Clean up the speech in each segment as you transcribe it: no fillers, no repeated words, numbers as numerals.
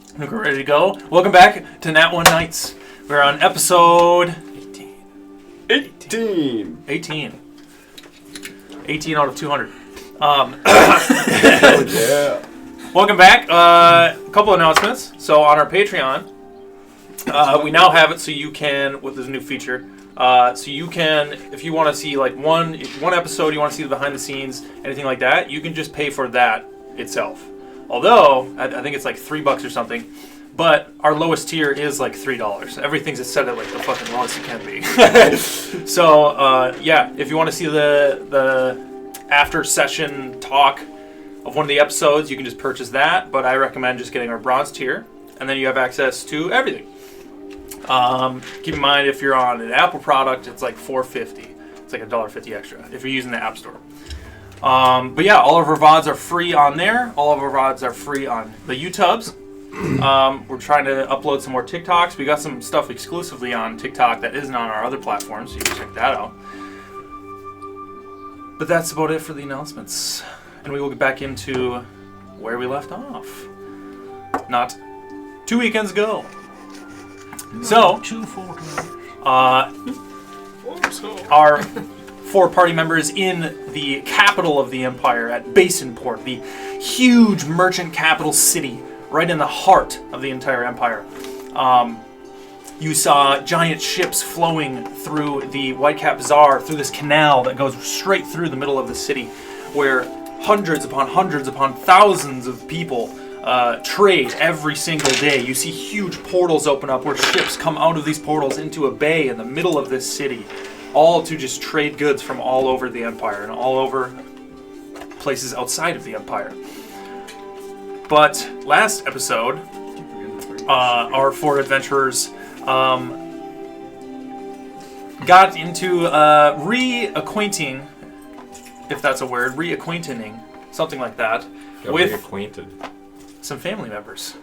I think we're ready to go. Welcome back to Nat One Nights. We're on episode 18. 18 out of 200. Hell yeah. Welcome back. A couple announcements. So on our Patreon, we now have it so you can, with this new feature, so you can, if you want to see like one episode, you want to see the behind the scenes, anything like that, you can just pay for that itself. Although, I think it's like $3 or something, but our lowest tier is like $3. Everything's set at like the fucking lowest it can be. So, yeah, if you want to see the after session talk of one of the episodes, you can just purchase that, but I recommend just getting our bronze tier, and then you have access to everything. Keep in mind, if you're on an Apple product, it's like $4.50. It's like $1.50 extra if you're using the App Store. But yeah, all of our VODs are free on there. All of our VODs are free on the YouTubes. We're trying to upload some more TikToks. We got some stuff exclusively on TikTok that isn't on our other platforms, so you can check that out. But that's about it for the announcements. And we will get back into where we left off. Not 2 weekends ago. So, our 4 party members in the capital of the empire at Basinport, the huge merchant capital city, right in the heart of the entire empire. You saw giant ships flowing through the Whitecap Bazaar, through this canal that goes straight through the middle of the city, where hundreds upon thousands of people trade every single day. You see huge portals open up where ships come out of these portals into a bay in the middle of this city, all to just trade goods from all over the empire and all over places outside of the empire. But last episode, our 4 adventurers got into reacquainting, if that's a word, reacquainting, something like that, with reacquainted. Some family members.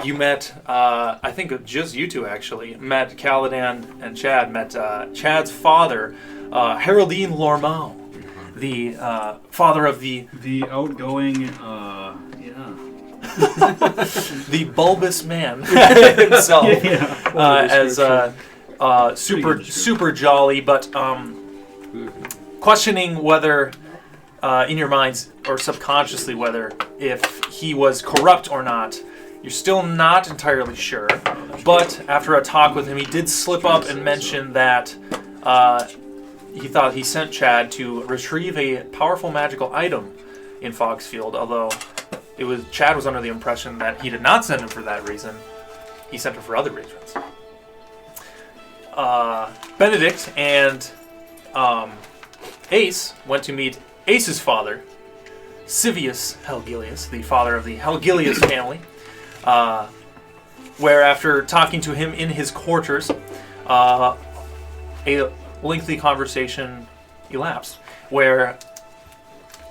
You met, I think just you two actually, met Caladan and Chad, met Chad's father, Haroldine Lormeau, the father of the outgoing, the bulbous man himself, as super jolly, but questioning whether, in your minds or subconsciously, whether if he was corrupt or not. You're still not entirely sure, but after a talk with him, he did slip up and mention that he thought he sent Chad to retrieve a powerful magical item in Foxfield, although Chad was under the impression that he did not send him for that reason. He sent him for other reasons. Benedict and Ace went to meet Ace's father, Civius Helgilius, the father of the Helgilius family, where after talking to him in his quarters, a lengthy conversation elapsed, where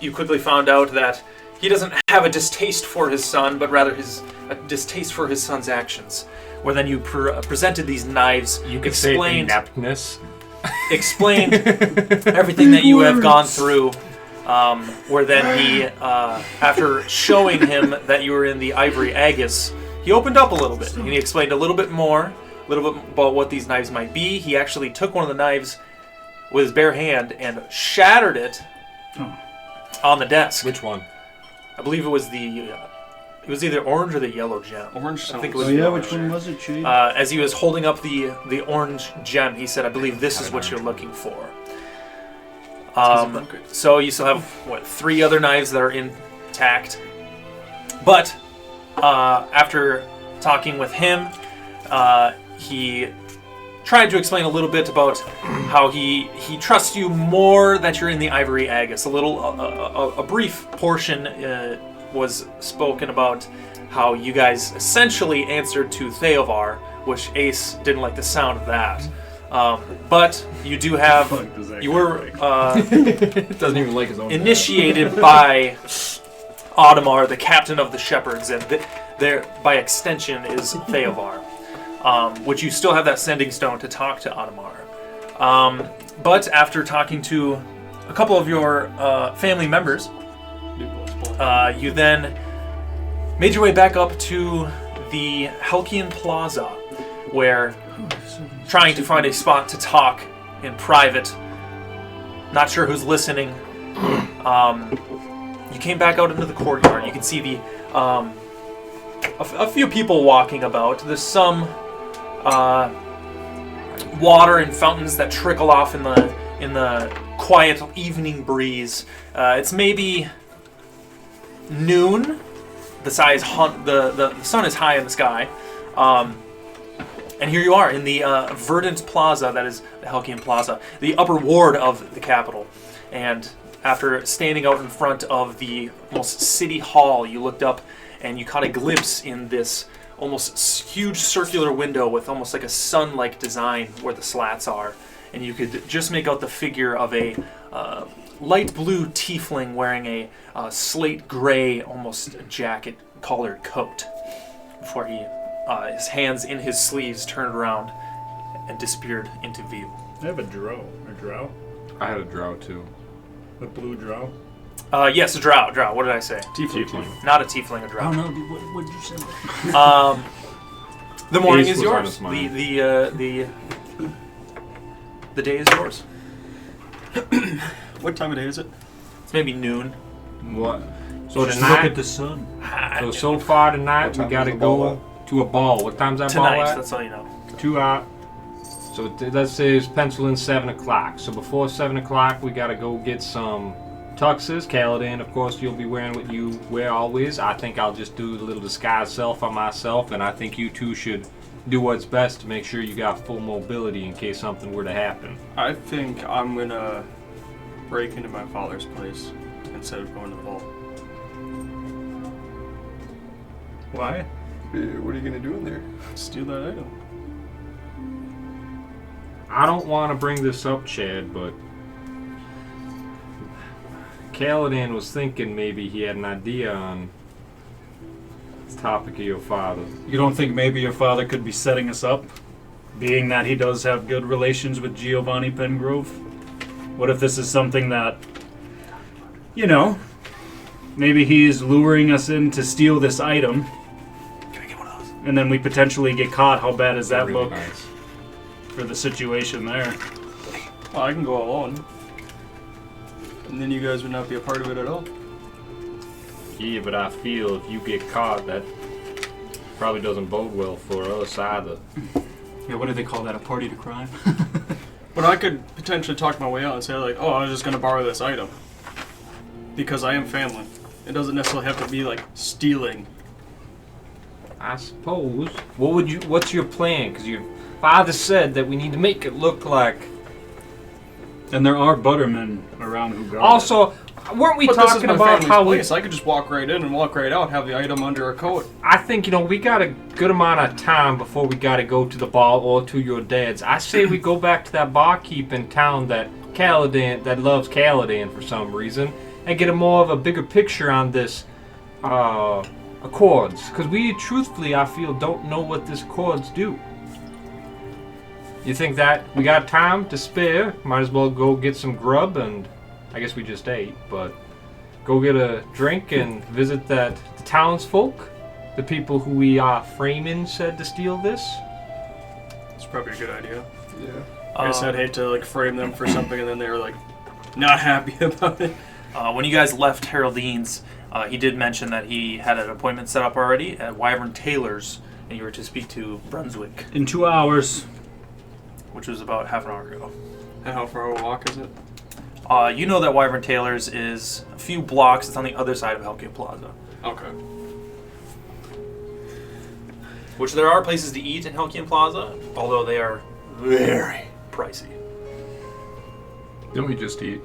you quickly found out that he doesn't have a distaste for his son, but rather a distaste for his son's actions, where then you presented these knives, you could say ineptness, explained everything that you have gone through, where then he, after showing him that you were in the Ivory Agus, he opened up a little bit, and he explained a little bit about what these knives might be. He actually took one of the knives with his bare hand and shattered it on the desk. Which one? I believe it was it was either orange or the yellow gem. Orange. I think it was. Oh yeah, which one was it, Chief? As he was holding up the orange gem, he said, "I believe this is what you're looking for." So you still have 3 other knives that are intact. But after talking with him, he tried to explain a little bit about how he trusts you more that you're in the Ivory Agus. A brief portion was spoken about how you guys essentially answered to Theovar, which Ace didn't like the sound of that. But you do have, you were doesn't even like his own initiated by Audemars, the captain of the shepherds, and there by extension is Theovar, which you still have that sending stone to talk to Audemars. But after talking to a couple of your family members, you then made your way back up to the Halcyon Plaza, where trying to find a spot to talk in private. Not sure who's listening. You came back out into the courtyard. You can see the a few people walking about. There's some water and fountains that trickle off in the quiet evening breeze. It's maybe noon. The sun is high in the sky. And here you are in the Verdant Plaza, that is the Halcyon Plaza, the upper ward of the capital. And after standing out in front of the almost city hall, you looked up and you caught a glimpse in this almost huge circular window with almost like a sun-like design where the slats are. And you could just make out the figure of a light blue tiefling wearing a slate gray, almost jacket-collared coat before he... his hands in his sleeves turned around and disappeared into view. I have a drow. A drow? I had a drow too. A blue drow? Yes, a drow. What did I say? Tiefling. Not a tiefling, a drow. Oh no, what did you say? The morning Ace is was on yours. his mind. The day is yours. What time of day is it? It's maybe noon. What? So Just look tonight. at the sun. So far tonight, What we time gotta is the ball go to a ball. What time's that Tonight, ball at? that's all you know. 2 hours. So let's say it's pencil in 7 o'clock. So before 7 o'clock, we gotta go get some tuxes. Kaladin, of course, you'll be wearing what you wear always. I think I'll just do a little disguise self on myself, and I think you two should do what's best to make sure you got full mobility in case something were to happen. I think I'm gonna break into my father's place instead of going to the ball. Why? What are you gonna do in there? Steal that item. I don't want to bring this up, Chad, but Kaladin was thinking maybe he had an idea on the topic of your father. You don't think maybe your father could be setting us up? Being that he does have good relations with Giovanni Pengrove? What if this is something that, maybe he's luring us in to steal this item, Can I get one of those? and then we potentially get caught? How bad does that Really look nice. for the situation there? Well, I can go alone. And then you guys would not be a part of it at all. Yeah, but I feel if you get caught, that probably doesn't bode well for us either. Yeah, what do they call that? A party to crime? But I could potentially talk my way out and say like, oh, I was just gonna borrow this item. Because I am family. It doesn't necessarily have to be like stealing. I suppose. What's your plan? Because your father said that we need to make it look like. And there are buttermen around who guard Also, weren't we But this is talking my about family's how place. I could just walk right in and walk right out, have the item under a coat. I think, we got a good amount of time before we got to go to the ball or to your dad's. I say we go back to that barkeep in town that loves Kaladin for some reason, and get a more of a bigger picture on this Accords. Because we truthfully, I feel, don't know what this Accords do. You think that we got time to spare? Might as well go get some grub, and I guess we just ate, but go get a drink and visit the townsfolk, the people who we are framing said to steal this. It's probably a good idea. Yeah. I guess I'd hate to like frame them for something and then they were like not happy about it. When you guys left Haroldines, he did mention that he had an appointment set up already at Wyvern Taylor's, and you were to speak to Brunswick, in 2 hours. which was about half an hour ago. And how far of a walk is it? You know that Wyvern Taylor's is a few blocks. It's on the other side of Halcyon Plaza. Okay. Which there are places to eat in Halcyon Plaza, although they are very pricey. Didn't we just eat?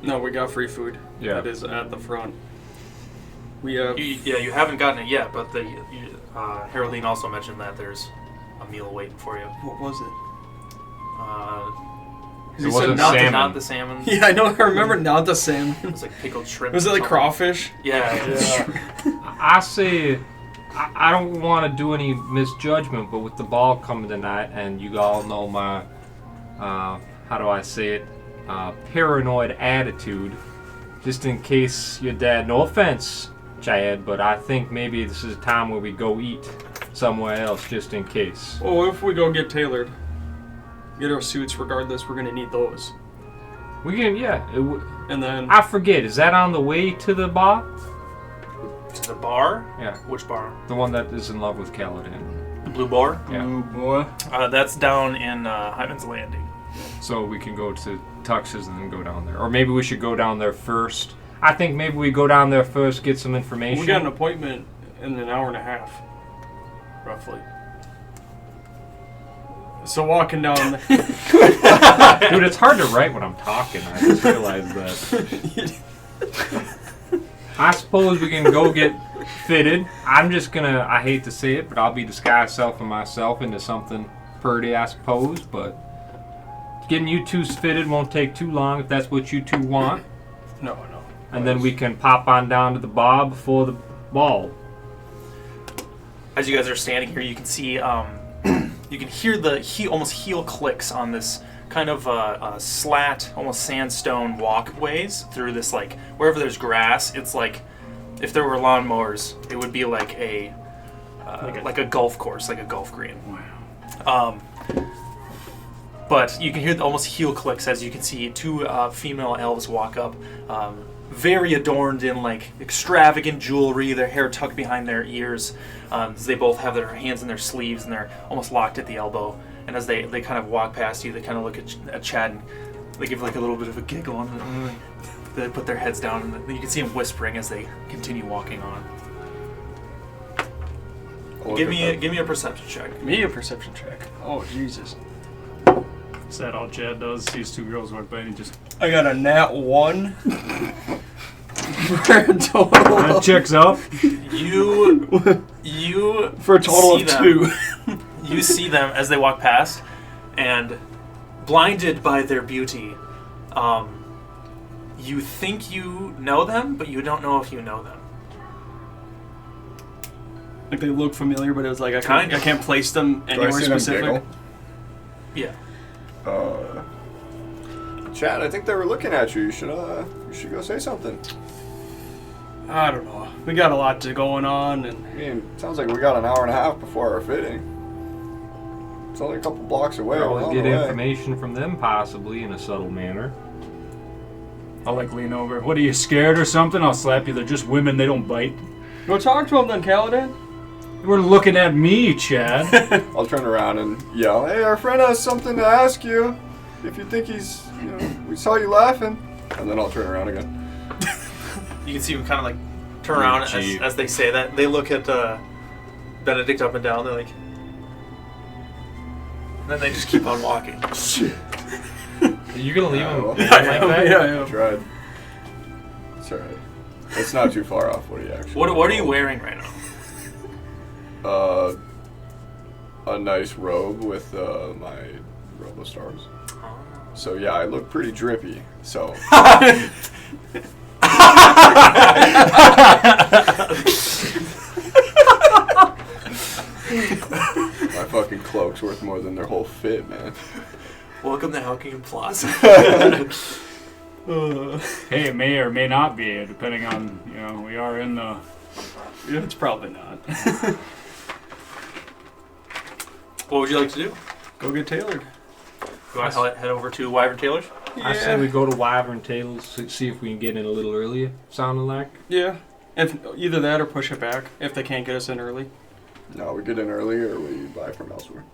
No, we got free food. Yeah. That is at the front. We have... You haven't gotten it yet, but Haroldine also mentioned that there's a meal waiting for you. What was it? It wasn't not salmon. not the salmon. Yeah, I know. I remember not the salmon. It was like pickled shrimp. Was it or like something. crawfish? Yeah. I say, I don't want to do any misjudgment, but with the ball coming tonight, and you all know my, how do I say it, paranoid attitude, just in case your dad, no offense, Chad, but I think maybe this is a time where we go eat. somewhere else just in case. Well, if we go get tailored, get our suits regardless, we're gonna need those. We can, yeah. And then I forget, is that on the way to the bar? To the bar? Yeah. Which bar? The one that is in love with Kaladin. The Blue Bar? Yeah. Oh boy. That's down in Hyman's Landing. So we can go to Tux's and then go down there. Or maybe we should go down there first. I think maybe we go down there first, get some information. we got an appointment in an hour and a half, roughly. So walking down, Dude, it's hard to write when I'm talking. I just realized that. I suppose we can go get fitted. I'm just gonna, I hate to say it, but I'll be disguised selfing myself into something pretty, I suppose. But getting you two fitted won't take too long if that's what you two want. no. And then we can pop on down to the bar before the ball. As you guys are standing here, you can see, you can hear the almost heel clicks on this kind of slat, almost sandstone walkways through this, like, wherever there's grass, it's like, if there were lawnmowers, it would be like a golf course, like a golf green. Wow. But you can hear the almost heel clicks as you can see two female elves walk up, very adorned in like extravagant jewelry, their hair tucked behind their ears. They both have their hands in their sleeves and they're almost locked at the elbow. And as they kind of walk past you, they kind of look at Chad and they give like a little bit of a giggle and they put their heads down and you can see them whispering as they continue walking on. Give me a perception check. Me a perception check. Oh Jesus! Is that all Chad does? Sees two girls walk by and he just... I got a nat 1. For a total. That checks out. You For a total of 2. You see them as they walk past, and blinded by their beauty, you think you know them, but you don't know if you know them. Like they look familiar, but it was like I Kind of. can't place them Do I anywhere see them specific. giggle? Yeah. Chad, I think they were looking at you. You should go say something. I don't know. We got a lot going on, and I mean, it sounds like we got an hour and a half before our fitting. It's only a couple blocks away. We'll we're always on get the way. information from them, possibly, in a subtle manner. I'll like lean over. What, are you scared or something? I'll slap you. They're just women. They don't bite. go talk to him then, Kaladin. You were looking at me, Chad. I'll turn around and yell, "Hey, our friend has something to ask you. If you think he's, we saw you laughing." And then I'll turn around again. You can see them kind of like turn around as they say that. They look at Benedict up and down. They're like, and then they just keep on walking. Shit. Are you gonna leave him well. behind like that? Yeah. Tried. It's alright. It's not too far off what he actually. What are you wearing right now? A nice robe with my Robo Stars. So yeah, I look pretty drippy. So. My fucking cloak's worth more than their whole fit, man. Welcome to Hawking Plaza. Hey, it may or may not be, depending on, we are in the... It's probably not. What would you like to do? Go get tailored. You want to head over to Wyvern Taylor's? Yeah. I say we go to Wyvern Tails to see if we can get in a little earlier, sounding like. Yeah. If either that or push it back if they can't get us in early. No, we get in early or we buy from elsewhere.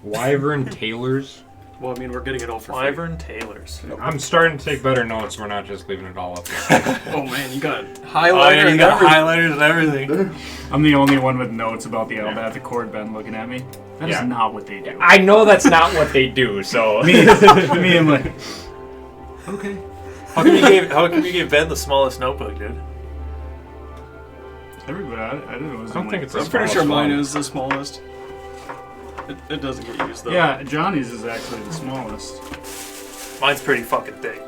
Wyvern Tailors? Well, I mean, we're getting it all for free. Wyvern Taylor's. Nope. I'm starting to take better notes. We're not just leaving it all up there. Oh man, you got highlighter and everything. highlighters and everything. I'm the only one with notes about the Elba at the court Ben looking at me. That is Yeah. not what they do. I know that's not what they do, so... me, I'm like... Okay. How come you gave Ben the smallest notebook, dude? Everybody, I didn't know it was I don't think it's I'm pretty sure mine is the smallest. It doesn't get used though. Yeah, Johnny's is actually the smallest. Mine's pretty fucking big.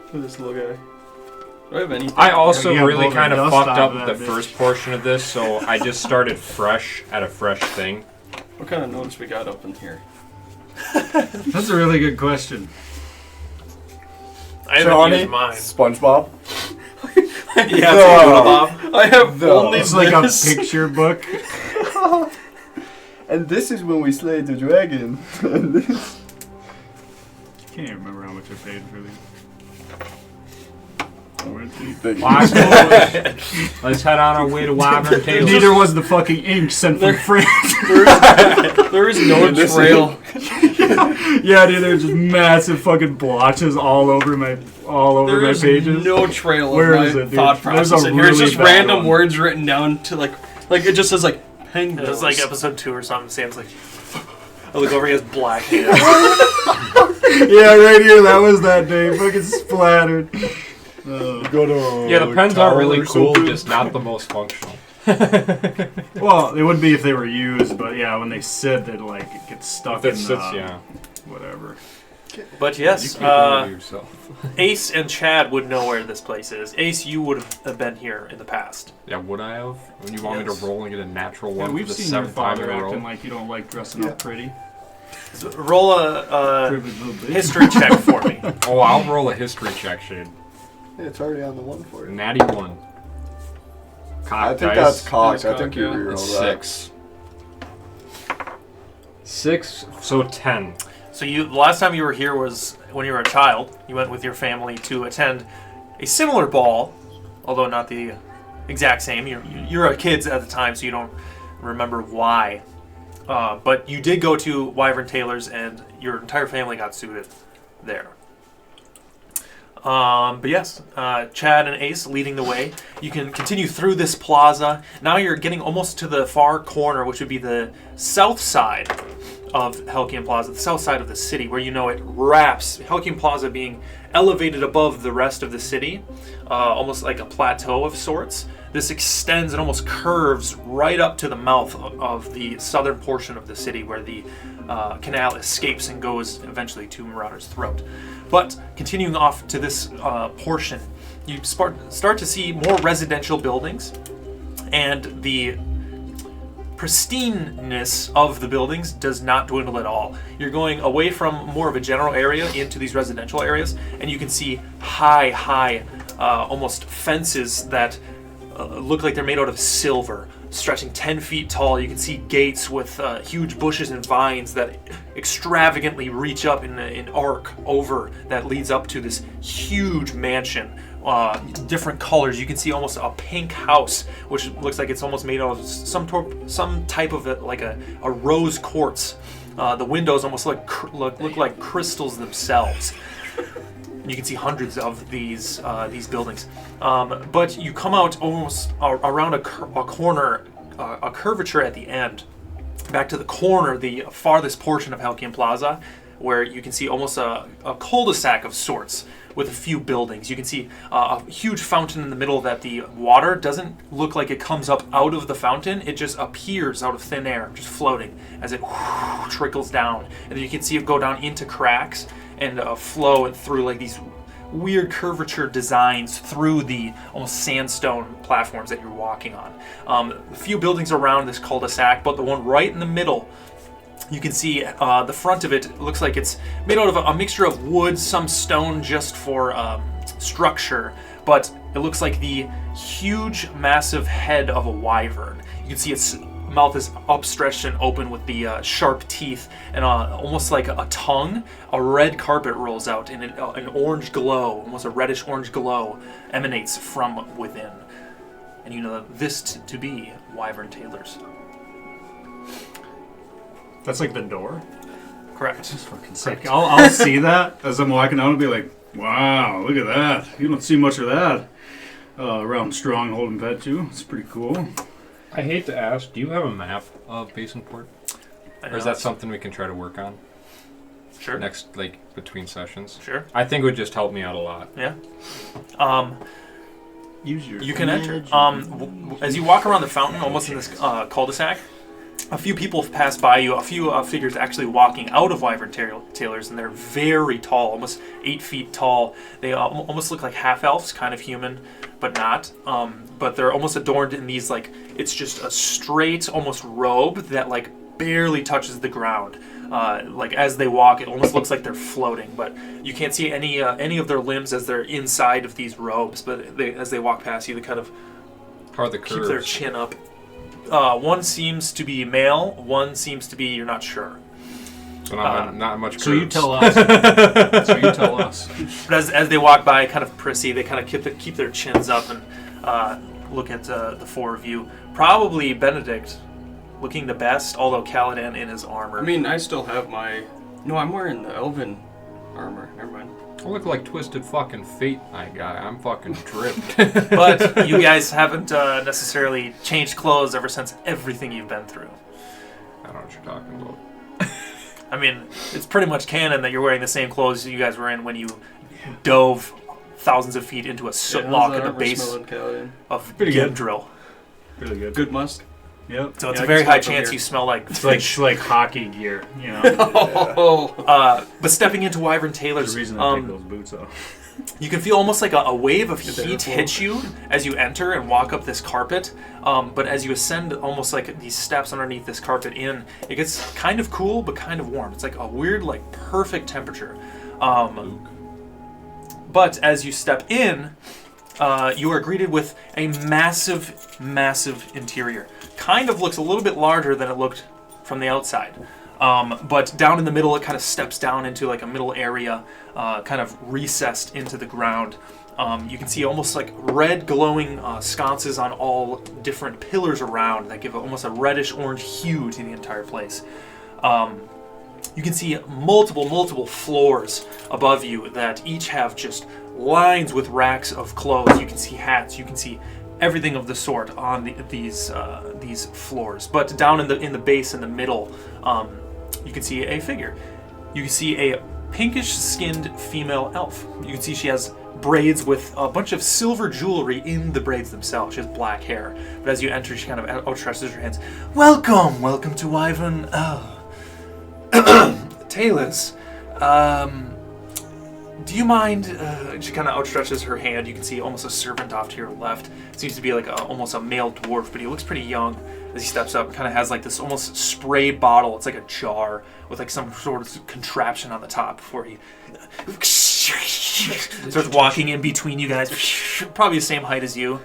Look at this little guy. Do I have anything? I also You gotta really blow the kind of dust fucked off up of the that bitch. first portion of this, so I just started fresh at a fresh thing. What kind of notes we got up in here? That's a really good question. I haven't used mine. SpongeBob. Yeah, So, Bob. I'm I have only It's like a this. picture book. And this is when we slayed the dragon. Can't even remember how much I paid for these. Big- Well, I suppose let's head on our way to Wyvern Tales. Neither was the fucking ink sent from France. There is no trail. Yeah, dude, there's just massive fucking blotches all over my There is pages. no trail Where of is my it, dude? thought There's process a in here. It's really just bad random one. words written down to like it just says like penguins. It was like episode 2 or something. Sam's like, I look over, he has black hair. Yeah, right here, that was that day. Fucking splattered. Yeah, the pens are really cool, just not the most functional. Well, they would be if they were used, but yeah, when they sit, they'd like it gets stuck in Yeah. whatever. But You yes, keep it to yourself. Ace and Chad would know where this place is. Ace, you would have been here in the past. Yeah, would I have? When you want me Yes. to roll and get a natural Yeah, one we've for the seen your 7th time in father a acting row? like you don't like dressing Yeah. up pretty. So roll a Privileged little bitch. history check for me. Oh, I'll roll a history check, Shade. Yeah, it's already on the one for you. Natty 1. I Cock think dice. that's cocked. I That's think cocked, you yeah. reroll It's that. 6. 6, so 10. So the last time you were here was when you were a child. You went with your family to attend a similar ball, although not the exact same. You're a kids at the time, so you don't remember why. But you did go to Wyvern Taylor's, and your entire family got suited there. But yes, Chad and Ace leading the way. You can continue through this plaza. Now you're getting almost to the far corner, which would be the south side of Helkian Plaza, the south side of the city, where you know it wraps. Helkian Plaza being elevated above the rest of the city, almost like a plateau of sorts. This extends and almost curves right up to the mouth of the southern portion of the city, where the canal escapes and goes eventually to Marauder's Throat. But continuing off to this portion, you start to see more residential buildings, and the pristineness of the buildings does not dwindle at all. You're going away from more of a general area into these residential areas, and you can see high, almost fences that look like they're made out of silver, stretching 10 feet tall. You can see gates with huge bushes and vines that extravagantly reach up in an arc over that leads up to this huge mansion. Different colors. You can see almost a pink house, which looks like it's almost made out of some type of a rose quartz. The windows almost look like crystals themselves. You can see hundreds of these buildings, but you come out almost around a corner, a curvature at the end, back to the corner, the farthest portion of Helkian Plaza, where you can see almost a cul-de-sac of sorts with a few buildings. You can see a huge fountain in the middle that the water doesn't look like it comes up out of the fountain. It just appears out of thin air, just floating as it trickles down. And then you can see it go down into cracks and flow through like these weird curvature designs through the almost sandstone platforms that you're walking on. A few buildings around this cul-de-sac, but the one right in the middle, you can see the front of it looks like it's made out of a mixture of wood, some stone just for structure, but it looks like the huge, massive head of a wyvern. You can see its mouth is upstretched and open with the sharp teeth, and almost like a tongue. A red carpet rolls out, and an orange glow, almost a reddish orange glow, emanates from within. And you know this to be Wyvern Taylor's. That's like the door. Correct. Fucking sick. I'll see that as I'm walking out and be like, wow, look at that. You don't see much of that around Stronghold and Petju. It's pretty cool. I hate to ask, do you have a map of Basinport? Or is that something we can try to work on Sure. next, like, between sessions? Sure. I think it would just help me out a lot. Yeah. Use your You can enter. As you walk around the fountain, almost in this cul-de-sac, a few people pass by you. A few figures actually walking out of Wyvern Taylor's, and they're very tall, almost 8 feet tall. They almost look like half-elves, kind of human, but not. But they're almost adorned in these, like, it's just a straight, almost robe that, like, barely touches the ground. Like, as they walk, it almost looks like they're floating, but you can't see any of their limbs as they're inside of these robes. But as they walk past you, they kind of How are the keep their curves? chin up. One seems to be male. One seems to be you're not sure. So not much curves. So you tell us. So you tell us. But as they walk by, kind of prissy, they kind of keep their chins up and look at the four of you. Probably Benedict looking the best, although Caladan in his armor. I mean, I still have my... No, I'm wearing the elven armor. Never mind. I look like Twisted fucking Fate, my guy. I'm fucking dripped. But you guys haven't necessarily changed clothes ever since everything you've been through. I don't know what you're talking about. I mean, it's pretty much canon that you're wearing the same clothes you guys were in when you dove thousands of feet into a soot lock at the base of Pretty good. Gimdrill. Really good. Good musk. Yep. So it's Yeah, a very I can high smell it from chance here. you smell like It's fish. like hockey gear, you know. Oh. But stepping into Wyvern There's Taylor's, a reason I take those boots off. you can feel almost like a wave of Is it heat airflow? hit you as you enter and walk up this carpet. But as you ascend almost like these steps underneath this carpet in, it gets kind of cool but kind of warm. It's like a weird, like perfect temperature. But as you step in, you are greeted with a massive, massive interior. Kind of looks a little bit larger than it looked from the outside. But down in the middle, it kind of steps down into like a middle area, kind of recessed into the ground. You can see almost like red glowing sconces on all different pillars around that give almost a reddish-orange hue to the entire place. You can see multiple floors above you that each have just lines with racks of clothes. You can see hats. You can see everything of the sort on these floors. But down in the base in the middle, you can see a figure. You can see a pinkish-skinned female elf. You can see she has braids with a bunch of silver jewelry in the braids themselves. She has black hair. But as you enter, she kind of outstretches her hands. Welcome to Wyvern Taylor's. Do you mind? She kind of outstretches her hand. You can see almost a servant off to your left. Seems to be like almost a male dwarf, but he looks pretty young as he steps up. Kind of has like this almost spray bottle. It's like a jar with like some sort of contraption on the top before he starts walking in between you guys. Probably the same height as you.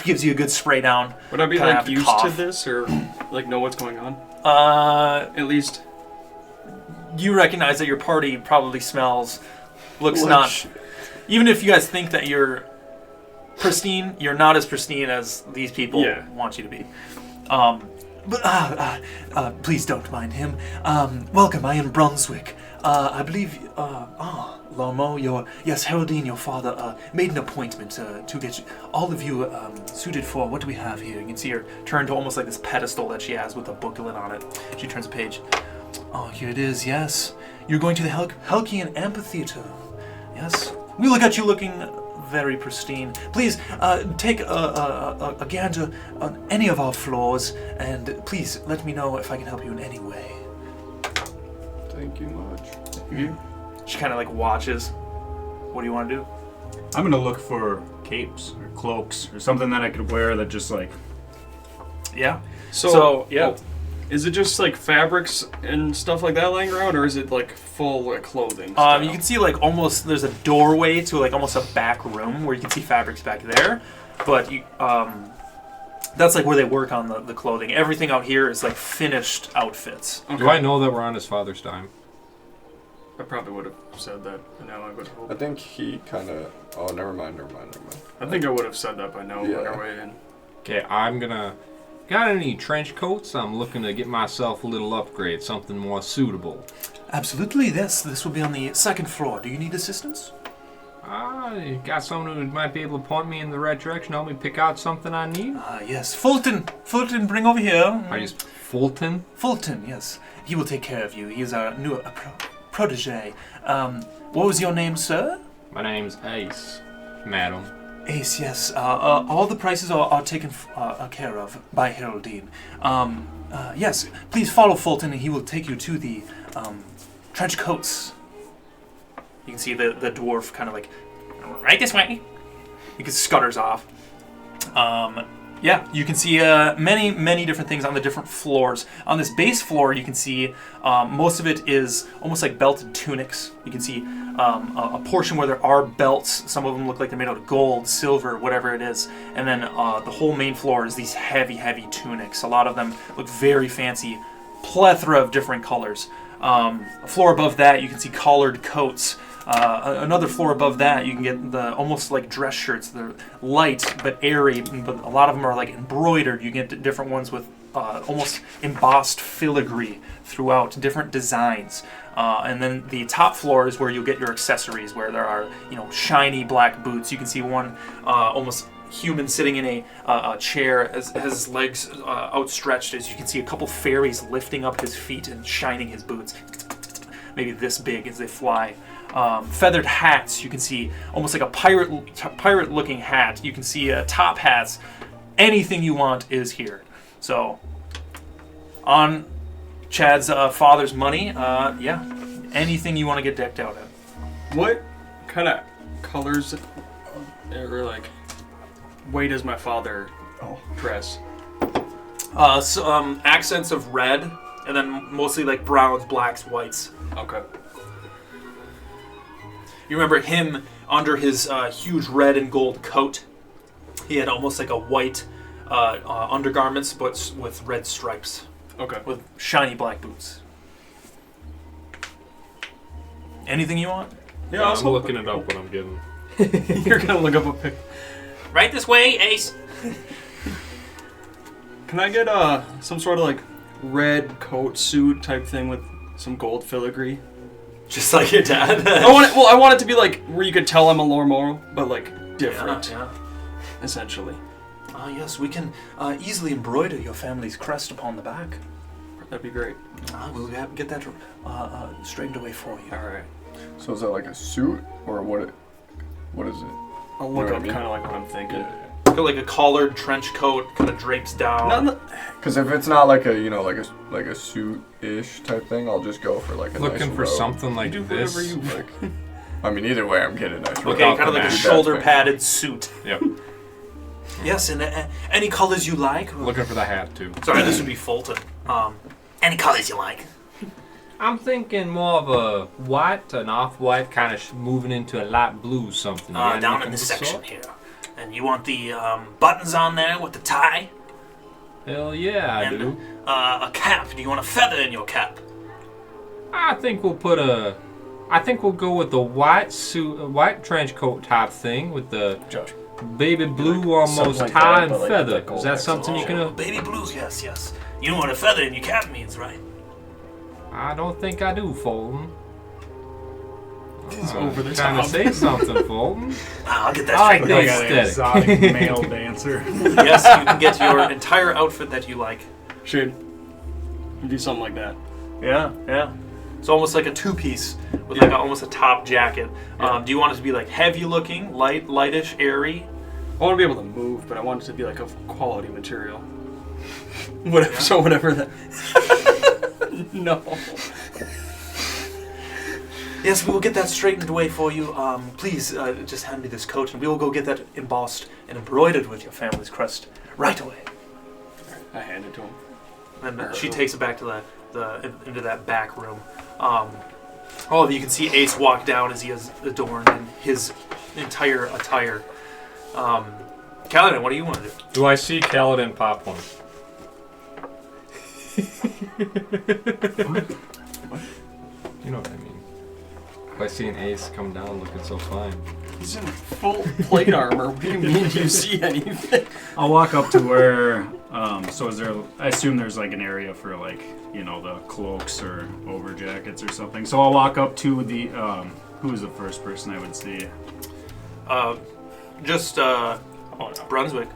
Gives you a good spray down. Would I be Kinda like have to used cough. to this or like know what's going on? At At least. you recognize that your party probably smells, looks not. Even if you guys think that you're pristine, you're not as pristine as these people want you to be. But please don't mind him. Welcome, I am Brunswick. I believe, Lomo, Heraldine, your father, made an appointment to get all of you suited for, what do we have here? You can see her turn to almost like this pedestal that she has with a booklet on it. She turns a page. Oh, here it is, yes. You're going to the Helkian Amphitheater. Yes. We look at you looking very pristine. Please, take a gander on any of our floors, and please let me know if I can help you in any way. Thank you much. She kind of like watches. What do you want to do? I'm gonna look for capes or cloaks or something that I could wear that just like. Yeah. So, yeah. Is it just like fabrics and stuff like that laying around, or is it like full like clothing? You style? can see like almost there's a doorway to like almost a back room where you can see fabrics back there, but you that's like where they work on the clothing. Everything out here is like finished outfits. Okay. Do I know that we're on his father's time? I probably would have said that, but now I would hope. I think he kind of. Oh, never mind. I think I would have said that by now on our way in. Okay, I'm gonna... Got any trench coats? I'm looking to get myself a little upgrade, something more suitable. Absolutely, this will be on the second floor. Do you need assistance? You got someone who might be able to point me in the right direction, help me pick out something I need? Yes. Fulton, bring over here. I just Fulton? Fulton, yes. He will take care of you. He is our new protege. What was your name, sir? My name's Ace, madam. Ace, yes. All the prices are taken care of by Heraldine. Yes, please follow Fulton and he will take you to the trench coats. You can see the dwarf kind of like, right this way. He scutters off. Yeah, you can see many different things on the different floors. On this base floor, you can see most of it is almost like belted tunics. You can see a portion where there are belts. Some of them look like they're made out of gold, silver, whatever it is. And then the whole main floor is these heavy tunics. A lot of them look very fancy, plethora of different colors. A floor above that, you can see collared coats. Another floor above that, you can get the almost like dress shirts. They're light but airy, but a lot of them are like embroidered. You get different ones with almost embossed filigree throughout, different designs. And then the top floor is where you'll get your accessories, where there are shiny black boots. You can see one almost human sitting in a chair has his legs outstretched. As you can see a couple fairies lifting up his feet and shining his boots, maybe this big as they fly. Feathered hats, you can see almost like a pirate looking hat. You can see top hats. Anything you want is here. So on Chad's father's money, yeah, anything you want to get decked out in. What kind of colors or like way does my father dress? Accents of red, and then mostly like browns, blacks, whites. Okay. You remember him under his huge red and gold coat? He had almost like a white undergarments, but with red stripes. Okay. With shiny black boots. Anything you want? Yeah, I was I'm looking it up when I'm getting. You're gonna look up a pic. Right this way, Ace. Can I get some sort of like red coat suit type thing with some gold filigree? Just like your dad. I want it to be like where you could tell I'm a Lormoro, but like different. Yeah. Essentially. Yes, we can easily embroider your family's crest upon the back. That'd be great. We'll get that straightened away for you. All right. So is that like a suit or what is it? I'll look You know what up I mean? kind of like what I'm thinking. Got like a collared trench coat, kind of drapes down. Because if it's not like a like a suit-ish type thing, I'll just go for like a Looking nice for robe. something like Do this. whatever you like. I mean, either way, I'm getting a nice robe. Okay, kind of like a That's shoulder fair. padded suit. Yep. Yes, and any colors you like. Looking for the hat too. Sorry, this would be Fulton. Any colors you like. I'm thinking more of a white, an off-white, kind of moving into a light blue something. You got Down anything in this of the section sort? here. And you want the buttons on there with the tie? Hell yeah, I And do. a cap. Do you want a feather in your cap? I think we'll go with the white suit, white trench coat type thing with the Josh. baby blue almost something like tie that, and but like feather. that gold Is that accent. something you can? Baby blues, yes. You know what a feather in your cap means, right? I don't think I do, Fulton. It's over the Trying to top. say something, Fulton. I'll get that I straight like away. Like that. an Aesthetic. exotic male dancer. Yes, you can get your entire outfit that you like. Should do something like that. Yeah. It's almost like a two-piece with like almost a top jacket. Do you want it to be like heavy looking, lightish, airy? I want to be able to move, but I want it to be like of quality material. Whatever. Yeah. So whatever that. No. Yes, we will get that straightened away for you. Please just hand me this coat, and we will go get that embossed and embroidered with your family's crest right away. I hand it to him. And she takes it back to into that back room. All of you can see Ace walk down as he is adorned in his entire attire. Kaladin, what do you want to do? Do I see Kaladin pop one? You know what I mean. If I see an ace come down looking so fine. He's in full plate armor. What do you mean? Do you see anything? I'll walk up to where. So is there? I assume there's like an area for like the cloaks or over jackets or something. So I'll walk up to the. Who's the first person I would see? Brunswick.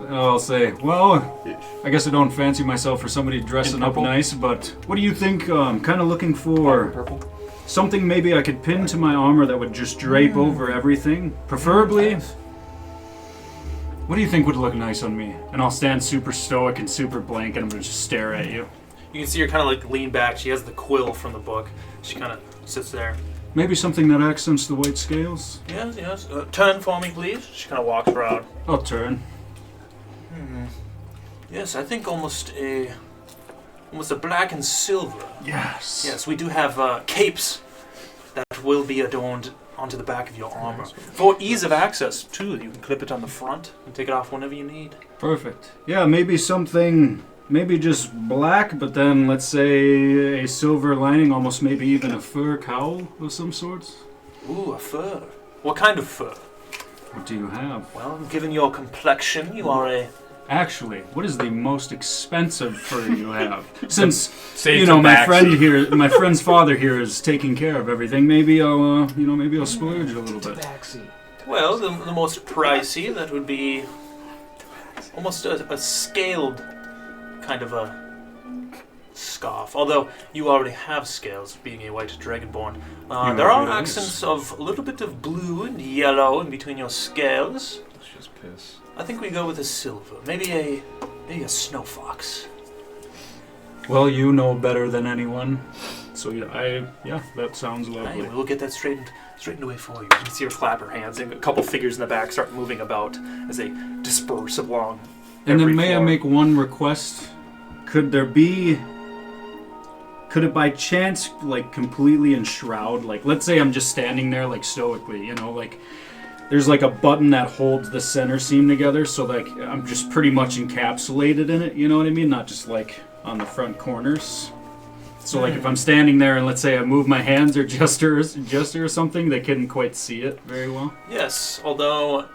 I'll say, well, I guess I don't fancy myself for somebody dressing In up purple? nice, but what do you think? Kind of looking for Purple. something maybe I could pin to my armor that would just drape over everything, preferably. What do you think would look nice on me? And I'll stand super stoic and super blank, and I'm gonna just stare at you. You can see her kind of like lean back. She has the quill from the book. She kind of sits there. Maybe something that accents the white scales. Yes. Turn for me, please. She kind of walks around. I'll turn. Yes, I think almost a black and silver. Yes. Yes, we do have capes that will be adorned onto the back of your armor. For ease of access, too, you can clip it on the front and take it off whenever you need. Perfect. Yeah, maybe something, maybe just black, but then let's say a silver lining, almost maybe even a fur cowl of some sorts. Ooh, a fur. What kind of fur? What do you have? Well, given your complexion, you are a... Actually, what is the most expensive fur you have? Since Say you know my friend's father here is taking care of everything. Maybe I'll maybe I'll splurge a little bit. Well, the most pricey, that would be almost a scaled kind of a scarf. Although you already have scales, being a white dragonborn. There are accents of a little bit of blue and yellow in between your scales. Let's just piss. I think we go with a silver. Maybe a snow fox. Well, you know better than anyone. So yeah, that sounds lovely. Right, we'll get that straightened away for you. You can see her clap her hands, and a couple figures in the back start moving about as they disperse along. And then every may I floor. make one request? Could it by chance like completely enshroud? Like, let's say I'm just standing there like stoically, like there's like a button that holds the center seam together, so like I'm just pretty much encapsulated in it, you know what I mean? Not just like on the front corners. So like if I'm standing there and let's say I move my hands or gesture or something, they couldn't quite see it very well. Yes, although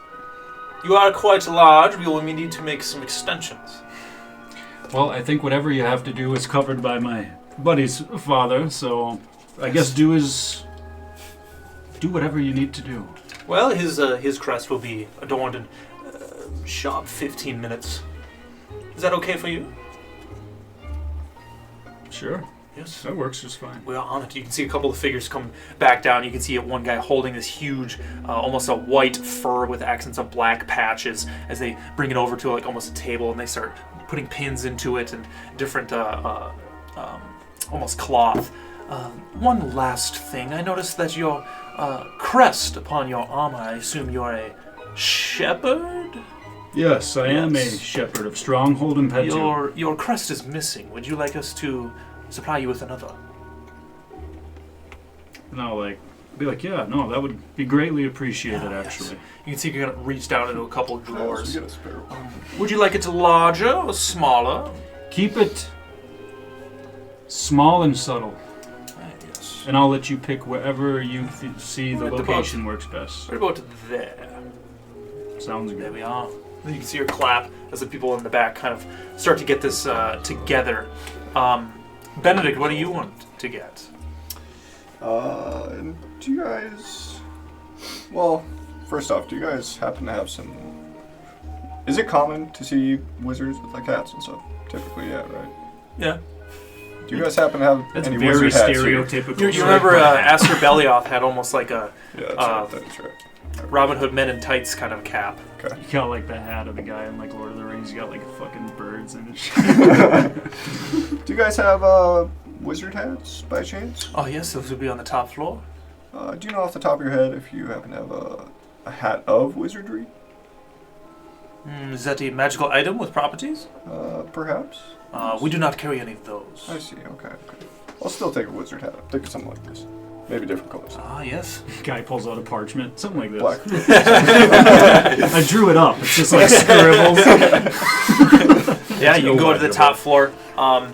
you are quite large, we will need to make some extensions. Well, I think whatever you have to do is covered by my buddy's father, so I guess do whatever you need to do. Well, his crest will be adorned in sharp 15 minutes. Is that okay for you? Sure. Yes. That works just fine. We are on it. You can see a couple of figures come back down. You can see one guy holding this huge, almost a white fur with accents of black patches as they bring it over to like almost a table and they start putting pins into it and different almost cloth. One last thing. I noticed that your crest upon your armor, I assume you're a shepherd? Yes, I am a Yes. shepherd of Stronghold and Petu. Your crest is missing. Would you like us to supply you with another? And I'll be like, yeah, no, that would be greatly appreciated, Yes. actually. You can see you're gonna reach down into a couple of drawers. Get a spare one. Would you like it larger or smaller? Keep it small and subtle, Yes. and I'll let you pick wherever you see the Right about- location works best. What about there? Sounds There good. we are. Then you can see her clap as the people in the back kind of start to get this together. Benedict, what do you want to get? And do you guys... Well, first off, do you guys happen to have some... Is it common to see wizards with like hats and stuff? Typically, yeah, right? Yeah. Do you guys happen to have That's any very wizard hats here? stereotypical. You remember Aster Belioth had almost like a Yeah, that's right. That's right. Robin Hood Men in Tights kind of cap. Okay. You got like the hat of the guy in like Lord of the Rings. You got like fucking birds and shit. Do you guys have wizard hats by chance? Oh yes, those would be on the top floor. Do you know off the top of your head if you happen to have a hat of wizardry? Is that a magical item with properties? Perhaps? We do not carry any of those. I see, okay. I'll still take a wizard hat. Think of something like this. Maybe different colors. Ah, yes. Guy pulls out a parchment, something like this. Black. I drew it up. It's just like scribbles. Yeah, you can go to the top floor.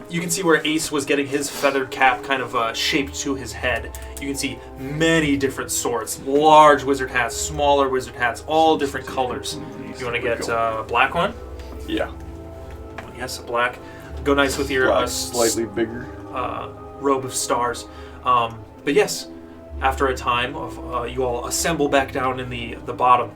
You can see where Ace was getting his feathered cap kind of shaped to his head. You can see many different sorts. Large wizard hats, smaller wizard hats, all different colors. You want to get a black one? Yeah. Yes, a black. Go nice with your Black, slightly bigger. robe of stars. But yes, after a time of you all assemble back down in the bottom,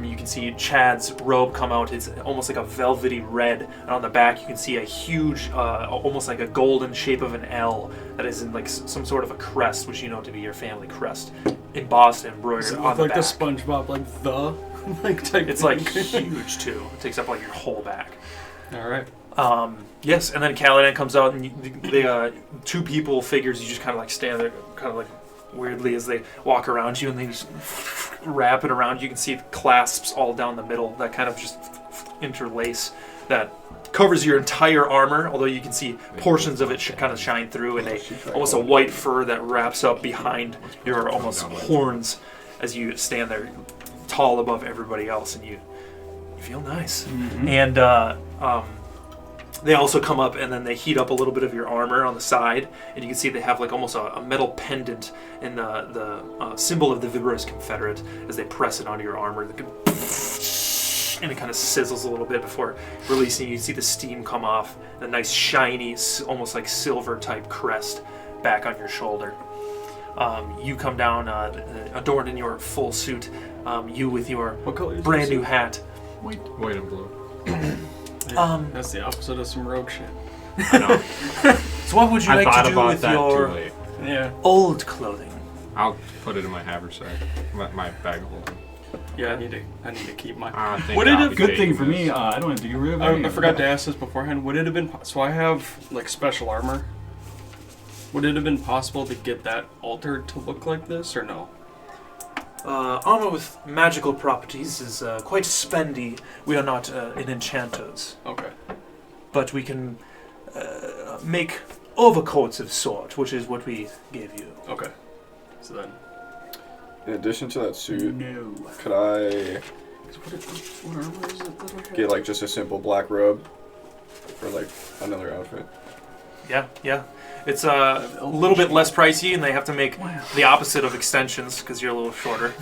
you can see Chad's robe come out. It's almost like a velvety red, and on the back you can see a huge, almost like a golden shape of an L that is in like some sort of a crest, which you know to be your family crest, embossed and embroidered on the Like back. the SpongeBob, like the like type. It's like huge too. It takes up like your whole back. All right. Yes, and then Caladan comes out, and the two people figures. You just kind of like stand there, kind of like weirdly as they walk around you, and they just wrap it around. You can see clasps all down the middle that kind of just interlace that covers your entire armor, although you can see portions of it kind of shine through, and almost a white fur that wraps up behind your almost horns as you stand there tall above everybody else, and you feel nice. And they also come up and then they heat up a little bit of your armor on the side, and you can see they have like almost a metal pendant in the symbol of the Viberous Confederate as they press it onto your armor. And it kind of sizzles a little bit before releasing. You see the steam come off, and a nice shiny, almost like silver type crest back on your shoulder. You come down adorned in your full suit, you with your brand new hat. White and blue. That's the opposite of some rogue shit. I know. So what would you like to do with your old clothing? I'll put it in my haversack, my bag of holding. Yeah, I need to keep my. Good thing for me, I don't have to get rid of any. I forgot to ask this beforehand. Would it have been so? I have like special armor. Would it have been possible to get that altered to look like this, or no? Armor with magical properties is quite spendy. We are not enchanters. Okay. But we can make overcoats of sort, which is what we gave you. Okay. So then, in addition to that suit, could I what armor is it that I have? get like just a simple black robe for like another outfit? Yeah. It's a little bit less pricey, and they have to make the opposite of extensions because you're a little shorter.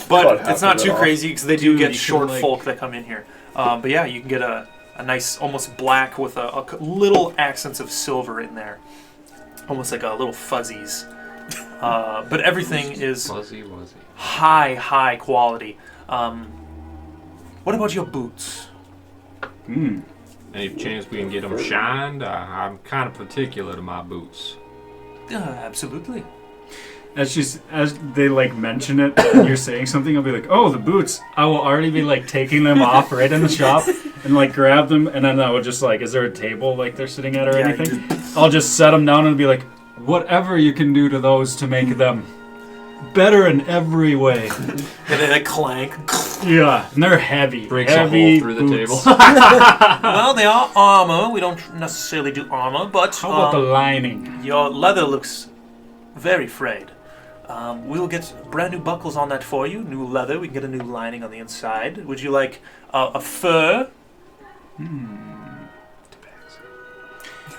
But it's not too crazy because they do get short folk that come in here. But yeah, you can get a nice, almost black with a little accents of silver in there, almost like a little fuzzies. But everything is high quality. What about your boots? Any chance we can get them shined? I'm kind of particular to my boots. Absolutely. As they like mention it, and you're saying something, I'll be like, "Oh, the boots!" I will already be like taking them off right in the shop and like grab them, and then I will just like, "Is there a table like they're sitting at or anything?" I'll just set them down and be like, "Whatever you can do to those to make them better in every way." And then they clank. Yeah, and they're heavy. Breaks heavy a hole through the table. Well, they are armor. We don't necessarily do armor, but how about the lining? Your leather looks very frayed. We'll get brand new buckles on that for you. New leather. We can get a new lining on the inside. Would you like a fur?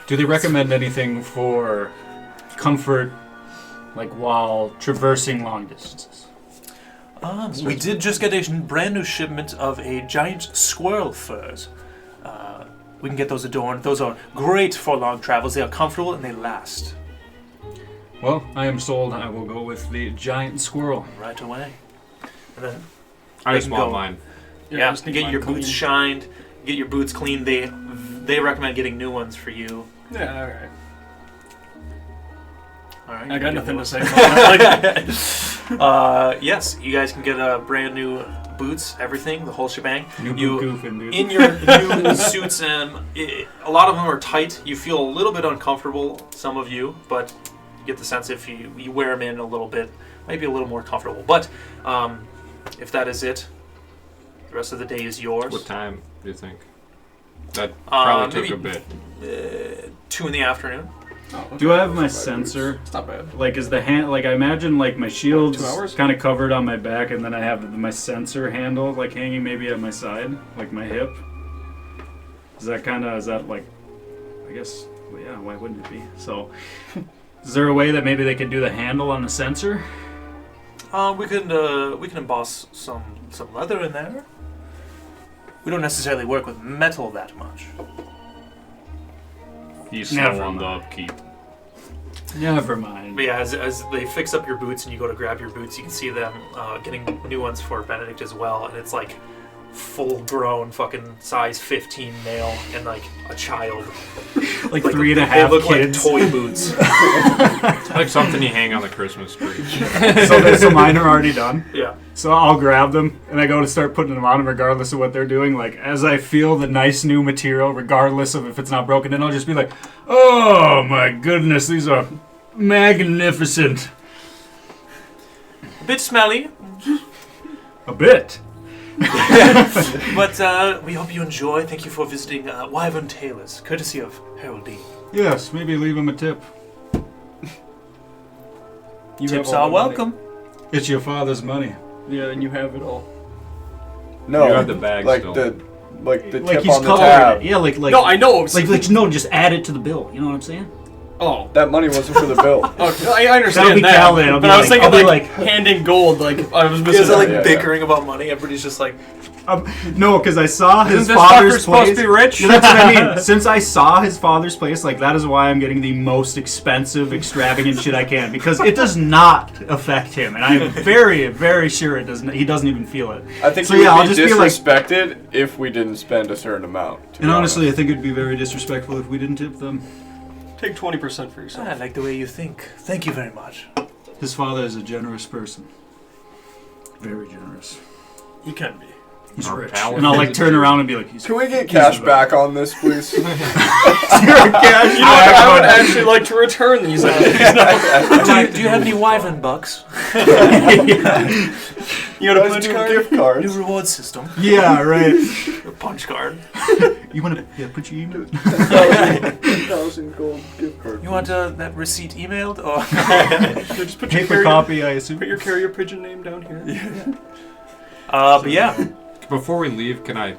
Do they recommend anything for comfort, like while traversing long distances? We did just get a brand new shipment of a giant squirrel furs. We can get those adorned. Those are great for long travels. They are comfortable and they last. Well, I am sold. I will go with the giant squirrel. Right away. And then I just want mine. Yeah, get your boots shined, get your boots cleaned. They recommend getting new ones for you. Yeah, alright. Alright. I got nothing to say about yes, you guys can get brand new boots, everything, the whole shebang. In your new suits, and a lot of them are tight. You feel a little bit uncomfortable, some of you, but you get the sense if you wear them in a little bit, might be a little more comfortable. But if that is it, the rest of the day is yours. What time do you think? That probably took a bit. 2 in the afternoon. Oh, okay. Do I have my sensor? It's not bad. Like, is the hand, like, I imagine, like, my shield's 2 hours? kind of covered on my back, and then I have my sensor handle, like, hanging maybe at my side, like my hip. Is that, like, I guess, well, yeah, why wouldn't it be? So, is there a way that maybe they could do the handle on the sensor? We can emboss some leather in there. We don't necessarily work with metal that much. He's slow on the upkeep. Never mind. But yeah, as they fix up your boots and you go to grab your boots, you can see them getting new ones for Benedict as well, and it's like full-grown fucking size 15 male and like a child. like 3.5 look kids. Like toy boots. Like something you hang on the Christmas tree. So mine are already done. Yeah. So I'll grab them, and I go to start putting them on regardless of what they're doing. Like, as I feel the nice new material, regardless of if it's not broken in, I'll just be like, oh my goodness, these are magnificent. bit smelly, A bit. but we hope you enjoy. Thank you for visiting Wyvern Tailors, courtesy of Harold Dean. Yes, maybe leave him a tip. You Tips have all are the welcome. It's your father's money. money. Yeah, and you have it all. No, You have the bag like still. the Like tip he's on the covered tab. it. Yeah, like No, I know. no, just add it to the bill. You know what I'm saying? Oh. That money wasn't for the bill. Okay, I understand That'll be that. Calvin. I'll But be I was like- thinking I'll be like like- handing gold. Like I was You missing. guys are like Yeah, yeah. bickering about money. Everybody's just like, No, because I saw his Isn't this father's fucker supposed place. to be rich? Yeah, that's what I mean. Since I saw his father's place, like that is why I'm getting the most expensive, extravagant shit I can because it does not affect him, and I'm very, very sure it doesn't. He doesn't even feel it. I think So, he yeah, I'll would be just be like- disrespected if we didn't spend a certain amount. to And be honestly, I honest. think it'd be very disrespectful if we didn't tip them. Take 20% for yourself. I like the way you think. Thank you very much. His father is a generous person. Very generous. You can be. He's Our rich. pal And I'll like is turn a- around and be like, he's Can we get cash about- back on this, please? You know, I would actually like to return these. Do you have any Wyvern bucks? You got a Guys, punch do card? gift New cards. reward system. Yeah, right. A punch card. You want to put your email? 1,000 gold gift card. You want that receipt emailed? Or Just put your Paper carrier, copy, I assume. put your carrier pigeon name down here. but yeah. Before we leave, can I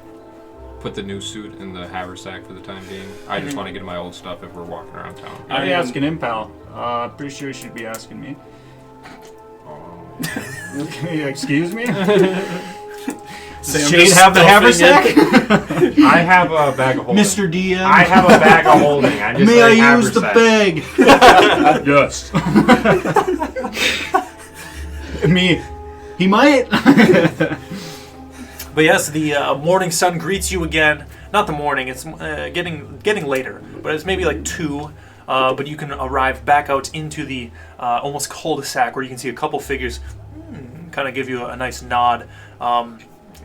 put the new suit in the haversack for the time being? I just want to get my old stuff if we're walking around town. I'd be asking him, pal. Pretty sure you should be asking me. Excuse me? Sam Shade just have the stuffing haversack? I have a bag of holding. Mr. DM? I have a bag of holding. I just May I say use the haversack. bag? Yes. Me. He might. But yes, the morning sun greets you again. Not the morning; it's getting later. But it's maybe like 2. But you can arrive back out into the almost cul-de-sac where you can see a couple figures kind of give you a nice nod.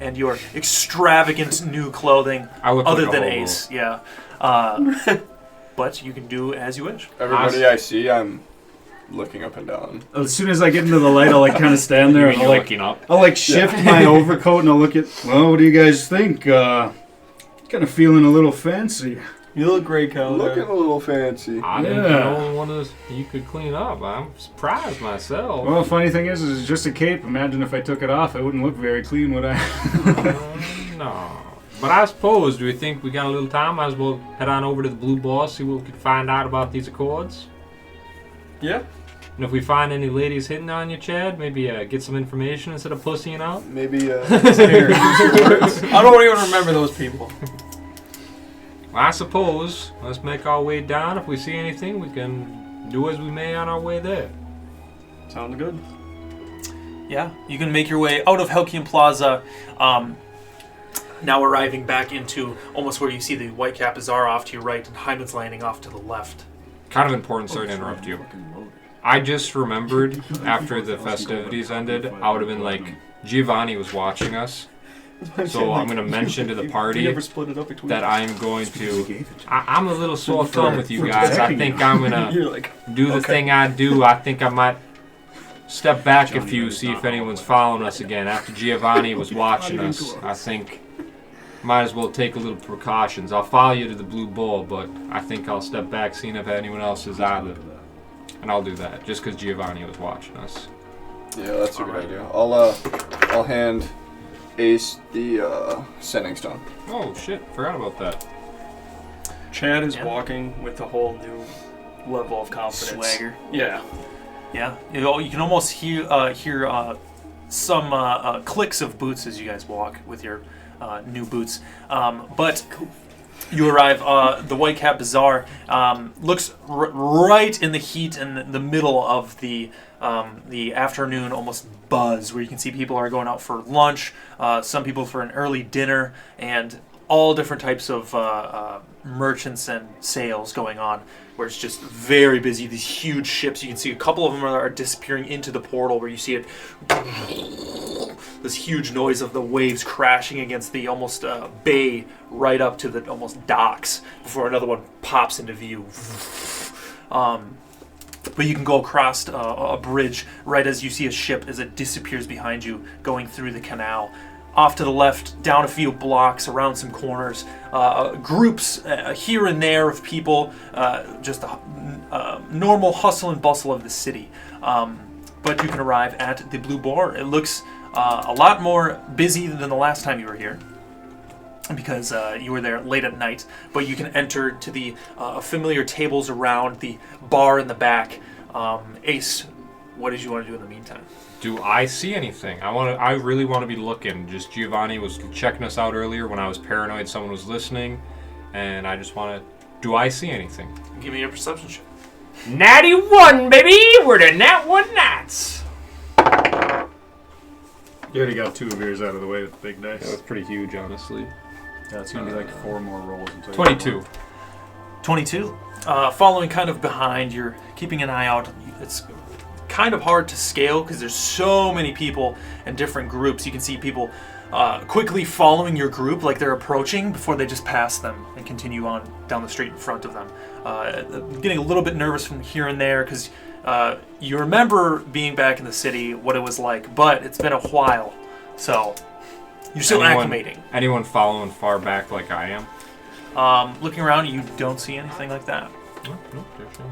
And your extravagant new clothing, I look other like a than hobo. Ace, yeah. But you can do as you wish. Everybody I see, I'm looking up and down. As soon as I get into the light, I'll like kind of stand there and You're I'll like, looking up. I'll like shift my overcoat and I'll look at. Well, what do you guys think? Kind of feeling a little fancy. You look great, Cal. Looking a little fancy. I didn't Yeah. know one of you could clean up. I'm surprised myself. Well, the funny thing is it's just a cape. Imagine if I took it off, it wouldn't look very clean, would I? No. But I suppose, do we think we got a little time? Might as well head on over to the Blue Ball, see what we can find out about these accords. Yeah. And if we find any ladies hitting on you, Chad, maybe get some information instead of pussying out. Maybe, Here, use your words. I don't even remember those people. Well, I suppose, let's make our way down. If we see anything, we can do as we may on our way there. Sounds good. Yeah, you can make your way out of Helkian Plaza, now arriving back into almost where you see the Whitecap Bazaar off to your right and Hyman's Landing off to the left. Kind of important, sorry to interrupt you. I just remembered after the festivities ended, I would have been like, Giovanni was watching us. So I'm going to mention to the We party never split it up between that us. I'm going to... I'm a little sore thumb with you guys. I think I'm going to You're like, do the thing I do. I think I might step back a few, see if anyone's following us again. After Giovanni was watching us, I think might as well take a little precautions. I'll follow you to the Blue Bull, but I think I'll step back, seeing if anyone else is either. And I'll do that, just because Giovanni was watching us. Yeah, that's a good idea. I'll hand Ace the sending stone. Oh shit, forgot about that. Chad is Yeah. walking with a whole new level of confidence. Swagger. Yeah. Yeah, you can almost hear some clicks of boots as you guys walk with your new boots. But you arrive. The Whitecap Bazaar looks right in the heat and the middle of the afternoon, almost buzz, where you can see people are going out for lunch, some people for an early dinner, and all different types of merchants and sales going on, where it's just very busy. These huge ships, you can see a couple of them are disappearing into the portal, where you see it, this huge noise of the waves crashing against the almost bay right up to the almost docks before another one pops into view. But you can go across a bridge right as you see a ship as it disappears behind you, going through the canal. Off to the left, down a few blocks, around some corners, groups here and there of people, just a normal hustle and bustle of the city. But you can arrive at the Blue Boar. It looks a lot more busy than the last time you were here, because you were there late at night. But you can enter to the familiar tables around, the bar in the back. Ace, what did you want to do in the meantime? Do I see anything? I really want to be looking. Just Giovanni was checking us out earlier when I was paranoid someone was listening, and I just want to... Do I see anything? Give me a perception check. Natty 1, baby! We're the Nat 1 Nats! You already got 2 of yours out of the way with big dice. That was pretty huge, honestly. Yeah, it's gonna be like 4 more rolls. Until 22. 22. Following kind of behind, you're keeping an eye out. It's kind of hard to scale because there's so many people in different groups. You can see people quickly following your group like they're approaching before they just pass them and continue on down the street in front of them. Getting a little bit nervous from here and there because you remember being back in the city, what it was like, but it's been a while, so you're still acclimating. Anyone following far back like I am? Looking around, you don't see anything like that. No, there's no...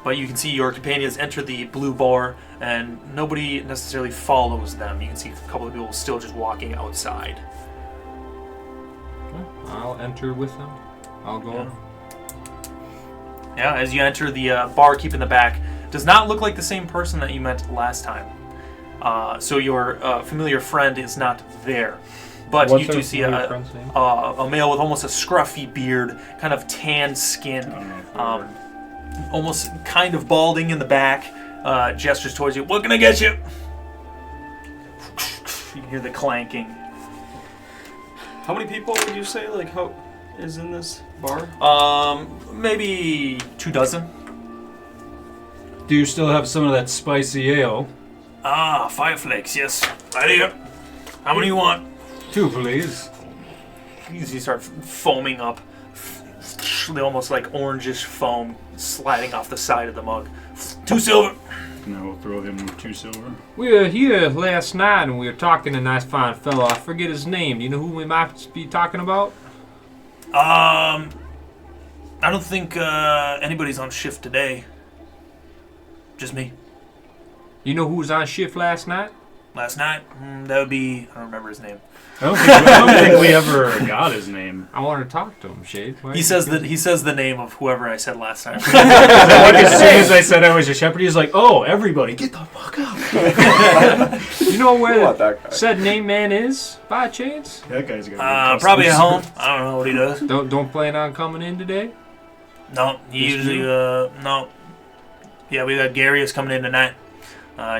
But you can see your companions enter the Blue Bar, and nobody necessarily follows them. You can see a couple of people still just walking outside. I'll enter with them. I'll go. Yeah, as you enter the barkeep in the back, does not look like the same person that you met last time. So your familiar friend is not there. But What's you do see a male with almost a scruffy beard, kind of tan skin, almost kind of balding in the back, gestures towards you. What can I get you? You can hear the clanking. How many people would you say, like, how is in this bar? Maybe 24. Do you still have some of that spicy ale? Ah, fire flakes, yes. Right here. How many you want? 2, please. You start foaming up. They almost like orangish foam sliding off the side of the mug. 2 silver. And I will throw him 2 silver. We were here last night and we were talking to a nice fine fellow. I forget his name. Do you know who we might be talking about? I don't think anybody's on shift today. Just me. You know who was on shift last night? Last night? That would be... I don't remember his name. I don't think we ever got his name. I want to talk to him, Shade. He says the name of whoever I said last time. Like as soon as I said I was a shepherd, he's like, "Oh, everybody, get the fuck up!" You know where that guy. said name man is by chance? That guy's got Probably at home. I don't know what he does. Don't plan on coming in today. No, he usually no. Yeah, we got Gary coming in tonight.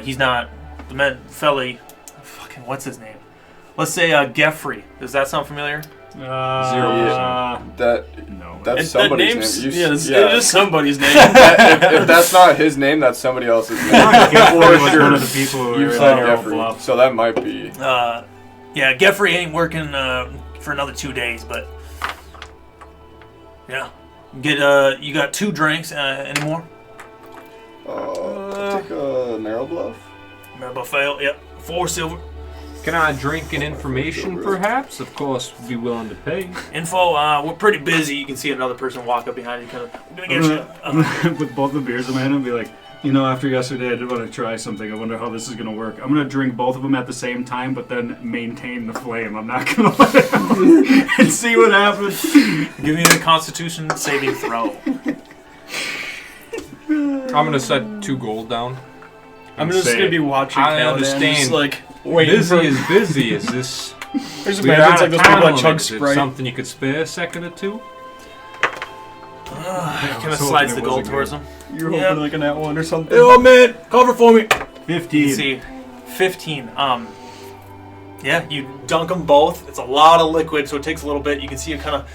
He's not the felly. Fucking what's his name? Let's say Geffrey. Does that sound familiar? 0%. That's somebody's name. It's just somebody's name. if that's not his name, that's somebody else's name. Geffrey was one of the people who You were said like, Geffrey, so that might be. Yeah, Geffrey ain't working for another 2 days, but yeah. You got 2 drinks. Any more? Take a Marrow Bluff. Marrow Buffet. Yep. 4 silver. Can I drink an information, perhaps? Of course, be willing to pay. Info, we're pretty busy. You can see another person walk up behind you, kind of, I'm gonna get you. With both the beers in my hand, I'll be like, after yesterday, I did want to try something. I wonder how this is going to work. I'm going to drink both of them at the same time, but then maintain the flame. I'm not going to let it out and see what happens. Give me a Constitution saving throw. I'm going to set 2 gold down. I'm just going to be watching I Caliban, understand. just like waiting Busy for... is busy. Is this... There's We're imagine out it's like of those time people that chug limit. Is it Sprite. something you could spare a second or 2? Kind of slides the gold towards him. You're hoping like an at one or something. Hey, old man, cover for me. 15. You see, 15. Yeah, you dunk them both. It's a lot of liquid, so it takes a little bit. You can see it kind of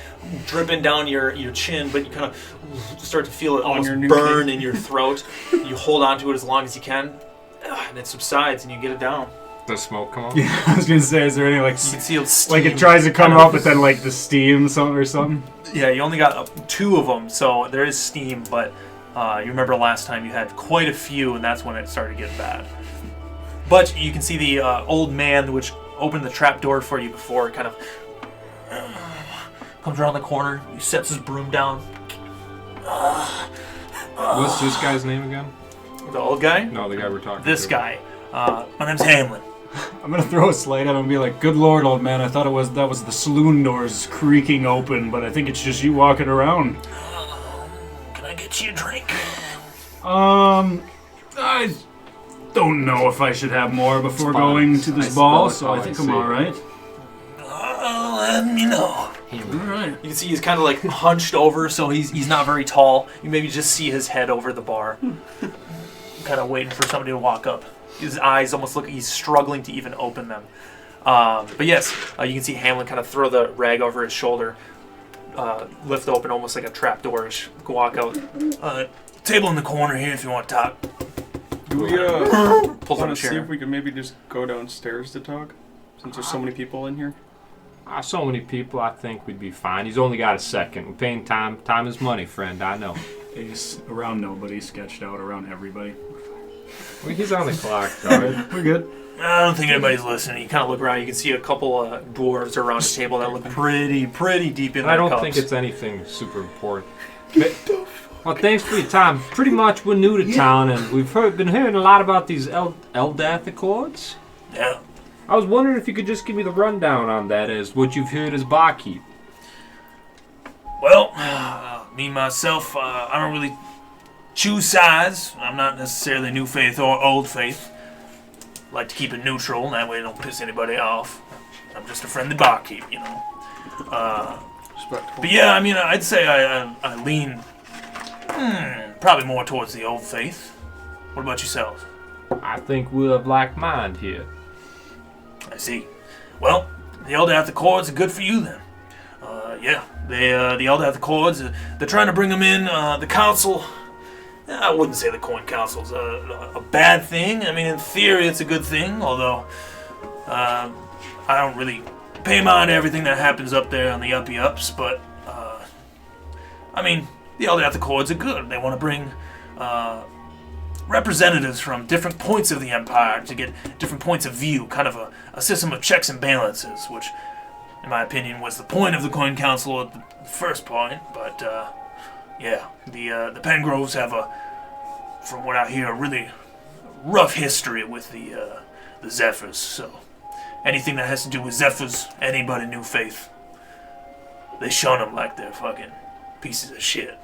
dripping down your chin, but you kind of start to feel it almost your new burn kid. in your throat. You hold on to it as long as you can, and it subsides, and you get it down. Does smoke come up? Yeah, I was going to say, is there any, You can see it steam. like it tries to come up, but then, like, the steam or something? Yeah, you only got 2 of them, so there is steam, but You remember last time you had quite a few, and that's when it started getting bad. But you can see the old man, which opened the trap door for you before, kind of comes around the corner. He sets his broom down. What's this guy's name again? The old guy? No, the guy we're talking This to. guy. My name's Hamlin. I'm gonna throw a slate at him and be like, "Good lord, old man! I thought that was the saloon doors creaking open, but I think it's just you walking around." Can I get you a drink? I don't know if I should have more before going to this ball, so I think I'm all right. Let me know. All right. You can see he's kind of like hunched over, so he's not very tall. You maybe just see his head over the bar, kind of waiting for somebody to walk up. His eyes almost look like he's struggling to even open them. But yes, you can see Hamlin kind of throw the rag over his shoulder, lift open almost like a trapdoor-ish, walk out. Table in the corner here if you want to talk. Do we Pulls on want a to see chair. if we can maybe just go downstairs to talk? Since there's so many people in here. So many people, I think we'd be fine. He's only got a second. We're paying time. Time is money, friend. I know. Ace around nobody, sketched out around everybody. Well, he's on the clock, dog. We're good. I don't think anybody's listeling. You kind of look around. You can see a couple dwarves around the table that look pretty deep in I their don't cups. think it's anything super important. Well, thanks for your time. Pretty much we're new to town, and we've been hearing a lot about these Eldath Accords. Yeah. I was wondering if you could just give me the rundown on that, as what you've heard as barkeep. Well, me myself, I don't really choose sides. I'm not necessarily new faith or old faith. Like to keep it neutral, and that way I don't piss anybody off. I'm just a friendly barkeep, you know. Respectful. But yeah, I mean, I'd say I lean probably more towards the old faith. What about yourselves? I think we're of like mind here. I see. Well, the Eldath Accords are good for you then. Yeah, the Eldath Accords, they're trying to bring them in. The council, I wouldn't say the Coin Council's a bad thing. I mean, in theory, it's a good thing, although I don't really pay mind to everything that happens up there on the uppy-ups, but, I mean, the Eldath Accords are good. They want to bring representatives from different points of the Empire to get different points of view, kind of a system of checks and balances, which, in my opinion, was the point of the Coin Council at the first point. But, yeah, the Pengroves have from what I hear, a really rough history with the Zephyrs, so anything that has to do with Zephyrs, anybody new faith, they shun them like they're fucking pieces of shit.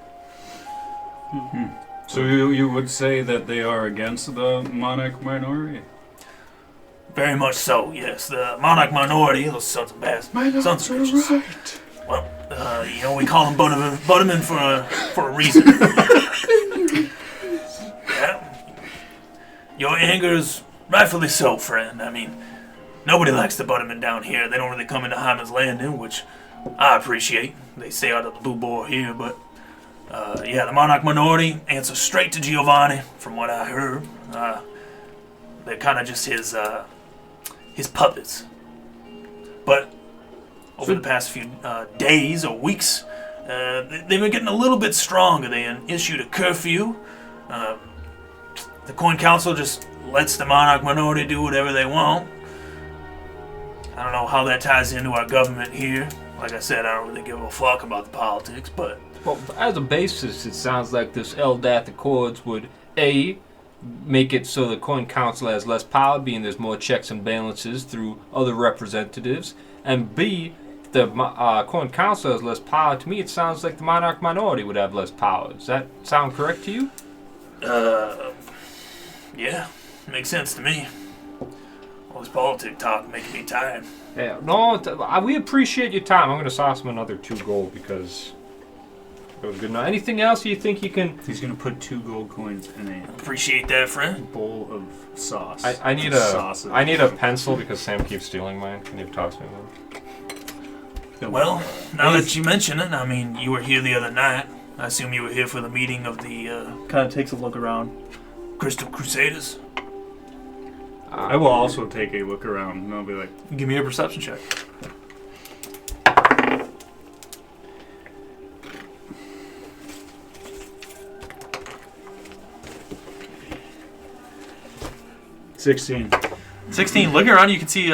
So you would say that they are against the monarch minority? Very much so, yes. The monarch minority, those sons of bastards, sons of bitches. Right. Well, we call them Butterman for a reason. Yeah. Your anger is rightfully so, friend. I mean, nobody likes the Butterman down here. They don't really come into Hyman's Landing, which I appreciate. They stay out of the blue boar here, but yeah, the monarch minority answer straight to Giovanni, from what I heard. They're kind of just his puppets. But over the past few days or weeks, they've been getting a little bit stronger. They issued a curfew. The Coin Council just lets the monarch minority do whatever they want. I don't know how that ties into our government here. Like I said, I don't really give a fuck about the politics, but... Well, as a basis, it sounds like this Eldath Accords would, A, make it so the Coin Council has less power, being there's more checks and balances through other representatives, and B, if the Coin Council has less power. To me, it sounds like the monarch minority would have less power. Does that sound correct to you? Yeah, makes sense to me. All this politic talk making me tired. Yeah, no, we appreciate your time. I'm going to sauce him another 2 gold because it was good enough. Anything else you think you can... He's gonna put 2 gold coins in a Appreciate that, friend. bowl of sauce. I need Sausage. I need a pencil because Sam keeps stealing mine. Can you toss me one? Well, now that you mention it, I mean, you were here the other night. I assume you were here for the meeting of the, kind of takes a look around, Crystal Crusaders. I will also take a look around and I'll be like, Give me a perception check. 16. 16. Looking around, you can see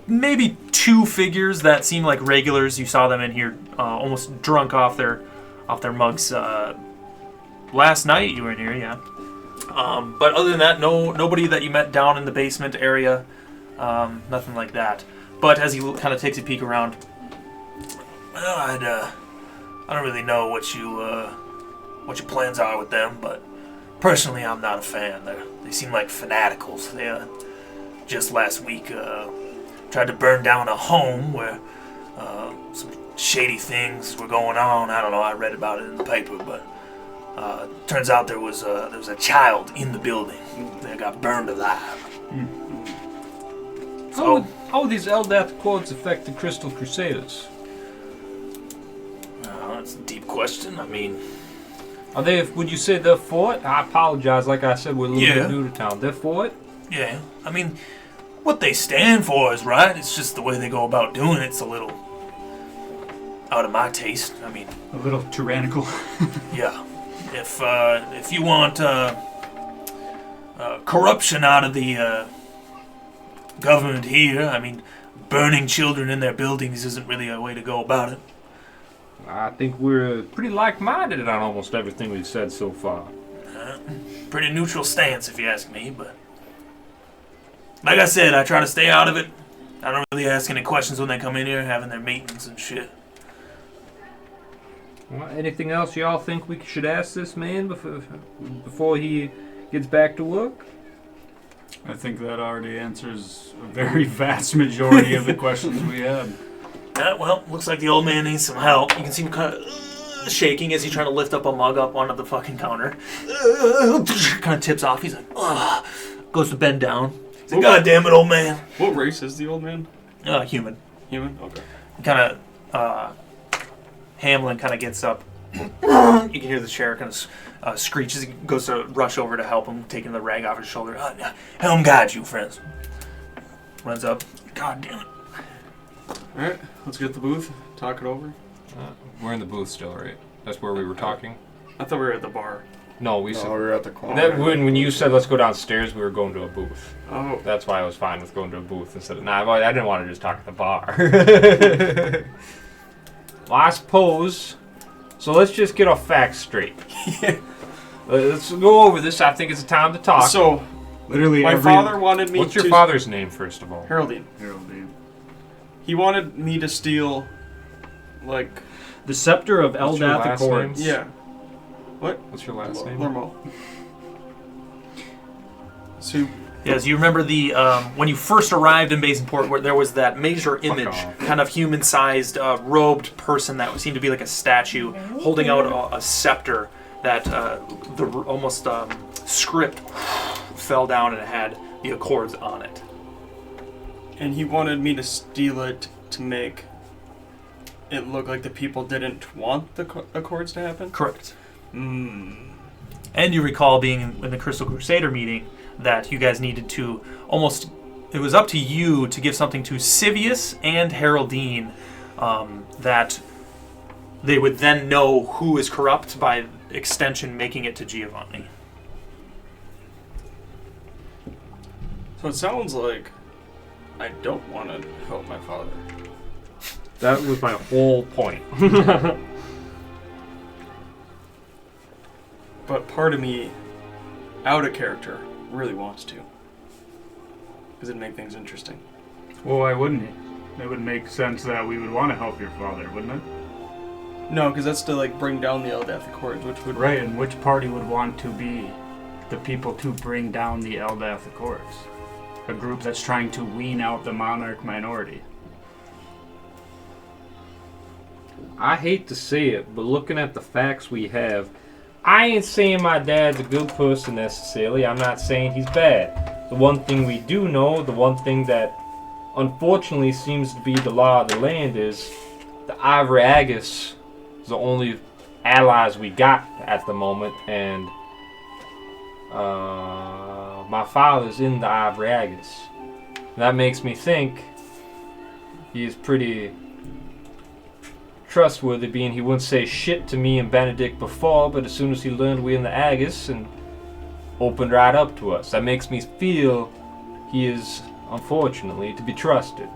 maybe 2 figures that seem like regulars. You saw them in here, almost drunk off their mugs. Last night you were in here, yeah. But other than that, nobody that you met down in the basement area. Nothing like that. But as he kind of takes a peek around, well, I don't really know what your plans are with them, but personally, I'm not a fan. They seem like fanaticals. They just last week tried to burn down a home where some shady things were going on. I don't know. I read about it in the paper, but turns out there was a child in the building that got burned alive. How would these Eldath Accords affect the Crystal Crusaders? That's a deep question. I mean, Are they? Would you say they're for it? I apologize. Like I said, we're a little Yeah. bit new to town. They're for it? yeah. I mean, what they stand for is right. It's just the way they go about doing it's a little out of my taste. I mean, A little tyrannical. yeah. If you want corruption out of the government here, I mean, burning children in their buildings isn't really a way to go about it. I think we're pretty like-minded on almost everything we've said so far. Pretty neutral stance, if you ask me, but like I said, I try to stay out of it. I don't really ask any questions when they come in here having their meetings and shit. Well, anything else y'all think we should ask this man before he gets back to work? I think that already answers a very vast majority of the questions we had. Well, looks like the old man needs some help. You can see him kind of shaking as he's trying to lift up a mug up onto the fucking counter. Kind of tips off. He's like, ugh. Goes to bend down. He's like, God damn it, old man. What race is the old man? Human. Human? Okay. Kind of, Hamlin kind of gets up. You can hear the chair kind of screeches. He goes to rush over to help him, taking the rag off his shoulder. Helm guide you, friends. Runs up. God damn it. Alright, let's get the booth, talk it over. We're in the booth still, right? That's where we were talking? I thought we were at the bar. No, we No, said... we were at the corner. That, when you said let's go downstairs, we were going to a booth. Oh. That's why I was fine with going to a booth instead of... Nah, I didn't want to just talk at the bar. Well, I suppose... So let's just get our facts straight. Yeah. Let's go over this. I think it's a time to talk. So, Literally my every... father wanted me What's to... your father's name, first of all? Haroldine. Haroldine. He wanted me to steal, like... The Scepter of What's your Eldath last Accords. Yeah. What's your last name? Lermo. So, Yes, you remember the when you first arrived in Basinport, where there was that major image, off. kind of human-sized, robed person that seemed to be like a statue, holding out a scepter that the almost script fell down and it had the Accords on it. and he wanted me to steal it to make it look like the people didn't want the Accords to happen? Correct. Hmm. And you recall being in the Crystal Crusader meeting that you guys needed to almost... It was up to you to give something to Sivius and Haroldine that they would then know who is corrupt, by extension making it to Giovanni. So it sounds like I don't want to help my father. That was my whole point. But part of me, out of character, really wants to. Because it'd make things interesting. Well, why wouldn't it? It would make sense that we would want to help your father, wouldn't it? No, because that's to like bring down the Eldath Accords, which would... Right, and which party would want to be the people to bring down the Eldath Accords? A group that's trying to wean out the monarch minority. I hate to say it, but looking at the facts we have, I ain't saying my dad's a good person necessarily. I'm not saying he's bad. The one thing we do know, the one thing that unfortunately seems to be the law of the land, is the Ivory Agus is the only allies we got at the moment, and my father's in the Ivory Agus. That makes me think he is pretty trustworthy, being he wouldn't say shit to me and Benedict before, but as soon as he learned we in the Agus and opened right up to us. That makes me feel he is, unfortunately, to be trusted.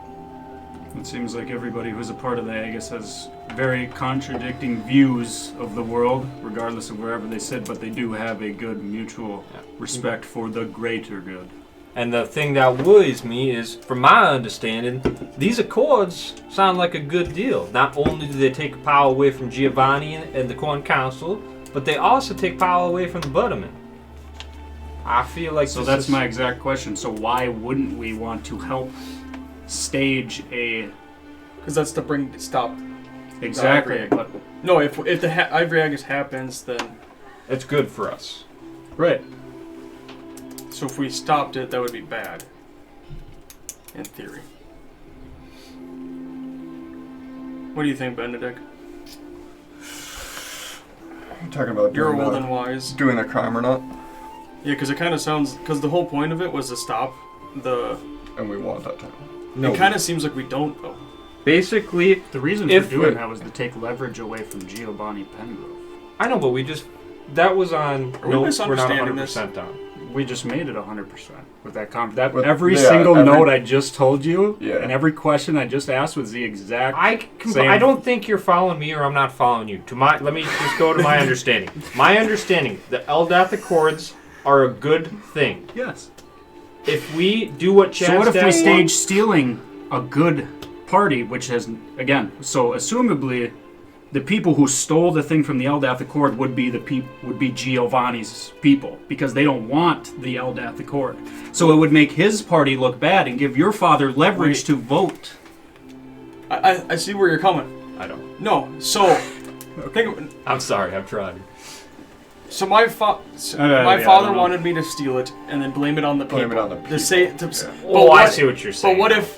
It seems like everybody who's a part of the Agus has very contradicting views of the world, regardless of wherever they sit, but they do have a good mutual respect for the greater good. And the thing that worries me is, from my understanding, these accords sound like a good deal. Not only do they take power away from Giovanni and the Corn Council, but they also take power away from the Butterman. I feel like So that's my exact question. So why wouldn't we want to help stage a... Because that's to stop. Exactly. But, No, if the Ivory Agus happens, then... It's good for us. right. So if we stopped it, that would be bad. In theory. What do you think, Benedict? I'm talking about You're doing old and wise. doing the crime or not, Yeah, because it kind of sounds... Because the whole point of it was to stop the... and we want that time. No. It kind of seems like we don't, though. Basically, The reason If for doing we- that was to take leverage away from Giovanni Pengrove. I know, but we just... That was on... Are we notes we're not misunderstanding this? 100% on. We just made it 100% with that With- every yeah, single every- note I just told you, Yeah. and every question I just asked was the exact. I don't think you're following me, or I'm not following you. Let me just go to my understanding. My understanding, the Eldath Accords are a good thing. Yes. If we do what Chad's So what if we dad stage wants- stealing a good party, which has again? So assumably, the people who stole the thing from the Eldath Accord would be Giovanni's people because they don't want the Eldath Accord. So it would make his party look bad and give your father leverage to vote. I see where you're coming. I don't. No, so... Think, I'm sorry, I'm trying. so my yeah, I father don't know. wanted me to steal it and then blame it on the people. Blame it on the people. To say, Yeah. but Oh, I see what you're saying. But what if...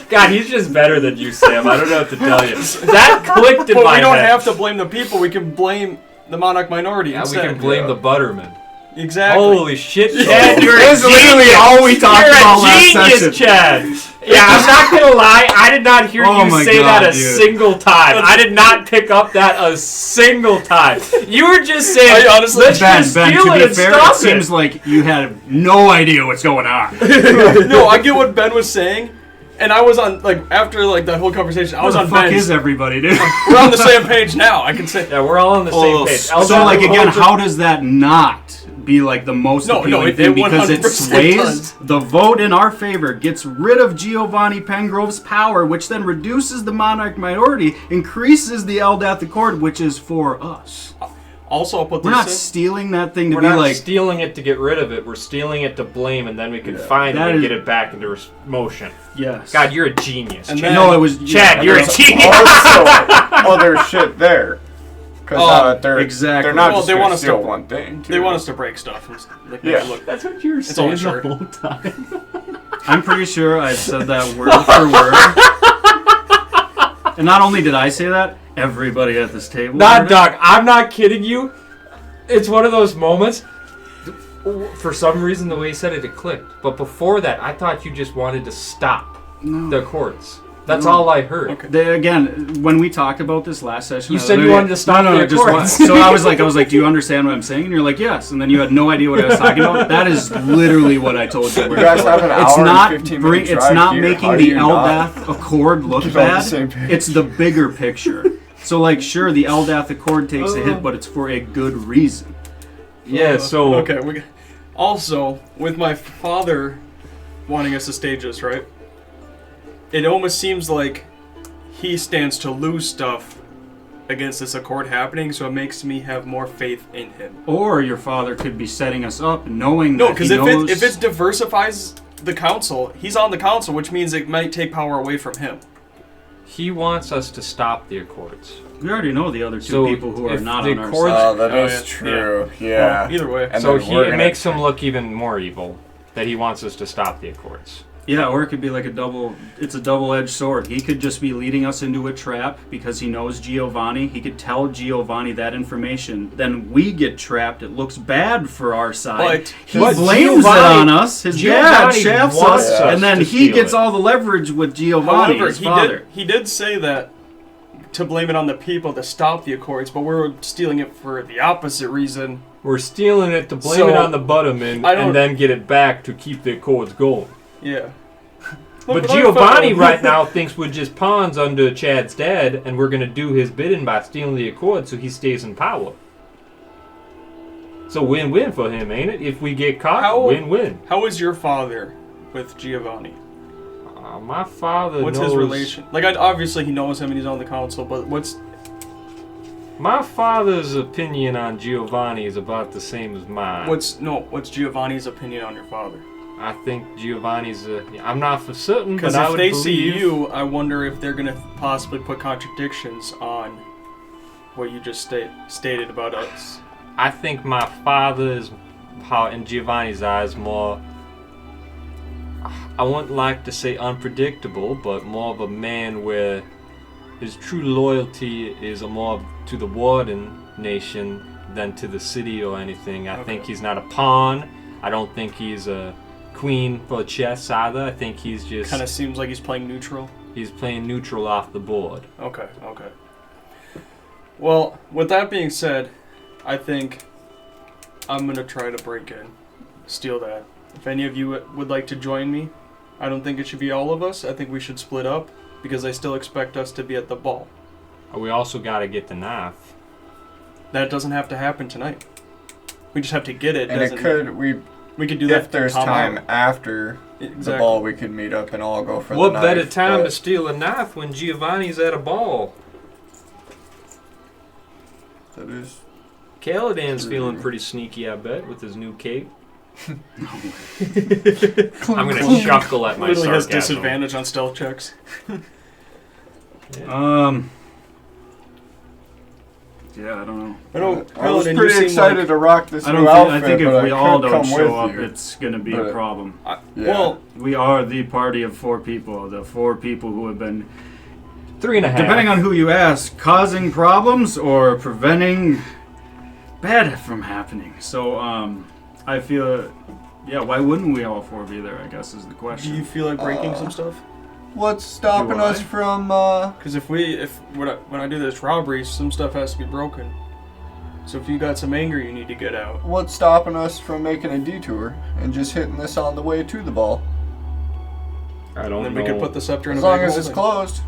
God, he's just better than you, Sam. I don't know what to tell you. That clicked in But my we don't head. have to blame the people. We can blame the monarch minority Yeah, we instead. can blame Yeah. the Butterman. Exactly. Holy shit, Chad, you're a That's literally genius. all we talked You're about a last genius, session. Chad. Yeah, I'm not gonna lie. I did not hear Oh you my say God, that a dude. single time. I did not pick up that a single time. You were just saying, I honestly- let's Ben, just Ben, steal to it be and fair, stop it seems it. like you had no idea what's going on. No, I get what Ben was saying, and I was on after that whole conversation. I was What on the fuck Ben's. is everybody, dude? We're on the same page now. I can say. Yeah, we're all on the same page. So, like, again, how does that not be like the most No, appealing it thing? Because it 100% sways does. the vote in our favor, gets rid of Giovanni Pengrove's power, which then reduces the monarch minority, increases the Eldath Accord, which is for us. Also, I'll put We're this not in. stealing that thing to We're be not like. stealing it to get rid of it. We're stealing it to blame, and then we can Yeah. find it That and is- get it back into motion. Yes. God, you're a genius. And Chad. then- No, it was Chad, yeah, you're a that's- genius. Also, other shit there. Because they're exactly. they're not Well, just they gonna want us to- steal one thing. They want us to break stuff. And make it Yeah. look. That's what you were It's on a shirt. whole time. I'm pretty sure I said that word for word. And not only did I say that, everybody at this table. Nah, heard it. Doc, I'm not kidding you. It's one of those moments. For some reason, the way you said it, it clicked. But before that, I thought you just wanted to stop the Accords. That's No. all I heard. Okay. Again, when we talked about this last session, You I said you literally- wanted to stop the just Accords. one. So I was like, do you understand what I'm saying? And you're like, yes. And then you had no idea what I was talking about. That is literally what I told you. You guys have an It's hour not and 15 minute it's drive not here. making How do the you not Eldath Accord look get on the bad. same page? It's the bigger picture. So like, sure, the Eldath Accord takes a hit, but it's for a good reason. Yeah, so... Okay. Also, with my father wanting us to stage this, right? It almost seems like he stands to lose stuff against this accord happening, so it makes me have more faith in him. Or your father could be setting us up, knowing No, that because he knows. if it diversifies the council, he's on the council, which means it might take power away from him. He wants us to stop the Accords. we already know the other two So people who are if not the on our Accords- side. Oh, that Oh, is yeah. true. Yeah. Well, either way. And So then we're it gonna- makes him look even more evil that he wants us to stop the Accords. Yeah, or it could be like it's a double-edged sword. He could just be leading us into a trap because he knows Giovanni. He could tell Giovanni that information. Then we get trapped. It looks bad for our side. But He But blames it Giovanni- on us. His dad Giovanni shafts wants us, us and then to he steal gets it. all the leverage with Giovanni, however, his father. he did say that to blame it on the people to stop the Accords, but we're stealing it for the opposite reason. We're stealing it to blame So, it on the Butterman and then get it back to keep the Accords going. Yeah. But Giovanni right now thinks we're just pawns under Chad's dad, and we're going to do his bidding by stealing the Accord so he stays in power. So win-win for him, ain't it? If we get caught, win-win. How is your father with Giovanni? My father What's knows... his relation? Like, obviously he knows him and he's on the council, but what's... My father's opinion on Giovanni is about the same as mine. What's Giovanni's opinion on your father? I think Giovanni's I'm not for certain, but Because I if would they believe... see you, I wonder if they're going to possibly put contradictions on what you just stated about us. I think my father is, in Giovanni's eyes, more... I wouldn't like to say unpredictable, but more of a man where his true loyalty is more to the Warden nation than to the city or anything. I think he's not a pawn. I don't think he's a queen for chess either. I think he's just... Kind of seems like he's playing neutral. He's playing neutral off the board. Okay. Well, with that being said, I think I'm going to try to break in, steal that. If any of you would like to join me, I don't think it should be all of us. I think we should split up because they still expect us to be at the ball. We also got to get the knife. That doesn't have to happen tonight. We just have to get it. And it could, we could do that if there's time after the ball, we could meet up and all go for the knife. What better time to steal a knife when Giovanni's at a ball? That is... Caladan's feeling pretty sneaky, I bet, with his new cape. I'm gonna chuckle at my literally has sarcasm. disadvantage on stealth checks. Yeah, I don't know. I was pretty excited to rock this new outfit, I think if but we I all could don't come show with up, you. it's going to be a problem. Well, We are the party of 4 people. The 4 people who have been, 3.5. depending on who you ask, causing problems or preventing bad from happening. So, I feel, why wouldn't we all 4 be there, I guess, is the do question. you feel like breaking some stuff? What's stopping Do I? us from... Because when I do this robbery, some stuff has to be broken. So if you got some anger you need to get out. What's stopping us from making a detour and just hitting this on the way to the ball? I don't Then know. we could put the scepter in As a long bag as of it's holding. closed.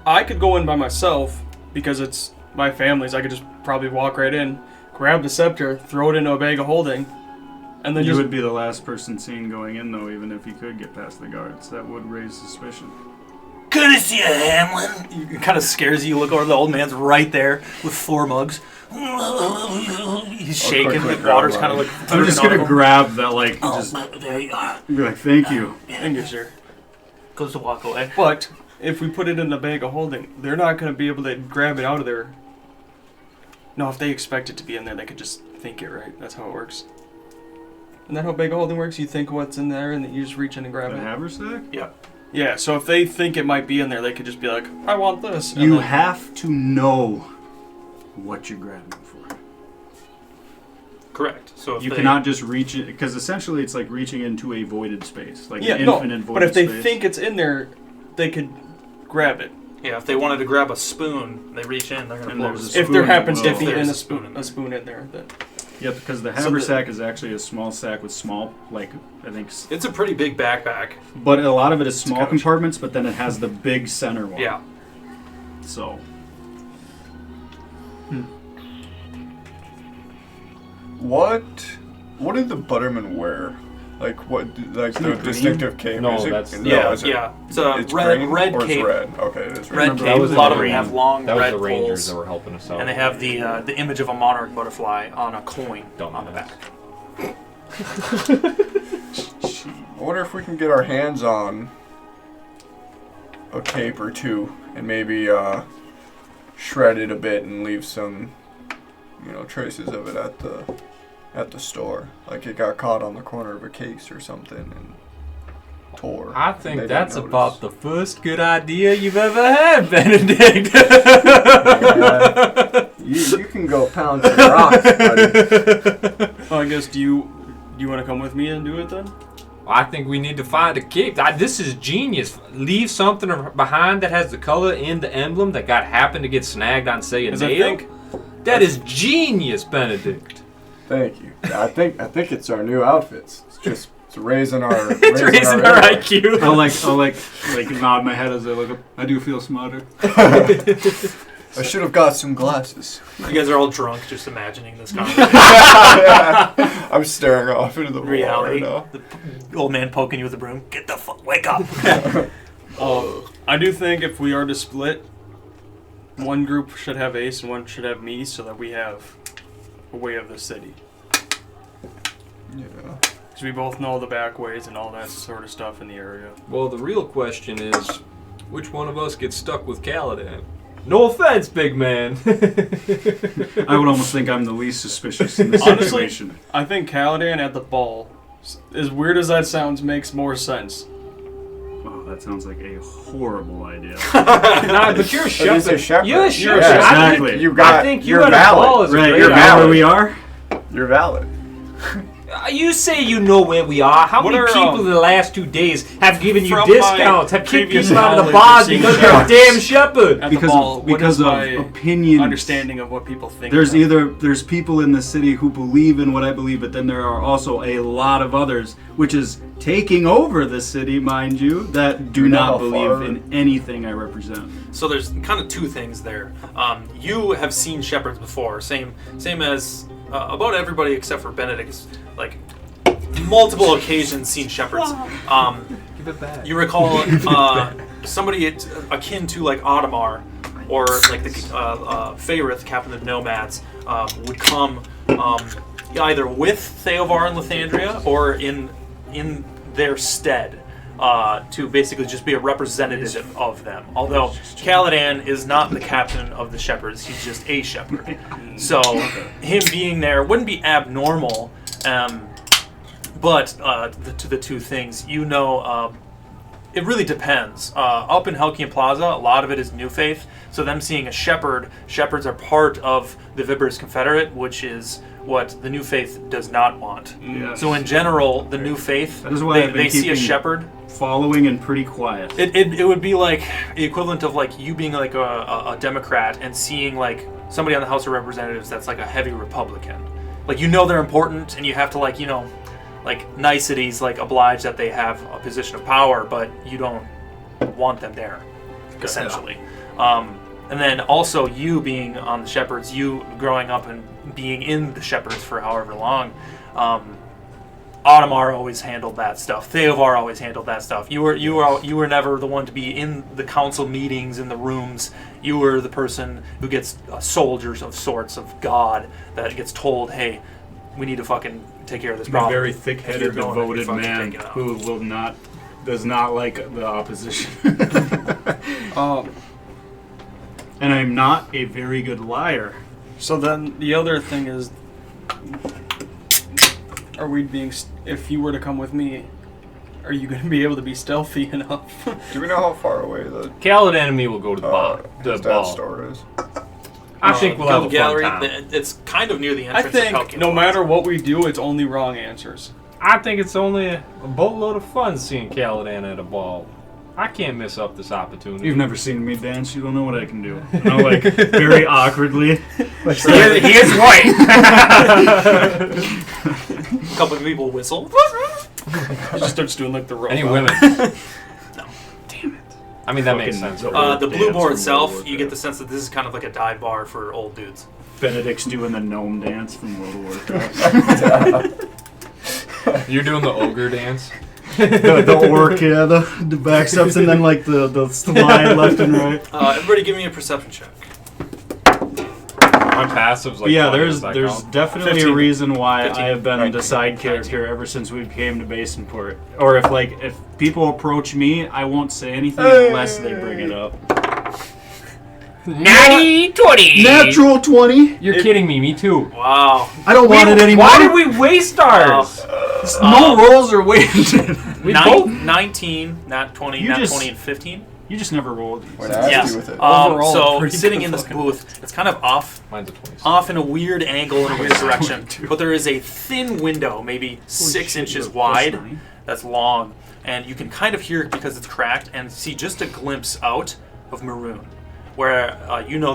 I could go in by myself because it's my family's. I could just probably walk right in, grab the scepter, throw it into a bag of holding, and then You just would be the last person seen going in, though, even if you could get past the guards. That would raise suspicion. Courtesy of Hamlin. It kind of scares you. You look over, the old man's right there with 4 mugs. He's shaking. quickly The water's grab kind of one. like... I'm just going to grab that, Oh, just there you are. be like, thank you. thank you, sir. Goes to walk away. But if we put it in a bag of holding, they're not going to be able to grab it out of there. No, if they expect it to be in there, they could just think it, right? That's how it works. Isn't that how bag of holding works? You think what's in there, and then you just reach in and grab The it. haversack? Yeah. So if they think it might be in there, they could just be like, "I want this." and You then- have to know what you're grabbing for. Correct. So if You they, cannot just reach it, because essentially it's like reaching into a voided space, like Yeah, an no. infinite voided But if they space. think it's in there, they could grab it. Yeah, if they wanted to grab a spoon, they reach in, they're going to And blow there's the a If there spoon happens to below. be There's in a spoon in a there. spoon in there, then Yeah, because the So haversack is actually a small sack with small, like, I think, It's a pretty big backpack. but a lot of it is small couch. compartments, but then it has the big center one. Yeah. So, What did the Butterman wear? Like what? Like the green? distinctive cape? No, is it, that's- Yeah, is it, yeah. It's a It's red green or cape. It's red. Okay, it is red. Red Remember, cape. that was A the lot of them Marine- have long That was red the Rangers poles. that were helping us out. And they have the image of a monarch butterfly on a coin on the back. I wonder if we can get our hands on a cape or two and maybe shred it a bit and leave some, traces of it at the store. Like it got caught on the corner of a case or something and tore. I They think didn't that's notice. about the first good idea you've ever had, Benedict. Yeah. You can go pound some rocks, buddy. I guess do you want to come with me and do it then? I think we need to find a cape. This is genius. Leave something behind that has the color and the emblem that happened to get snagged on, say, a nail. That is genius, Benedict. Thank you. I think it's our new outfits. It's raising our It's raising our IQ. I'll like nod my head as I look up. I do feel smarter. I should have got some glasses. You guys are all drunk, just imagining this conversation. I'm staring off into the Reality. wall right The old man poking you with a broom. Get the fuck, wake up. I do think if we are to split, one group should have Ace and one should have me, so that we have a way of the city. Yeah. Because we both know the back ways and all that sort of stuff in the area. Well, the real question is, which one of us gets stuck with Caladan? No offense, big man. I would almost think I'm the least suspicious in this Honestly, situation. I think Caladan at the ball, as weird as that sounds, makes more sense. Oh, that sounds like a horrible idea. Nah, but you're a shepherd. He's a shepherd. You're a Yeah, shepherd. exactly. I think you you're at a valid. ball is a Right, great you know idea. where we are? You're valid. You say you know where we are. How What many are, people in the last 2 days have given you from discounts, my have kicked previous you out of the knowledge bars of seeing because you're a shepherds damn shepherd? At the ball, Because what of is my opinions. understanding of what people think? There's people in the city who believe in what I believe, but then there are also a lot of others, which is taking over the city, mind you, that do You know not how believe far- in anything I represent. So there's kind of two things there. You have seen shepherds before, same as about everybody except for Benedict. Is, like multiple occasions seen shepherds. Give it back. You recall somebody akin to like Audemars or like the Faerith, captain of nomads, would come either with Theovar and Lathandria or in their stead. To basically just be a representative of them. Although Caladan is not the captain of the shepherds, he's just a shepherd. So him being there wouldn't be abnormal, but to the two things, it really depends. Up in Helkian Plaza, a lot of it is New Faith, so them seeing a shepherd, shepherds are part of the Vibber's Confederate, which is what the New Faith does not want. Yeah. So in general, the New Faith, That is why I've been they see a keeping shepherd. Following and pretty quiet. It would be like the equivalent of like you being like a Democrat and seeing like somebody on the House of Representatives that's like a heavy Republican. Like they're important and you have to like niceties like oblige that they have a position of power, but you don't want them there, essentially. And then also you being on the Shepherds, you growing up and being in the Shepherds for however long. Audemars always handled that stuff. Theovar always handled that stuff. You were never the one to be in the council meetings in the rooms. You were the person who gets soldiers of sorts of God that gets told, "Hey, we need to fucking take care of this I'm a problem." very If you're thick-headed, going, devoted you fucking man take it out. who does not like the opposition. And I'm not a very good liar. So then the other thing is, if you were to come with me, are you going to be able to be stealthy enough? Do we know how far away the Caladan and me will go to the bar. The his dad's ball. store is? I think we'll have a Gallery. fun time. It's kind of near the I entrance. of think Helkian no Plaza. matter what we do, it's only wrong answers. I think it's only a boatload of fun seeing Caladan at a ball. I can't miss up this opportunity. You've never seen me dance. You don't know what I can do. Like very awkwardly. He is white. A couple of people whistle. He just starts doing like the robot. Any women? No. Damn it. I mean, that makes Fucking sense. dope. The Blue Dance Boar from itself, World War you get II. the sense that this is kind of like a dive bar for old dudes. Benedict's doing the gnome dance from World War II. You're doing the ogre dance? the orc, yeah, the back steps and then like the slide left and right. Everybody give me a perception check. My passive's like. But yeah, 20, there's does that there's count? definitely 15. a reason why 15. I have been the side character ever since we came to Basinport. Or if people approach me, I won't say anything unless they bring it up. Natty 20! Natural 20. You're kidding me, me too. Wow. I don't want it anymore. Why did we waste ours? No rolls are wasted. We both. 19, not 20, You not just- 20 and 15. You just never rolled. When I asked Yes. you with it. Overall, So pretty sitting good in this fucking- booth, it's kind of off Mine's a 20. in a weird angle in a weird direction. But there is a thin window, maybe 6 inches wide, that's long, and you can kind of hear it because it's cracked and see just a glimpse out of Maroon, where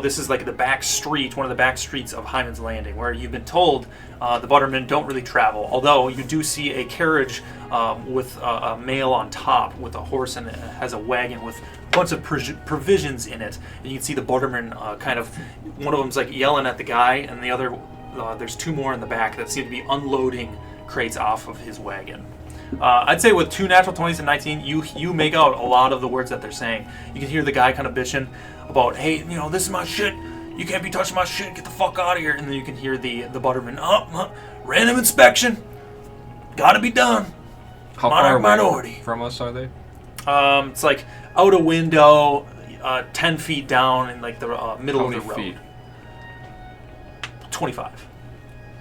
this is like the back street, one of the back streets of Hyman's Landing, where you've been told the Buttermen don't really travel, although you do see a carriage with a male on top with a horse, and it has a wagon with a bunch of provisions in it, and you can see the Buttermen kind of, one of them's like yelling at the guy, and the other, there's two more in the back that seem to be unloading crates off of his wagon. I'd say with 2 natural 20s and 19, you make out a lot of the words that they're saying. You can hear the guy kind of bitching about, hey, this is my shit. You can't be touching my shit. Get the fuck out of here. And then you can hear the Butterman, random inspection. Gotta be done. How Monarch far minority. from us are they? It's like out a window, 10 feet down in like the middle How of the many road. feet? 25.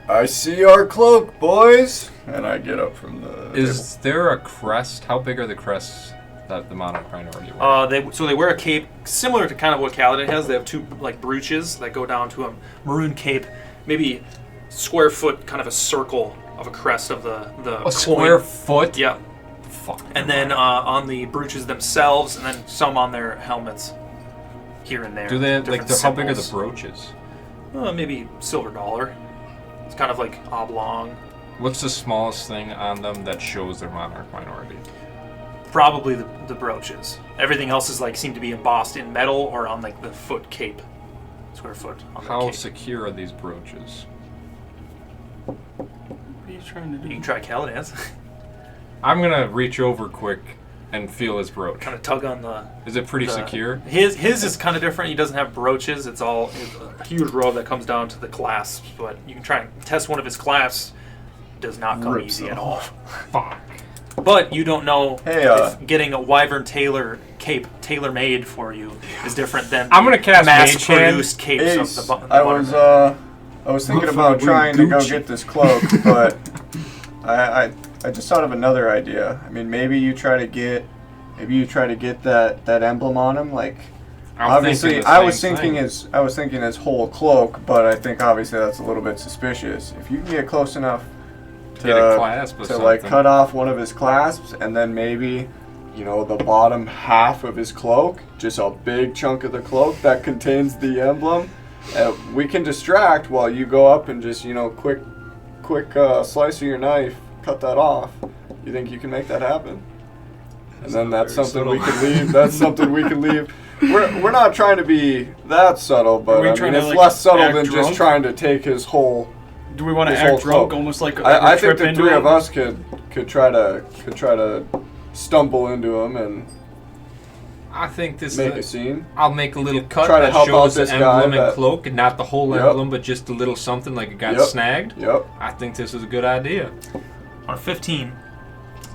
I see our cloak, boys. And I get up from the Is there a crest? How big are the crests that the Monarch minority wear? They wear a cape similar to kind of what Kaladin has. They have two like brooches that go down to a maroon cape, maybe square foot, kind of a circle of a crest of the a coin. square foot? Yeah. Fuck. And then on the brooches themselves, and then some on their helmets, here and there. Do they different how big are the symbols. brooches? Maybe silver dollar. It's kind of like oblong. What's the smallest thing on them that shows their Monarch minority? Probably the brooches. Everything else is like seem to be embossed in metal or on like the foot cape, square foot. On How the cape. secure are these brooches? What are you trying to do? You can try Kaladin's. I'm gonna reach over quick and feel his brooch. Kind of tug on the. Is it pretty secure? His is kind of different. He doesn't have brooches. It's all a huge robe that comes down to the clasps. But you can try and test one of his clasps. Does not come Rips easy them at all. Fuck. But you don't know Hey, if getting a Wyvern cape tailor-made for you is different than I'm gonna cast Mage Hand. mass-produced capes Ace, of the I Butterman. was thinking Motherfucker about trying to go Gucci. get this cloak, but I just thought of another idea. I mean, maybe you try to get that emblem on him. Like, obviously, I was thinking his whole cloak, but I think obviously that's a little bit suspicious. If you can get close enough Get a clasp or to like something. cut off one of his clasps, and then maybe, the bottom half of his cloak, just a big chunk of the cloak that contains the emblem, we can distract while you go up and just quick slice of your knife, cut that off. You think you can make that happen? And then that's something we can leave. That's something we can leave. We're not trying to be that subtle, but we I trying mean, to, it's like, less subtle act than drunk? just trying to take his whole. Do we want to His whole act drunk, cloak. almost like I think trip the into three him? of us could try to stumble into him and I think this make a is. scene. I'll make a little cut Try to that help out shows the this guy emblem and that- cloak, and not the whole Yep. emblem, but just a little something like it got Yep. snagged. Yep. I think this is a good idea. On 15,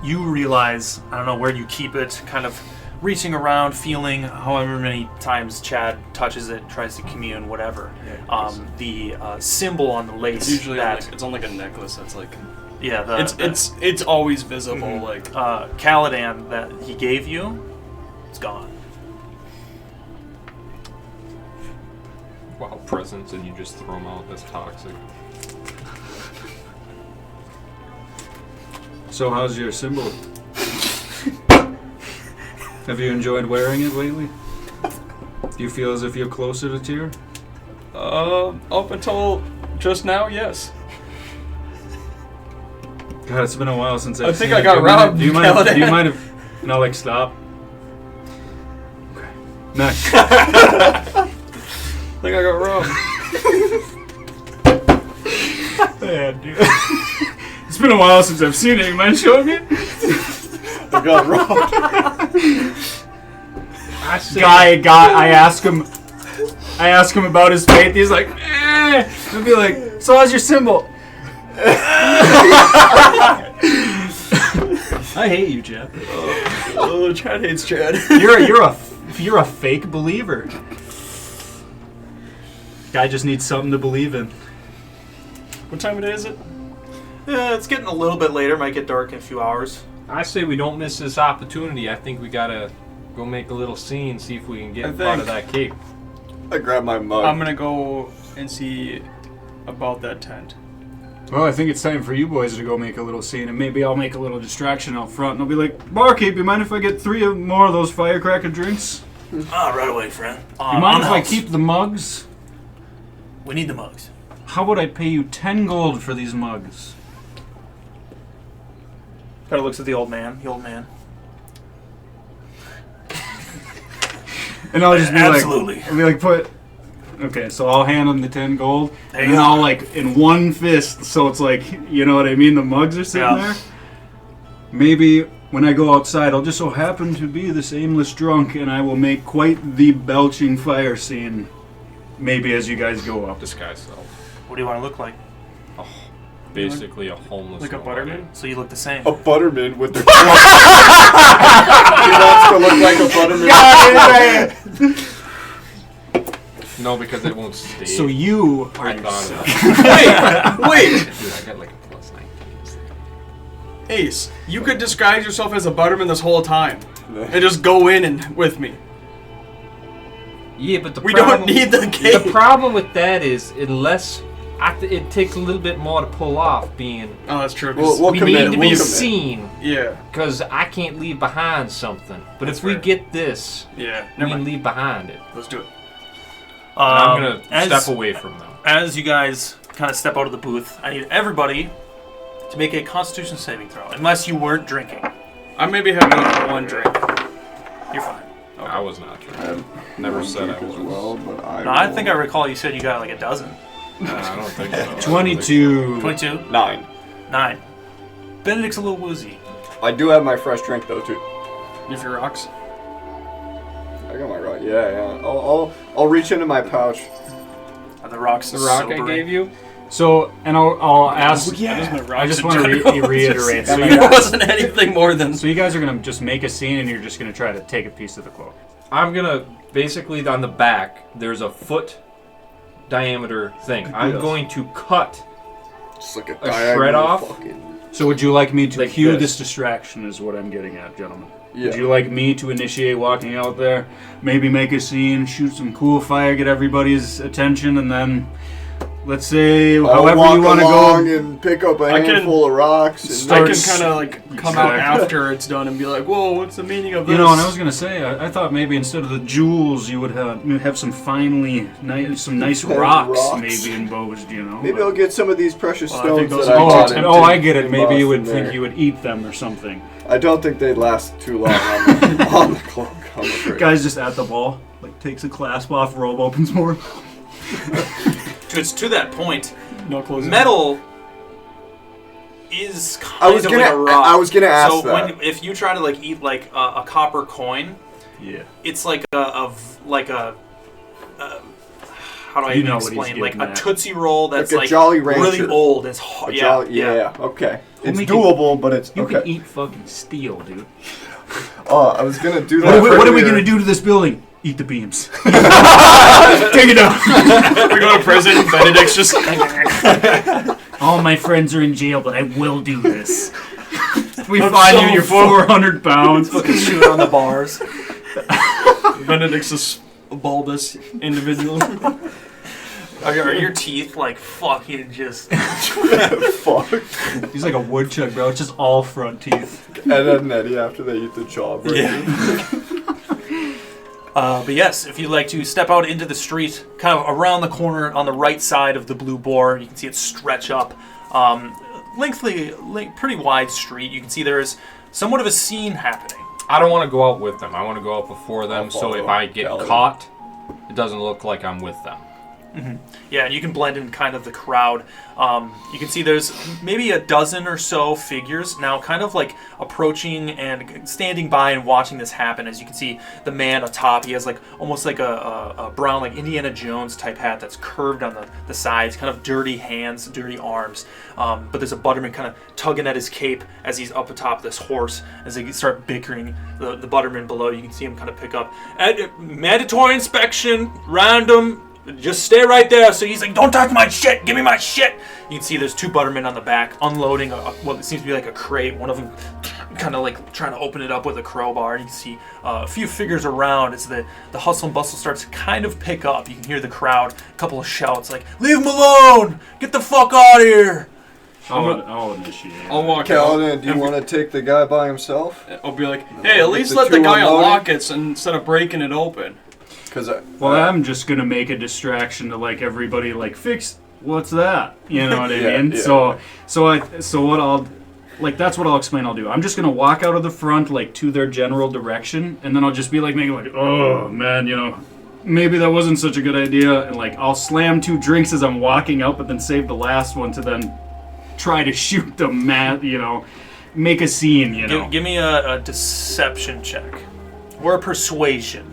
you realize, I don't know where you keep it, kind of reaching around, feeling however many times Chad touches it, tries to commune, whatever. The symbol on the lace. It's usually that, it's on like a necklace that's like yeah, it's always visible. Mhm. Like Caladan that he gave you, it's gone. Wow, presents and you just throw them out. That's toxic. So how's your symbol? Have you enjoyed wearing it lately? Do you feel as if you're closer to Tyr? up until just now, yes. God, it's been a while since I I've think seen I it. got Do you mind- robbed, Do you mind? Do you Caladan. mind if? No, like stop. Okay. Next. I think I got robbed. Yeah, dude. It's been a while since I've seen it. You mind showing me? I got robbed. I ask him about his faith. He's like, eh. I'll be like, so how's your symbol? I hate you, Jeff. Oh, Chad hates Chad. You're a fake believer. Guy just needs something to believe in. What time of day is it? It's getting a little bit later. Might get dark in a few hours. I say we don't miss this opportunity. I think we gotta go make a little scene, see if we can get I part of think- that cape. I grabbed my mug. I'm gonna go and see about that tent. Well, I think it's time for you boys to go make a little scene, and maybe I'll make a little distraction out front, and I'll be like, Barkeep, you mind if I get 3 more of those firecracker drinks? Right away, friend. You mind if I keep the mugs? We need the mugs. How about I pay you 10 gold for these mugs? Kind of looks at the old man. The old man. And I'll just be Absolutely. like, I'll be like, okay, so I'll hand him the 10 gold, There and you then go. I'll like in one fist, so it's like, you know what I mean? The mugs are sitting Yeah. there. Maybe when I go outside, I'll just so happen to be this aimless drunk, and I will make quite the belching fire scene. Maybe as you guys go up. Disguise self. What do you want to look like? Basically a homeless Like a nobody. butterman? So you look the same. A butterman with the crown. He wants to look like a butterman. No, because it won't stay. So you are I thought of Wait! that. Dude, I got like a plus 19. Ace, you could disguise yourself as a butterman this whole time. And just go in and with me. Yeah, but We don't need the gate. The problem with that is, unless it takes a little bit more to pull off being. Oh, that's true. 'cause We'll we commit, need to we'll be commit. seen, yeah, because I can't leave behind something. But That's if we fair. get this, yeah. we Never can mind. leave behind it. Let's do it. I'm gonna as, step away from them. As you guys kind of step out of the booth, I need everybody to make a Constitution saving throw, unless you weren't drinking. I maybe had more than one drink. You're fine. I was not drinking. Never said I as was. well, but No, I think I recall you said you got like a dozen. I don't think so. 22. 22? 9. 9. Benedict's a little woozy. I do have my fresh drink though too. If your rocks. I got my rock. Yeah. I'll reach into my pouch. Are the rocks The rock I sobering? gave you? So, and I'll ask. That was my I rocks just in want to general. reiterate. So It wasn't anything more than. So you guys are gonna just make a scene, and you're just gonna try to take a piece of the cloak. I'm gonna basically on the back. There's a foot diameter thing. I'm Yes. going to cut. Just like a A shred off? Fucking, So would you like me to Like cue this. this distraction? Is what I'm getting at, gentlemen. yeah. Would you like me to initiate walking out there, maybe make a scene, shoot some cool fire, get everybody's attention, and then let's say I'll however walk you want to along go. and pick up a I can- handful of rocks. And Start- I can kind of like come out Exactly. after it's done and be like, "Whoa, what's the meaning of this?" You know, and I was gonna say, I thought maybe instead of the jewels, you would have some some nice rocks, Rocks. maybe embossed. You know. maybe I'll get some of these precious Well, I think stones those that I are got. too and I get it. Maybe you emboss would in think there. you would eat them or something. I don't think they'd last too long on the, on the cloak. I'm afraid. Guy's just at the ball, like takes a clasp off, robe opens more. It's to that point. No closing. Metal is kind I was of gonna- like a rock. I was gonna ask so that. if you try to like eat like a copper coin, Yeah. it's like how do I You even know what he's explain? Like getting a at. Tootsie Roll that's Like a like Jolly really Rancher. old. It's hard. Yeah. Okay. It's make it- doable, but it's You okay. can eat fucking steel, dude. Oh, I was gonna do that. What are we earlier. gonna do to this building? Eat the beams. Take it down. We go to prison. Benedict's just. All my friends are in jail, but I will do this. We I'm find so you, you're full. 400 pounds. Fucking shoot on the bars. Benedict's this bulbous individual. Are your teeth like fucking just? Fuck. He's like a woodchuck, bro. It's just all front teeth. And then Eddie after they eat the jawbreaker. But yes, if you'd like to step out into the street, kind of around the corner on the right side of the Blue Boar, you can see it stretch up. Pretty wide street. You can see there is somewhat of a scene happening. I don't want to go out with them. I want to go out before them, I'll so follow if I get Kelly. caught, it doesn't look like I'm with them. Yeah, and you can blend in kind of the crowd. You can see there's maybe a dozen or so figures now kind of like approaching and standing by and watching this happen. As you can see the man atop, he has like almost like a brown like Indiana Jones type hat that's curved on the sides, kind of dirty hands, dirty arms. But there's a butterman kind of tugging at his cape as he's up atop this horse. As they start bickering, the butterman below, you can see him kind of pick up. Mandatory inspection, random. Just stay right there. So he's like, don't touch my shit. Give me my shit. You can see there's two buttermen on the back unloading what seems to be like a crate. One of them kind of like trying to open it up with a crowbar. And you can see a few figures around as the hustle and bustle starts to kind of pick up. You can hear the crowd, a couple of shouts like, leave him alone. Get the fuck out of here. I'll initiate. I'll walk out. Kaladin, do you want to take the guy by himself? I'll be like, hey, at least the let the two guy unloading? unlock it instead of breaking it open. Well, I'm just gonna make a distraction to like everybody like fix. What's that? You know what I mean? Yeah. So what I'll like that's what I'll explain. I'll do. I'm just gonna walk out of the front like to their general direction, and then I'll just be like making like, oh man, you know, maybe that wasn't such a good idea, and like I'll slam 2 drinks as I'm walking out, but then save the last one to then try to shoot the mat. You know, make a scene. You know. Give me a deception check or a persuasion,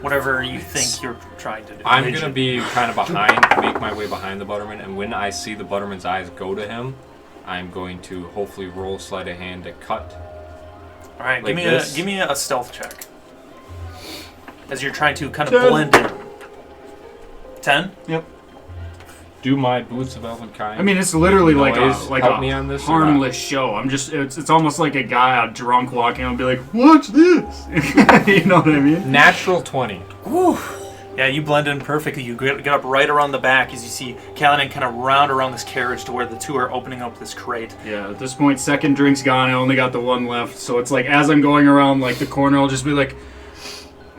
whatever you think you're trying to do. I'm gonna be kind of behind, make my way behind the Butterman, and when I see the Butterman's eyes go to him, I'm going to hopefully roll sleight of hand to cut. All right, like give me a stealth check as you're trying to kind of 10. blend in. 10? Yep. Do my boots of elven kind. I mean, it's literally like noise a help me on this or not? harmless show. I'm just it's almost like a guy out drunk walking and be like, "What's this?" You know what I mean? Natural 20. Whew. Yeah, you blend in perfectly. You get up right around the back as you see Kaladin kind of round around this carriage to where the two are opening up this crate. Yeah, at this point, second drink's gone. I only got the one left. So it's like, as I'm going around like the corner, I'll just be like,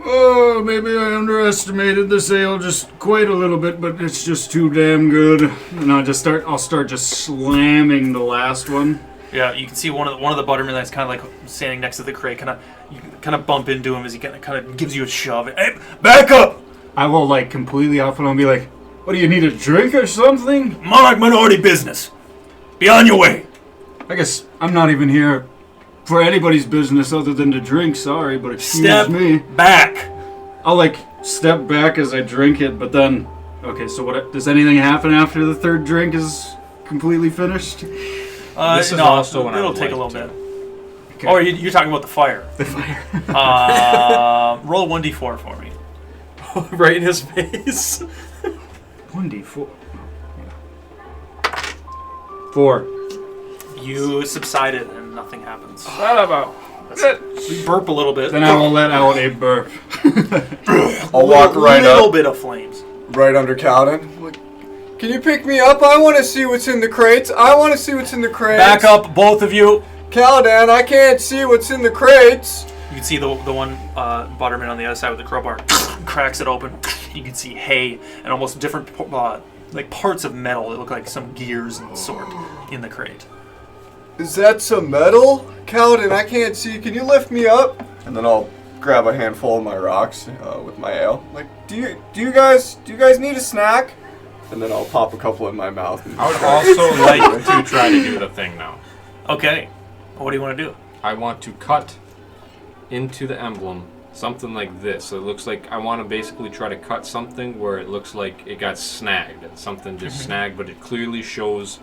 oh, maybe I underestimated this ale just quite a little bit, but it's just too damn good. And I'll start just slamming the last one. Yeah, you can see one of the Buttermen that's kind of like standing next to the crate. You kind of bump into him as he kind of gives you a shove. Hey, back up! I will like completely off and I'll be like, what do you need, a drink or something? Monarch minority business. Be on your way. I guess I'm not even here for anybody's business other than to drink, sorry, but excuse me. Back. I'll like step back as I drink it, but then, okay, so what? Does anything happen after the third drink is completely finished? This is no, also when it'll I take a like little to. bit. Okay. Oh, you're talking about the fire. The fire. Roll 1d4 for me. Right in his face. 1d4. 4. You subside it and nothing happens. You Burp a little bit. Then I will let out a burp. I'll walk right little up, bit of flames. right under Kaladin. Like, can you pick me up? I want to see what's in the crates. Back up, both of you. Kaladin, I can't see what's in the crates. You can see the one Butterman on the other side with the crowbar cracks it open. You can see hay and almost different like parts of metal that look like some gears and sort in the crate. Is that some metal? Kaladin, I can't see. Can you lift me up? And then I'll grab a handful of my rocks with my ale. Like, do you guys need a snack? And then I'll pop a couple in my mouth. I would also like to try to do the thing now. Okay. What do you want to do? I want to cut into the emblem something like this. So it looks like I want to basically try to cut something where it looks like it got snagged. Something just snagged, but it clearly shows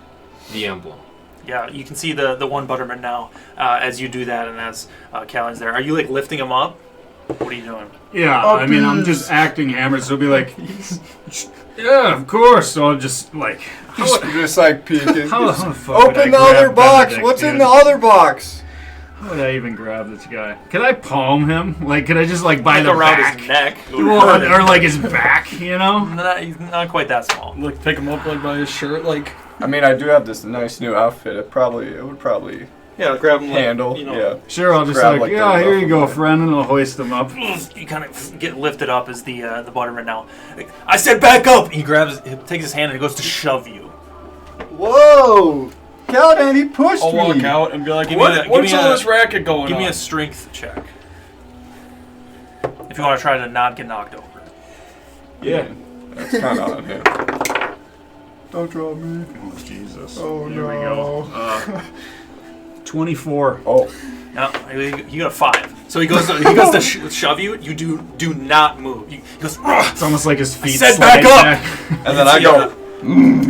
the emblem. Yeah, you can see the one Butterman now as you do that and as Kaladin's there. Are you like lifting him up? What are you doing? Yeah, I mean, I'm just acting hammered, so I'll be like, yeah, of course. So I'll just like, just like peeking. how the fuck would I Open the other grab box. Benedict, What's in dude? the other box? How would I even grab this guy? Can I palm him? Like, could I just like by Like the around back? his neck. Or like his back, you know? He's not quite that small. Like pick him up like by his shirt, like. I mean, I do have this nice new outfit. It would probably Yeah, grab him. handle. Yeah. Sure, I'll just Grab, like, like, the yeah, here you go, ruffle. friend, and I'll hoist him up. You kind of get lifted up as the Butterman now. I said back up. He takes his hand and he goes to shove you. Whoa! Kaladin, he pushed I'll me. walk out and be like, Give me what's a- all this racket going Give on? me a strength check. If you want to try to not get knocked over. Yeah. That's kind of on him. Don't drop me. Oh, Jesus. Oh, Here no. we go. 24. Oh, No, you got a 5. So he goes to shove you. You do not move. He goes. "Ugh." It's almost like his feet said slide back up! back. and then I go.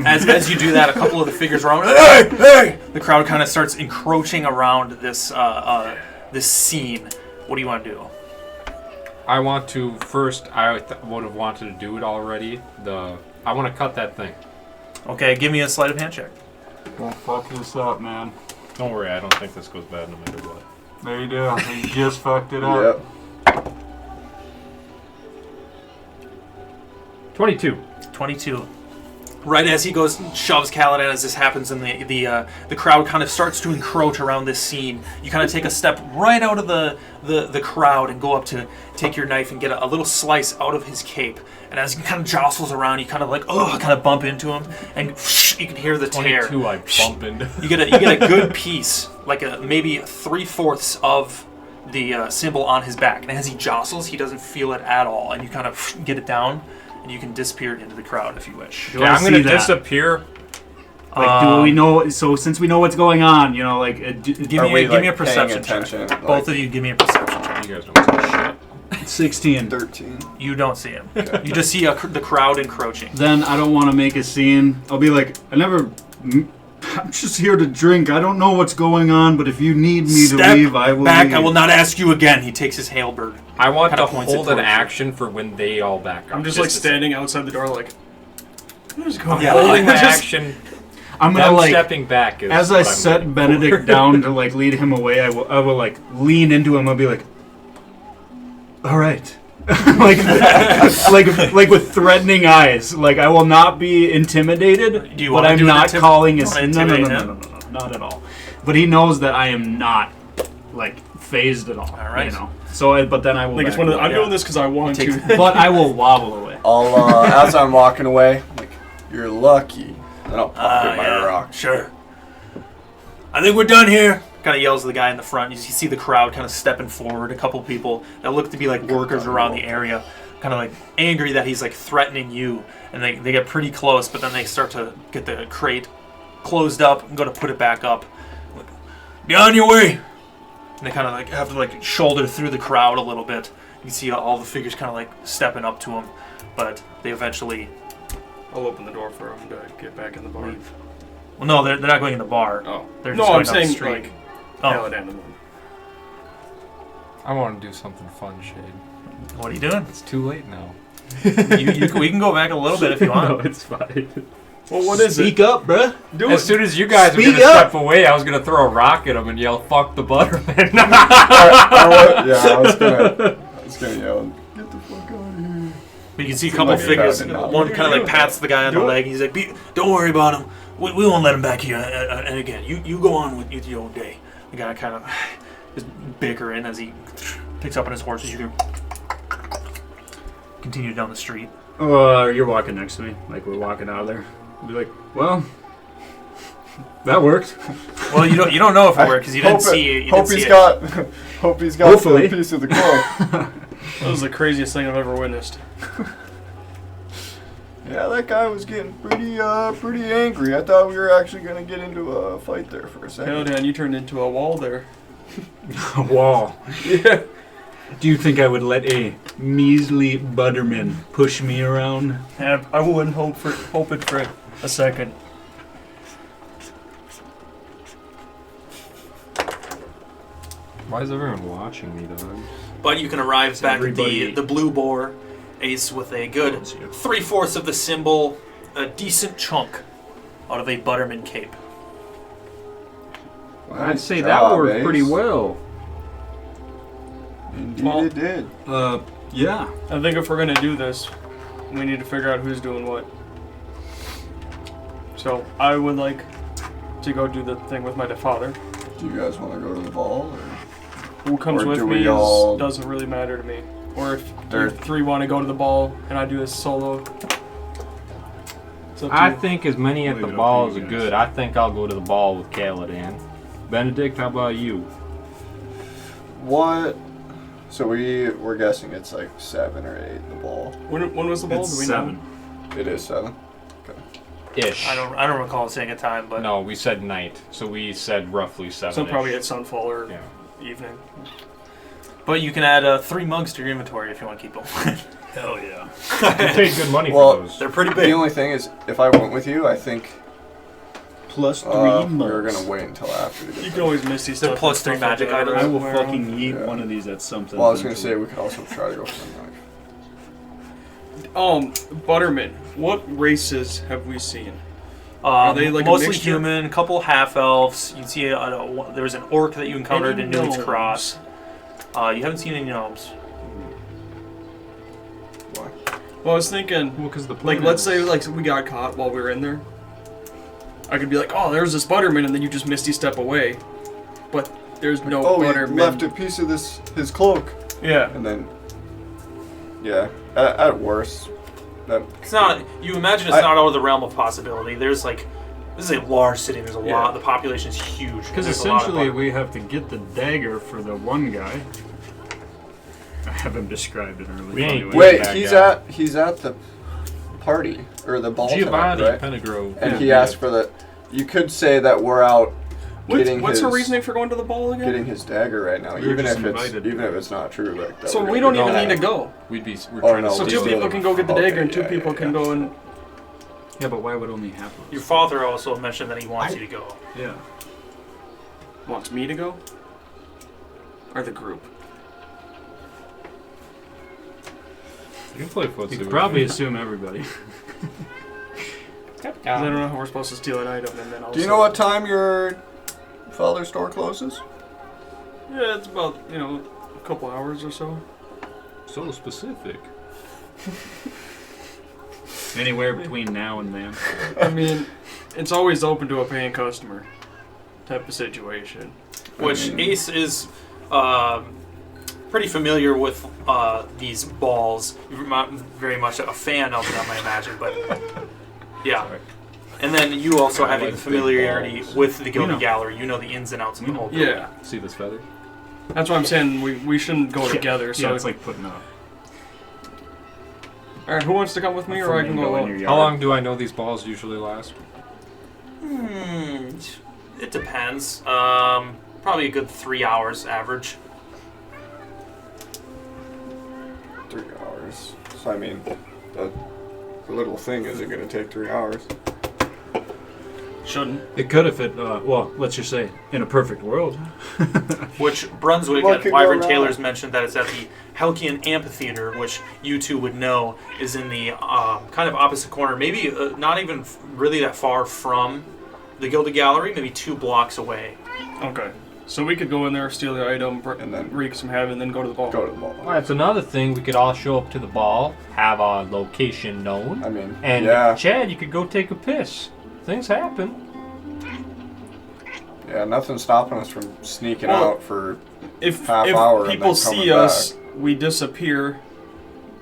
As you do that, a couple of the figures around. Hey! The crowd kind of starts encroaching around this this scene. What do you want to do? I want to first. I would have wanted to do it already. I want to cut that thing. Okay, give me a sleight of hand check. Don't fuck this up, man. Don't worry, I don't think this goes bad no matter what. There you do. You just fucked it up. Yep. 22. 22. right as he goes and shoves Kaladin, as this happens, and the crowd kind of starts to encroach around this scene, you kind of take a step right out of the crowd and go up to take your knife and get a little slice out of his cape. And as he kind of jostles around, you kind of like kind of bump into him, and you can hear the tear. 22, I bump into. You get a good piece, like maybe 3/4 of the symbol on his back. And as he jostles, he doesn't feel it at all, and you kind of get it down. And you can disappear into the crowd if you wish. Yeah, I'm going to disappear. Like, do we know? So since we know what's going on, you know, like, give me a perception check. Both of you, give me a perception check. You guys don't see shit. 16. 13. You don't see him. You just see the crowd encroaching. Then I don't want to make a scene. I'll be like, I'm just here to drink. I don't know what's going on, but if you need me to leave, I will back. leave. I will not ask you again. He takes his halberd. I want to Kinda points it hold an towards you. action for when they all back up. I'm just like standing outside the door, like, what is going Yeah, on? holding the Just- action. I'm gonna Them like, stepping back is as what I I'm set waiting Benedict for. down to like lead him away, I will like lean into him. I'll be like, all right. like with threatening eyes. Like, I will not be intimidated, Do you but wanna I'm do an not calling you wanna no, intimidate him? not at all. But he knows that I am not like phased at all. All right. You know. So, but then I will. Like, it's back one of the, away. I'm doing this because I want to. But I will wobble away. I'll as I'm walking away, like, you're lucky. Then I'll pocket my rock. Sure. I think we're done here. Kind of yells to the guy in the front. You see the crowd kind of stepping forward. A couple people that look to be like workers around the area, kind of like angry that he's like threatening you. And they get pretty close, but then they start to get the crate closed up and go to put it back up. Like, be on your way. And they kind of like have to like shoulder through the crowd a little bit. You see all the figures kind of like stepping up to him, but they eventually I'll open the door for him to get back in the bar. leave. Well, no, they're not going in the bar. Oh. They're No, just I'm going down the saying, street. like, Oh. Kaladin and them. I want to do something fun, Shade. What are you doing? It's too late now. We can go back a little bit if you want. No, it's fine. Well, what is Speak up, bruh. Do As it. soon as you guys were Speak going to up. step away, I was going to throw a rock at him and yell, "Fuck the Butterman." I was gonna yell, get the fuck out of here. But you can see a Seemed couple like it figures. happened. One kind of like pats the guy on the Do it. leg. He's like, "Don't worry about him. We won't let him back here." And again, you go on with your own day. The guy kind of is bickering as he picks up on his horse. As you can continue down the street. You're walking next to me. Like, we're walking out of there. I'll be like, well, that worked. Well, you don't know if it worked because you didn't see it. Hope he's got Hopefully. a piece of the cloak. That was the craziest thing I've ever witnessed. Yeah, that guy was getting pretty angry. I thought we were actually gonna get into a fight there for a second. Kaladin, you turned into a wall there. A wall. Yeah. Do you think I would let a measly butterman push me around? I wouldn't hope it for a second. Why is everyone watching me, dog? But you can arrive back at everybody- the Blue Boar Ace with a good 3/4 of the symbol, a decent chunk out of a Butterman cape. I'd say Nice that job, worked Ace. pretty well. Indeed, Well- it did. Yeah. I think if we're gonna do this, we need to figure out who's doing what. So I would like to go do the thing with my father. Do you guys want to go to the ball? Or? Who comes Or with do me we all- doesn't really matter to me. Or if There- you three want to go to the ball and I do this solo. It's up to I you. think as many at Leave the it up ball to is you guys. good. I think I'll go to the ball with Kaladin. Benedict, how about you? What? So we're guessing it's like 7 or 8 the ball. When was the ball? It's Do we 7. It is 7. Ish. I don't recall saying a time, but No, we said night, so we said roughly 7. know? So probably at sunfall or Yeah. evening. but you can add 3 mugs to your inventory if you want to keep them. Hell yeah. We paid good money Well, for those. They're pretty The big. only thing is, if I went with you, I think Plus 3 we were gonna wait until after. To get You them. can always miss these They're stuff. plus 3 stuff like magic that items. I will everywhere. fucking eat Yeah. one of these at something. Well, I was gonna say we could also try to go for the knife. Butterman, what races have we seen? Are they like a mostly mixture? human, a couple half elves. You can see there was an orc that you encountered Any in Newton's gnomes? Cross. You haven't seen any gnomes. Why? Well, I was thinking, Well, because the like, point let's is- say like we got caught while we were in there. I could be like, oh, there's this Butterman, and then you just misty step away, but there's no He Butterman. left a piece of his cloak. Yeah. And then, yeah, at worst, that It's not. You imagine it's not out of the realm of possibility. There's like, this is a large city. There's a lot. The population is huge. Because There's a lot of essentially bar- we have to get the dagger for the one guy. I have him described in early. We ain't- wait, bad he's at the party or the ball Giovanni tonight, right? Pennegrove. And he asked for the. You could say that we're out getting What's her his reasoning for going to the ball again? getting his dagger right now, We were even just if invited. it's not true. Like that So we're we gonna don't do even that. need to go. We're Oh, trying no, to So we two steal still- people can go get the Okay, dagger, and two yeah, people yeah, can yeah. go and. Yeah, but why would only half of Your us? father also mentioned that he wants you to go. Yeah. Wants me to go? Or the group? You can play footsie. You could with probably me. assume everybody. 'Cause I don't know how we're supposed to steal an item, and then also. Do you know what time your father's store closes? Yeah, it's about a couple hours or so. So specific. Anywhere between now and then. I mean, it's always open to a paying customer type of situation. Which Ace is pretty familiar with these balls. You're not very much a fan of them, I imagine, but yeah. Sorry. And then you also I having like the familiarity big balls. with the Gilded know. Gallery. You know the ins and outs of the whole. Yeah, See this feather? that's why I'm saying we shouldn't go together. So Yeah, it's like putting up. all right, who wants to come with me, or I can go alone? How long do I know these balls usually last? It depends. Probably a good 3 hours average. 3 hours. So I mean, the little thing isn't going to take 3 hours. Shouldn't. It could if it, well, let's just say, in a perfect world. Which Brunswick What and could go Wyvern wrong? Taylor's mentioned that it's at the Halcyon Amphitheater, which you two would know is in the kind of opposite corner, maybe not even really that far from the Gilded Gallery, maybe 2 blocks away. Okay, so we could go in there, steal the item, And then- wreak some havoc, and then go to the ball. Go to the ball. Well, that's another thing. We could all show up to the ball, have our location known, I mean, and yeah, Chad, you could go take a piss. Things happen. yeah, nothing's stopping us from sneaking Well, out for. If half hour and people then coming see us, we disappear.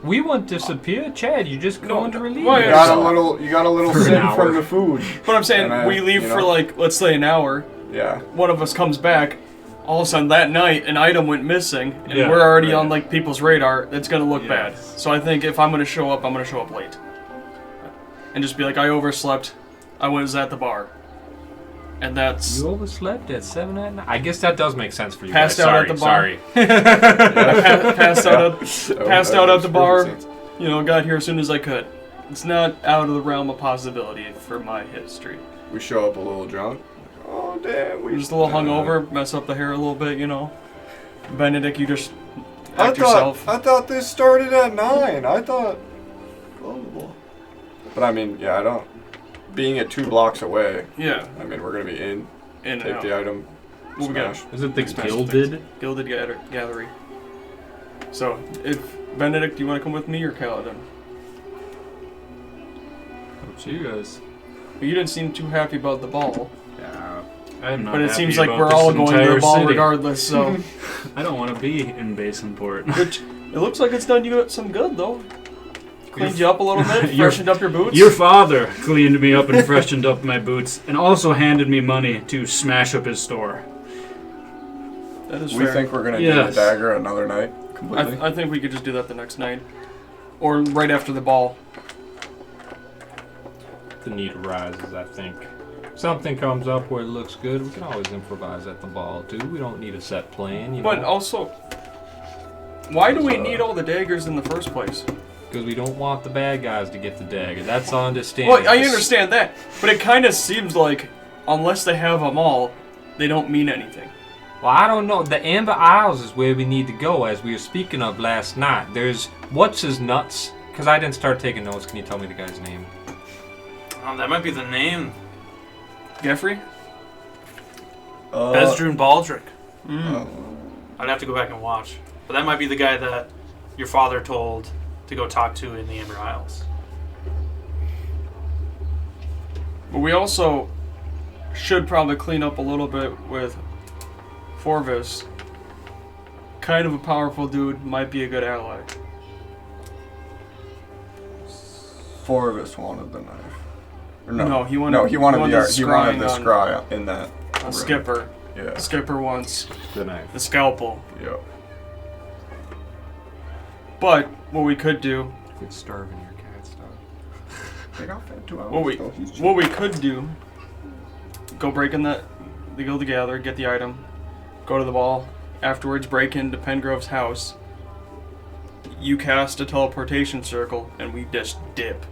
We won't disappear, Chad. You just go No, into relief. well, You yeah. got a little For an sin hour. from the food. But I'm saying And we leave you for know. like, let's say an hour. Yeah, One of us comes back. All of a sudden that night, an item went missing, and Yeah, we're already right. on like people's radar. It's gonna look bad. Yes. So I think if I'm gonna show up, I'm gonna show up late, and just be like, I overslept. I was at the bar, and that's You overslept at 7 at night. I guess that does make sense for you. Passed guys. out Sorry, at the bar. sorry. passed out at passed out at the Makes bar. perfect sense. Got here as soon as I could. It's not out of the realm of possibility for my history. We show up a little drunk. Oh damn, We're just a little hungover, mess up the hair a little bit, Benedict, you just I act yourself. thought this started at 9. I thought. Blah, blah, blah. But I mean, yeah, I don't. Being at 2 blocks away, Yeah, I mean, we're gonna be in. in and Take out. the item. What we got? Smash. Is it the Smash Gilded? Gilded Gallery. So, if Benedict, do you want to come with me or Kaladin? Up to you guys. You didn't seem too happy about the ball, Yeah. I'm not but it happy seems like about we're this all going to entire the ball city. regardless. So, I don't want to be in Basinport. which it looks like it's done you some good though. Cleaned you up a little bit, Your- freshened up your boots. Your father cleaned me up and freshened up my boots, and also handed me money to smash up his store. That is We fair. think we're gonna do Yes. the dagger another night completely. I think we could just do that the next night, or right after the ball. The need arises, I think. Something comes up where it looks good, we can always improvise at the ball, too. We don't need a set plan, you But know. also, why do we need all the daggers in the first place? Because we don't want the bad guys to get the dagger. That's understandable. Well, I understand that, but it kind of seems like unless they have them all, they don't mean anything. Well, I don't know. The Amber Isles is where we need to go, as we were speaking of last night. There's what's his nuts? Because I didn't start taking notes. Can you tell me the guy's name? That might be the name. Geoffrey? Besdrun Baldric. Mm. I'd have to go back and watch. But that might be the guy that your father told to go talk to in the Amber Isles. But we also should probably clean up a little bit with Forvis. Kind of a powerful dude, might be a good ally. Four of us wanted the knife. Or No, he wanted- No, he wanted he the wanted he wanted the scrying scry in that. A room. Skipper. Yeah. Skipper wants The knife. the scalpel. Yeah. But what we could do, Quit starving your cat stuff. They got fed 2 hours what we ago. He's what we could do, go break in the Guild together, get the item, go to the ball. Afterwards, break into Pengrove's house. You cast a teleportation circle, and we just dip.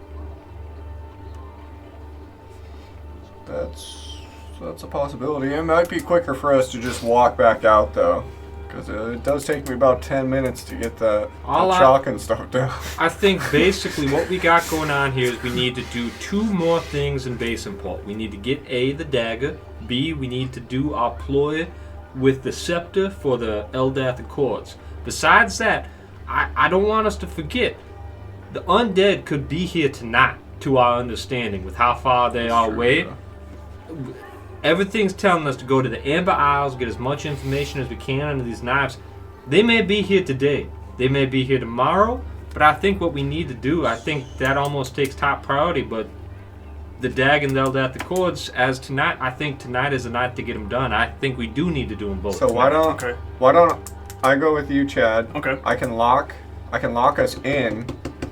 That's a possibility. It might be quicker for us to just walk back out though, because it does take me about 10 minutes to get that chalk and stuff down. I think basically what we got going on here is we need to do 2 more things in base import. We need to get A, the dagger. B, we need to do our ploy with the scepter for the Eldath Accords. Besides that, I don't want us to forget, the undead could be here tonight, to our understanding, with how far they are away. Yeah. Everything's telling us to go to the Amber Isles, get as much information as we can under these knives. They may be here today. They may be here tomorrow. But I think what we need to do, I think that almost takes top priority. But the Dag and the Eldath Accords, as tonight, I think tonight is the night to get them done. I think we do need to do them both. So why don't I go with you, Chad? Okay. I can lock us in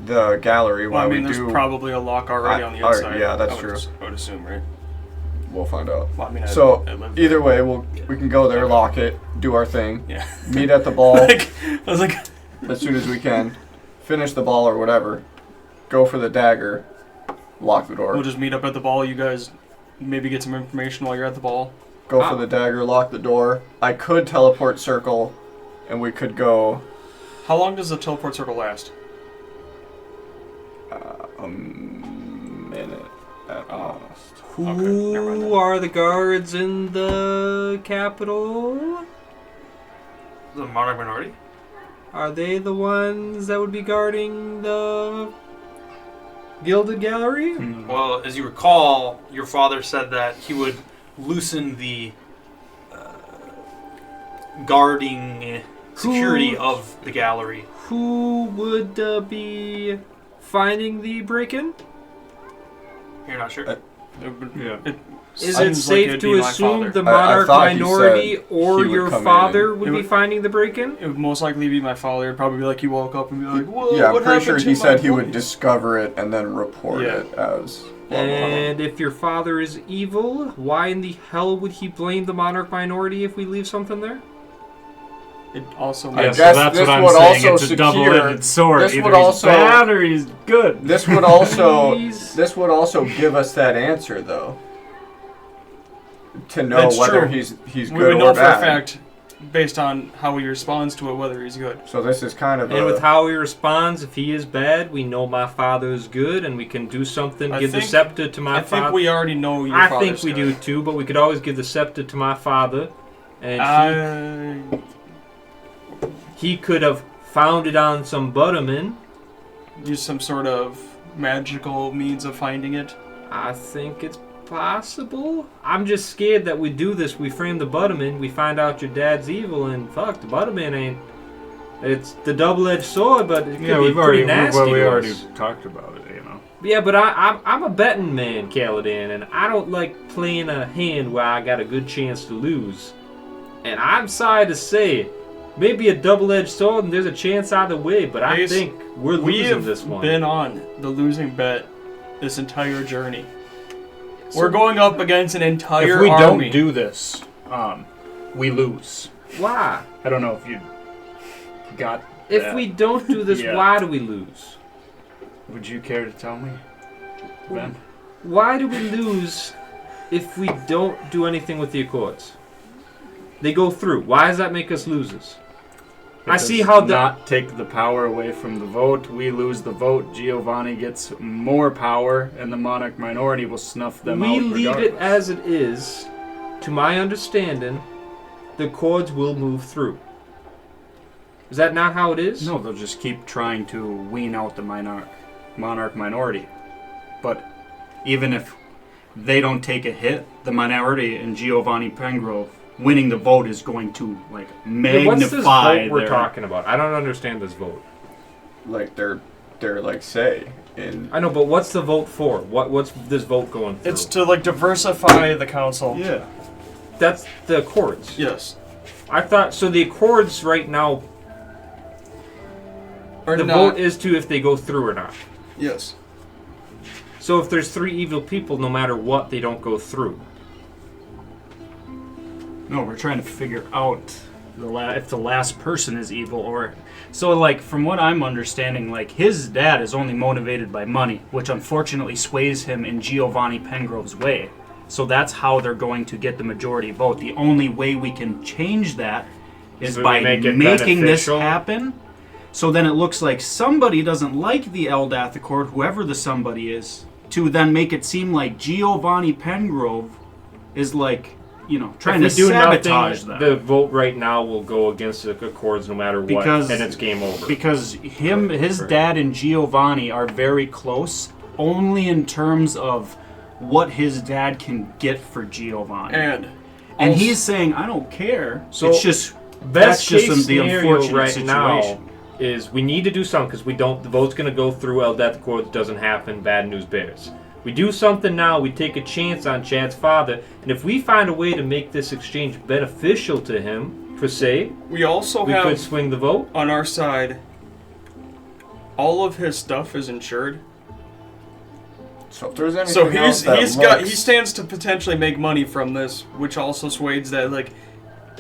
the gallery Well, while I mean, we there's do. probably a lock already on the alright, inside. yeah, that's I would true. I would assume, right? We'll find out. Well, I mean, So I live either there. way, we can go there, lock it, do our thing, Yeah. meet at the ball Like, I was like, as soon as we can, finish the ball or whatever, go for the dagger, lock the door. we'll just meet up at the ball. You guys maybe get some information while you're at the ball. Go for the dagger, lock the door. I could teleport circle, and we could go How long does the teleport circle last? a minute at most. Okay, never mind Who then. are the guards in the capital? The Monarch Minority? Are they the ones that would be guarding the Gilded Gallery? Well, as you recall, your father said that he would loosen the guarding security of the gallery. Who would be finding the break-in? You're not sure? Yeah. Is seems it like safe it'd to be my assume father. the I monarch thought he minority said or he would your come in father and- would It be would- finding the break-in? It would most likely be my father. It'd probably be like he woke up and be like, "Whoa, Yeah, I'm what pretty happened sure to he my said he would voice?" discover it and then report Yeah. it as. blah, blah, blah. And if your father is evil, why in the hell would he blame the monarch minority if we leave something there? It also I Yeah, makes so guess that's this what I'm would saying. also It's a secure- double-edged sword. this Either would he's also- bad or he's good. This would also Please. give us that answer though. To know That's whether true. he's we good would or know for bad. a fact, based on how he responds to it, whether he's good. So this is kind of And with a, how he responds, if he is bad, we know my father is good, and we can do something. I Give the think- scepter to my I father. think we already know your I father's think we good. do too, but we could always give the scepter to my father, and he could have found it on some butterman. Use some sort of magical means of finding it. I think it's possible. I'm just scared that we do this. We frame the butterman, we find out your dad's evil, and fuck, the butterman ain't. It's the double-edged sword, but it could Yeah, be we've pretty already nasty. we to already us. talked about it, you know. Yeah, but I'm a betting man, Caladan, and I don't like playing a hand where I got a good chance to lose. And I'm sorry to say it. Maybe a double-edged sword, and there's a chance either way, but I Ace, think we're We losing have this one. been on the losing bet this entire journey. We're going up against an entire If we army. don't do this, we lose. Why? I don't know if you got If that. we don't do this, Yeah. why do we lose? Would you care to tell me, Ben? Why do we lose if we don't do anything with the Accords? They go through. Why does that make us losers? I It see does how the- not take the power away from the vote. We lose the vote. Giovanni gets more power, and the monarch minority will snuff them out. We leave it regardless. as it is. To my understanding, the Accords will move through. Is that not how it is? No, they'll just keep trying to wean out the monarch minority. But even if they don't take a hit, the minority and Giovanni Pengrove winning the vote is going to like magnify. What's this vote we're talking about? I don't understand this vote. Like they're like say in. I know, but what's the vote for? What's this vote going through? It's to like diversify the council. Yeah. That's the Accords. Yes. I thought so. The Accords right now. Or The not. vote is to if they go through or not. Yes. So if there's 3 evil people, no matter what, they don't go through. No, we're trying to figure out if the last person is evil or... So, like, from what I'm understanding, like, his dad is only motivated by money, which unfortunately sways him in Giovanni Pengrove's way. So that's how they're going to get the majority vote. The only way we can change that is So we by make it making this beneficial? happen. So then it looks like somebody doesn't like the Eldath Accord, whoever the somebody is, to then make it seem like Giovanni Pengrove is like, you know, trying to If we do sabotage nothing, them. the vote right now will go against the Accords no matter what, Because- and it's game over. Because his dad and Giovanni are very close, only in terms of what his dad can get for Giovanni. And And he's saying, I don't care. So, it's just Best just case the scenario unfortunate right situation. now is we need to do something because we don't. The vote's going to go through. Death Accords doesn't happen. Bad news bears. We do something now. We take a chance on Chad's father, and if we find a way to make this exchange beneficial to him, per se, we also we have could swing the vote. on our side. All of his stuff is insured, So if there's anything so else that he stands to potentially make money from this, which also sways that like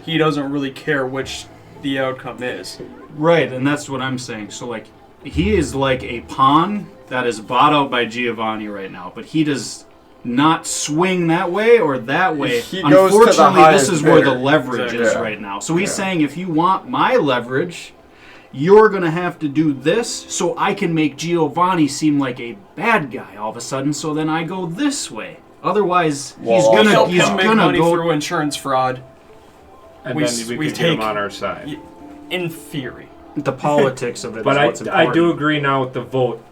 he doesn't really care which the outcome is. Right, and that's what I'm saying. So, like, he is like a pawn that is bought out by Giovanni right now, but he does not swing that way or that way. He goes to the Unfortunately, highest this is where the bidder. leverage is Yeah. right now. So he's Yeah. saying, if you want my leverage, you're going to have to do this so I can make Giovanni seem like a bad guy all of a sudden, so then I go this way. Otherwise, Well, he's We gonna help he's him make gonna money go through insurance fraud. And we then s- we we could get him take- on our side. In theory. the politics of it. But is what's I do important. agree now with the vote.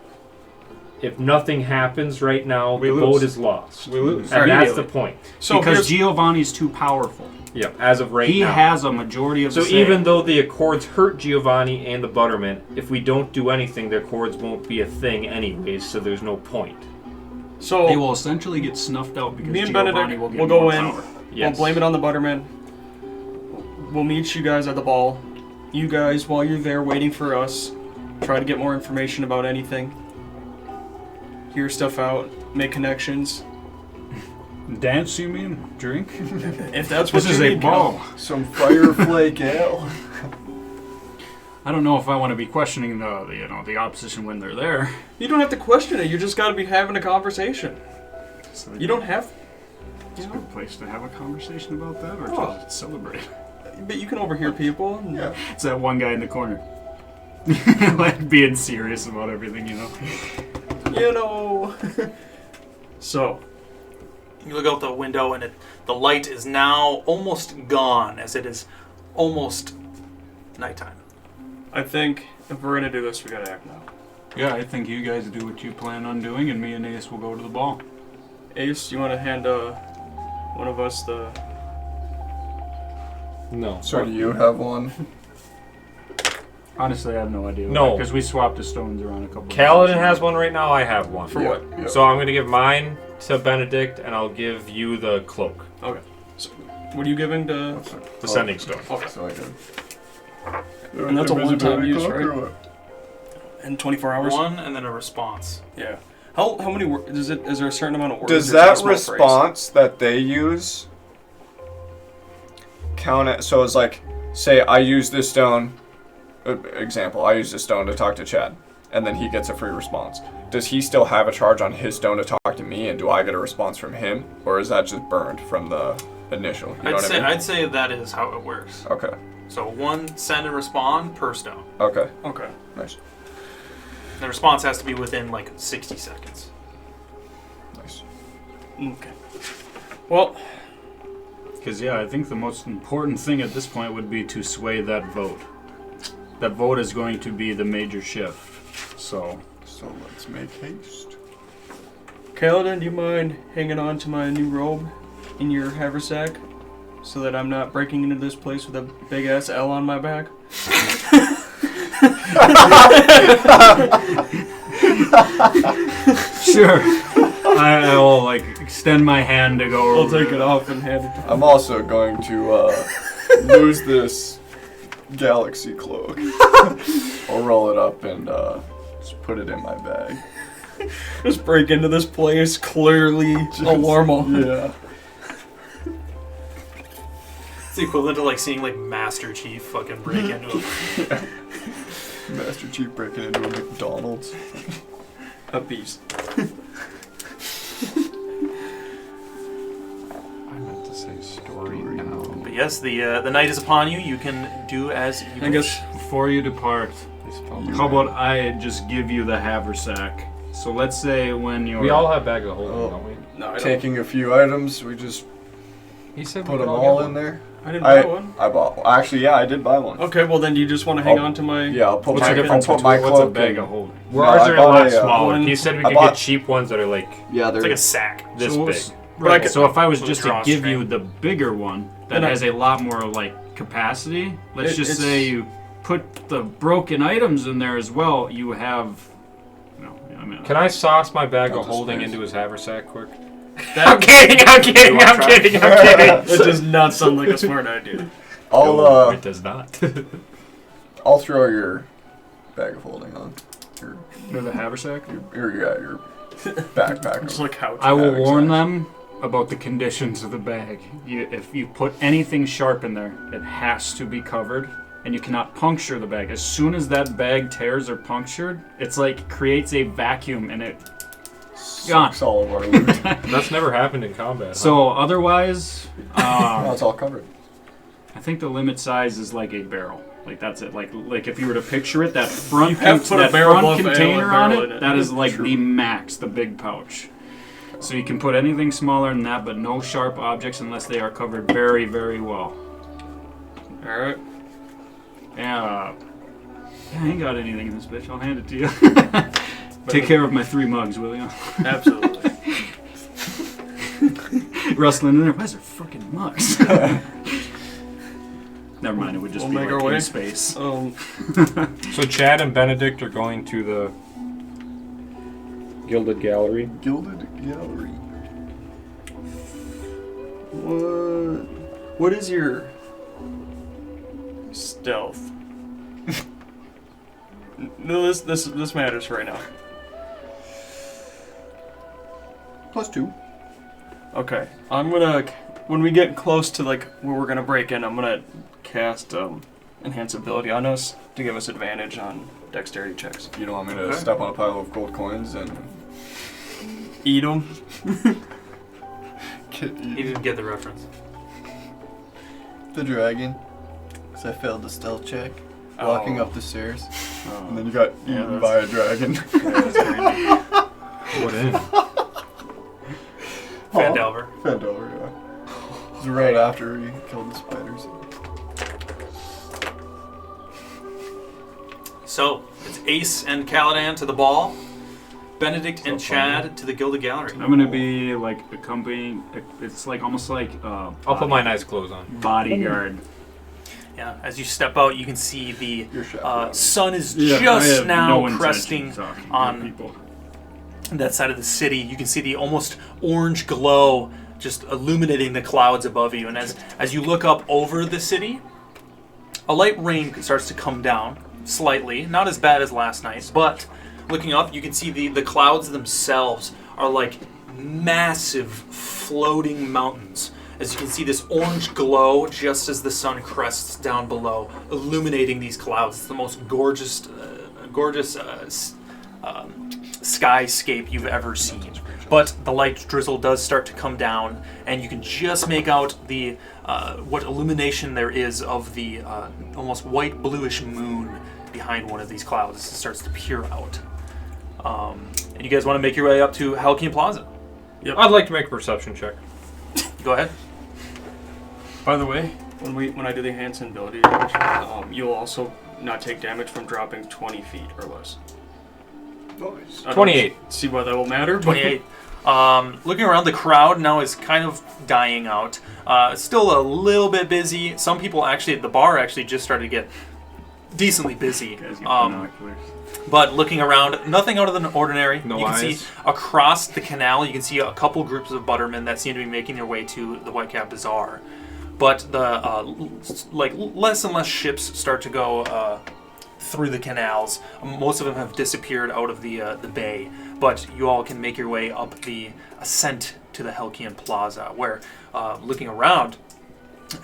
If nothing happens right now, We the lose. vote is lost. We lose. And that's the Immediately. point. So because here's- Giovanni's too powerful. Yeah, as of right He now. has a majority of So the say. even though the Accords hurt Giovanni and the Butterman, if we don't do anything, the Accords won't be a thing anyways, so there's no point. so they will essentially get snuffed out because me and Giovanni Benedict will get will go more in. power. Yes. We'll blame it on the Butterman. We'll meet you guys at the ball. You guys, while you're there waiting for us, try to get more information about anything. Hear stuff out, make connections. Dance, you mean? Drink? If that's what This you is a need, ball. Some Fireflake ale. I don't know if I want to be questioning the opposition when they're there. you don't have to question it. You just got to be having a conversation. So You don't have, It's a good place to have a conversation about that, or Oh. just celebrate. but you can overhear people. and- Yeah. It's that one guy in the corner, like being serious about everything, you know. You know. So, You look out the window and the light is now almost gone as it is almost nighttime. I think if we're gonna do this, we gotta act now. Yeah, I think you guys do what you plan on doing, and me and Ace will go to the ball. Ace, you want to hand one of us the? No. So do you have one? Honestly, I have no idea. No. Because we swapped the stones around a couple of Kaladin times. has one right now, I have one. For what? Yeah. So I'm going to give mine to Benedict, and I'll give you the cloak, Okay. So, what are you giving to? the sending stone. Okay. So I did. And that's a one-time use, Cloak right? or what? In 24 hours. One and then a response. Yeah. How many words is it? Is there a certain amount of words? Does or is it a that small phrase? response that they use count it? So it's like, say I use this stone. Example, I use this stone to talk to Chad, and then he gets a free response. Does he still have a charge on his stone to talk to me, and do I get a response from him, or is that just burned from the initial? You know what I mean? I'd say that is how it works. Okay. So one send and respond per stone. Okay. Okay. Nice. The response has to be within like 60 seconds. Nice. Okay. Well, Because, yeah, I think the most important thing at this point would be to sway that vote. that vote is going to be the major shift. So let's make haste. Kaladin, do you mind hanging on to my new robe in your haversack so that I'm not breaking into this place with a big ass L on my back? sure, I will like extend my hand to go. I'll take it off and hand it to I'm also going to lose this galaxy cloak. I'll roll it up and just put it in my bag. Just break into this place, clearly alarmal. Yeah. It's the equivalent to like seeing like Master Chief fucking break into a Master Chief breaking into a McDonald's. A beast. I meant to say story now. But yes, the night is upon you. You can do as you I wish. guess Before you depart, how about I just give you the haversack? So let's say when you're... We all have bag of holding, Oh. don't we? no, I don't. Taking a few items, we just He said put we them could all get in one. there. I didn't buy one. I bought one. Actually, yeah, I did buy one. Okay, well then you just want to hang Oh, on to my... Yeah, I'll put What's my, the difference I'll put my between what's a cloak bag in. of holding? Well, No, ours I are a bought lot a, smaller. one- He said we I could bought- get cheap ones that are like Yeah, It's they're like a sack. this So big. it's- But I Right, could- so if I was with a just to drawstring. give you the bigger one that Then I- has a lot more like capacity, let's just it's- say you put the broken items in there as well, you have... No, I mean, Can I sauce my bag That's of a holding space. into his haversack quick? That, kidding, I'm kidding. that does not sound like a smart idea. I'll it does not. I'll throw your bag of holding on. Your the haversack? your backpack. It's like how... I will Yeah, warn exactly. them about the conditions of the bag. If you put anything sharp in there, it has to be covered, and you cannot puncture the bag. As soon as that bag tears or punctured, it's like creates a vacuum, and it gone. Sucks all of our loot. That's never happened in combat. Huh? So otherwise, No, it's all covered. I think the limit size is like a barrel. Like that's it. Like if you were to picture it, that front You have to put a that barrel front above container a on barrel it, in it. that is like True. the max, the big pouch. So you can put anything smaller than that, but no sharp objects unless they are covered very, very well. Alright. Yeah, I ain't got anything in this bitch. I'll hand it to you. Take care of my 3 mugs, will you? Absolutely. Rustling in there. Why is there fucking mugs? Never mind. It would just We'll be make like our way. in space. So Chad and Benedict are going to the Gilded Gallery. Gilded Gallery. What is your stealth? No, this matters right now. +2. Okay, I'm gonna when we get close to like where we're gonna break in, I'm gonna cast enhance ability on us to give us advantage on dexterity checks. You don't want me to Okay. step on a pile of gold coins and Eat them. He didn't get the reference. the dragon? Because I failed the stealth check. Walking up the stairs. And then you got Yeah, eaten that's- by a dragon. What in? Fandelver. Fandelver, yeah. It was right after we killed the spiders. So it's Ace and Caladan to the ball. Benedict and So Chad to the Gilded Gallery. I'm gonna be like accompanying. It's like almost like I'll put my nice clothes on. bodyguard. Yeah, as you step out, you can see the Your chaperone. sun is Yeah, I just have now no intention cresting of talking to on people. that side of the city. You can see the almost orange glow just illuminating the clouds above you. And as you look up over the city, a light rain starts to come down slightly. Not as bad as last night, but looking up, you can see the clouds themselves are like massive floating mountains. As you can see this orange glow just as the sun crests down below, illuminating these clouds. It's the most gorgeous skyscape you've ever seen. But the light drizzle does start to come down, and you can just make out the what illumination there is of the almost white bluish moon behind one of these clouds as it starts to peer out. And you guys want to make your way up to Halcyon Plaza? I'd like to make a perception check. Go ahead. By the way, when I do the enhance ability, you'll also not take damage from dropping 20 feet or less. Nice. I don't 28. See why that will matter? but- 28. Looking around, the crowd now is kind of dying out. Still a little bit busy. Some people actually at the bar actually just started to get decently busy. Guys get binoculars. But looking around, nothing out of the ordinary. No you can eyes. see across the canal, you can see a couple groups of buttermen that seem to be making their way to the Whitecap Bazaar. But the less and less ships start to go through the canals. Most of them have disappeared out of the bay. But you all can make your way up the ascent to the Helkian Plaza, where looking around,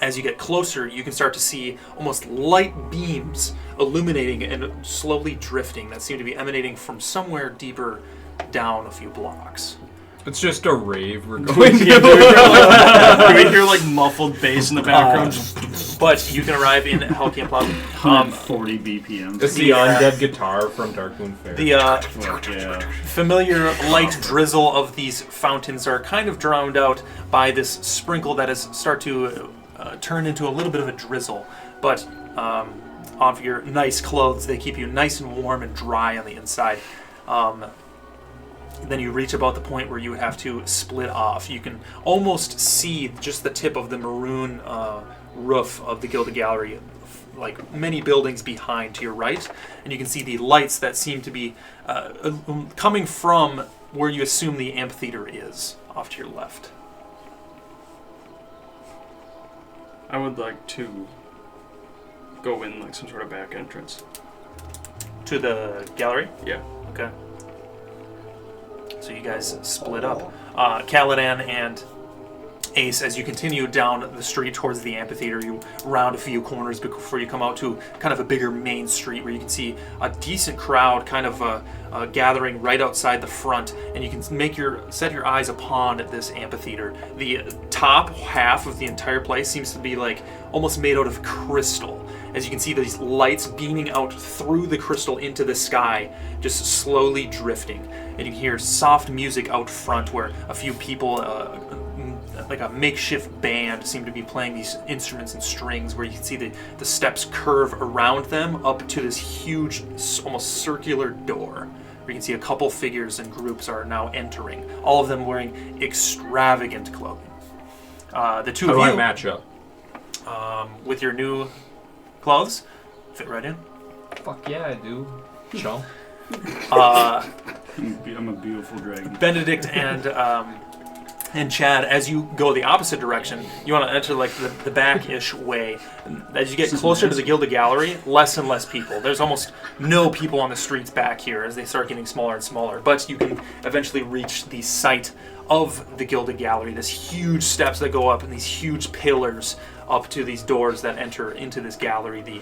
as you get closer, you can start to see almost light beams illuminating and slowly drifting that seem to be emanating from somewhere deeper down a few blocks. It's just a rave we're going Yeah, do we hear like muffled bass in the background? But you can arrive in Helkian Plaza. 140 BPM. It's the undead guitar from Darkmoon Fair. The Fuck yeah. familiar light drizzle of these fountains are kind of drowned out by this sprinkle that has started to turn into a little bit of a drizzle. But off your nice clothes, they keep you nice and warm and dry on the inside. Then you reach about the point where you would have to split off. You can almost see just the tip of the maroon roof of the Gilded Gallery, like many buildings behind to your right, and you can see the lights that seem to be coming from where you assume the amphitheater is, off to your left. I would like to go in like some sort of back entrance. To the gallery? Yeah. Okay. So you guys split up. Caladan and Ace, as you continue down the street towards the amphitheater, you round a few corners before you come out to kind of a bigger main street where you can see a decent crowd kind of gathering right outside the front, and you can set your eyes upon this amphitheater. The top half of the entire place seems to be like almost made out of crystal. As you can see these lights beaming out through the crystal into the sky, just slowly drifting. And you can hear soft music out front where a few people, like a makeshift band, seem to be playing these instruments and strings, where you can see the steps curve around them up to this huge, almost circular door, where you can see a couple figures and groups are now entering, all of them wearing extravagant clothing. The two How of do I you, match up? with your new clothes, fit right in. Fuck yeah, I do. Chum. I'm a beautiful dragon. Benedict and Chad, as you go the opposite direction, you want to enter like the back-ish way. As you get closer to the Gilded Gallery, less and less people. There's almost no people on the streets back here as they start getting smaller and smaller. But you can eventually reach the site of the Gilded Gallery. There's huge steps that go up and these huge pillars up to these doors that enter into this gallery. The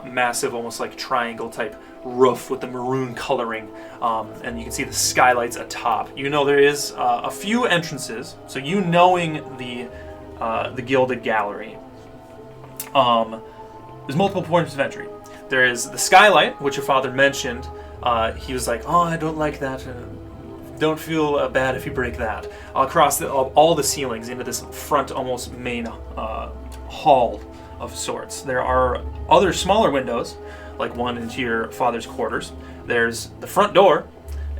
massive, almost like triangle type roof with the maroon coloring, and you can see the skylights atop. You know there is a few entrances, so you knowing the Gilded Gallery, there's multiple points of entry. There is the skylight, which your father mentioned. He was like, "Oh, I don't like that. Don't feel bad if you break that." Across all the ceilings into this front, almost main hall of sorts. There are other smaller windows, like one into your father's quarters. There's the front door,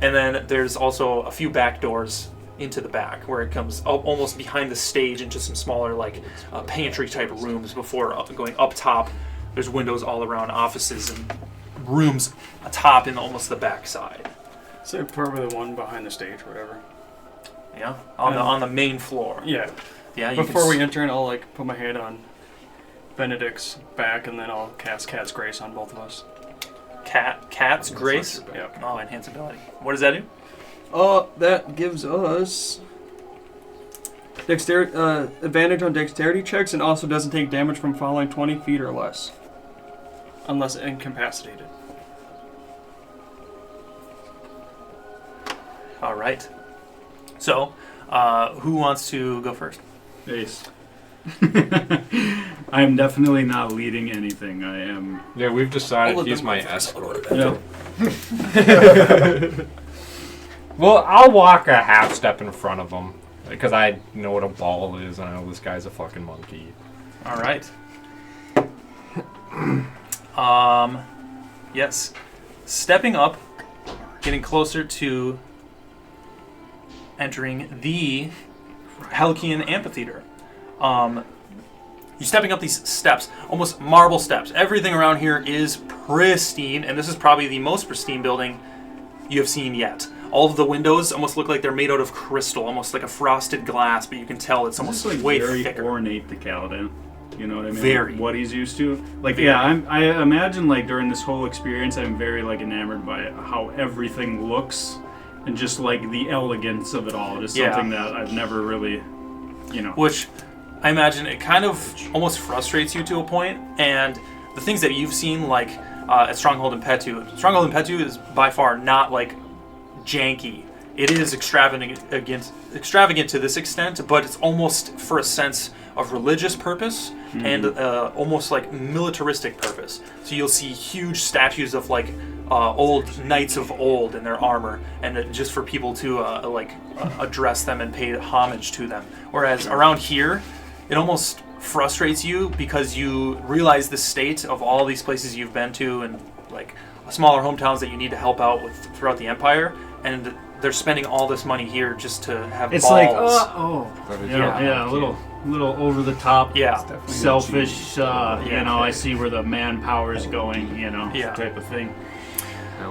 and then there's also a few back doors into the back, where it comes almost behind the stage into some smaller, like pantry type rooms before going up top. There's windows all around, offices and rooms atop in almost the back side. So probably the one behind the stage, whatever. Yeah, on the main floor. Yeah. Yeah. You Before can we enter, I'll like put my hand on Benedict's back, and then I'll cast Cat's Grace on both of us. Cat's Grace. Yeah. Oh, enhance ability. What does that do? That gives us dexterity advantage on dexterity checks, and also doesn't take damage from falling 20 feet or less, unless incapacitated. All right. So, who wants to go first? Ace. I am definitely not leading anything. I am. Yeah, we've decided All of he's them my are escort. Yeah. Well, I'll walk a half step in front of him, because I know what a ball is, and I know this guy's a fucking monkey. All right. Yes. Stepping up, getting closer to entering the Halcyon Amphitheater. You're stepping up these steps, almost marble steps. Everything around here is pristine, and this is probably the most pristine building you have seen yet. All of the windows almost look like they're made out of crystal, almost like a frosted glass, but you can tell it's almost like way very thicker. ornate to Kaladin. You know what I mean? Very. Like what he's used to. Like, Very. yeah, I imagine, like, during this whole experience, I'm very, like, enamored by how everything looks and just, like, the elegance of it all. It is something that I've never really, you know. Which, I imagine, it kind of almost frustrates you to a point, and the things that you've seen, like, at Stronghold and Petu. Stronghold and Petu is by far not, like, janky. It is extravagant to this extent, but it's almost for a sense of religious purpose and almost like militaristic purpose. So you'll see huge statues of like old knights of old in their armor, and just for people to address them and pay homage to them. Whereas around here, it almost frustrates you because you realize the state of all these places you've been to and like smaller hometowns that you need to help out with throughout the Empire, and they're spending all this money here just to have it's balls. like, a little over the top, selfish, you know, I see where the manpower is going, you know, type of thing.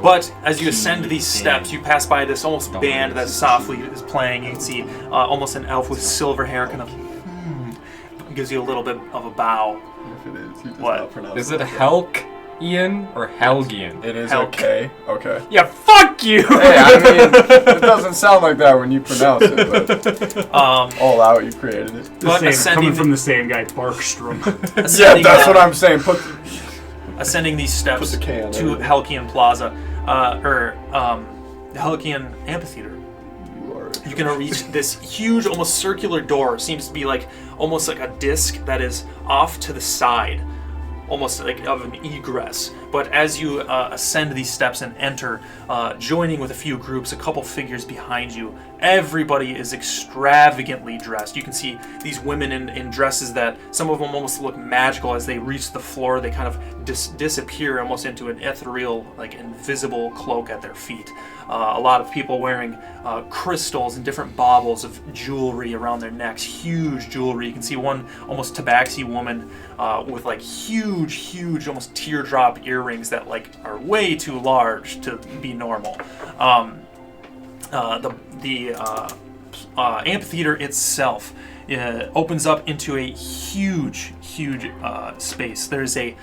But as you ascend these steps, you pass by this almost band that softly is playing. You can see almost an elf with silver hair kind of gives you a little bit of a bow. If it is, he does What? not pronounce Is it Helk Ian or Helgian? It is Helk. okay. Okay. Yeah, fuck you! Hey, I mean, it doesn't sound like that when you pronounce it, but all out, you created it. But Coming from the same guy, Barkstrom. Yeah, that's what I'm saying. Ascending these steps Put the K on to everything. Halcyon Plaza, the Halcyon Amphitheater. You can reach this huge, almost circular door. Seems to be like almost like a disc that is off to the side, almost like of an egress. But as you ascend these steps and enter, joining with a few groups, a couple figures behind you, everybody is extravagantly dressed. You can see these women in dresses that some of them almost look magical. As they reach the floor, they kind of disappear almost into an ethereal, like invisible cloak at their feet. A lot of people wearing crystals and different baubles of jewelry around their necks, huge jewelry. You can see one almost tabaxi woman with like huge, almost teardrop earrings that like are way too large to be normal. The amphitheater itself opens up into a huge space. There's a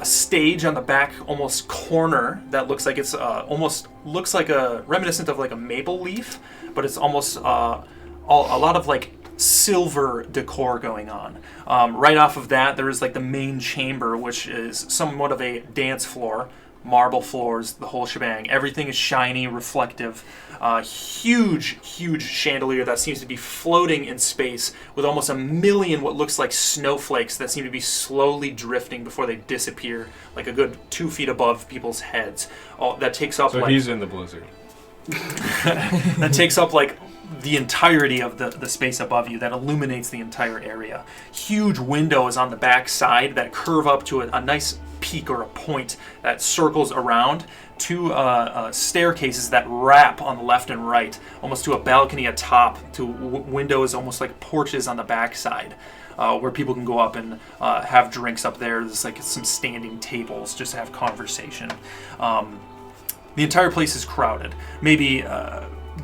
stage on the back, almost corner, that looks like it's almost looks like a reminiscent of like a maple leaf, but it's almost a lot of like silver decor going on. Right off of that, there is like the main chamber, which is somewhat of a dance floor. Marble floors, the whole shebang. Everything is shiny, reflective. Huge chandelier that seems to be floating in space with almost a million what looks like snowflakes that seem to be slowly drifting before they disappear, like a good 2 feet above people's heads. That takes up So he's in the blizzard. that takes up like the entirety of the space above you, that illuminates the entire area. Huge windows on the back side that curve up to a nice peak or a point that circles around. Two staircases that wrap on the left and right, almost to a balcony atop, to windows almost like porches on the back side, where people can go up and have drinks up there. There's like some standing tables just to have conversation. The entire place is crowded. Maybe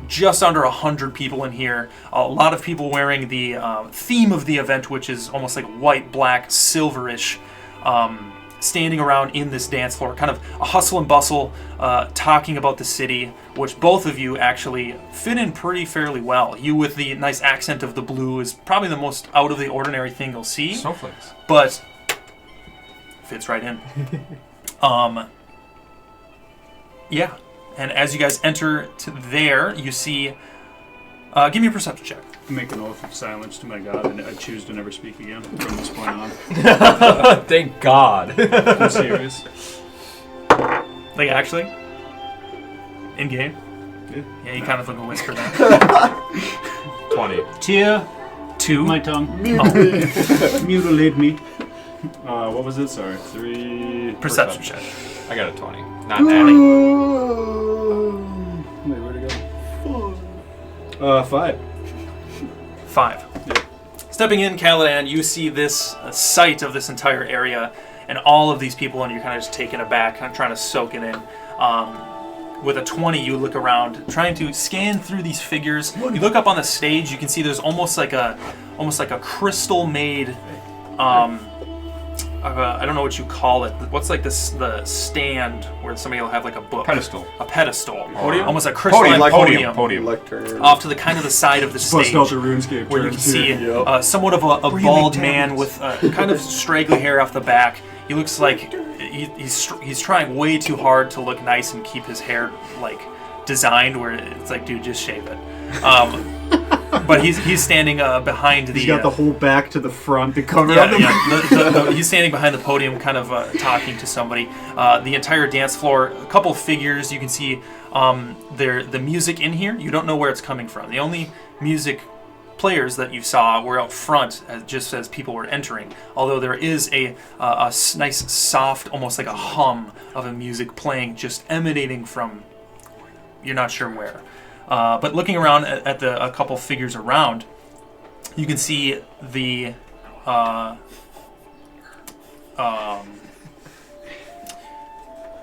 just under 100 people in here. A lot of people wearing the theme of the event, which is almost like white, black, silverish, standing around in this dance floor. Kind of a hustle and bustle, talking about the city, which both of you actually fit in pretty fairly well. You with the nice accent of the blue is probably the most out of the ordinary thing you'll see. Snowflakes. But fits right in. Yeah. And as you guys enter to there, you see... give me a perception check. Make an oath of silence to my god, and I choose to never speak again from this point on. Thank God. I'm serious. Like, actually? In-game? Yeah. Yeah, you kind of look a whisper that. 20. Tear 2. my tongue. Mutilate me. What was it? Sorry, 3... Perception check. I got a 20. Not natty. Wait, where'd it go? 5. 5. Yep. Stepping in, Caladan, you see this sight of this entire area and all of these people, and you're kind of just taken aback, kind of trying to soak it in. With a 20, you look around, trying to scan through these figures. You look up on the stage, you can see there's almost like a crystal-made. I don't know what you call it. What's like this the stand where somebody will have like a book? Pedestal. A pedestal. Podium? Almost a crystalline podium. Lectern. Off to the kind of the side of the stage, Bust out the RuneScape where you can terms see here. somewhat of a bald man with kind of straggly hair off the back. He looks like he's trying way too hard to look nice and keep his hair like designed where it's like, dude, just shave it. But he's standing behind the. He's got the whole back to the front to cover Yeah, up. yeah. He's standing behind the podium, kind of talking to somebody. The entire dance floor, a couple figures. You can see the music in here. You don't know where it's coming from. The only music players that you saw were out front, just as people were entering. Although there is a nice, soft, almost like a hum of a music playing, just emanating from. You're not sure where. But looking around at a couple figures around, you can see the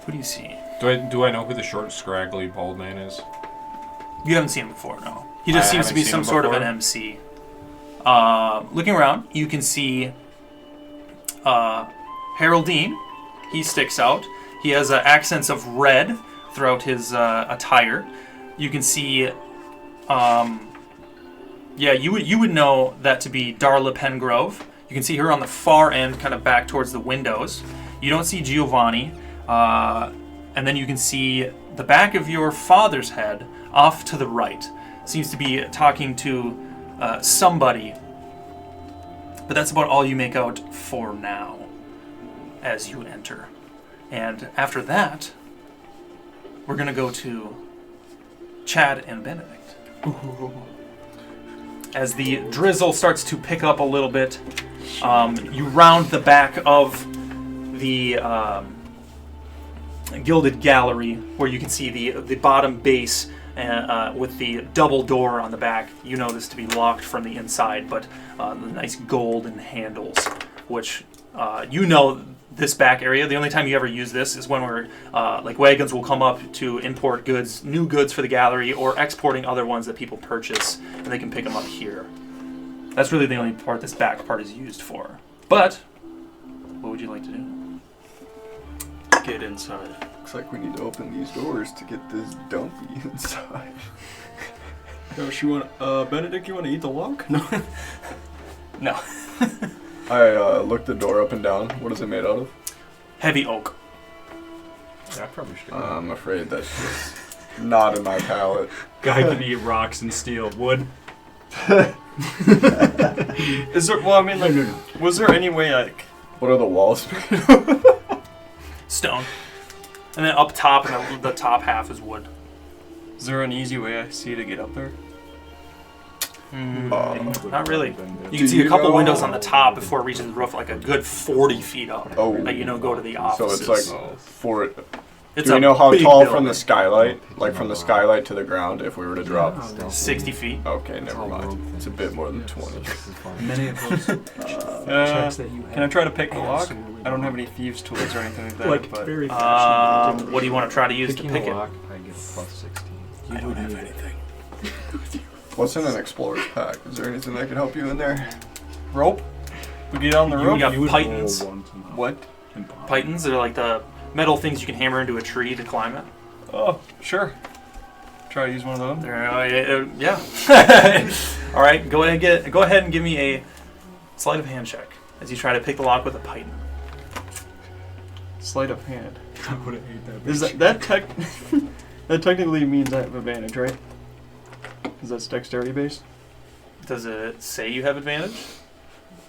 who do you see? Do I know who the short, scraggly, bald man is? You haven't seen him before, no. He just seems to be haven't seen some him sort of an before. MC. Looking around, you can see Haroldine. He sticks out. He has accents of red throughout his attire. You can see, you would know that to be Darla Pengrove. You can see her on the far end, kind of back towards the windows. You don't see Giovanni, and then you can see the back of your father's head off to the right. Seems to be talking to somebody, but that's about all you make out for now as you enter. And after that, we're going to go to Chad and Benedict. As the drizzle starts to pick up a little bit, you round the back of the gilded gallery where you can see the bottom base with the double door on the back. You know this to be locked from the inside, but the nice golden handles, which you know this back area. The only time you ever use this is when we're like wagons will come up to import goods, new goods for the gallery, or exporting other ones that people purchase, and they can pick them up here. That's really the only part this back part is used for. But what would you like to do? Get inside. Looks like we need to open these doors to get this dumpy inside. No, Benedict, you want to eat the lock? No. No. I looked the door up and down. What is it made out of? Heavy oak. Yeah, I probably should. I'm afraid that's just not in my palate. Guy can eat rocks and steel. Wood. Is there? Well, I mean, like, was there any way like? What are the walls made? Stone. And then up top, and the top half is wood. Is there an easy way I see to get up there? Not really. You Do can see a you couple know- windows on the top before it reaches the roof, like a good 40 feet up. Oh. That go to the So offices. it's like for. It's Do we a know how big tall building. from the skylight? Like from the skylight to the ground if we were to drop? 60 feet. Okay, never mind. It's a bit more than 20. Many of those checks that you have. Can I try to pick the lock? I don't have any thieves' tools or anything like that. Like, but very fashionable. What do you want to try to use Picking to pick a it? lock, I get a plus 16. I don't have anything. What's in an explorer's pack? Is there anything that could help you in there? Rope? We get on the You rope. got You would pythons. roll once in a What? while. Pythons, they're like the metal things you can hammer into a tree to climb it. Oh, sure. Try to use one of them. They're, yeah. All right, go ahead and give me a sleight of hand check as you try to pick the lock with a python. Sleight of hand. I would have ate that. Is bitch. that that technically means I have advantage, right? Is that dexterity based? Does it say you have advantage?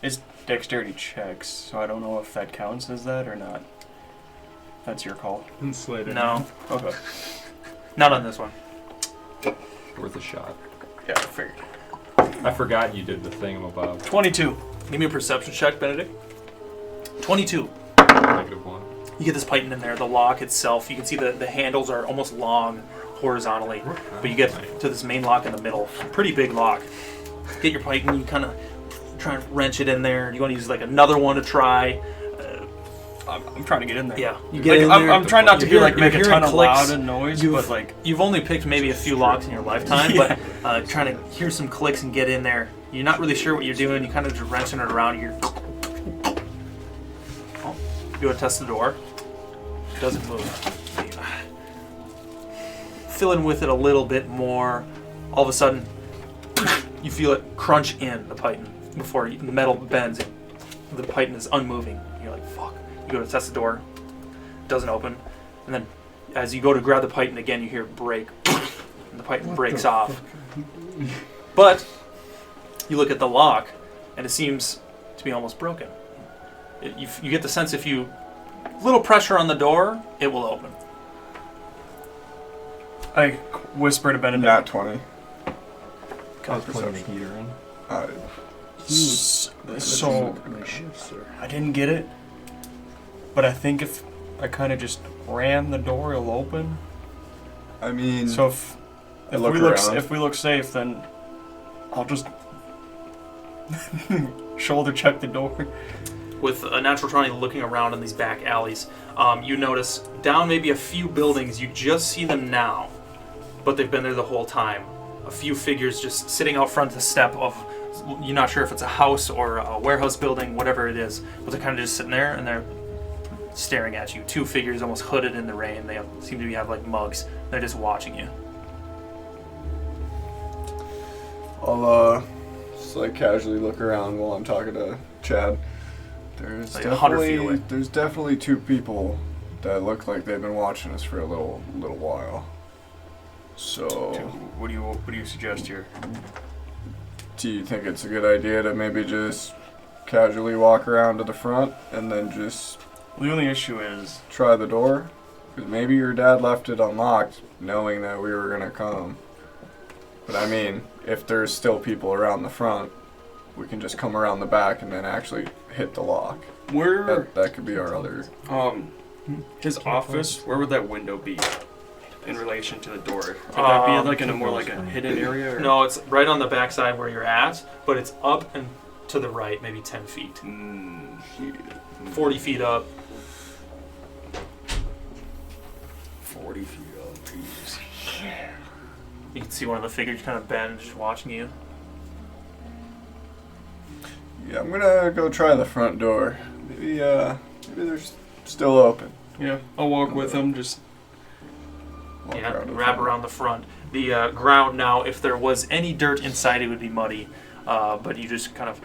It's dexterity checks, so I don't know if that counts as that or not. That's your call. And slid it. No, Okay. not on this one. Worth a shot. Yeah, I figured. I forgot you did the thingamabob. 22. Give me a perception check, Benedict. 22. -1. You get this Python in there. The lock itself, you can see the handles are almost long horizontally, but you get to this main lock in the middle. Pretty big lock. Get your Python, you kind of try and wrench it in there. You want to use like another one to try. I'm trying to get in there. Yeah, you get in there. I'm trying not to be like make a ton of clicks. loud noise, but like You've only picked maybe a few locks in your lifetime, but trying to hear some clicks and get in there. You're not really sure what you're doing. You kind of just wrenching it around. You go to test the door. It doesn't move. Fill in with it a little bit more. All of a sudden, you feel it crunch in the Python before the metal bends. The Python is unmoving. You're like, fuck. You go to test the door. It doesn't open. And then as you go to grab the Python again, you hear it break. And the Python breaks off. But you look at the lock, and it seems to be almost broken. You get the sense if you... little pressure on the door, it will open. I whisper to Benedict. Nat 20. I was putting the heater in. So I didn't get it, but I think if I kind of just ram the door, it'll open. I mean, So if we look safe, then I'll just shoulder check the door. With a natural 20 looking around in these back alleys, you notice down maybe a few buildings, you just see them now, but they've been there the whole time. A few figures just sitting out front of the step of, you're not sure if it's a house or a warehouse building, whatever it is, but they're kind of just sitting there and they're staring at you. Two figures almost hooded in the rain. They seem to have like mugs. They're just watching you. I'll just like casually look around while I'm talking to Chad. There's Like 100 feet away. definitely two people that look like they've been watching us for a little while. So, What do you suggest here? do you think it's a good idea to maybe just casually walk around to the front and then just Well, the only issue is try the door? Because maybe your dad left it unlocked knowing that we were gonna come. But I mean, if there's still people around the front, we can just come around the back and then actually hit the lock. where That could be our other... his office. Where would that window be in relation to the door? Would that be like in a more like a hidden area? Or? No, it's right on the backside where you're at, but it's up and to the right, maybe 10 feet. 40 feet up. 40 feet up. Jeez. You can see one of the figures kind of bend, just watching you. Yeah, I'm gonna go try the front door. Maybe they're still open. Yeah, I'll walk with him. Just Walk Yeah, around the wrap front. around the front. The ground now, if there was any dirt inside, it would be muddy. But you just kind of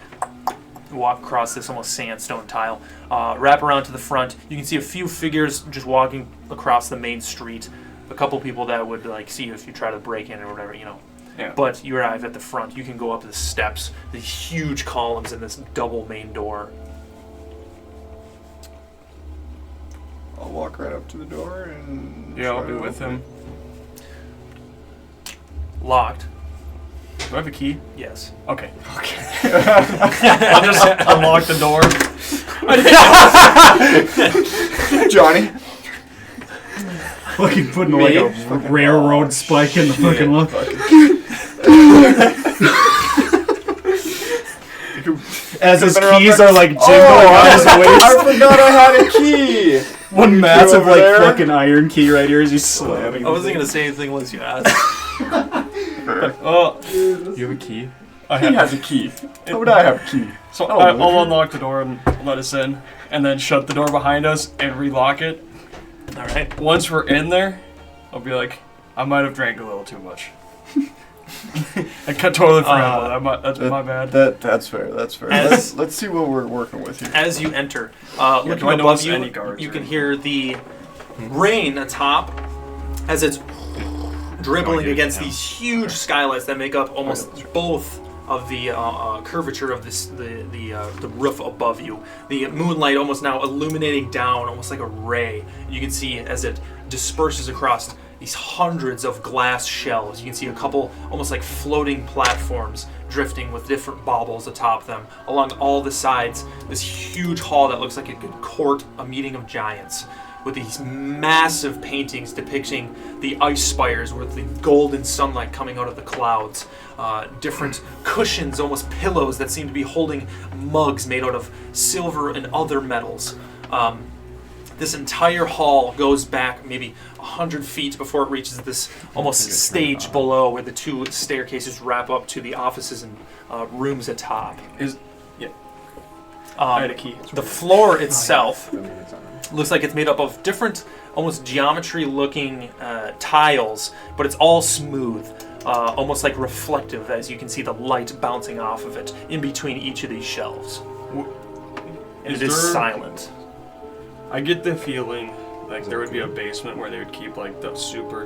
walk across this almost sandstone tile. Wrap around to the front. You can see a few figures just walking across the main street. A couple people that would like see you if you try to break in or whatever, you know. yeah. But you arrive at the front. You can go up the steps, the huge columns, and this double main door. I'll walk right up to the door and... Yeah, I'll try be to with open him. Locked. Do I have a key? Yes. Okay. I'll just unlock the door. it. Johnny. Fucking putting like a railroad spike in the fucking look. As his keys are like jingling on his waist. I forgot I had a key. One massive over like there? fucking iron key right here as he's slamming. I wasn't gonna say anything unless you asked. Oh, You have a key? He has a key. How would I have a key? so I'll unlock the door and let us in, and then shut the door behind us and relock it. All right. Once we're in there, I'll be like, I might have drank a little too much. I totally forgot about that. That's my bad. That's fair. That's fair. As- Let's see what we're working with here. As you enter, looking do I above notice you, any guards you or can anything? hear the rain atop as it's dribbling against these huge skylights that make up almost both of the curvature of the roof above you. The moonlight almost now illuminating down, almost like a ray. You can see as it disperses across these hundreds of glass shelves. You can see a couple almost like floating platforms drifting with different baubles atop them. Along all the sides, this huge hall that looks like it could court a meeting of giants, with these massive paintings depicting the ice spires with the golden sunlight coming out of the clouds. Different cushions, almost pillows that seem to be holding mugs made out of silver and other metals. This entire hall goes back maybe 100 feet before it reaches this almost stage below where the two staircases wrap up to the offices and rooms atop. I had a key. The floor itself looks like it's made up of different, almost geometry-looking tiles, but it's all smooth, almost like reflective, as you can see the light bouncing off of it in between each of these shelves. And it is silent. I get the feeling like there would be a basement where they would keep like the super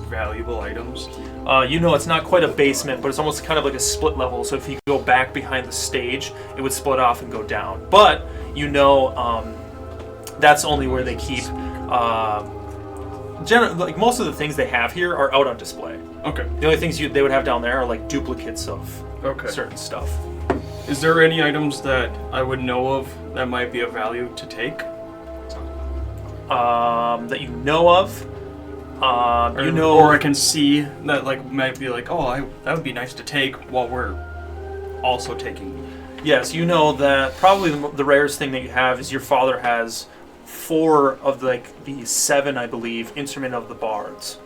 valuable items. You know, it's not quite a basement, but it's almost kind of like a split level. So if you go back behind the stage, it would split off and go down. But you know, that's only where they keep. Like most of the things they have here are out on display. Okay. The only things they would have down there are like duplicates of Okay. certain stuff. Is there any items that I would know of that might be of value to take? That you know of. Or I can see that like might be like, that would be nice to take while we're also taking. Yes, you know that probably the rarest thing that you have is your father has 4 of like the 7, I believe, instrument of the bards.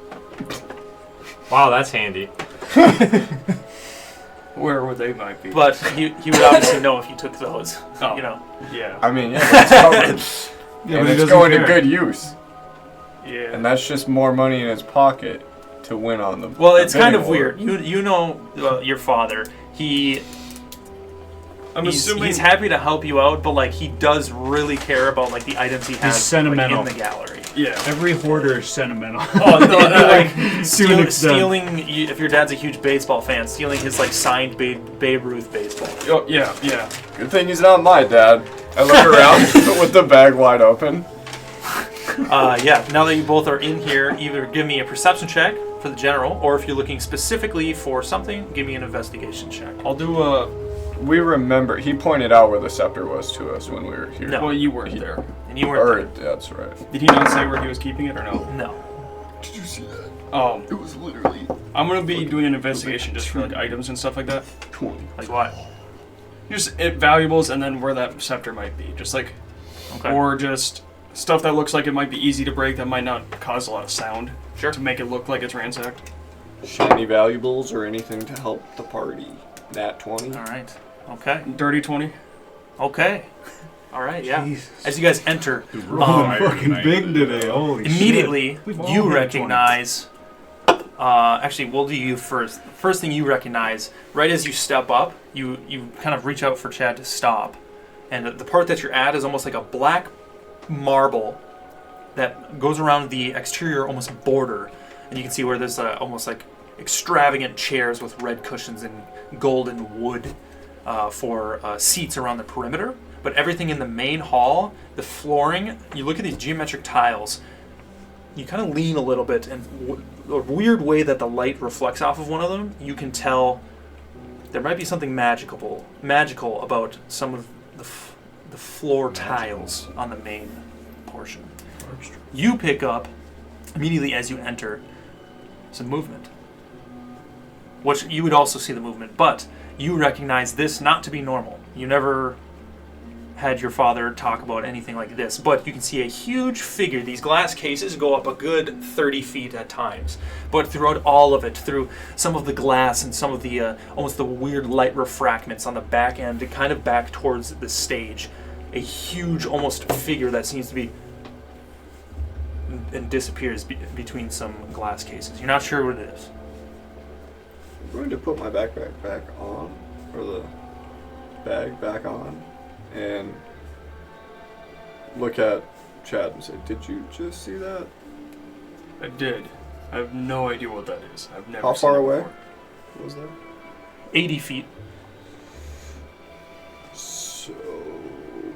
Wow, that's handy. Where they might be. But he would obviously know if you took those. Oh. You know. Yeah. I mean, yeah, it's covered. Yeah, and but he it's doesn't going to care. good use. Yeah. And that's just more money in his pocket to win on them. Well, it's kind of weird. You know your father. He's happy to help you out, but like he does really care about like the items he has sentimental. Like, in the gallery. Yeah. Every hoarder is sentimental. Oh, no, like To an extent. stealing. If your dad's a huge baseball fan, stealing his like signed Babe Ruth baseball. Oh, yeah. Good thing he's not my dad. I look around with the bag wide open. Yeah. Now that you both are in here, either give me a perception check for the general, or if you're looking specifically for something, give me an investigation check. I'll do a. We remember, he pointed out where the scepter was to us when we were here. No. Well, you weren't there. And you weren't. Or, that's right. Did he not say where he was keeping it or no? No. Did you see that? It was literally. I'm gonna be doing an investigation just for like items and stuff like that. 20. Like what? Just valuables and then where that scepter might be. Just like, Okay. or just stuff that looks like it might be easy to break that might not cause a lot of sound. Sure. To make it look like it's ransacked. Shiny valuables or anything to help the party. Nat 20. All right. Okay. Dirty 20. Okay. All right. Yeah. Jesus. As you guys enter, Rolling fucking big today. Holy immediately shit. We've all you had recognize. Actually, we'll do you first. The first thing you recognize, right as you step up, you kind of reach out for Chad to stop, and the part that you're at is almost like a black marble that goes around the exterior almost border, and you can see where there's almost like extravagant chairs with red cushions and golden wood for seats around the perimeter. But everything in the main hall, the flooring, you look at these geometric tiles, you kind of lean a little bit, and a weird way that the light reflects off of one of them, you can tell there might be something magical about some of the floor tiles on the main portion. You pick up, immediately as you enter, some movement. Which you would also see the movement, but you recognize this not to be normal. You never had your father talk about anything like this, but you can see a huge figure. These glass cases go up a good 30 feet at times, but throughout all of it, through some of the glass and some of the almost the weird light refractments on the back end, kind of back towards the stage, a huge almost figure that seems to be and disappears between some glass cases. You're not sure what it is. I'm going to put my backpack back on, or the bag back on, and look at Chad and say, "Did you just see that?" I did. I have no idea what that is. I've never How seen far it away before. was that? 80 feet. So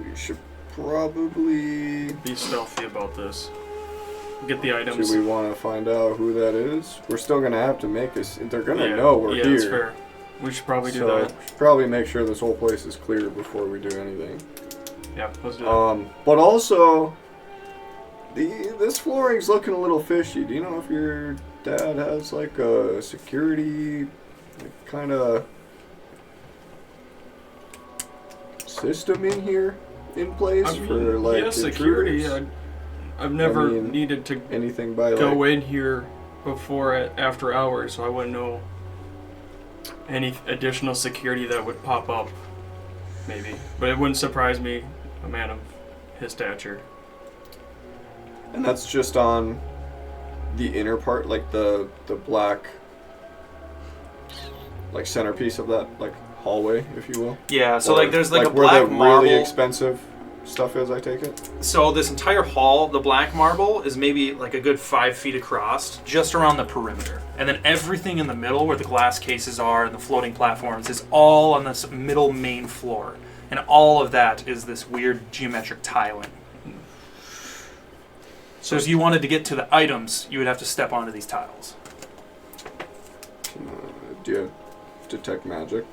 we should probably. Be stealthy about this. get the items. Do we want to find out who that is? We're still gonna have to make us. They're gonna Yeah. know we're Yeah, here. that's fair. We should probably do so that. should probably make sure this whole place is clear before we do anything. Yeah, let's do that. But also, this flooring's looking a little fishy. Do you know if your dad has like a security kind of system in here in place I mean, for like yeah, security. intruders? I've never mean, needed to anything by go like in here before after hours, so I wouldn't know any additional security that would pop up. Maybe, but it wouldn't surprise me, a man of his stature. and that's just on the inner part, like the black like centerpiece of that like hallway, if you will. Yeah, so Or, like there's like a where black the marble. really expensive stuff is, I take it. So this entire hall, the black marble, is maybe like a good 5 feet across, just around the perimeter. And then everything in the middle, where the glass cases are and the floating platforms, is all on this middle main floor. And all of that is this weird geometric tiling. So as you wanted to get to the items, you would have to step onto these tiles. Do you have detect magic?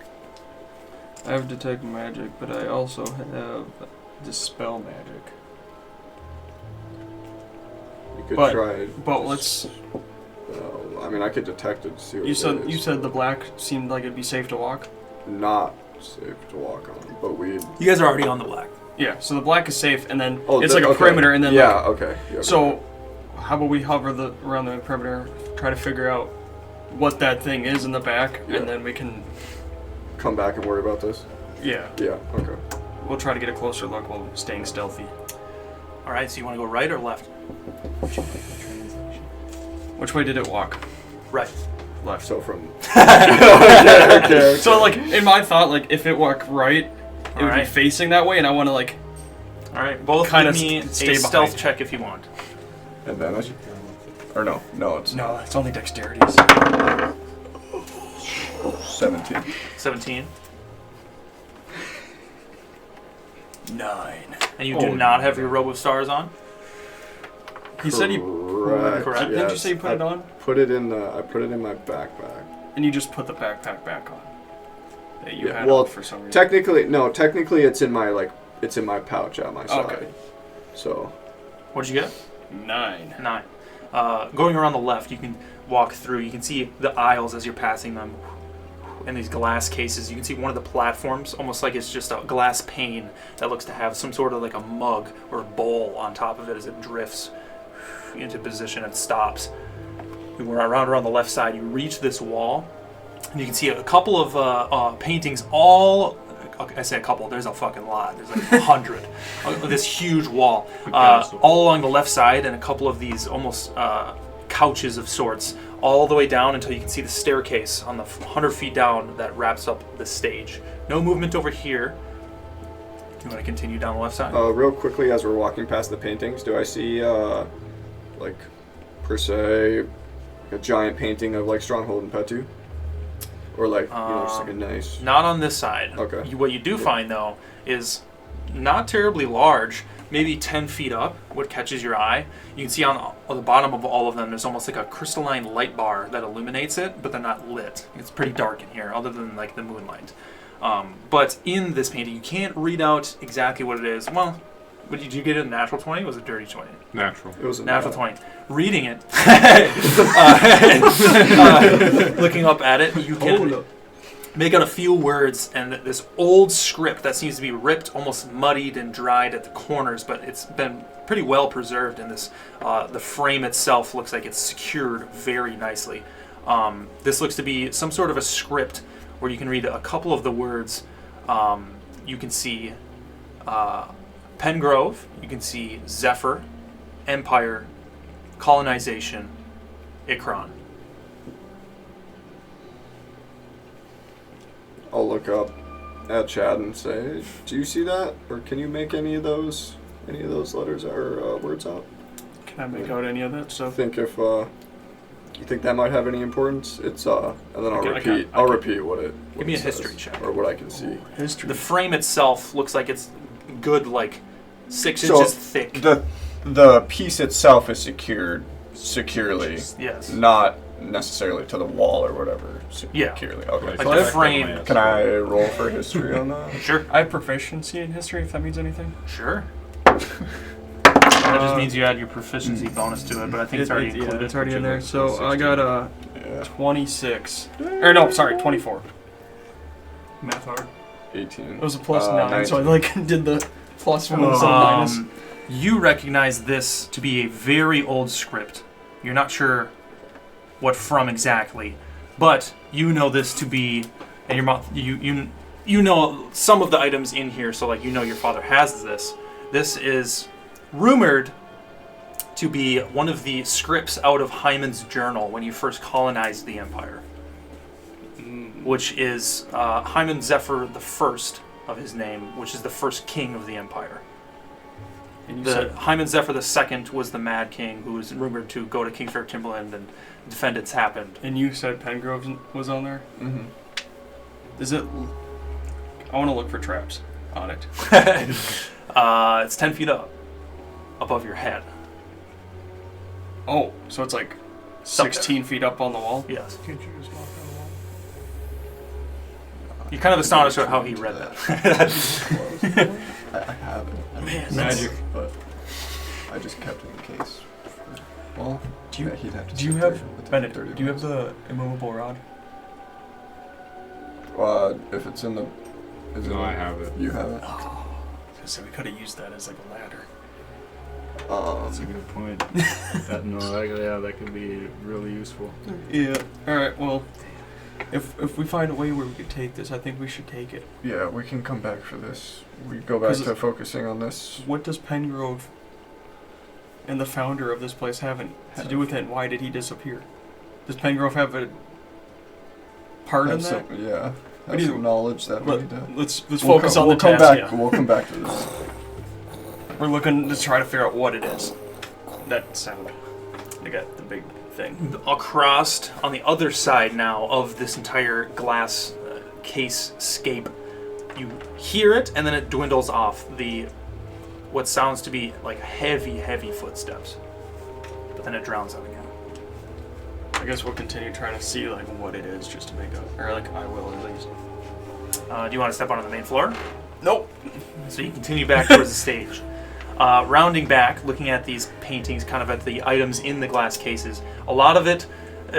I have detect magic, but I also have dispel magic. You could But- try. But let's. I mean, I could detect it to see what You said the black seemed like it'd be safe to walk. not safe to walk on, but we. You guys are already on the black. Yeah, so the black is safe, and then Oh, it's like a okay. perimeter, and then yeah, like, okay. Yeah, so how about we hover around the perimeter, try to figure out what that thing is in the back, Yeah. and then we can. come back and worry about this. Yeah, Yeah. Okay. we'll try to get a closer look while staying stealthy. All right, so you want to go right or left? Which way did it walk? Right. Left. So from. okay. So like in my thought, like if it walked right, it would be Alright. facing that way, and I want to like. All right, both Kinda give me stay a stealth behind. check if you want. Advantage. Or no, it's No, it's only dexterities. 17. 17. 9. And you do not have your robe of stars on? He said he. Correct. Correct. Didn't you say you put it on? I put it in my backpack. And you just put the backpack back on. That you Yeah, had well, on for some reason. Technically it's in my pouch at my side. Okay. So. What'd you get? 9. 9. Going around the left, you can walk through. You can see the aisles as you're passing them. And these glass cases, you can see one of the platforms, almost like it's just a glass pane that looks to have some sort of like a mug or a bowl on top of it as it drifts into position and stops. You go around the left side, you reach this wall, and you can see a couple of paintings all... I say a couple, there's a fucking lot. There's like 100. This huge wall. All along the left side, and a couple of these almost couches of sorts, all the way down until you can see the staircase on the 100 feet down that wraps up the stage. No movement over here. You want to continue down the left side? Real quickly, as we're walking past the paintings, do I see, like, per se, a giant painting of, like, Stronghold and Petu? Or, like, just like a nice... Not on this side. Okay. What you do find, though, is not terribly large, maybe 10 feet up, what catches your eye. You can see on the bottom of all of them, there's almost like a crystalline light bar that illuminates it, but they're not lit. It's pretty dark in here, other than, like, the moonlight. But in this painting, you can't read out exactly what it is. Well, did you get a natural 20? Was it dirty 20? Natural. It was a Natural no. 20. Reading it, looking up at it, you can make out a few words and this old script that seems to be ripped, almost muddied and dried at the corners, but it's been pretty well preserved in this. The frame itself looks like it's secured very nicely. This looks to be some sort of a script where you can read a couple of the words. You can see Pengrove, you can see Zephyr, Empire, Colonization, Ikron. I'll look up at Chad and say, do you see that? Or can you make any of those letters or words out? Can I make out any of that I stuff? think if, you think that might have any importance, it's, and then I'll repeat what it Give me a says, history check. Or what I can see. History. The frame itself looks like it's good, like 6 So, inches thick. The the piece itself is secured securely, Yes. not necessarily to the wall or whatever. Yeah. Securely. Okay. Like the frame. Can I roll for history on that? Sure. I have proficiency in history, if that means anything. Sure. That just means you add your proficiency bonus to it, but I think it's already included. Yeah, it's already in there. Which is So I 16. got a Yeah. 26. Or no, sorry, 24. Math hard. 18. It was a plus 9, 19. so I like did the plus one instead of minus. You recognize this to be a very old script. You're not sure what from exactly, but you know this to be, and your mom, you know some of the items in here. So like you know your father has this. This is rumored to be one of the scripts out of Hyman's journal when you first colonized the Empire, which is Hyman Zephyr the First of his name, which is the first king of the Empire. And you The said, Hyman Zephyr the Second was the Mad King who was rumored to go to Kingsfair Timberland and defend its happened. and you said Pengrove was on there? Mm-hmm. Is it... I want to look for traps on it. It's 10 feet up, above your head. Oh, so it's like up there. 16 feet up on the wall? Yes. Can't you just walk on the wall? You're kind of astonished at how he read that. I have it. Man, Magic. But I just kept it in case. Well, Do you- yeah, he'd have to Do you sit have... there with the Bennett, 30 do you have minutes. the immovable rod? If it's in the... Is it No, in- I have it. You have it? So we could have used that as like a ladder. That's a good point. that could be really useful. Yeah. Alright, well... If we find a way where we could take this, I think we should take it. Yeah, we can come back for this. We go back 'Cause to focusing on this. What does Pengrove and the founder of this place have to do with it, and why did he disappear? Does Pengrove have a part in Have that? some, yeah. What Have do you- some knowledge that we Let, need to... let's We'll focus co- on we'll the come task. back. Yeah. We'll come back to this. We're looking to try to figure out what it is. That sound. I got the big thing. Across, on the other side now of this entire glass case scape, you hear it, and then it dwindles off. What sounds to be like heavy footsteps, but then it drowns out again. I guess we'll continue trying to see like what it is, just to make up, or like I will at least. Do you want to step onto the main floor? Nope. So you continue back towards the stage. Rounding back, looking at these paintings, kind of at the items in the glass cases. A lot of it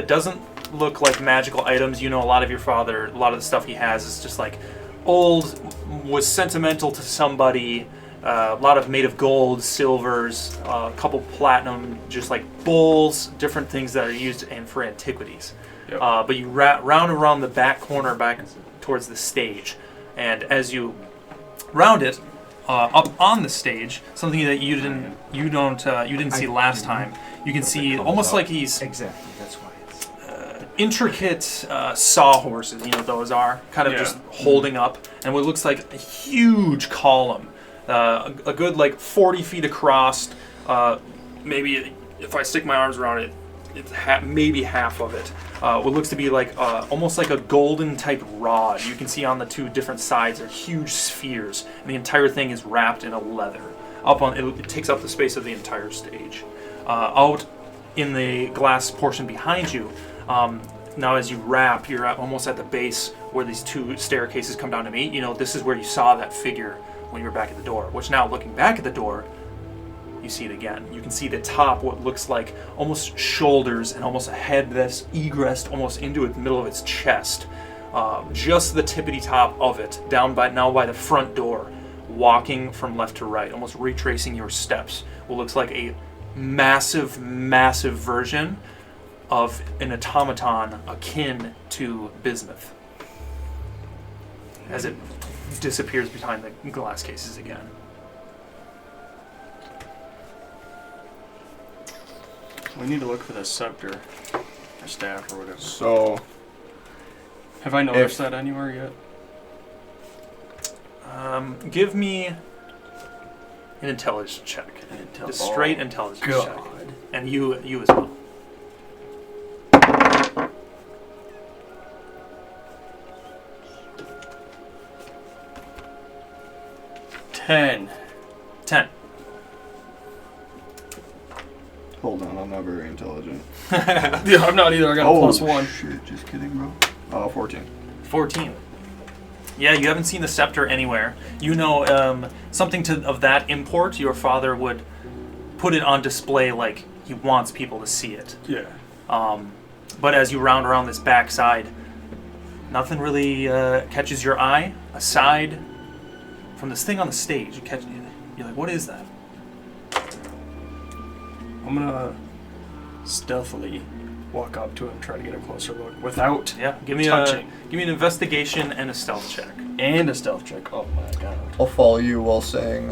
doesn't look like magical items. You know, a lot of your father, a lot of the stuff he has is just like old, was sentimental to somebody. A lot of made of gold, silvers, a couple platinum, just like bowls, different things that are used for antiquities. Yep. But you round around the back corner, back towards the stage, and as you round it, up on the stage, something that you didn't see last time. You can see almost like he's Exactly, that's why it's... intricate sawhorses. You know what those are, kind of Yeah. just holding up, and what looks like a huge column, a good like 40 feet across. Maybe if I stick my arms around it, it's maybe half of it. What looks to be like almost like a golden type rod. You can see on the two different sides are huge spheres, and the entire thing is wrapped in a leather. It takes up the space of the entire stage. Out in the glass portion behind you, now as you wrap, you're almost at the base where these two staircases come down to meet. You know, this is where you saw that figure when you were back at the door. Which now, looking back at the door, you see it again. You can see the top, what looks like almost shoulders and almost a head that's egressed almost into the middle of its chest. Just the tippity top of it, down by the front door, walking from left to right, almost retracing your steps. What looks like a massive version of an automaton akin to bismuth, as it disappears behind the glass cases again. We need to look for the scepter, or staff, or whatever. So, Have I noticed that anywhere yet? Give me an intelligence check. Just straight intelligence check. And you as well. 10. 10. Hold on, I'm not very intelligent. Yeah, I'm not either. I got a +1. Shit, just kidding, bro. 14. 14. Yeah, you haven't seen the scepter anywhere. You know, something of that import, your father would put it on display like he wants people to see it. Yeah. But as you round around this backside, nothing really catches your eye aside from this thing on the stage. You're like, what is that? I'm gonna stealthily walk up to him, try to get a closer look without Give me touching. Give me an investigation and a stealth check. And a stealth check. Oh my god. I'll follow you while saying,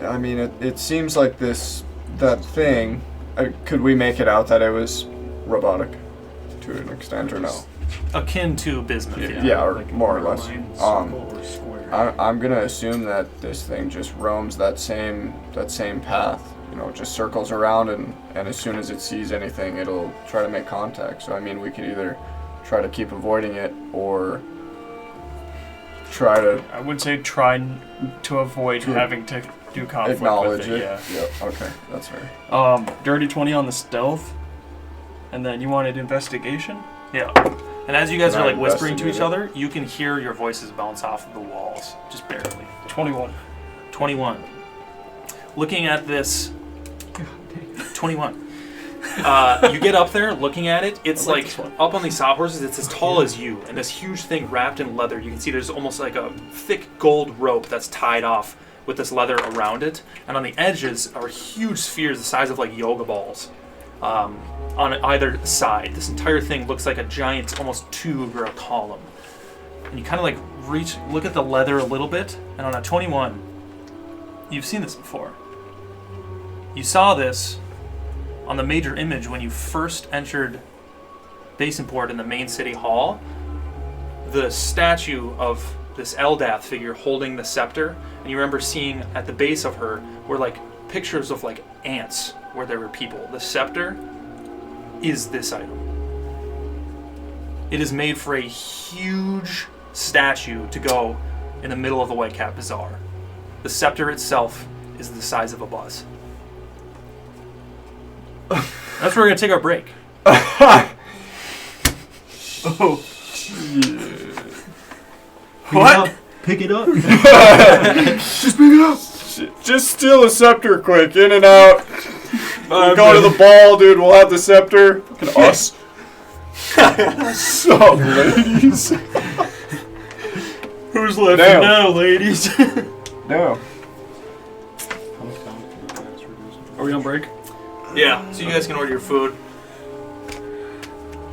I mean, it seems like that thing, could we make it out that it was robotic to an extent or no? Akin to bismuth, Yeah, or Like more or less. line, circle, or square. I'm gonna assume that this thing just roams that same path. You know, just circles around, and as soon as it sees anything, it'll try to make contact. So I mean, we could either try to keep avoiding it, or try to I would say try to avoid having to do conflict acknowledge with it. it. Yep. Okay, that's fair. Dirty 20 on the stealth, and then you wanted investigation. Yeah. And as you guys Can are I like whispering to each investigate other, you can hear your voices bounce off of the walls, just barely. 21. 21. Looking at this, 21. You get up there, looking at it. It's I like like this one. up on these sawhorses. It's as tall as you, and this huge thing wrapped in leather. You can see there's almost like a thick gold rope that's tied off with this leather around it, and on the edges are huge spheres the size of like yoga balls. On either side, this entire thing looks like a giant, almost tube or a column. And you kind of like look at the leather a little bit, and on a 21, you've seen this before. You saw this on the major image when you first entered Basinport in the main city hall. The statue of this Eldath figure holding the scepter, and you remember seeing at the base of her were like pictures of like ants where there were people. The scepter is this item. It is made for a huge statue to go in the middle of the Whitecap Bazaar. The scepter itself is the size of a bus. That's where we're going to take our break. Oh. What? Pick it up. Just pick it up. Just steal a scepter quick, in and out. Go to the ball, dude. We'll have the scepter. Fucking us. So, ladies. Who's left Damn. now, ladies? No. Are we on break? Yeah, so you guys can order your food.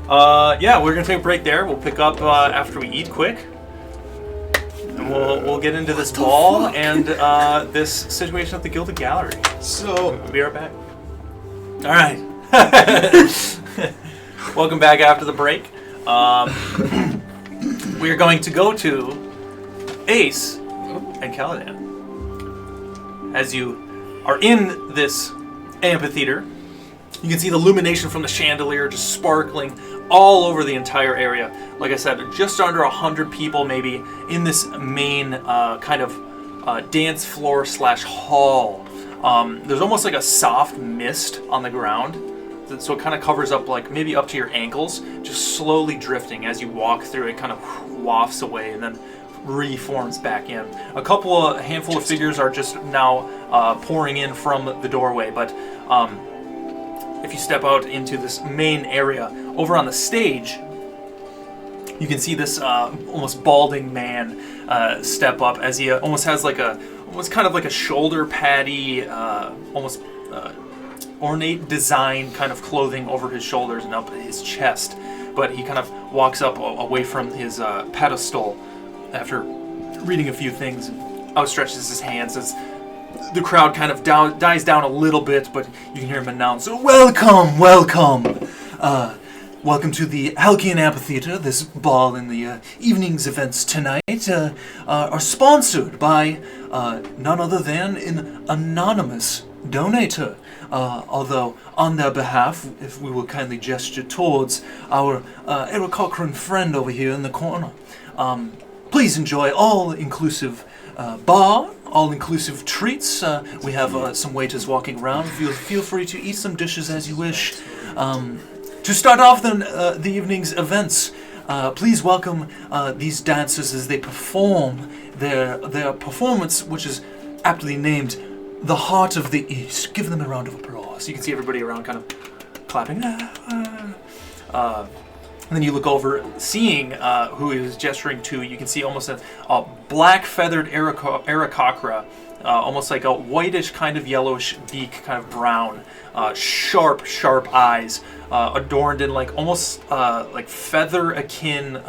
Yeah, we're going to take a break there. We'll pick up after we eat quick. And we'll get into this ball and this situation at the Gilded Gallery. So, We'll be right back. All right. Welcome back after the break. We are going to go to Ace and Caladan. As you are in this amphitheater, you can see the illumination from the chandelier just sparkling all over the entire area. Like I said, just under 100 people maybe in this main kind of dance floor / hall. There's almost like a soft mist on the ground, so it kind of covers up like maybe up to your ankles, just slowly drifting as you walk through. It kind of wafts away and then reforms back in. A handful of figures are just now pouring in from the doorway, but if you step out into this main area, over on the stage, you can see this almost balding man step up as he almost has like almost kind of like a shoulder paddy, almost ornate design kind of clothing over his shoulders and up his chest. But he kind of walks up away from his pedestal after reading a few things and outstretches his hands as the crowd kind of dies down a little bit, but you can hear him announce, "Welcome, welcome. Welcome to the Halcyon Amphitheater. This ball and the evening's events tonight are sponsored by none other than an anonymous donator. Although, on their behalf, if we will kindly gesture towards our Eric Cochran friend over here in the corner, please enjoy all-inclusive bar, all-inclusive treats. We have some waiters walking around. Feel free to eat some dishes as you wish. To start off the evening's events, please welcome these dancers as they perform their performance, which is aptly named The Heart of the East. Give them a round of applause. You can see everybody around kind of clapping. And then you look over, seeing who is gesturing to. You can see almost a black-feathered Aarakocra, almost like a whitish kind of yellowish beak, kind of brown, sharp eyes, adorned in like almost like feather-akin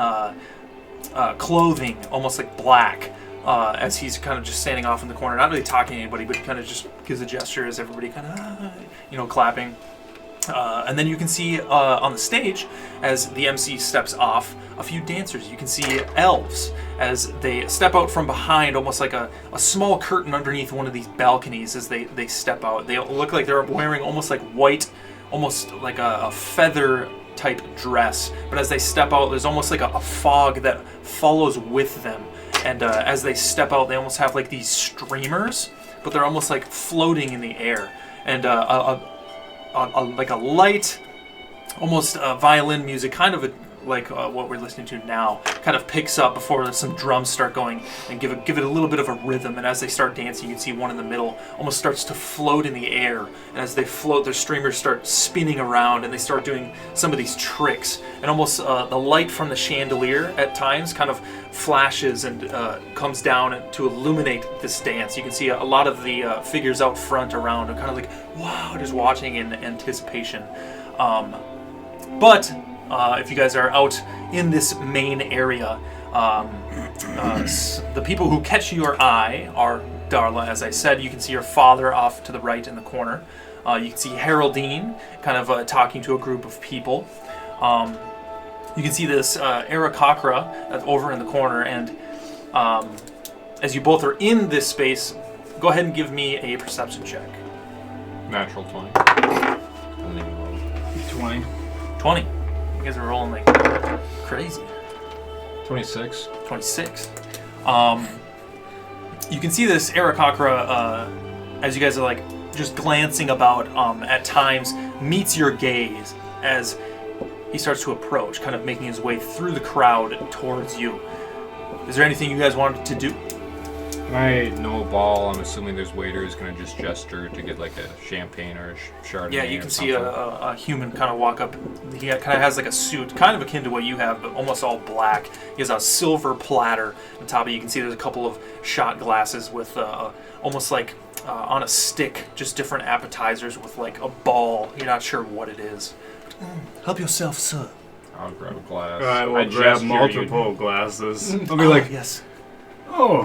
clothing, almost like black. As he's kind of just standing off in the corner, not really talking to anybody, but he kind of just gives a gesture as everybody kind of, clapping. And then you can see on the stage, as the MC steps off, a few dancers. You can see elves as they step out from behind, almost like a small curtain underneath one of these balconies as they step out. They look like they're wearing almost like white, almost like a feather type dress. But as they step out, there's almost like a fog that follows with them. And as they step out, they almost have like these streamers, but they're almost like floating in the air. And like a light, almost violin music, kind of like what we're listening to now, kind of picks up before some drums start going and give it a little bit of a rhythm. And as they start dancing, you can see one in the middle almost starts to float in the air. And as they float, their streamers start spinning around, and they start doing some of these tricks. And almost the light from the chandelier at times kind of flashes and comes down to illuminate this dance. You can see a lot of the figures out front around are kind of like, wow, just watching in anticipation. But if you guys are out in this main area, the people who catch your eye are Darla, as I said. You can see your father off to the right in the corner. You can see Haroldine kind of talking to a group of people. You can see this Aarakocra over in the corner, and as you both are in this space, go ahead and give me a perception check. Natural 20. 20. 20. You guys are rolling like crazy. 26. 26. You can see this Aarakocra, as you guys are like just glancing about, at times meets your gaze as he starts to approach, kind of making his way through the crowd towards you. Is there anything you guys wanted to do? I know ball. I'm assuming there's waiters gonna just gesture to get like a champagne or a Chardonnay. Yeah, you can see a human kind of walk up. He kind of has like a suit, kind of akin to what you have, but almost all black. He has a silver platter on top of it. You can see there's a couple of shot glasses with almost like on a stick, just different appetizers with like a ball. You're not sure what it is. Help yourself, sir. I'll grab a glass. I will grab multiple glasses. I'll be like, yes. Oh,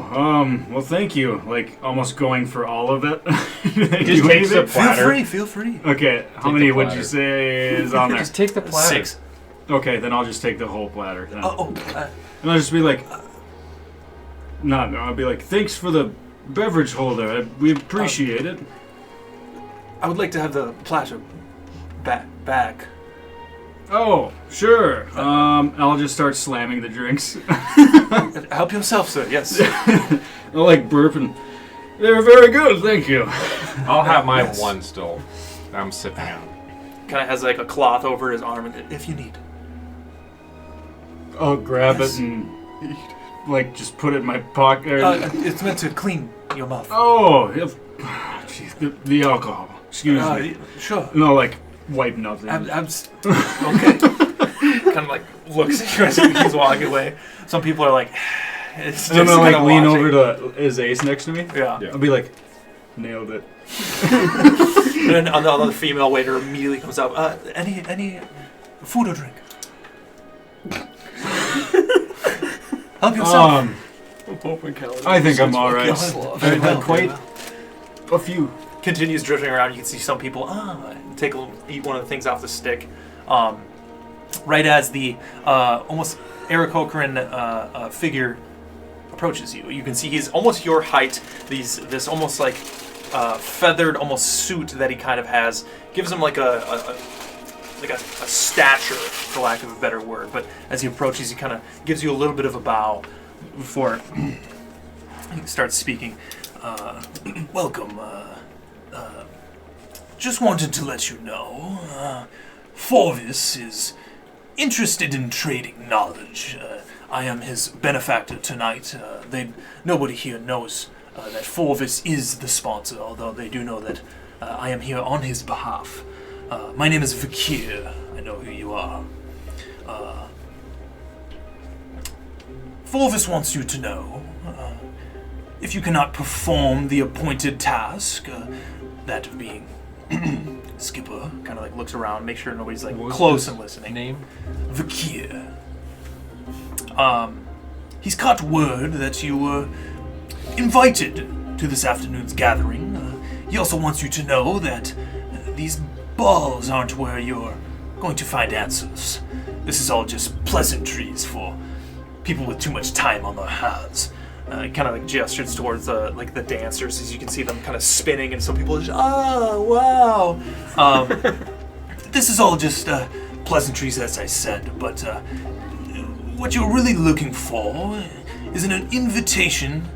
well, thank you. Like, almost going for all of it. Just takes the Feel platter. free. Okay, how Take many the would platter. you say is on there? Just take the platter. 6. Okay, then I'll just take the whole platter. Then. And And I'll just be like, no, I'll be like, thanks for the beverage holder. We appreciate it. I would like to have the platter back. Oh, sure. I'll just start slamming the drinks. Help yourself, sir. Yes. I'll like burp and they're very good, thank you. I'll have my Yes. one still. I'm sipping it. Kind of has like a cloth over his arm, if you need. I'll grab Yes. it and like just put it in my pocket. It's meant to clean your mouth. Oh, jeez, the alcohol. Excuse me. Sure. No, like wipe nothing. Okay. Kind of like looks at you as he's walking away. Some people are like, it's And I'm just gonna like kinda lean watching. over to his ace next to me. Yeah. I'll be like, nailed it. And then another female waiter immediately comes up. Any food or drink? Help yourself. I think I'm all right. Yes. I've Very well, had quite very a few. Continues drifting around. You can see some people eat one of the things off the stick. Right as the almost Aarakocran figure approaches you, you can see he's almost your height. This almost like feathered almost suit that he kind of has gives him like a stature, for lack of a better word. But as he approaches, he kind of gives you a little bit of a bow before He starts speaking. Welcome. Just wanted to let you know, Forvis is interested in trading knowledge. I am his benefactor tonight. Nobody here knows that Forvis is the sponsor, although they do know that I am here on his behalf. My name is Vakir. I know who you are. Forvis wants you to know, if you cannot perform the appointed task, that of being Skipper, kind of like looks around, make sure nobody's like close and listening. Name? Vakir. He's caught word that you were invited to this afternoon's gathering. He also wants you to know that these balls aren't where you're going to find answers. This is all just pleasantries for people with too much time on their hands. Kind of like gestures towards the dancers, as you can see them kind of spinning, and some people are just, oh wow. This is all just pleasantries, as I said, but what you're really looking for is an invitation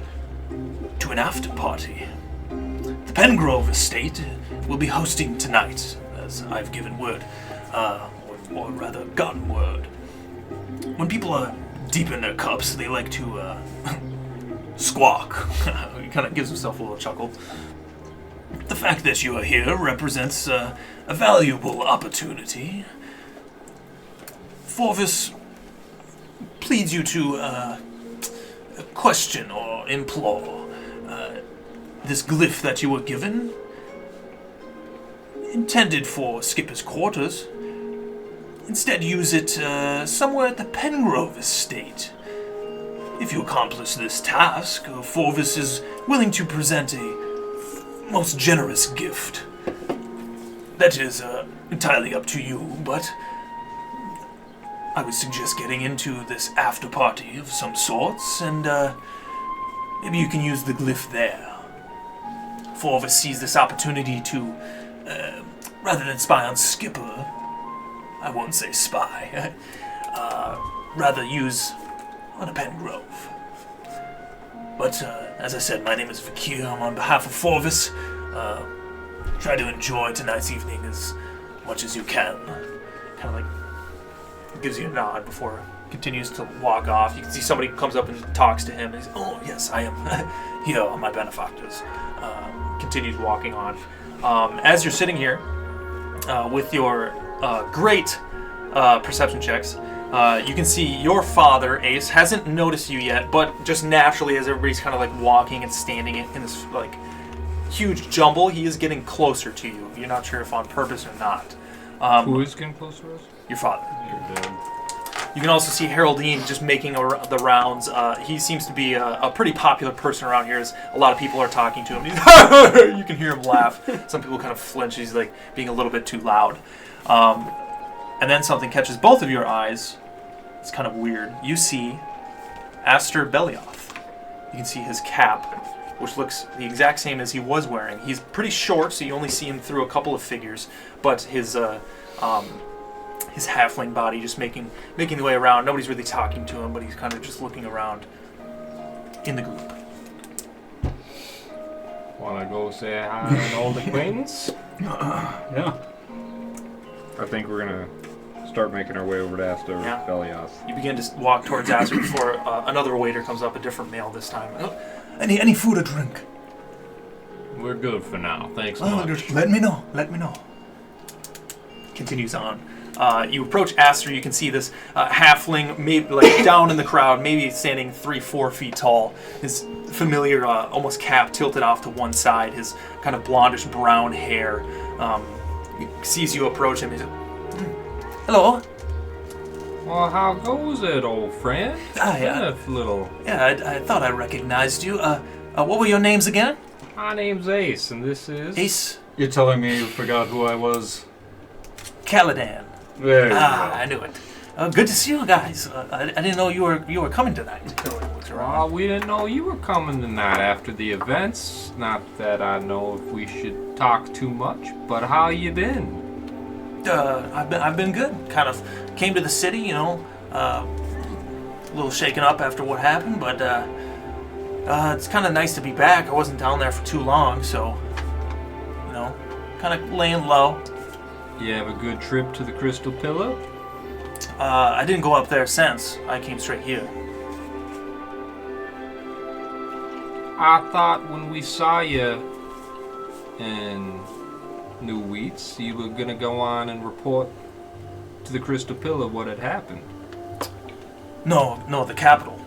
to an after party. The Pengrove estate will be hosting tonight, as I've given word, or rather gotten word. When people are deep in their cups, they like to squawk. He kind of gives himself a little chuckle. The fact that you are here represents a valuable opportunity. Forvis pleads you to question or implore this glyph that you were given, intended for Skipper's quarters. Instead, use it somewhere at the Pengrove estate. If you accomplish this task, Forvis is willing to present a most generous gift. That is entirely up to you, but I would suggest getting into this after party of some sorts, and maybe you can use the glyph there. Forvis sees this opportunity to, rather than spy on Skipper, I won't say spy, rather use on a Pengrove. But, as I said, my name is Vakir. I'm on behalf of Forvis. Try to enjoy tonight's evening as much as you can. Kind of like gives you a nod before continues to walk off. You can see somebody comes up and talks to him. And he's, oh, yes, I am here on my benefactors. Continues walking on. As you're sitting here with your great perception checks, you can see your father, Ace, hasn't noticed you yet, but just naturally as everybody's kind of like walking and standing in this like huge jumble, he is getting closer to you. You're not sure if on purpose or not. Who is getting closer to us? Your father. Your dad. You can also see Haroldine just making the rounds. He seems to be a pretty popular person around here, as a lot of people are talking to him. You can hear him laugh. Some people kind of flinch. He's like being a little bit too loud. And then something catches both of your eyes. It's kind of weird. You see Aster Belioth. You can see his cap, which looks the exact same as he was wearing. He's pretty short, so you only see him through a couple of figures, but his halfling body just making the way around. Nobody's really talking to him, but he's kind of just looking around in the group. Wanna go say hi to an old acquaintance? Yeah. I think we're gonna start making our way over to Aster Belioth. You begin to walk towards Aster before another waiter comes up, a different male this time. Any food or drink? We're good for now. Thanks much. Let me know. Continues on. You approach Aster. You can see this halfling, maybe like down in the crowd, maybe standing 3-4 feet tall. His familiar, almost cap tilted off to one side. His kind of blondish brown hair. He sees you approach him. He's like, hello. Well, how goes it, old friend? I thought I recognized you. What were your names again? My name's Ace, and this is... Ace? You're telling me you forgot who I was? Caladan. There you go. I knew it. Good to see you guys. I didn't know you were coming tonight. Well, we didn't know you were coming tonight after the events. Not that I know if we should talk too much, but how you been? I've been good. Kind of came to the city, a little shaken up after what happened, but It's kind of nice to be back. I wasn't down there for too long, so, you know, kind of laying low. You have a good trip to the Crystal Pillar? I didn't go up there since. I came straight here. I thought when we saw you in New Wheats, you were gonna go on and report to the Crystal Pillar what had happened. No, the capital.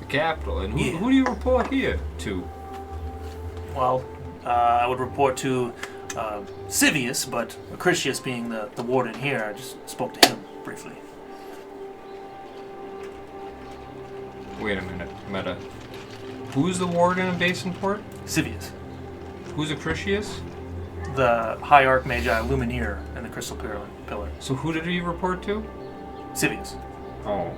The capital. And Yeah. who do you report here to? Well, I would report to Civius, but Acrisius being the warden here, I just spoke to him briefly. Wait a minute, Meta. Who's the warden of Basinport? Civius, Who's Acrisius? the High Archmagi Lumineer in the Crystal Pillar. So who did you report to? Civius. Oh.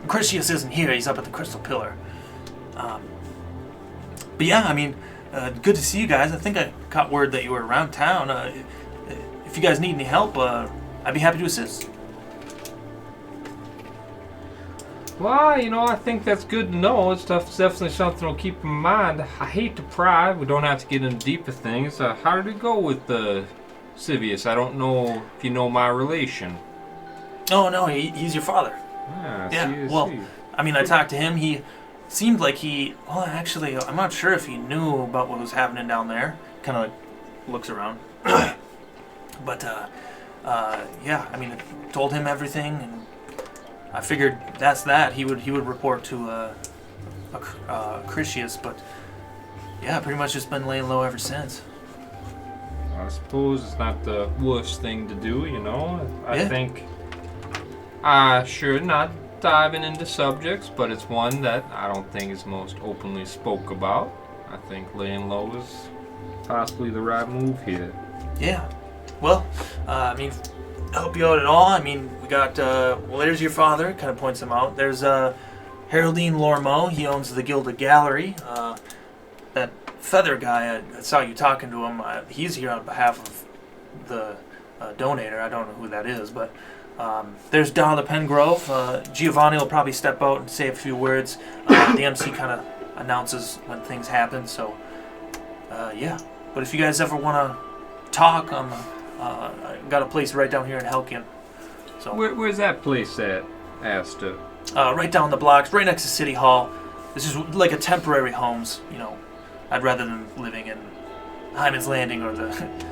Acrisius isn't here, he's up at the Crystal Pillar. But yeah, I mean, good to see you guys. I think I caught word that you were around town. If you guys need any help, I'd be happy to assist. Well, you know, I think that's good to know. It's definitely something we'll keep in mind. I hate to pry. We don't have to get into deeper things. How did it go with Civius? I don't know if you know my relation. Oh, no, he's your father. Ah, Yeah, well, I mean, I talked to him. He seemed like well, actually, I'm not sure if he knew about what was happening down there. Kind of looks around. But, yeah, I mean, I told him everything, and I figured that's that. He would report to Acrisius, but yeah, pretty much just been laying low ever since. I suppose it's not the worst thing to do, you know. I Yeah. think sure, not diving into subjects, but it's one that I don't think is most openly spoke about. I think laying low is possibly the right move here. Yeah. Well, I mean, help you out at all. I mean, we got, well, there's your father, kind of points him out. There's Haroldine Lormeau, he owns the Gilded Gallery. That Feather guy, I saw you talking to him. He's here on behalf of the donator. I don't know who that is, but there's Darla Pengrove. Giovanni will probably step out and say a few words. The MC kind of announces when things happen, so yeah. But if you guys ever want to talk, I got a place right down here in Helkian. So Where's that place at, Asta? right down the blocks, right next to City Hall. This is like a temporary homes, you know. I'd rather than living in Hyman's Landing or the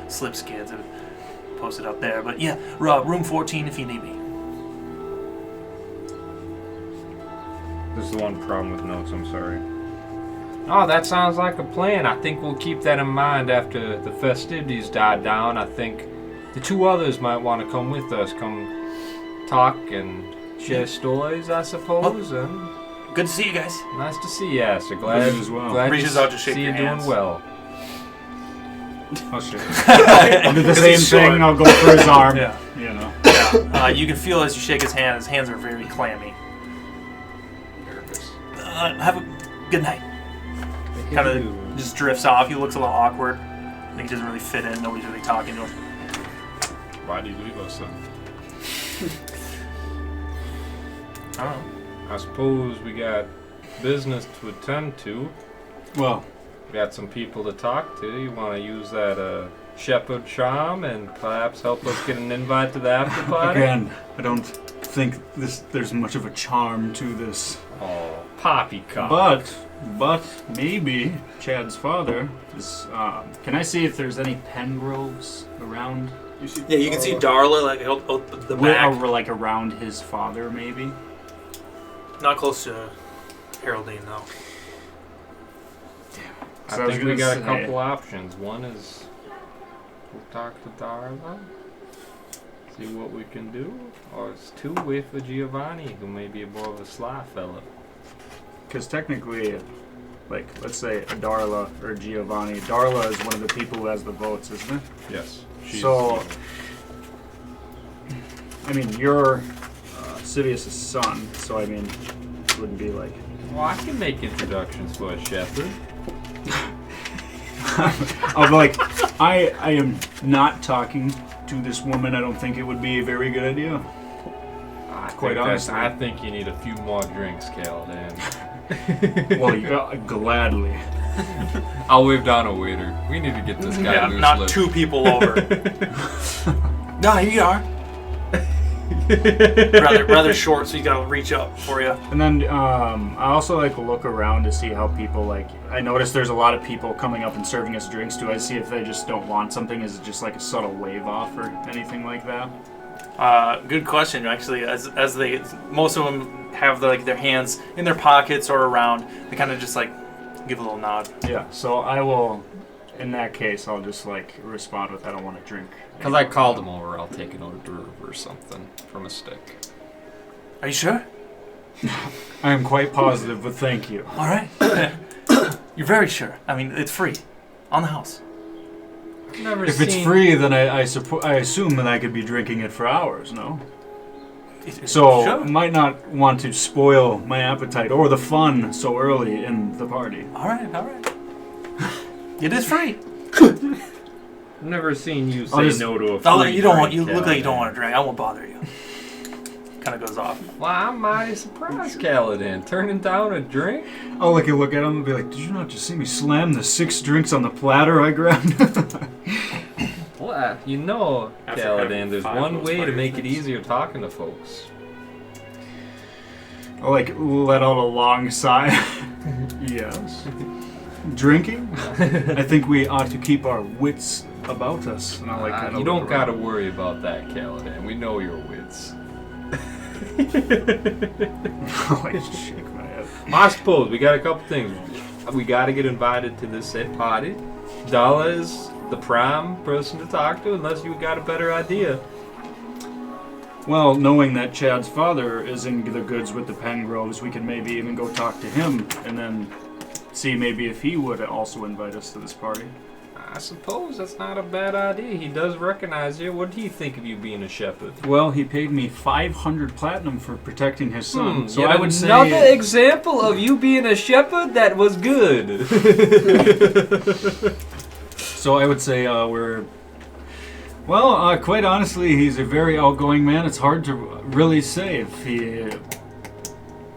Slipskids. I'd post it up there. But yeah, room 14 if you need me. This is the one problem with notes, I'm sorry. Oh, that sounds like a plan. I think we'll keep that in mind after the festivities died down. I think the two others might want to come with us, come talk and share stories, I suppose. And Good to see you guys. nice to see you, Asta. Glad, You as well. glad Reaches to out to shake see your you hands. doing well. I'll shake. I'll do the same thing. I'll go for his arm. Yeah. You know. You can feel as you shake his hands are very clammy. Nervous. Have a good night. Kind of just drifts off. He looks a little awkward. I think he doesn't really fit in. Nobody's really talking to him. Why do you leave us then? I don't know. I suppose we got business to attend to. Well, We got some people to talk to. You want to use that shepherd charm and perhaps help us get an invite to the after party? again, I don't think there's much of a charm to this. Oh, poppycock. But maybe Chad's father is. Can I see if there's any Pengroves around? Yeah, you can see Darla like out the back. Or like around his father, maybe. Not close to Haroldine, though. I So I was think we gonna got a say- couple options. One is we'll talk to Darla, see what we can do, or it's two, wait for Giovanni, who may be more of a sly fella. Because technically, like, let's say a Darla or a Giovanni. Darla is one of the people who has the votes, isn't it? Yes. So, I mean, you're Civius' son, so I mean, it wouldn't be like. Well, I can make introductions for a shepherd. I'm like, I am not talking to this woman. I don't think it would be a very good idea. Quite honestly. I think you need a few more drinks, Caldan. Well, gladly. I'll wave down a waiter. We need to get this guy Yeah, loose not lips. 2 people over. No, here you are. rather short, so you gotta reach up for you. And then I also like look around to see how people like. I notice there's a lot of people coming up and serving us drinks. Do I see if they just don't want something? Is it just like a subtle wave off or anything like that? Good question. Actually, as they, most of them have their hands in their pockets or around. They kind of just like give a little nod. Yeah. So I will. In that case, I'll just like respond with, "I don't want to drink." Because I called him over, I'll take an order or something from a stick. Are you sure? I am quite positive, but thank you. All right. You're very sure. I mean, it's free, on the house. Never If it's free, then I assume that I could be drinking it for hours, no? So Sure. might not want to spoil my appetite or the fun so early in the party. All right. It is free. Never seen you I'll say just- no to a Oh, free you don't want. drink, You look like you don't Kaladin. want to drink. I won't bother you. Kind of goes off. Well, I'm mighty surprised, Kaladin. Turning down a drink? I'll look at him and be like, "Did you not just see me slam the 6 drinks on the platter I grabbed?" Well, you know, After Kaladin, having there's 5 one of those way to fire make it things. easier talking to folks. I'll like let out a long sigh. Yes. Drinking? I think we ought to keep our wits about us. And I like kinda You look don't gotta around. worry about that, Kaladin. We know your wits. I like to shake my head. I suppose we got a couple things. We gotta get invited to this said party. Dala is the prime person to talk to, unless you got a better idea. Well, knowing that Chad's father is in the goods with the Pengroves, we can maybe even go talk to him and then see maybe if he would also invite us to this party. I suppose that's not a bad idea. He does recognize you. What do you think of you being a shepherd? Well, he paid me 500 platinum for protecting his son. So yet I would another say example of you being a shepherd that was good. So I would say we're... Well, quite honestly, he's a very outgoing man. It's hard to really say if he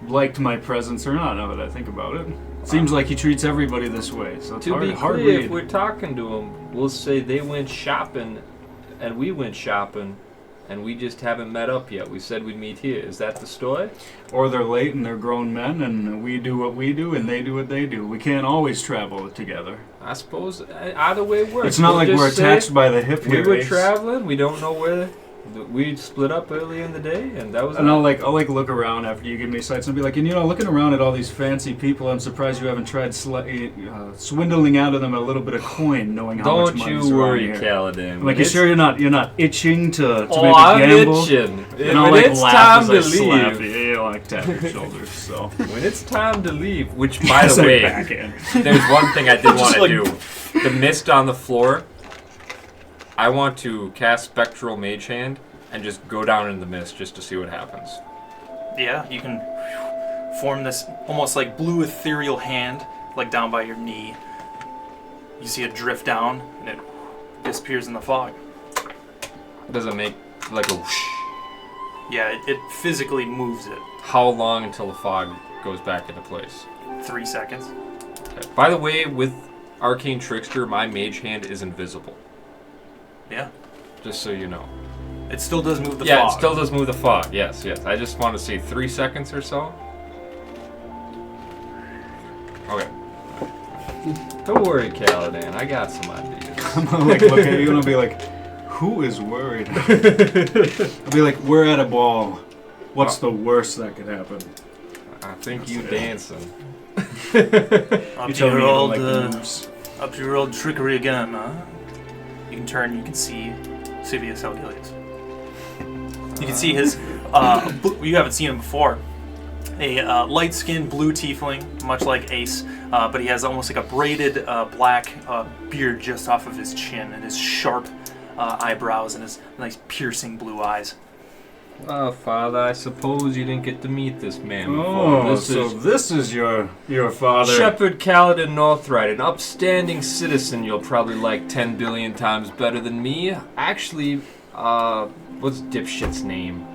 liked my presence or not, now that I think about it. Seems like he treats everybody this way, so it's To be hard clear, read. if we're talking to him, we'll say they went shopping and we went shopping and we just haven't met up yet. We said we'd meet here. Is that the story? Or they're late and they're grown men, and we do what we do and they do what they do. We can't always travel together. I suppose either way works. It's not We'll like just we're say attached by the hip We here. were Ace. traveling. We don't know where. We split up early in the day, and that was. And I'll look around after you give me sights and be like, and looking around at all these fancy people, I'm surprised you haven't tried swindling out of them a little bit of coin, knowing how much Don't money's you around worry, here. Kaladin. I'm like, you sure you're not itching to Oh, maybe I'm gamble? itching. And I'll When like it's laugh time as to I slap leave. you. You like tap your shoulders. So When it's time to leave, which by As the I way, back in. there's one thing I did want Just to like- do. The mist on the floor. I want to cast Spectral Mage Hand and just go down in the mist just to see what happens. Yeah, you can form this almost like blue ethereal hand, like down by your knee. You see it drift down, and it disappears in the fog. Does it make like a whoosh? Yeah, it physically moves it. How long until the fog goes back into place? 3 seconds. Okay. By the way, with Arcane Trickster, my Mage Hand is invisible. Yeah. Just so you know. It still does move the Yeah, fog. it still does move the fog. Yes. I just want to say 3 seconds or so. Okay. Don't worry, Kaladin. I got some ideas. I'm gonna look at you and I'll be like, who is worried? I'll be like, we're at a ball. What's the worst that could happen? I think you dancing. Up You to tell me your you don't old, like the moves. up to your old trickery again, huh? You can turn. You can see Civius Helgilius. You can see his. You haven't seen him before. A light-skinned blue tiefling, much like Ace, but he has almost like a braided black beard just off of his chin, and his sharp eyebrows and his nice piercing blue eyes. Well, Father, I suppose you didn't get to meet this man before. Oh, this is your father. Shepherd Kaladin Northright, an upstanding citizen you'll probably like 10 billion times better than me. Actually, what's dipshit's name?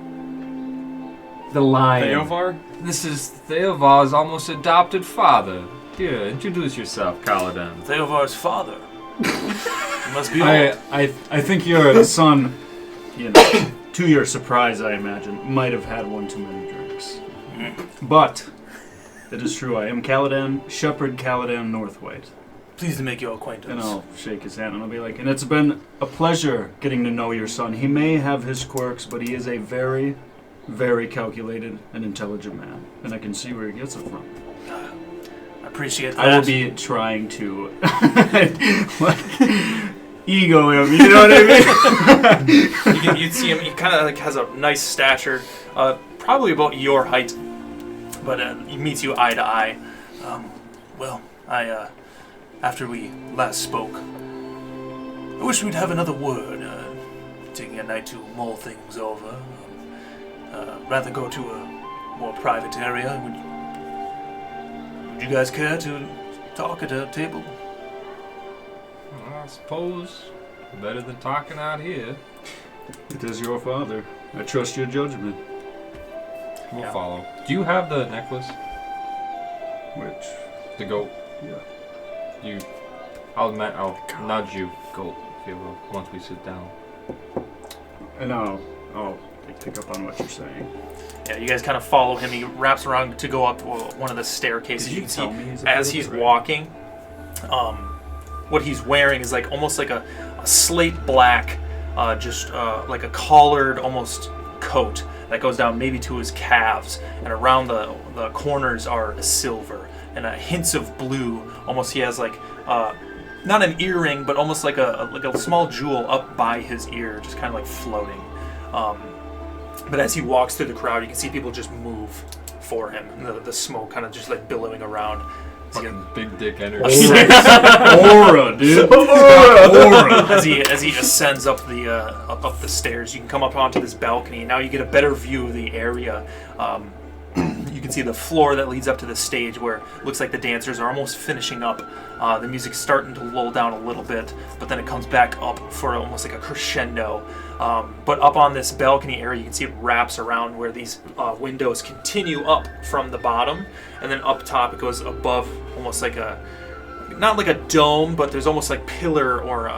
the lion. Theovar? This is Theovar's almost adopted father. Here, introduce yourself, Kaladin. Theovar's father. You must be old. I think your son, to your surprise, I imagine, might have had one too many drinks. But it is true. I am Kaladin, Shepherd Kaladin Northwhite. Pleased to make your acquaintance. And I'll shake his hand and I'll be like, and it's been a pleasure getting to know your son. He may have his quirks, but he is a very, very calculated and intelligent man. And I can see where he gets it from. I appreciate that. I will be trying to ego him, you know what I mean? You'd see him, he kind of like has a nice stature, probably about your height, but he meets you eye to eye. After we last spoke, I wish we'd have another word, taking a night to mull things over. Rather go to a more private area. Would you guys care to talk at a table? I suppose better than talking out here. It is your father. I trust your judgment. We'll follow. Do you have the necklace? Which? The goat? Yeah. I'll nudge you, goat, if you will, once we sit down. And I'll pick up on what you're saying. Yeah, you guys kind of follow him. He wraps around to go up one of the staircases. Did You you can tell see me he's a as bit he's of a walking, what he's wearing is like almost like a slate black, like a collared almost coat that goes down maybe to his calves, and around the corners are silver and hints of blue. Almost he has like not an earring, but almost like a small jewel up by his ear, just kind of like floating. But as he walks through the crowd, you can see people just move for him. And the smoke kind of just like billowing around. Fucking big dick energy. Aura, dude. Aura. As he ascends up the stairs, you can come up onto this balcony. Now you get a better view of the area. You can see the floor that leads up to the stage, where it looks like the dancers are almost finishing up. The music's starting to lull down a little bit, but then it comes back up for almost like a crescendo. But up on this balcony area, you can see it wraps around where these windows continue up from the bottom, and then up top it goes above, almost like not like a dome, but there's almost like pillar or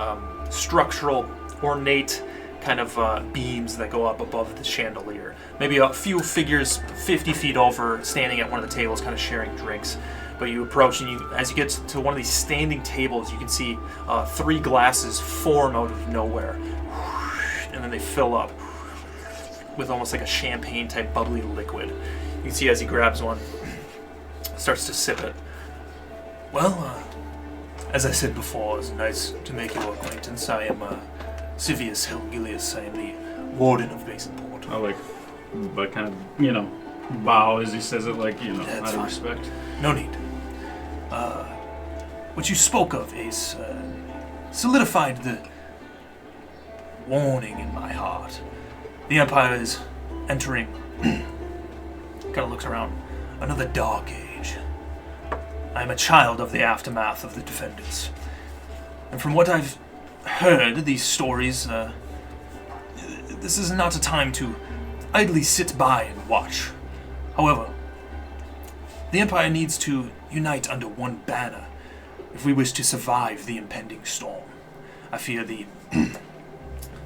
structural, ornate kind of beams that go up above the chandelier. Maybe a few figures 50 feet over, standing at one of the tables, kind of sharing drinks. But you approach, and as you get to one of these standing tables, you can see 3 glasses form out of nowhere, and then they fill up with almost like a champagne-type bubbly liquid. You can see as he grabs one, starts to sip it. Well, as I said before, it's nice to make your acquaintance. I am Civius Helgilius. I am the warden of Basinport. But kind of, bow as he says it, like, That's out of fine. respect. No need. What you spoke of, Ace, solidified the warning in my heart. The Empire is entering, kind of looks around, another dark age. I am a child of the aftermath of the Defenders. And from what I've heard, these stories, this is not a time to idly sit by and watch. However, the Empire needs to unite under one banner if we wish to survive the impending storm. I fear the...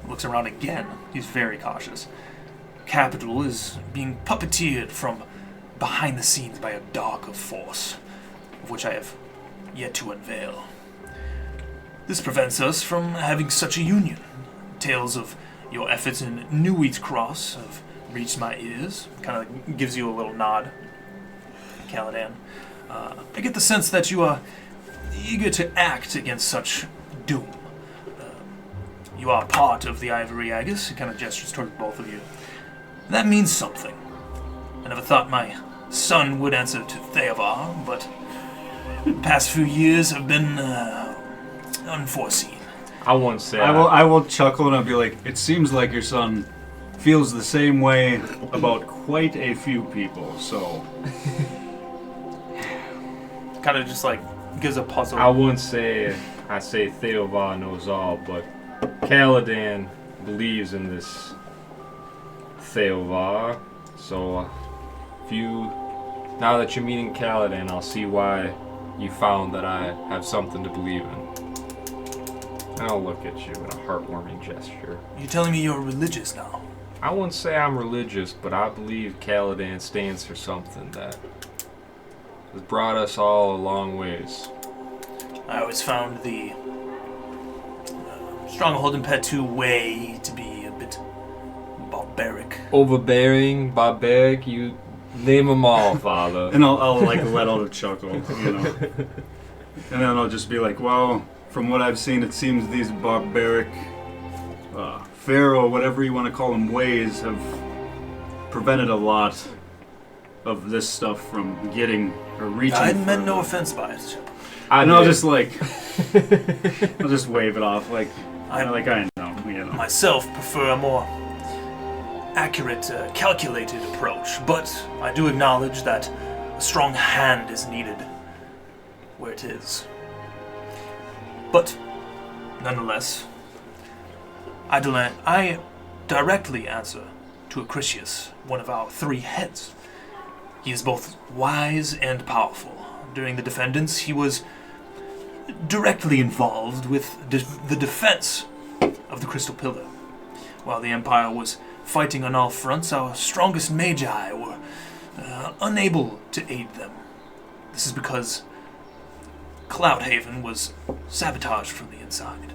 looks around again. He's very cautious. Capital is being puppeteered from behind the scenes by a darker force, of which I have yet to unveil. This prevents us from having such a union. Tales of your efforts in New Wheat Cross have reached my ears. Kind of gives you a little nod, Kaladin. I get the sense that you are eager to act against such doom. You are part of the Ivory Agus. He kind of gestures towards both of you. That means something. I never thought my son would answer to Theovar, but the past few years have been unforeseen. I won't say I will chuckle and I'll be like, it seems like your son feels the same way about quite a few people, so... Kind of just like gives a puzzle. I wouldn't say I say Theovar knows all, but Kaladin believes in this Theovar. So, now that you're meeting Kaladin, I'll see why you found that I have something to believe in. And I'll look at you in a heartwarming gesture. You're telling me you're religious now? I wouldn't say I'm religious, but I believe Kaladin stands for something that has brought us all a long ways. I always found the Stronghold in Petu way to be a bit barbaric. Overbearing, barbaric, you name them all, Father. And I'll like let out a chuckle, you know. And then I'll just be like, well, from what I've seen, it seems these barbaric pharaoh, whatever you want to call them, ways have prevented a lot of this stuff from getting or reaching. I meant no offense by it. And I'll just like, I'll just wave it off, like I know, you know. Myself prefer a more accurate, calculated approach, but I do acknowledge that a strong hand is needed where it is. But, nonetheless, I directly answer to Acrisius, one of our 3 heads. He is both wise and powerful. During the Defendants, he was directly involved with the defense of the Crystal Pillar. While the Empire was fighting on all fronts, our strongest magi were unable to aid them. This is because Cloudhaven was sabotaged from the inside.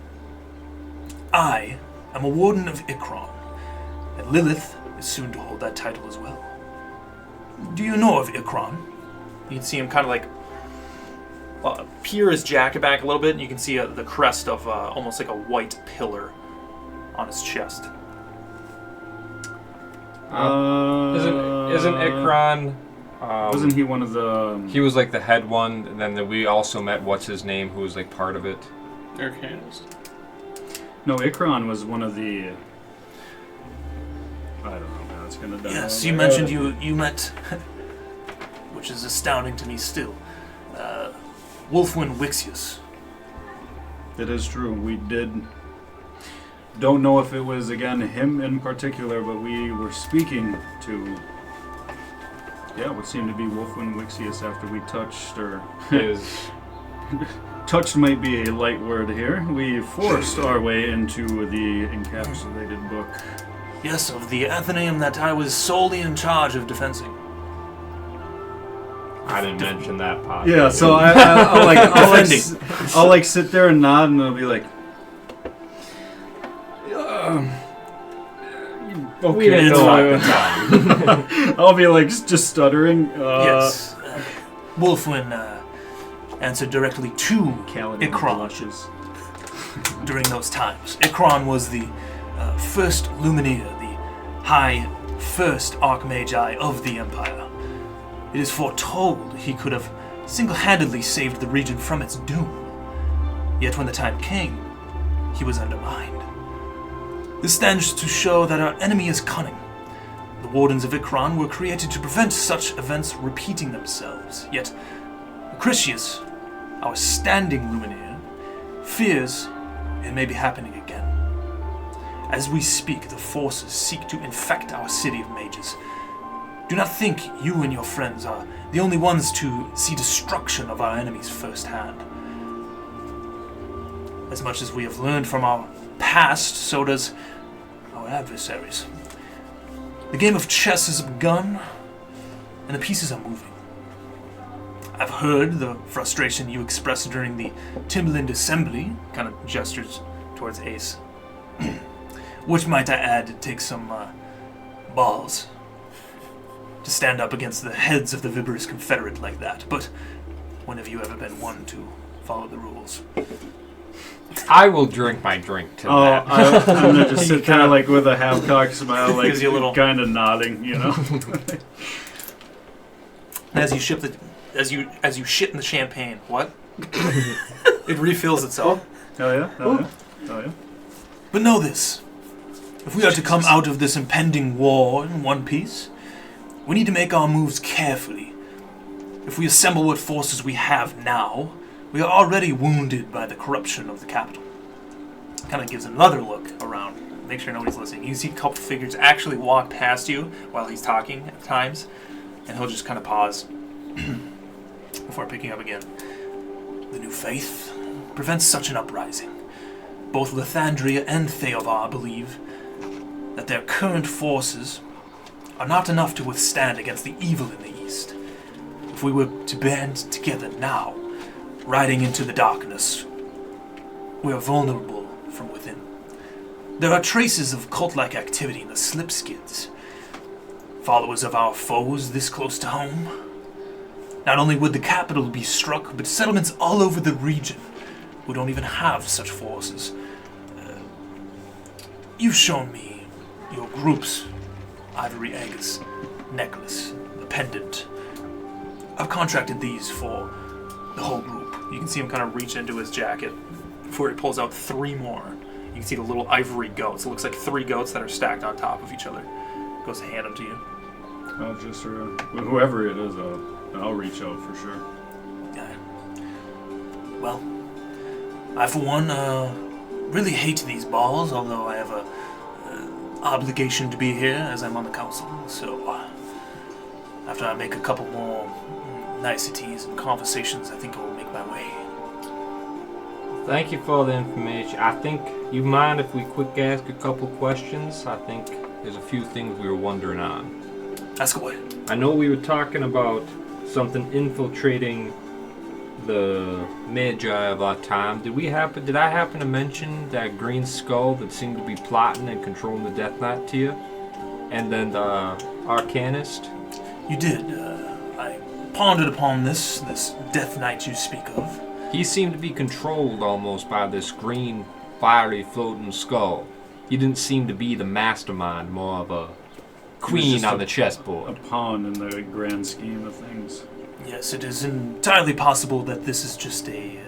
I am a Warden of Ikron, and Lilith is soon to hold that title as well. Do you know of Ikron? You can see him kind of like peer his jacket back a little bit, and you can see the crest of almost like a white pillar on his chest. Isn't Ikron? Wasn't he one of the? He was like the head one, and then we also met what's his name, who was like part of it. Arcanist. No, Ikron was one of the. I don't know. Now it's gonna die. Yes, you mentioned you met, which is astounding to me still, Wolfwin Wixius. It is true. We did. Don't know if it was again him in particular, but we were speaking to. Yeah, what seemed to be Wolfwin Wixius after we touched, or touched might be a light word here. We forced our way into the encapsulated book. Yes, of the Athenaeum that I was solely in charge of defending. I didn't mention that part. Yeah, so I'll like sit there and nod, and I'll be like, okay. We didn't know at the time. I'll be like just stuttering. Yes, Wolfwin answered directly to Ikron during those times. Ikron was the first Lumineer, the high first Archmagi of the Empire. It is foretold he could have single-handedly saved the region from its doom. Yet when the time came, he was undermined. This stands to show that our enemy is cunning. The Wardens of Ikron were created to prevent such events repeating themselves. Yet, Acrisius, our standing Lumineer, fears it may be happening again. As we speak, the forces seek to infect our city of mages. Do not think you and your friends are the only ones to see destruction of our enemies firsthand. As much as we have learned from our past, so does our adversaries. The game of chess has begun, and the pieces are moving. I've heard the frustration you expressed during the Timbaland Assembly, kind of gestures towards Ace. Which, might I add, takes some balls to stand up against the heads of the Viberous Confederate like that. But when have you ever been one to follow the rules? I will drink my drink to that. I'm gonna just sit there like with a half-cocked smile, like Gives you a little- kind of nodding, you know. As you shit in the champagne, what? It refills itself. Hell yeah! Hell yeah! Hell yeah! But know this: if we are to come out of this impending war in one piece, we need to make our moves carefully. If we assemble what forces we have now, we are already wounded by the corruption of the capital. Kind of gives another look around. make sure nobody's listening. You see a couple figures actually walk past you while he's talking at times, and he'll just kind of pause before picking up again. The new faith prevents such an uprising. Both Lithandria and Theovar believe that their current forces are not enough to withstand against the evil in the east. If we were to band together now, riding into the darkness, we are vulnerable from within. There are traces of cult-like activity in the slipskids. Followers of our foes this close to home. Not only would the capital be struck, but settlements all over the region who don't even have such forces. You've shown me your group's ivory eggs, necklace, the pendant. I've contracted these for the whole group. You can see him kind of reach into his jacket before he pulls out 3 more. You can see the little ivory goats. It looks like 3 goats that are stacked on top of each other. Goes to hand them to you. I'll just whoever it is, I'll reach out for sure. Well, I for one really hate these balls, although I have a obligation to be here as I'm on the council. So after I make a couple more niceties and conversations, I think I will make my way. Thank you for the information. I think, you mind if we quick ask a couple questions? I think there's a few things we were wondering on. Ask away. I know we were talking about something infiltrating the Magi of our time. Did I happen to mention that green skull that seemed to be plotting and controlling the Death Knight to you? And then the Arcanist? You did. I pondered upon this Death Knight you speak of. He seemed to be controlled almost by this green, fiery, floating skull. He didn't seem to be the mastermind, more of a queen on the chessboard. A pawn in the grand scheme of things. Yes, it is entirely possible that this is just a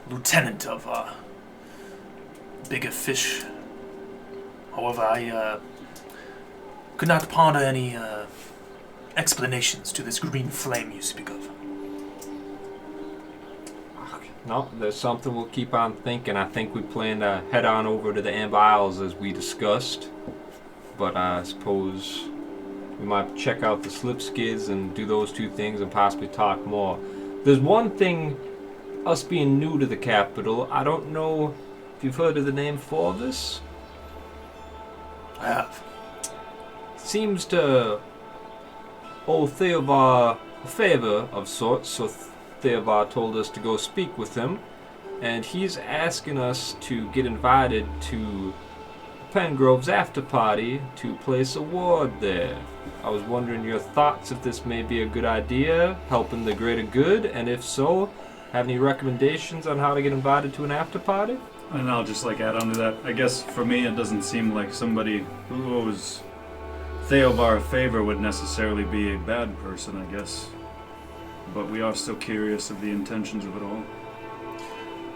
lieutenant of bigger fish. However, I could not ponder any explanations to this green flame you speak of. No, there's something we'll keep on thinking. I think we plan to head on over to the Amber Isles as we discussed. But I suppose we might check out the slipskids and do those 2 things and possibly talk more. There's one thing, us being new to the capital, I don't know if you've heard of the name Forvis. I have. Seems to owe Theovar a favor of sorts, so Theovar told us to go speak with him, and he's asking us to get invited to Pengrove's after party to place a ward there. I was wondering your thoughts if this may be a good idea, helping the greater good, and if so, have any recommendations on how to get invited to an after party? And I'll just add on to that. I guess for me it doesn't seem like somebody who owes Theovar a favor would necessarily be a bad person, I guess. But we are still curious of the intentions of it all.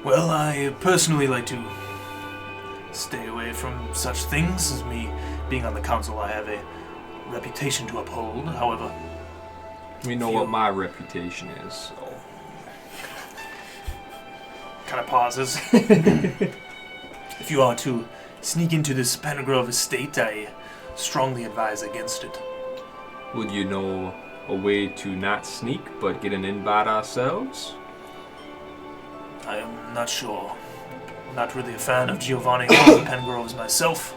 Well, I personally like to stay away from such things. As me being on the council, I have a reputation to uphold. However, We know what my reputation is, so. Kind of pauses. If you are to sneak into this Pengrove estate, I strongly advise against it. Would you know a way to not sneak but get an invite ourselves? I am not sure. I'm not really a fan of Giovanni or the Pengroves myself.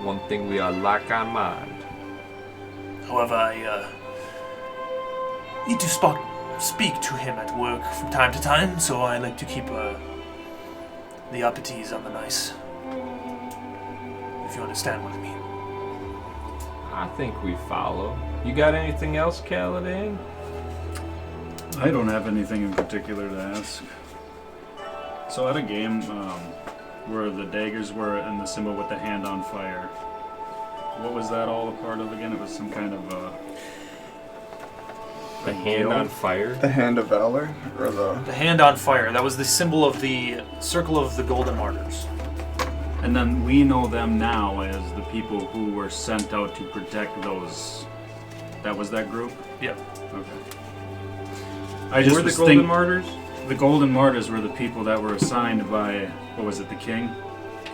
One thing we are like on mind. However, I need to speak to him at work from time to time, so I like to keep the uppities on the nice. If you understand what I mean. I think we follow. You got anything else, Caladan? I don't have anything in particular to ask. So at a game where the daggers were and the symbol with the hand on fire, what was that all a part of again? It was some kind of The hand on fire? The Hand of Valor? Or the hand on fire. That was the symbol of the Circle of the Golden Martyrs. And then we know them now as the people who were sent out to protect those. That was that group? Yeah. Okay. I just Were the was Golden think- Martyrs? The Golden Martyrs were the people that were assigned by, what was it, the king?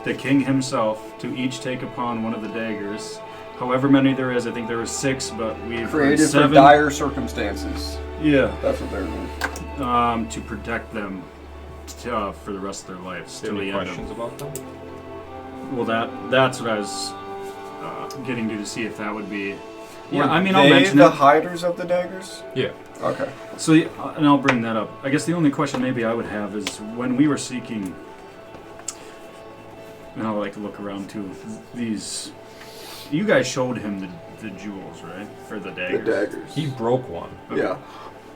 the king himself to each take upon one of the daggers. However many there is, I think there was 6, but we've Created for 7. dire circumstances. Yeah. That's what they're doing. To protect them for the rest of their lives. Do you till have any the end questions about them? Well, that's what I was getting to see if that would be. Yeah, Were I mean, I'll they mention the it. hiders of the daggers? Yeah. Okay. So, and I'll bring that up. I guess the only question maybe I would have is when we were seeking, and I'll like look around too. These, you guys showed him the jewels, right, or the The daggers? daggers. He broke one. Okay. Yeah.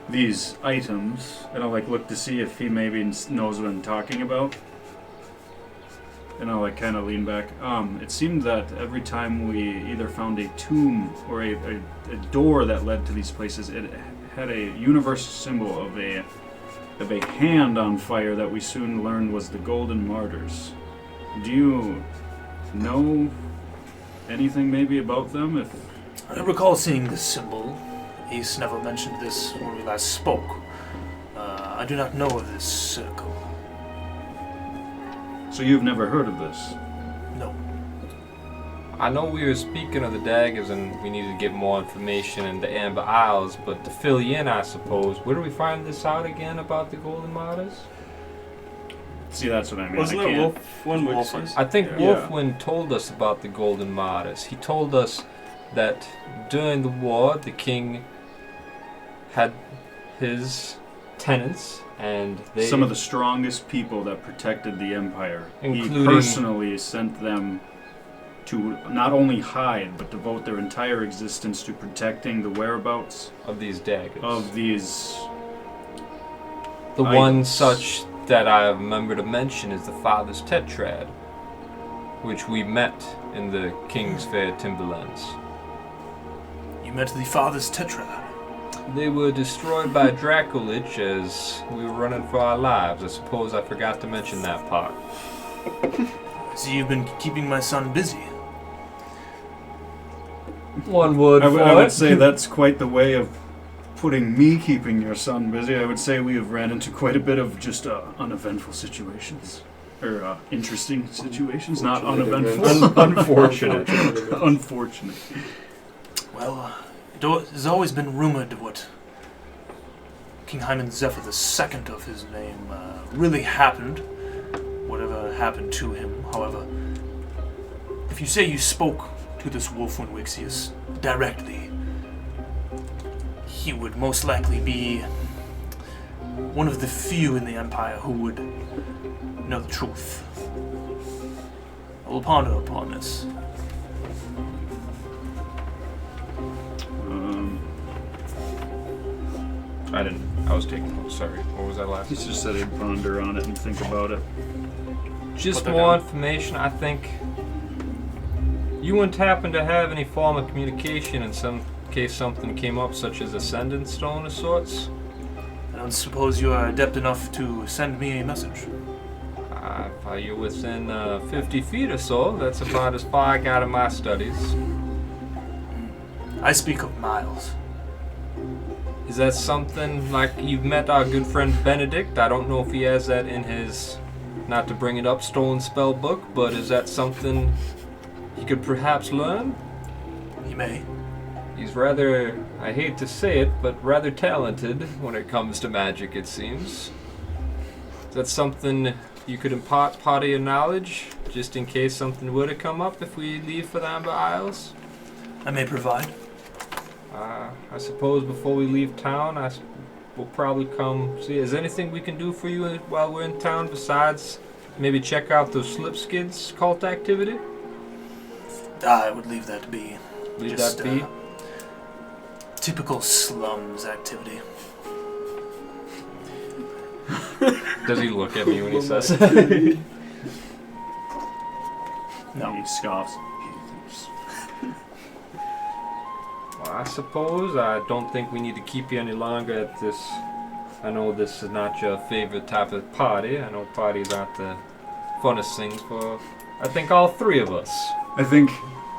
These items, and I'll like look to see if he maybe knows what I'm talking about. And I'll like kind of lean back. It seemed that every time we either found a tomb or a door that led to these places, it had a universal symbol of a hand on fire that we soon learned was the Golden Martyrs. Do you know anything maybe about them? If I recall seeing this symbol. Ace never mentioned this when we last spoke. I do not know of this circle. so, you've never heard of this? No. I know we were speaking of the daggers and we needed to get more information in the Amber Isles, but to fill you in, I suppose, where do we find this out again about the Golden Martyrs? See, that's what I mean. Wasn't I it can't. Wolfwind? I think Yeah. Wolfwind told us about the Golden Martyrs. He told us that during the war, the king had his tenants, and they Some of the strongest people that protected the Empire. He Including- personally sent them to not only hide, but devote their entire existence to protecting the whereabouts of these daggers. of these. The items. one such that I remember to mention is the Father's Tetrad, which we met in the King's Fair Timberlands. You met the Father's Tetrad. They were destroyed by Dracolich as we were running for our lives. I suppose I forgot to mention that part. So you've been keeping my son busy. One word I for would it. say that's quite the way of putting me keeping your son busy. I would say we have ran into quite a bit of just uneventful situations. Or interesting situations, not uneventful. Unfortunate. Unfortunate. Well, it has always been rumored what King Hyman Zephyr II of his name really happened. Whatever happened to him, however. If you say you spoke to this Wolfwind Wixius directly, he would most likely be one of the few in the Empire who would know the truth. I will ponder upon this. I was taking notes, sorry. What was that last? He's just said he'd ponder on it and think about it. Just Put that more down. information, I think. You wouldn't happen to have any form of communication in some case something came up, such as Ascendant Stone of sorts? I don't suppose you are adept enough to send me a message. If you're within 50 feet or so, that's about as far I got in my studies. I speak of miles. Is that something like you've met our good friend Benedict? I don't know if he has that in his, not to bring it up, stolen spell book, but is that something he could perhaps learn? He may. He's rather, I hate to say it, but rather talented when it comes to magic, it seems. Is that something you could impart part of your knowledge, just in case something were to come up if we leave for the Amber Isles? I may provide. I suppose before we leave town, we'll probably come see. Is there anything we can do for you while we're in town besides maybe check out those Slipskids cult activity? I would leave that to be. Leave Just, that be? Typical slums activity. Does he look at me when he says that? No. He scoffs. Well, I suppose I don't think we need to keep you any longer at this. I know this is not your favorite type of party. I know parties aren't the funnest things for, I think, all three of us. I think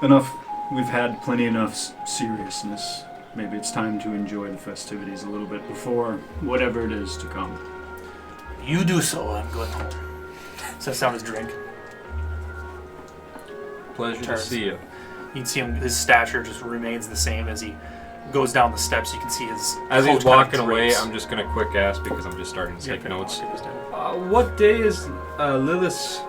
enough. We've had plenty enough seriousness. Maybe it's time to enjoy the festivities a little bit before whatever it is to come. You do so, I'm going home. Sets down his drink. Pleasure to turns. see you. You can see him; his stature just remains the same as he goes down the steps. You can see his As coat he's kind of walking away, drapes. I'm just gonna quick ask because I'm just starting to take notes. It was down. What day is Lilith's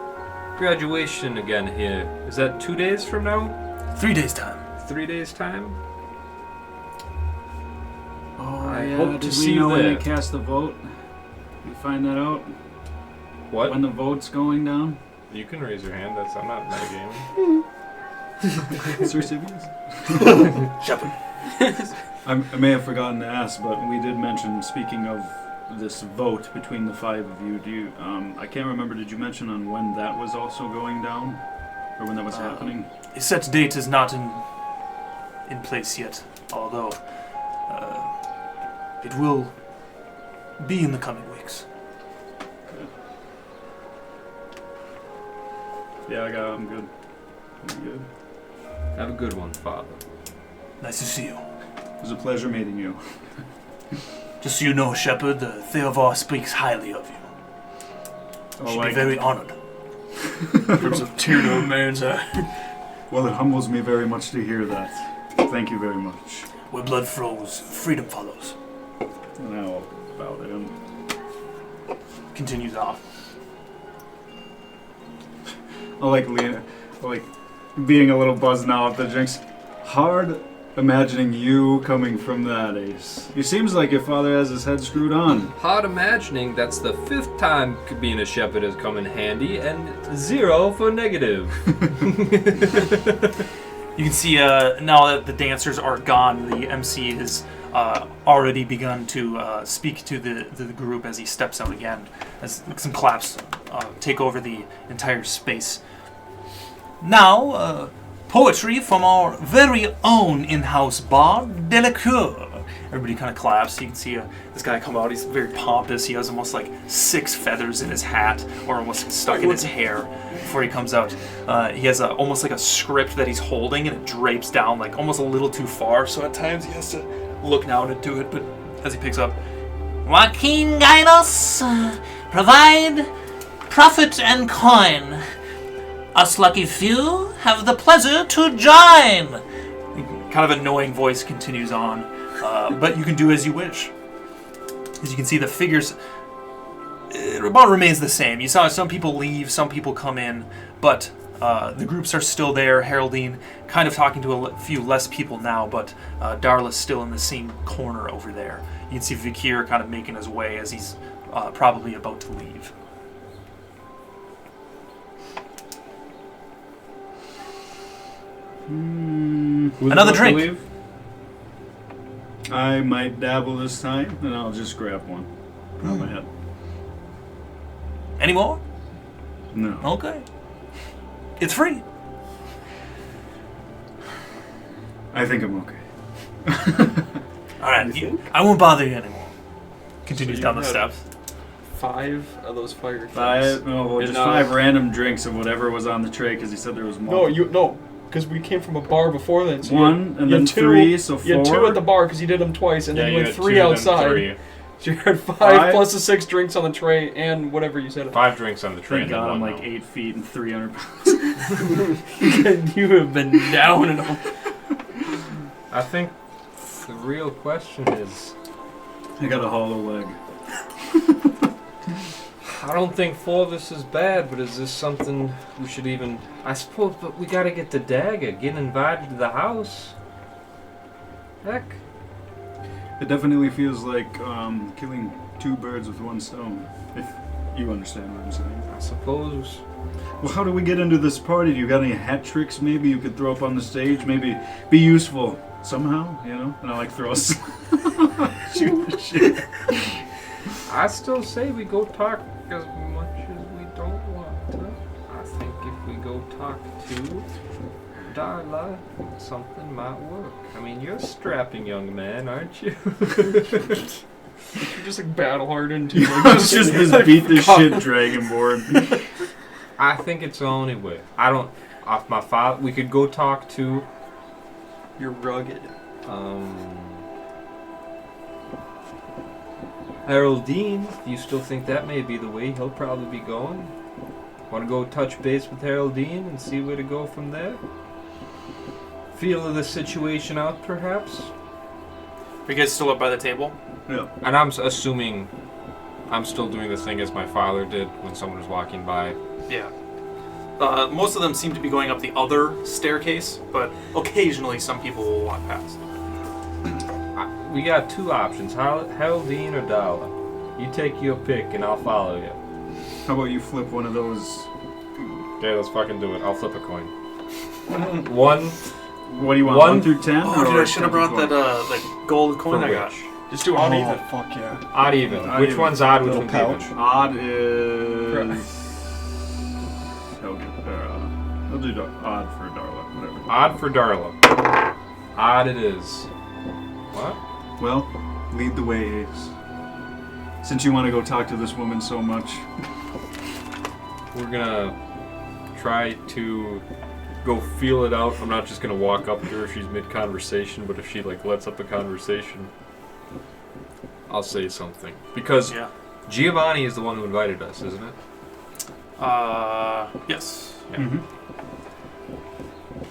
graduation again here? Is that 2 days from now? 3 days time. 3 days time? Oh, I yeah. hope to Did see we know you when there. they cast the vote? You find that out? What? When the vote's going down? You can raise your hand. I'm not metagaming. Sir Sibius? Shepard. I may have forgotten to ask, but we did mention, speaking of this vote between the 5 of you, I can't remember, did you mention on when that was also going down? Or when that was happening? A set date is not in place yet, although it will be in the coming weeks. Yeah, I'm good. I'm good. Have a good one, Father. Nice to see you. It was a pleasure meeting you. Just so you know, Shepard, Theovar speaks highly of you. Should be very honored. There's a tear to a man's eye. Well, it humbles me very much to hear that. Thank you very much. Where blood flows, freedom follows. Now about it. Continues off. I like being a little buzzed now at the drinks. Hard imagining you coming from that, Ace. It seems like your father has his head screwed on. Hard imagining that's the 5th time being a shepherd has come in handy, and 0 for negative. You can see now that the dancers are gone, the MC has already begun to speak to the group as he steps out again, as some claps take over the entire space. Now, poetry from our very own in-house bard, Delacour. Everybody kind of claps. You can see this guy come out. He's very pompous. He has almost like 6 feathers in his hat, or almost stuck in his hair before he comes out. He has almost like a script that he's holding, and it drapes down like almost a little too far. So at times he has to look down and do it. But as he picks up, Joaquin guide us, provide profit and coin. Us lucky few have the pleasure to join. Kind of annoying voice continues on, but you can do as you wish. As you can see, the figures, it about remains the same. You saw some people leave, some people come in, but the groups are still there. Haroldine kind of talking to a few less people now, but Darla's still in the same corner over there. You can see Vikir kind of making his way as he's probably about to leave. Another drink. Leave? I might dabble this time, and I'll just grab one. On my head. Any more? No. Okay. It's free. I think I'm okay. All right. I won't bother you anymore. Continues So down you the had steps. 5 of those fire things. 5, no, well, And just now- 5 random drinks of whatever was on the tray, because he said there was more. No, because we came from a bar before then. So One, and you then had 3, so 4. You had 2 at the bar because you did them twice, and then you had 3 2, then outside. 3. So you had 5 Five? plus the 6 drinks on the tray and whatever you said. 5 drinks on the train. Thank God I'm and like one 8 feet and 300 pounds. You have been down and all. I think the real question is, I got a hollow leg. I don't think 4 of this is bad, but is this something we should even... I suppose, but we gotta get the dagger, get invited to the house. Heck. It definitely feels like killing 2 birds with 1 stone, if you understand what I'm saying. I suppose... Well, how do we get into this party? Do you got any hat tricks maybe you could throw up on the stage? Maybe be useful somehow, you know? And I like throw a shoot the shit. I still say we go talk as much as we don't want to. I think if we go talk to Darla, something might work. I mean, you're a strapping young man, aren't you? You're just like battle hardened too. Like, It's just this beat the shit dragonborn. I think it's the only way. I don't... Off my father, we could go talk to... You're rugged. Harold Dean. If you still think that may be the way, he'll probably be going. Want to go touch base with Haroldine and see where to go from there? Feel the situation out, perhaps? Are you guys still up by the table? Yeah. And I'm assuming I'm still doing the thing as my father did when someone was walking by. Yeah. Most of them seem to be going up the other staircase, but occasionally some people will walk past. We got two options, Haroldine or Dala. You take your pick and I'll follow you. How about you flip one of those? Okay, let's fucking do it. I'll flip a coin. One What do you want? 1 through 10? Oh, dude, or I should have 10 brought through 12? that gold coin For I got. which? Just do odd Oh, even. fuck yeah. Odd even. Odd Which even. one's odd, which Little one's pouch. even? Odd is. I'll do odd for Darla. Whatever. Odd for Darla. Odd it is. What? Well, lead the way, Ace. Since you want to go talk to this woman so much. We're gonna try to go feel it out. I'm not just gonna walk up to her if she's mid-conversation, but if she like lets up a conversation, I'll say something. Because Yeah. Giovanni is the one who invited us, isn't it? Yes. Yeah. Mm-hmm.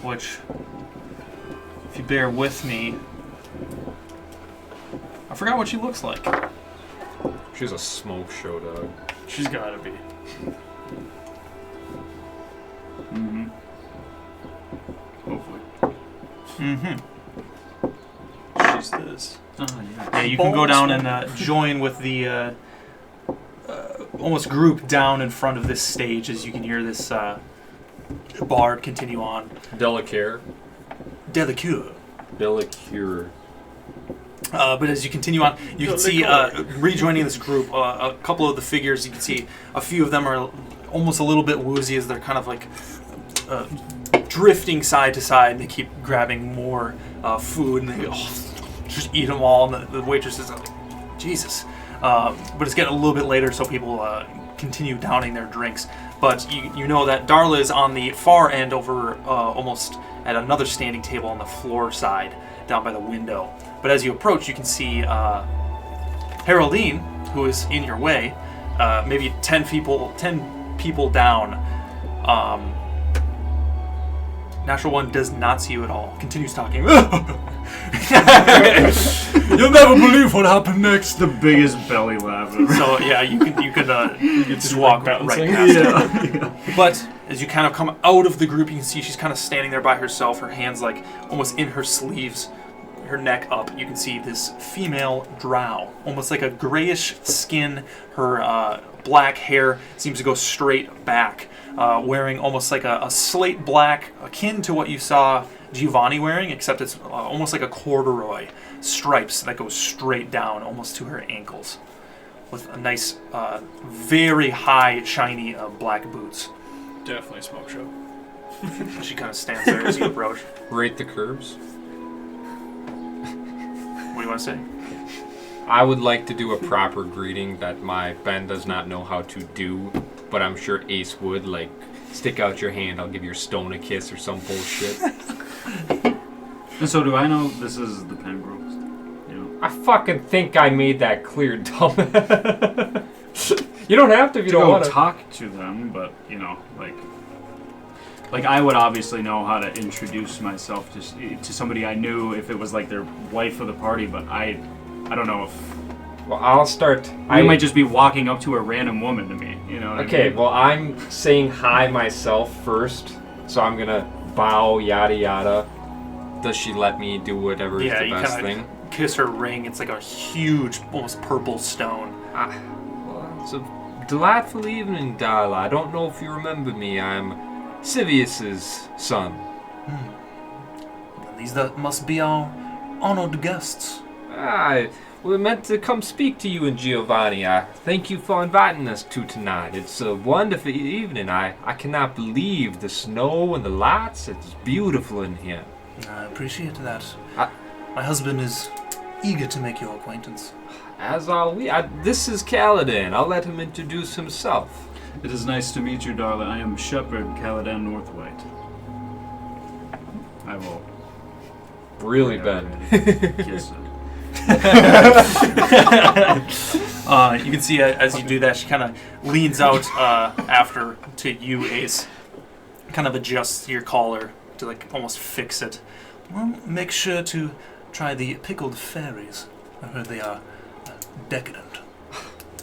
Which, if you bear with me, I forgot what she looks like. She's a smoke show dog. She's gotta be. Mm-hmm. Hopefully. Mm-hmm. She's this. Oh, yeah. Yeah, you can go down and join with the almost group down in front of this stage as you can hear this bard continue on. Delicare. Delicure. Delicure. But as you continue on, you can see rejoining this group, a couple of the figures, you can see a few of them are almost a little bit woozy as they're kind of like drifting side to side, and they keep grabbing more food, and they just eat them all, and the waitress is like, Jesus. But it's getting a little bit later, so people continue downing their drinks. But you know that Darla is on the far end over almost at another standing table on the floor side, down by the window. But as you approach, you can see Haroldine, who is in your way, maybe 10 people down. Natural One does not see you at all. Continues talking. You'll never believe what happened next. The biggest belly laugh ever. So yeah, you could just walk right bouncing. past her. Yeah. But as you kind of come out of the group, you can see she's kind of standing there by herself, her hands like almost in her sleeves, her neck up. You can see this female drow, almost like a grayish skin. Her black hair seems to go straight back, wearing almost like a slate black, akin to what you saw Giovanni wearing, except it's almost like a corduroy stripes that go straight down almost to her ankles, with a nice, very high, shiny black boots. Definitely a smoke show. She kind of stands there as you approach. Rate the curbs. What do you want to say? I would like to do a proper greeting that my Ben does not know how to do, but I'm sure Ace would, like, stick out your hand, I'll give your stone a kiss or some bullshit. And so do I know this is the Pengroves? You know? I fucking think I made that clear, dumb. You don't have to if you To don't go want to. talk to them, but, you know, like I would obviously know how to introduce myself to somebody I knew if it was like their wife of the party, but I don't know if Well, I'll start. I might just be walking up to a random woman to me, you know what I Okay, mean? well, I'm saying hi myself first, so I'm gonna bow, yada yada. Does she let me do whatever is the you best kind thing? of kiss her ring. It's like a huge, almost purple stone. Well, it's a delightful evening, Darla. I don't know if you remember me. I'm Sivius's son. These must be our honored guests. We meant to come speak to you and Giovanni. Thank you for inviting us to tonight. It's a wonderful evening. I cannot believe the snow and the lights. It's beautiful in here. I appreciate that. My husband is eager to make your acquaintance. As are we. This is Kaladin. I'll let him introduce himself. It is nice to meet you, darling. I am Shepherd Kaladin Northwhite. I will Really, Ben? kiss it. You can see as you do that, she kind of leans out after to you, Ace. Kind of adjusts your collar to like almost fix it. Well, make sure to try the pickled fairies. I heard they are decadent.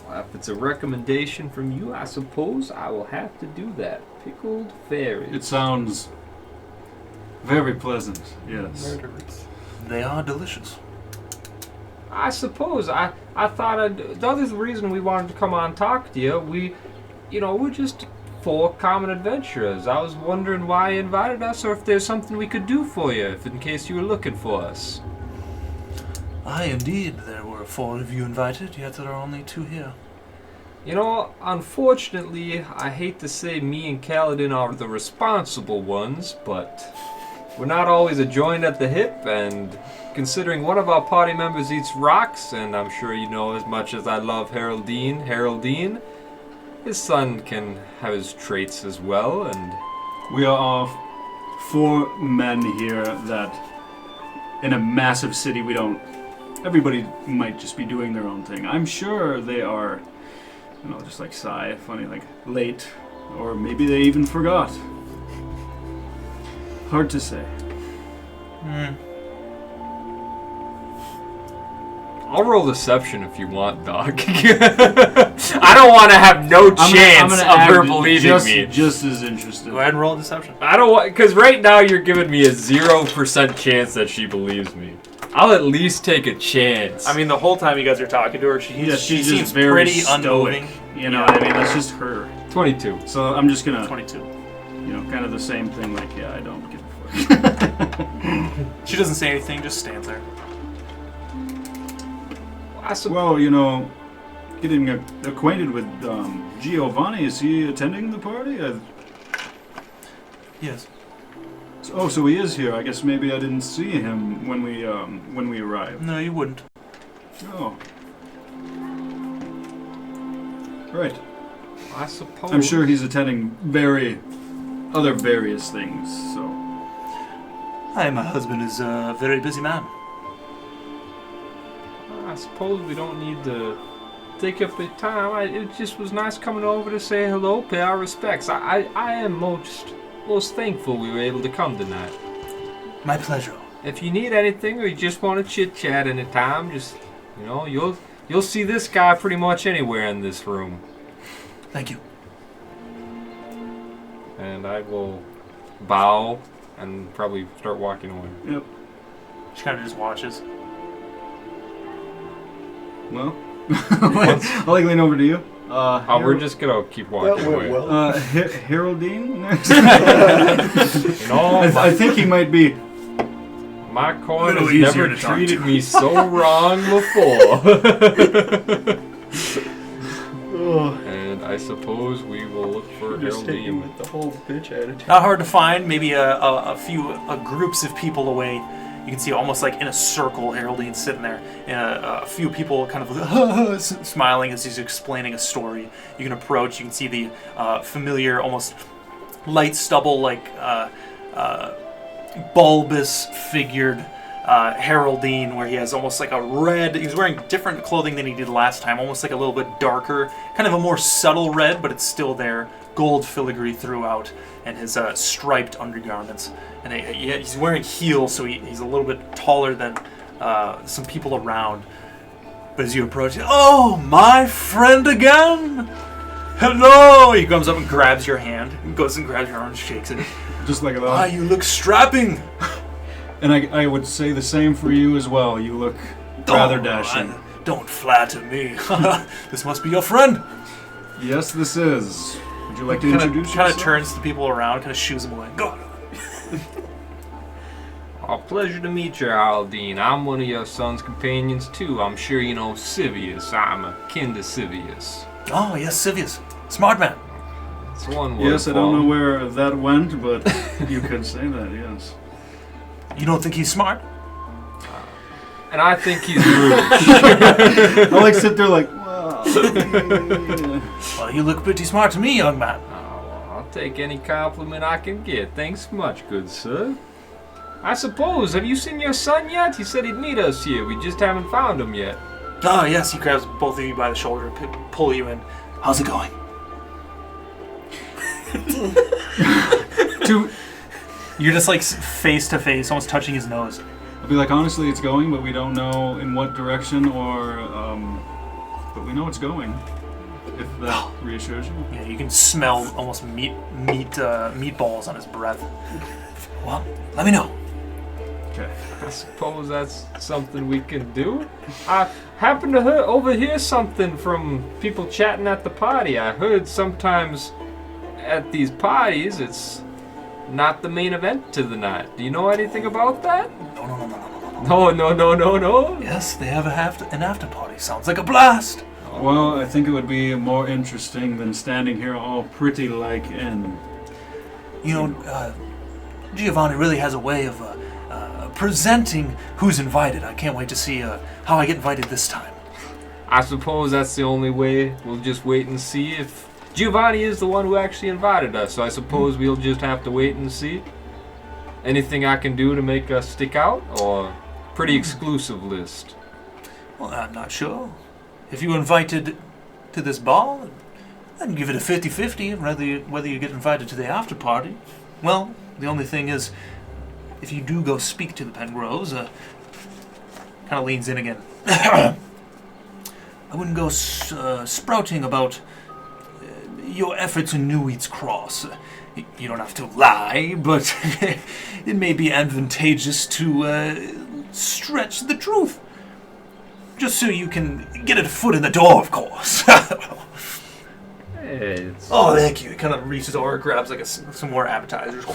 Well, if it's a recommendation from you, I suppose I will have to do that. Pickled fairies. It sounds very pleasant, yes. They are delicious. I suppose. I thought the other reason we wanted to come on and talk to you, we're just four common adventurers. I was wondering why you invited us, or if there's something we could do for you, if in case you were looking for us. Aye, indeed, there were 4 of you invited, yet there are only 2 here. Unfortunately, I hate to say me and Kaladin are the responsible ones, but we're not always a joined at the hip, and considering one of our party members eats rocks, and I'm sure you know as much as I love Haroldine, his son can have his traits as well, and... We are 4 men here that, in a massive city, everybody might just be doing their own thing. I'm sure they are, just like sigh, funny, like late, or maybe they even forgot. Hard to say. I'll roll deception if you want, Doc. I don't want to have no chance of her believing me. Just as interested. Go ahead and roll deception. I don't want, because right now you're giving me a 0% chance that she believes me. I'll at least take a chance. I mean, the whole time you guys are talking to her, she she's seems just very pretty stoic. unmoving. You know what I mean? That's just her. 22. So I'm just gonna, 22. kind of the same thing. Like, yeah, I don't give a fuck. She doesn't say anything, just stands there. Well, getting acquainted with Giovanni. Is he attending the party? Yes. So he is here. I guess maybe I didn't see him when we arrived. No, you wouldn't. Oh. Right. I suppose. I'm sure he's attending other various things, so. Hi, my husband is a very busy man. I suppose we don't need to take up the time. It just was nice coming over to say hello, pay our respects. I am most thankful we were able to come tonight. My pleasure. If you need anything or you just want to chit chat anytime, just you'll see this guy pretty much anywhere in this room. Thank you. And I will bow and probably start walking away. Yep. She kind of just watches. Well, I'll lean over to you. We're just gonna keep walking away. Haroldine? I think he might be. My coin has easier never to talk treated to. me so wrong before. And I suppose we will look for Haroldine. with the whole bitch attitude. Not hard to find. Maybe a few groups of people away. You can see almost like in a circle, Haroldine sitting there, and a few people kind of smiling as he's explaining a story. You can approach. You can see the familiar, almost light stubble, like bulbous figured Haroldine, where he has almost like a red. He's wearing different clothing than he did last time, almost like a little bit darker, kind of a more subtle red, but it's still there. Gold filigree throughout, and his striped undergarments. And he's wearing heels, so he's a little bit taller than some people around. But as you approach, oh, my friend again! Hello! He comes up and grabs your hand, and goes and grabs your arm and shakes it. Just like that. Ah, you look strapping! And I would say the same for you as well. You look rather dashing. Don't flatter me. This must be your friend. Yes, this is. Would you like to introduce yourself? Kind of turns the people around, kind of shoos them away. Go. Pleasure to meet you, Haroldine. I'm one of your son's companions, too. I'm sure you know Sivius. I'm akin to Sivius. Oh, yes, Sivius. Smart man. It's one word. Yes, I don't know where that went, but you could say that, yes. You don't think he's smart? And I think he's rude. I sit there like, wow. Well, you look pretty smart to me, young man. Oh, well, I'll take any compliment I can get. Thanks much, good sir. I suppose. Have you seen your son yet? He said he'd meet us here. We just haven't found him yet. Ah, yes, he grabs both of you by the shoulder and pull you in. How's it going? You're just like face to face, almost touching his nose. I'll be like, honestly, it's going, but we don't know in what direction or, but we know it's going. If that reassures you. Yeah, you can smell almost meatballs on his breath. Well, let me know. Okay. I suppose that's something we can do. I happened to overhear something from people chatting at the party. I heard sometimes at these parties it's not the main event to the night. Do you know anything about that? No. Yes, they have an after party. Sounds like a blast. Well, I think it would be more interesting than standing here all pretty like in. You know, Giovanni really has a way of presenting who's invited. I can't wait to see how I get invited this time. I suppose that's the only way. We'll just wait and see. If Giovanni is the one who actually invited us, so I suppose we'll just have to wait and see. Anything I can do to make us stick out, or pretty exclusive list? Well, I'm not sure. If you were invited to this ball, I'd give it a 50-50, whether you get invited to the after party. Well, the only thing is, if you do go speak to the Pengroves, kind of leans in again. I wouldn't go sprouting about your efforts in New Wheat's Cross. You don't have to lie, but it may be advantageous to stretch the truth. Just so you can get a foot in the door, of course. Oh, thank you. He kind of reaches over, grabs like some more appetizers.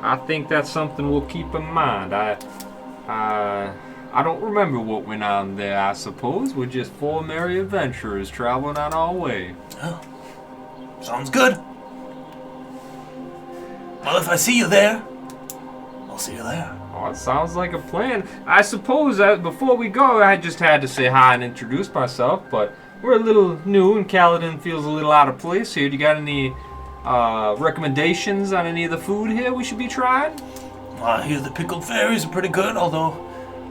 I think that's something we'll keep in mind. I don't remember what went on there, I suppose. We're just four merry adventurers traveling on our way. Oh, sounds good. Well, if I see you there, I'll see you there. Oh, it sounds like a plan. I suppose that before we go, I just had to say hi and introduce myself, but we're a little new and Kaladin feels a little out of place here. Do you got any recommendations on any of the food here we should be trying? Well, I hear the pickled fairies are pretty good, although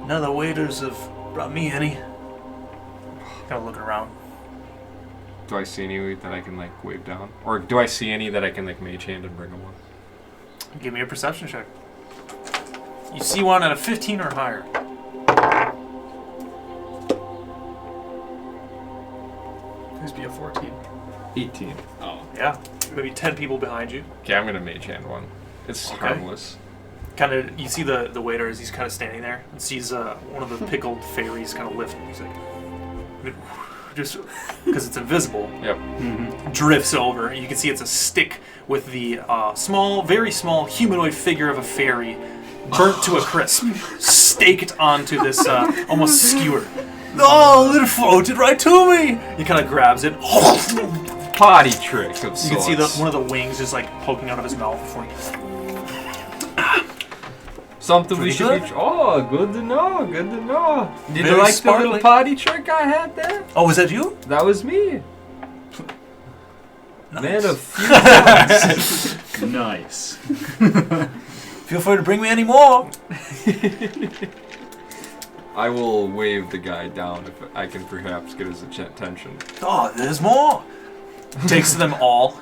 none of the waiters have brought me any. Kind of looking around. Do I see any that I can like wave down? Or do I see any that I can like mage hand and bring them one? Give me a perception check. You see one at a 15 or higher. Please be a 14. 18. Oh. Yeah, maybe 10 people behind you. Okay, I'm gonna mage hand one. It's harmless. Kind of, you see the waiter as he's kind of standing there and sees one of the pickled fairies kind of lift. He's like, just because it's invisible. Yep. Drifts over. You can see it's a stick with the very small humanoid figure of a fairy burnt to a crisp, staked onto this almost skewer. Oh, it floated right to me. He kind of grabs it. Potty trick of sorts. You can see one of the wings just like poking out of his mouth before he... Something Pretty we should good. be... Oh, good to know, good to know. Did you Very like the sparkly. little potty trick I had there? Oh, was that you? That was me. Nice. Man of few words. Nice. Feel free to bring me any more. I will wave the guy down if I can perhaps get his attention. Oh, there's more. Takes them all.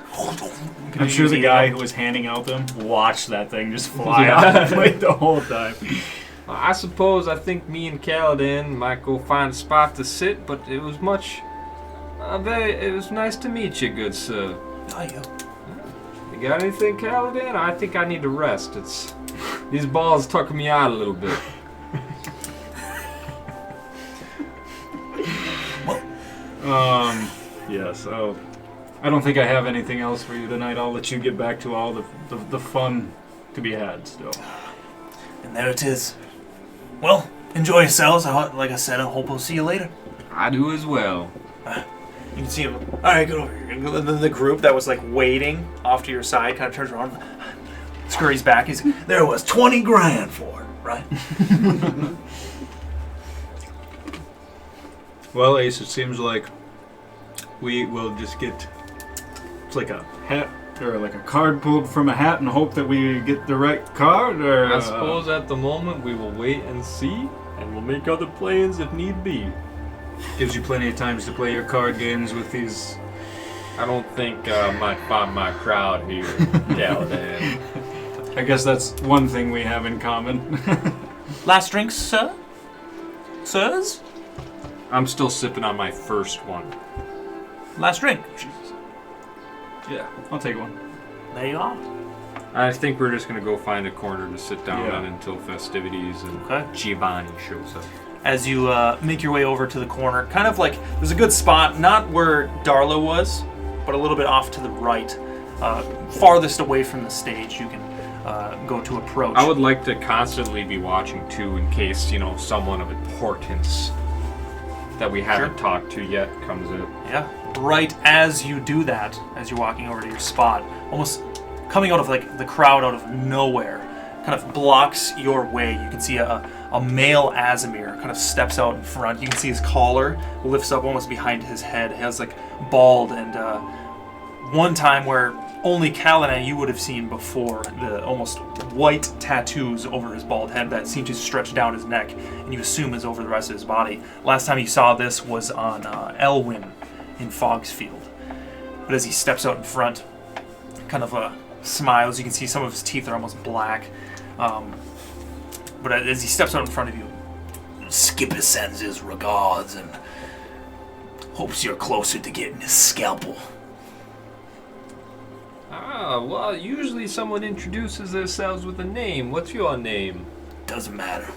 I'm sure the guy who was handing out them watched that thing just fly out like the whole time. I suppose I think me and Kaladin might go find a spot to sit, but it was it was nice to meet you, good sir. Oh, you. You got anything, Kaladin? I think I need to rest. These balls tucking me out a little bit. Yeah, so I don't think I have anything else for you tonight. I'll let you get back to all the fun to be had still. And there it is. Well, enjoy yourselves. Like I said, I hope we'll see you later. I do as well. You can see him. All right, get over here. And then the group that was like waiting off to your side kind of turns around, scurries back. He's like, there was 20 grand for it, right? Well, Ace, it seems like we will just get... It's like a or like a card pulled from a hat and hope that we get the right card? Or I suppose at the moment we will wait and see, and we'll make other plans if need be. Gives you plenty of times to play your card games with these. I don't think I might find my crowd here, Galahad. I guess that's one thing we have in common. Last drinks, sir? Sirs? I'm still sipping on my first one. Last drink. Yeah, I'll take one. There you are. I think we're just gonna go find a corner to sit down Yeah. on until festivities and Okay. Giovanni shows up. As you make your way over to the corner, kind of like there's a good spot, not where Darla was, but a little bit off to the right, farthest away from the stage. You can go to approach. I would like to constantly be watching too, in case someone of importance that we haven't talked to yet comes in. Yeah. Right as you do that, as you're walking over to your spot, almost coming out of like the crowd out of nowhere, kind of blocks your way. You can see a male Azimir kind of steps out in front. You can see his collar lifts up almost behind his head. He has like bald, and one time where only Cal and you would have seen before, the almost white tattoos over his bald head that seem to stretch down his neck, and you assume is over the rest of his body. Last time you saw this was on Elwyn in Fogsfield. But as he steps out in front, kind of smiles. You can see some of his teeth are almost black. But as he steps out in front of you, Skipper sends his regards and hopes you're closer to getting his scalpel. Ah, well, usually someone introduces themselves with a name. What's your name? Doesn't matter.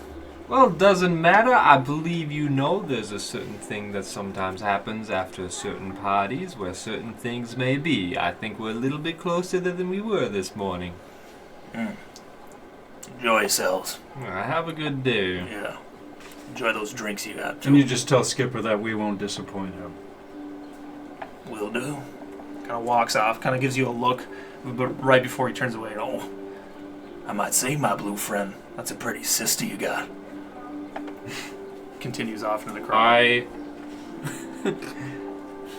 Well, doesn't matter. I believe you know there's a certain thing that sometimes happens after certain parties where certain things may be. I think we're a little bit closer than we were this morning. Enjoy yourselves. Have a good day. Yeah. Enjoy those drinks you got, too. And you just tell Skipper that we won't disappoint him. Will do. Kind of walks off, kind of gives you a look, but right before he turns away, oh, I might say, my blue friend, that's a pretty sister you got. Continues off into the crowd.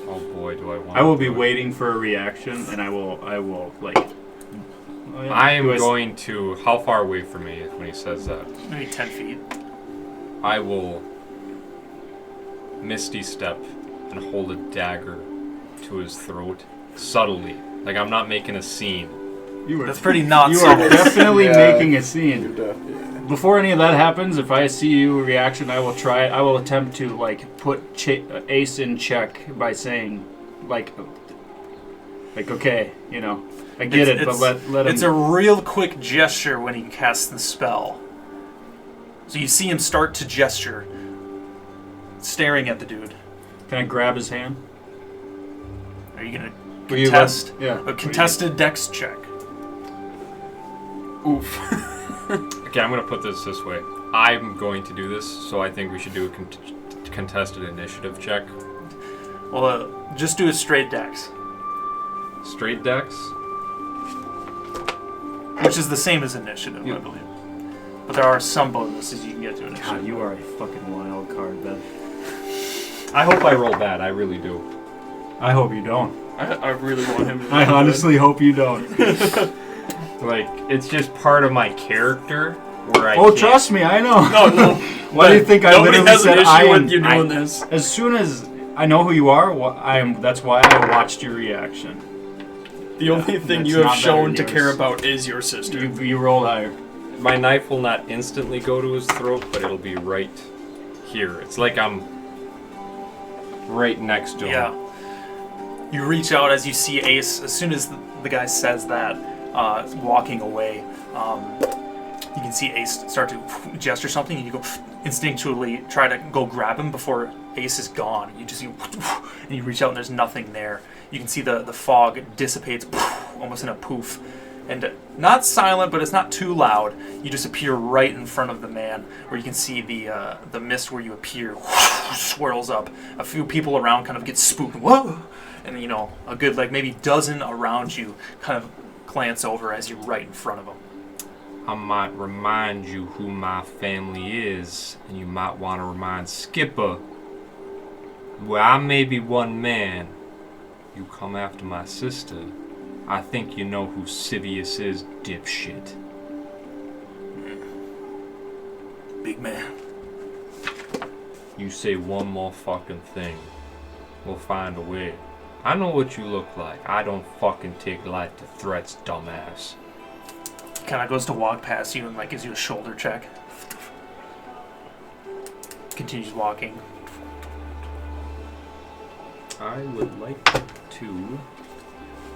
Oh boy, do I want. I will be waiting for a reaction, and I will like. Oh, yeah. I am going to. How far away from me when he says that? Maybe 10 feet. I will misty step and hold a dagger to his throat subtly, like I'm not making a scene. That's pretty not You subtle. are definitely Yeah. making a scene. Before any of that happens, if I see you reaction, I will attempt to like put Ace in check by saying, like okay, I get it, but let him. It's a real quick gesture when he casts the spell. So you see him start to gesture, staring at the dude. Can I grab his hand? Are you gonna Will you contest yeah. a contested dex check? Oof. Okay, I'm gonna put this way. I'm going to do this, so I think we should do a contested initiative check. Well, just do a straight dex, Straight dex. which is the same as initiative, I believe. But there are some bonuses you can get to initiative. God, you are a fucking wild card, Ben. I hope I roll bad. I really do. I hope you don't. I really want him to. I honestly hope you don't. Like, it's just part of my character where I. Oh, can't- trust me, I know. No. Why do you think I Nobody literally has said an issue I am? with you doing this. As soon as I know who you are, that's why I watched your reaction. The only thing that's you have not better shown than to yours. care about is your sister. You rolled higher. My knife will not instantly go to his throat, but it'll be right here. It's like I'm right next to him. Yeah. You reach out as you see Ace. As soon as the guy says that, walking away, you can see Ace start to gesture something, and you go instinctually try to go grab him before Ace is gone. And you reach out, and there's nothing there. You can see the fog dissipates almost in a poof. And not silent, but it's not too loud. You just appear right in front of the man, where you can see the mist where you appear swirls up. A few people around kind of get spooked. Whoa! And a good maybe dozen around you kind of glance over as you're right in front of them. I might remind you who my family is, and you might want to remind Skipper. Where I may be one man, you come after my sister, I think you know who Sivius is, dipshit. Big man. You say one more fucking thing, we'll find a way. I know what you look like. I don't fucking take light to threats, dumbass. He kind of goes to walk past you and like gives you a shoulder check. Continues walking. I would like to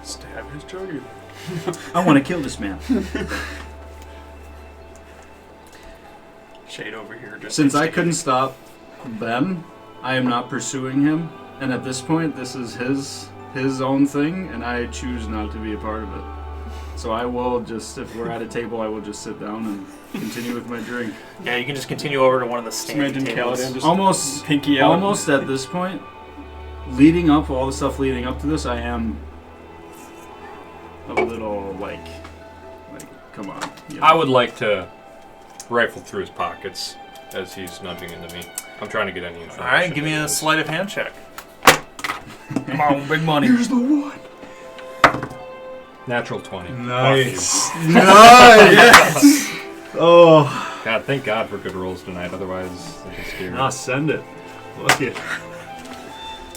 Stab his jugular. I want to kill this man. Shade over here. Just Since I couldn't stop Ben, I am not pursuing him. And at this point, this is his own thing, and I choose not to be a part of it. So I will just, if we're at a table, I will just sit down and continue with my drink. Yeah, you can just continue over to one of the standing imagine tables. Kaladin just Almost, pinky out. almost at this point, leading up, all the stuff leading up to this, I am a little like, come on. You know. I would like to rifle through his pockets as he's nudging into me. I'm trying to get any information. All right, give me a sleight of hand check. Come on, big money. Here's the one. Natural 20. Nice. Fuck you. Nice. Oh. God, thank God for good rolls tonight. Otherwise, I'd be scared. I'll send it. Look it.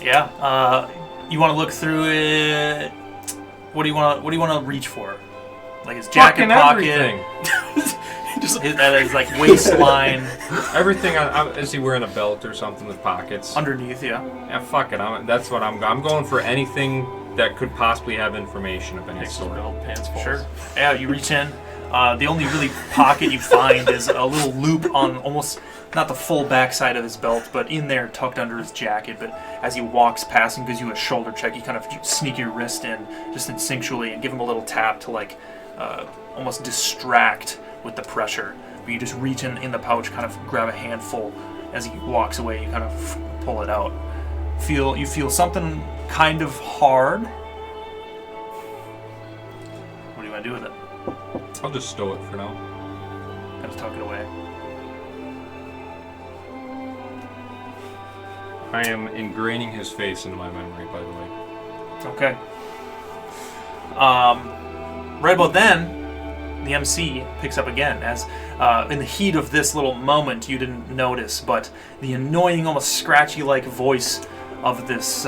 Yeah. You want to look through it? What do you want to reach for? Like his jacket Fucking pocket. everything. His like waistline. Everything. Is he wearing a belt or something with pockets? Underneath, yeah. Yeah, fuck it. That's what I'm going for. Anything that could possibly have information of any Takes his sort. belt, pants falls. Sure. Yeah, you reach in. The only really pocket you find is a little loop on almost not the full backside of his belt, but in there tucked under his jacket. But as he walks past and gives you a shoulder check, you kind of sneak your wrist in just instinctually and give him a little tap to like almost distract with the pressure. But you just reach in the pouch, kind of grab a handful. As he walks away, you kind of pull it out. You feel something kind of hard. What do you want to do with it? I'll just stow it for now. Kind of tuck it away. I am ingraining his face into my memory, by the way. Okay. Right about then, the MC picks up again. As in the heat of this little moment, you didn't notice, but the annoying, almost scratchy-like voice of this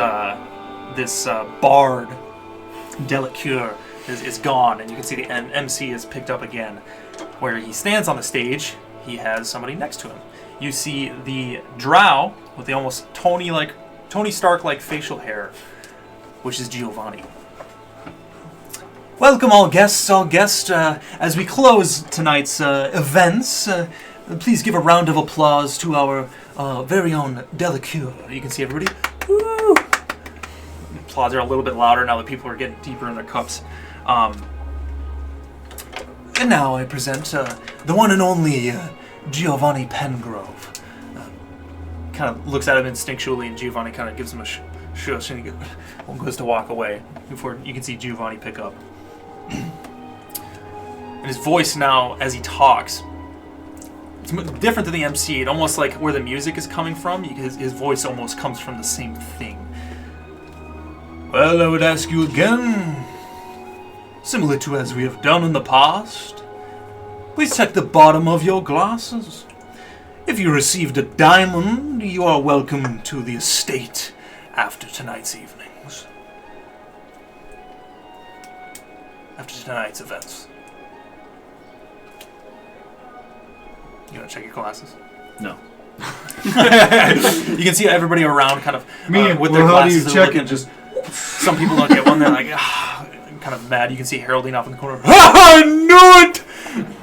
bard, Delacour, is gone, and you can see the MC is picked up again. Where he stands on the stage, he has somebody next to him. You see the drow with the almost Tony Stark-like facial hair, which is Giovanni. Welcome all guests, as we close tonight's events, please give a round of applause to our very own Delacour. You can see everybody. Woo! Applause are a little bit louder now that people are getting deeper in their cups. And now I present the one and only Giovanni Pengrove. Kind of looks at him instinctually, and Giovanni kind of gives him a shush, and he goes to walk away before you can see Giovanni pick up. And his voice now, as he talks, it's different than the MC. It almost like where the music is coming from, his voice almost comes from the same thing. Well, I would ask you again, similar to as we have done in the past, please check the bottom of your glasses. If you received a diamond, you are welcome to the estate after tonight's evenings. After tonight's events. You want to check your glasses? No. You can see everybody around kind of with their how do you glasses. check it? Just Some people don't get one. They're like, kind of mad. You can see Harolding off in the corner. I knew it!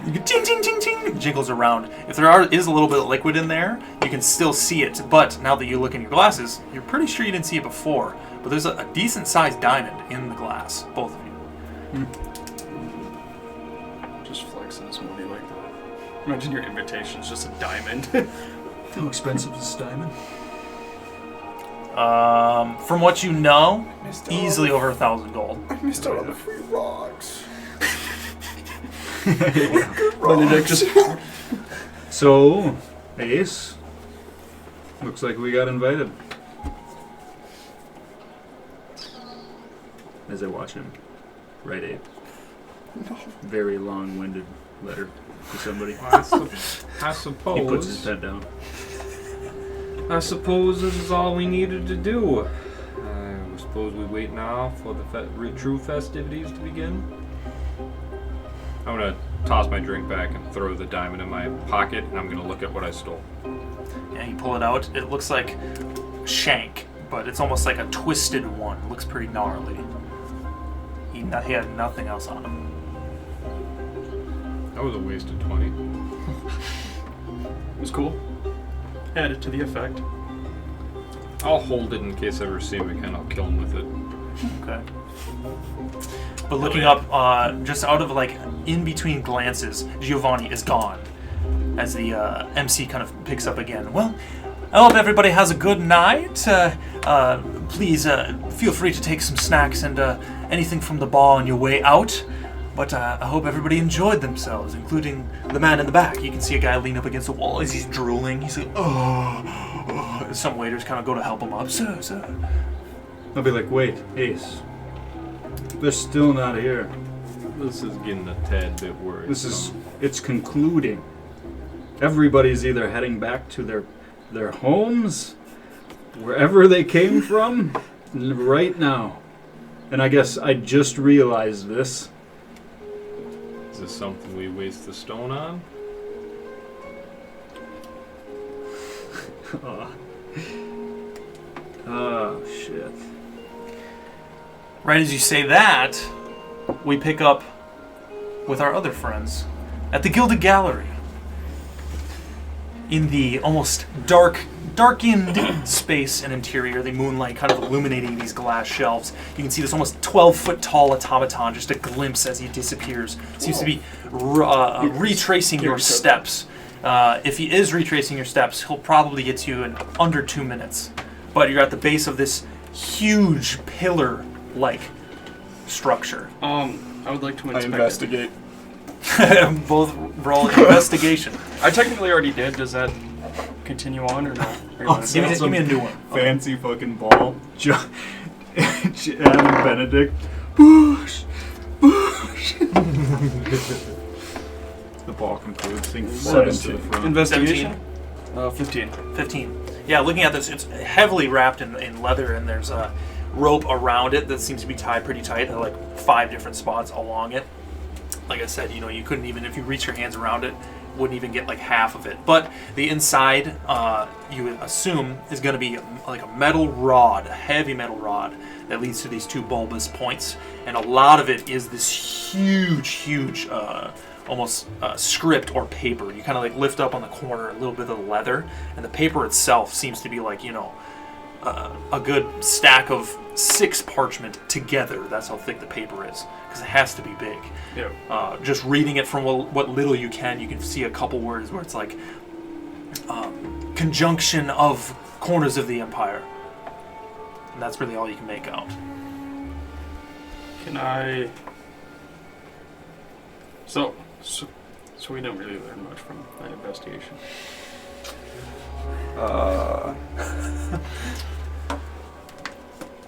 You can ting, ting, ting, ting. Jiggles around. If there is a little bit of liquid in there, you can still see it. But now that you look in your glasses, you're pretty sure you didn't see it before. But there's a decent-sized diamond in the glass. Both of you. Just flexing his money like that. Imagine your invitation's just a diamond. how expensive is this diamond? From what you know, easily over 1,000 gold. I missed out on the free rocks. Benedict just So, Ace, looks like we got invited. As I watch him write a very long-winded letter to somebody. I He puts his suppose. pen down. I suppose this is all we needed to do. I suppose we wait now for the true festivities to begin. I'm gonna toss my drink back and throw the diamond in my pocket, and I'm gonna look at what I stole. Yeah, you pull it out. It looks like shank, but it's almost like a twisted one. It looks pretty gnarly. He had nothing else on him. That was a wasted 20. It was cool. Added to the effect. I'll hold it in case I ever see him again. I'll kill him with it. Okay. But looking up, just out of like in between glances, Giovanni is gone. As the MC kind of picks up again. Well, I hope everybody has a good night. Please feel free to take some snacks and anything from the bar on your way out. But I hope everybody enjoyed themselves, including the man in the back. You can see a guy lean up against the wall as he's drooling. He's like, oh. Some waiters kind of go to help him up. Sir. I'll be like, wait, Ace. They're still not here. This is getting a tad bit worried. It's concluding. Everybody's either heading back to their homes, wherever they came from, right now. And I guess I just realized this. Is this something we waste the stone on? Oh, shit. Right as you say that, we pick up with our other friends at the Gilded Gallery. In the almost darkened space and interior, the moonlight kind of illuminating these glass shelves. You can see this almost 12-foot tall automaton, just a glimpse as he disappears. Seems to be retracing your steps. If he is retracing your steps, he'll probably get to you in under 2 minutes. But you're at the base of this huge pillar-like structure. I would like to I inspect investigate. Both roll investigation. I technically already did. Does that continue on or no? Or you wanna do it? Give me a new one. Fancy fucking ball. Adam Benedict. Bush! The ball concludes. Thing flies to the front. Investigation? 15. 15. Yeah, looking at this, it's heavily wrapped in leather, and there's a rope around it that seems to be tied pretty tight at like 5 different spots along it. Like I said, you couldn't even, if you reach your hands around it, wouldn't even get like half of it. But the inside, you would assume, is going to be like a metal rod, a heavy metal rod that leads to these 2 bulbous points. And a lot of it is this huge, almost script or paper. You kind of like lift up on the corner a little bit of the leather, and the paper itself seems to be like, a good stack of 6 parchment together. That's how thick the paper is, because it has to be big. Yeah. Just reading it from what little you can see a couple words where it's like conjunction of corners of the empire, and that's really all you can make out. Can I? So we didn't really learn much from that investigation.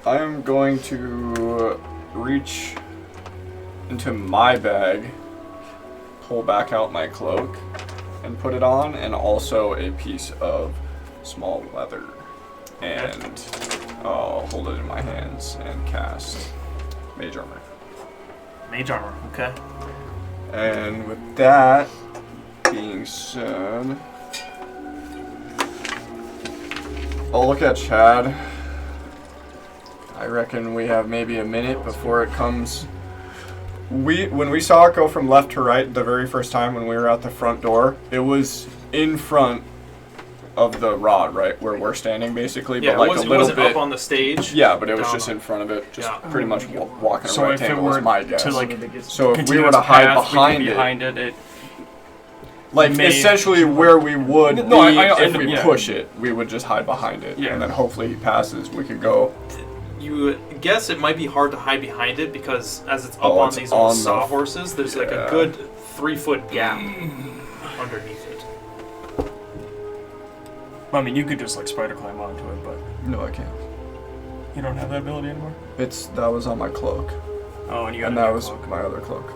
I am going to reach into my bag, pull back out my cloak, and put it on, and also a piece of small leather. And I'll hold it in my hands and cast Mage Armor. Mage armor, okay. And with that being said, I'll look at Chad. I reckon we have maybe a minute before it comes. When we saw it go from left to right the very first time when we were at the front door, it was in front of the rod, right, where we're standing basically, Yeah, but like it a little wasn't bit up on the stage. Yeah, but it was down just on- in front of it, just Yeah. pretty much walking a So if it rectangle were is my guess. to like So if we continue were to its hide path, behind we could be it, behind it, like may- essentially where we would No, be if we yeah. push it, we would just hide behind it, Yeah. and then hopefully he passes. We could go. You guess it might be hard to hide behind it because as it's up Oh, on it's these on old the- sawhorses, there's like a yeah. good 3-foot gap underneath it. I mean, you could just like spider climb onto it, but No, I can't. you don't have that ability anymore. That was on my cloak. Oh, and you got And a that new was cloak. my other cloak.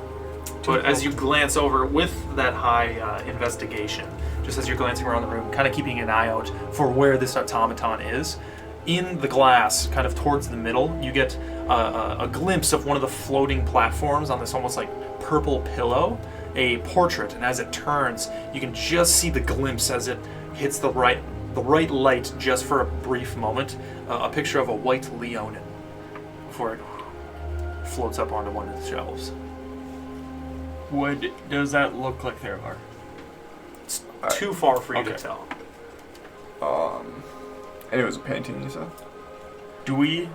But as you glance over with that high investigation, just as you're glancing around the room, kind of keeping an eye out for where this automaton is, in the glass, kind of towards the middle, you get a glimpse of one of the floating platforms on this almost like purple pillow, a portrait, and as it turns, you can just see the glimpse as it hits the right light just for a brief moment, a picture of a white leonin before it floats up onto one of the shelves. What does that look like there, Var? It's too far for you to Okay. tell. And it was a painting, you said? Do we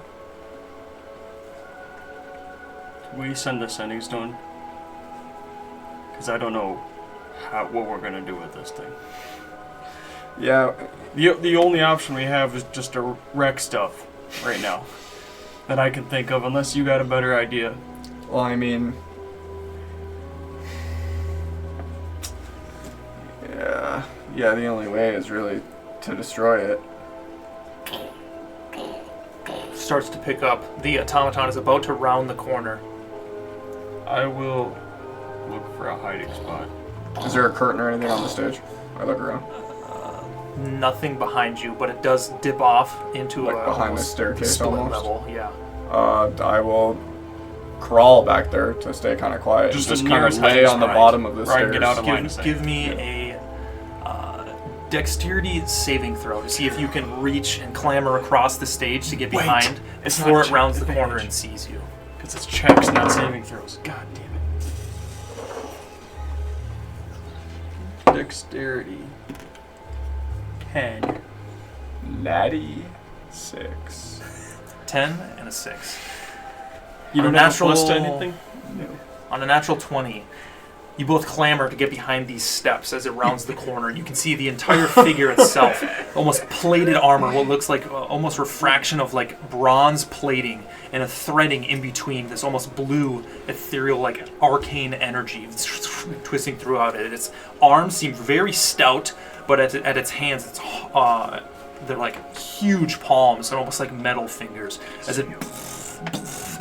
send the sending stone? Because I don't know what we're gonna do with this thing. Yeah. The only option we have is just to wreck stuff right now that I can think of, unless you got a better idea. Well, I mean... Yeah, the only way is really to destroy it. Starts to pick up. The automaton is about to round the corner. I will look for a hiding spot. Is there a curtain or anything on the stage? I look around. Nothing behind you, but it does dip off into Like a behind the almost staircase split almost? level. Yeah. I will crawl back there to stay kind of quiet. Just and the kind of nearest lay hiding on the spot. bottom of the Where I can stairs. get out of line of sight. Give me a dexterity saving throw to see if you can reach and clamber across the stage to get Wait, behind it's before not it rounds the advantage. corner and sees you. Because it's checks, not saving throws. God damn it. Dexterity. 10. Natty 6. 10 and a 6. You On a don't have a natural- plus to anything? No. On a natural 20, you both clamber to get behind these steps as it rounds the corner. You can see the entire figure itself, almost plated armor, what looks like almost refraction of like bronze plating and a threading in between this almost blue, ethereal, like arcane energy twisting throughout it. Its arms seem very stout, but at its hands, they're like huge palms and almost like metal fingers as it.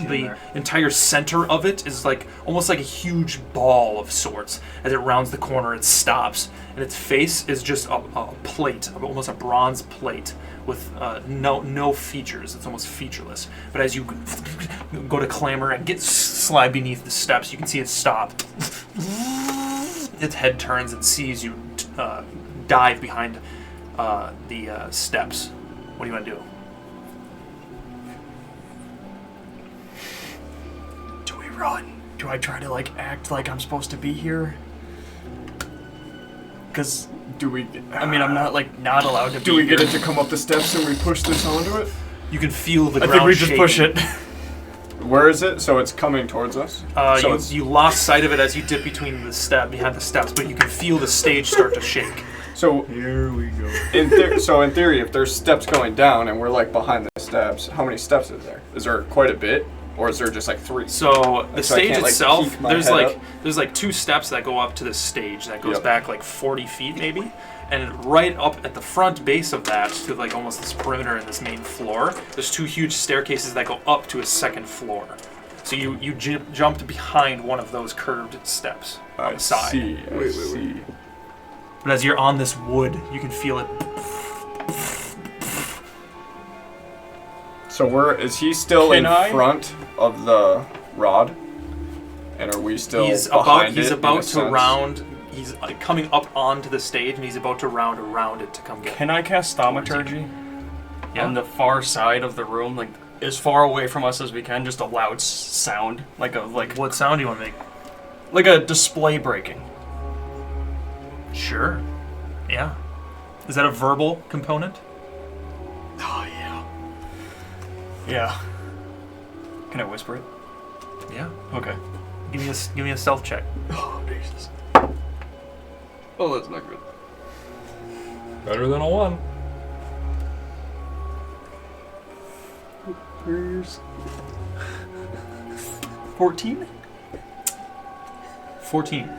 The entire center of it is like almost like a huge ball of sorts. As it rounds the corner, it stops, and its face is just a plate, almost a bronze plate with no features. It's almost featureless. But as you go to clamber and slide beneath the steps, you can see it stop. Its head turns and sees you dive behind the steps. What do you want to do? Run. Do I try to like act like I'm supposed to be here? Because Do we? I mean, I'm not like not allowed to be Do we here. get it to come up the steps and we push this onto it? You can feel the I ground think we just shaking. push it. Where is it? So it's coming towards us. So it's You lost sight of it as you dip behind the steps, but you can feel the stage start to shake. so Here we go. in theory, if there's steps going down and we're like behind the steps, how many steps is there? Is there quite a bit, or is there just like 3? So the So I stage can't, like, itself, keep my there's head like up? there's like 2 steps that go up to the stage that goes Yep. back like 40 feet maybe, and right up at the front base of that to like almost this perimeter in this main floor, there's 2 huge staircases that go up to a second floor. So you jumped behind one of those curved steps on I the side. see. I see. But as you're on this wood, you can feel it. So is he still Can in I? front of the rod? And are we still He's behind about it in a to sense? round. He's coming up onto the stage, and he's about to round around it to come get. Can I cast Thaumaturgy Yeah. on the far side of the room, like as far away from us as we can, just a loud sound, like What sound do you want to make? like a display breaking. Sure. Yeah. Is that a verbal component? Oh yeah. Yeah. Can I whisper it? Yeah. Okay. Give me a stealth check. Oh Jesus. Oh, that's not good. Better than a 1. Where's 14? 14.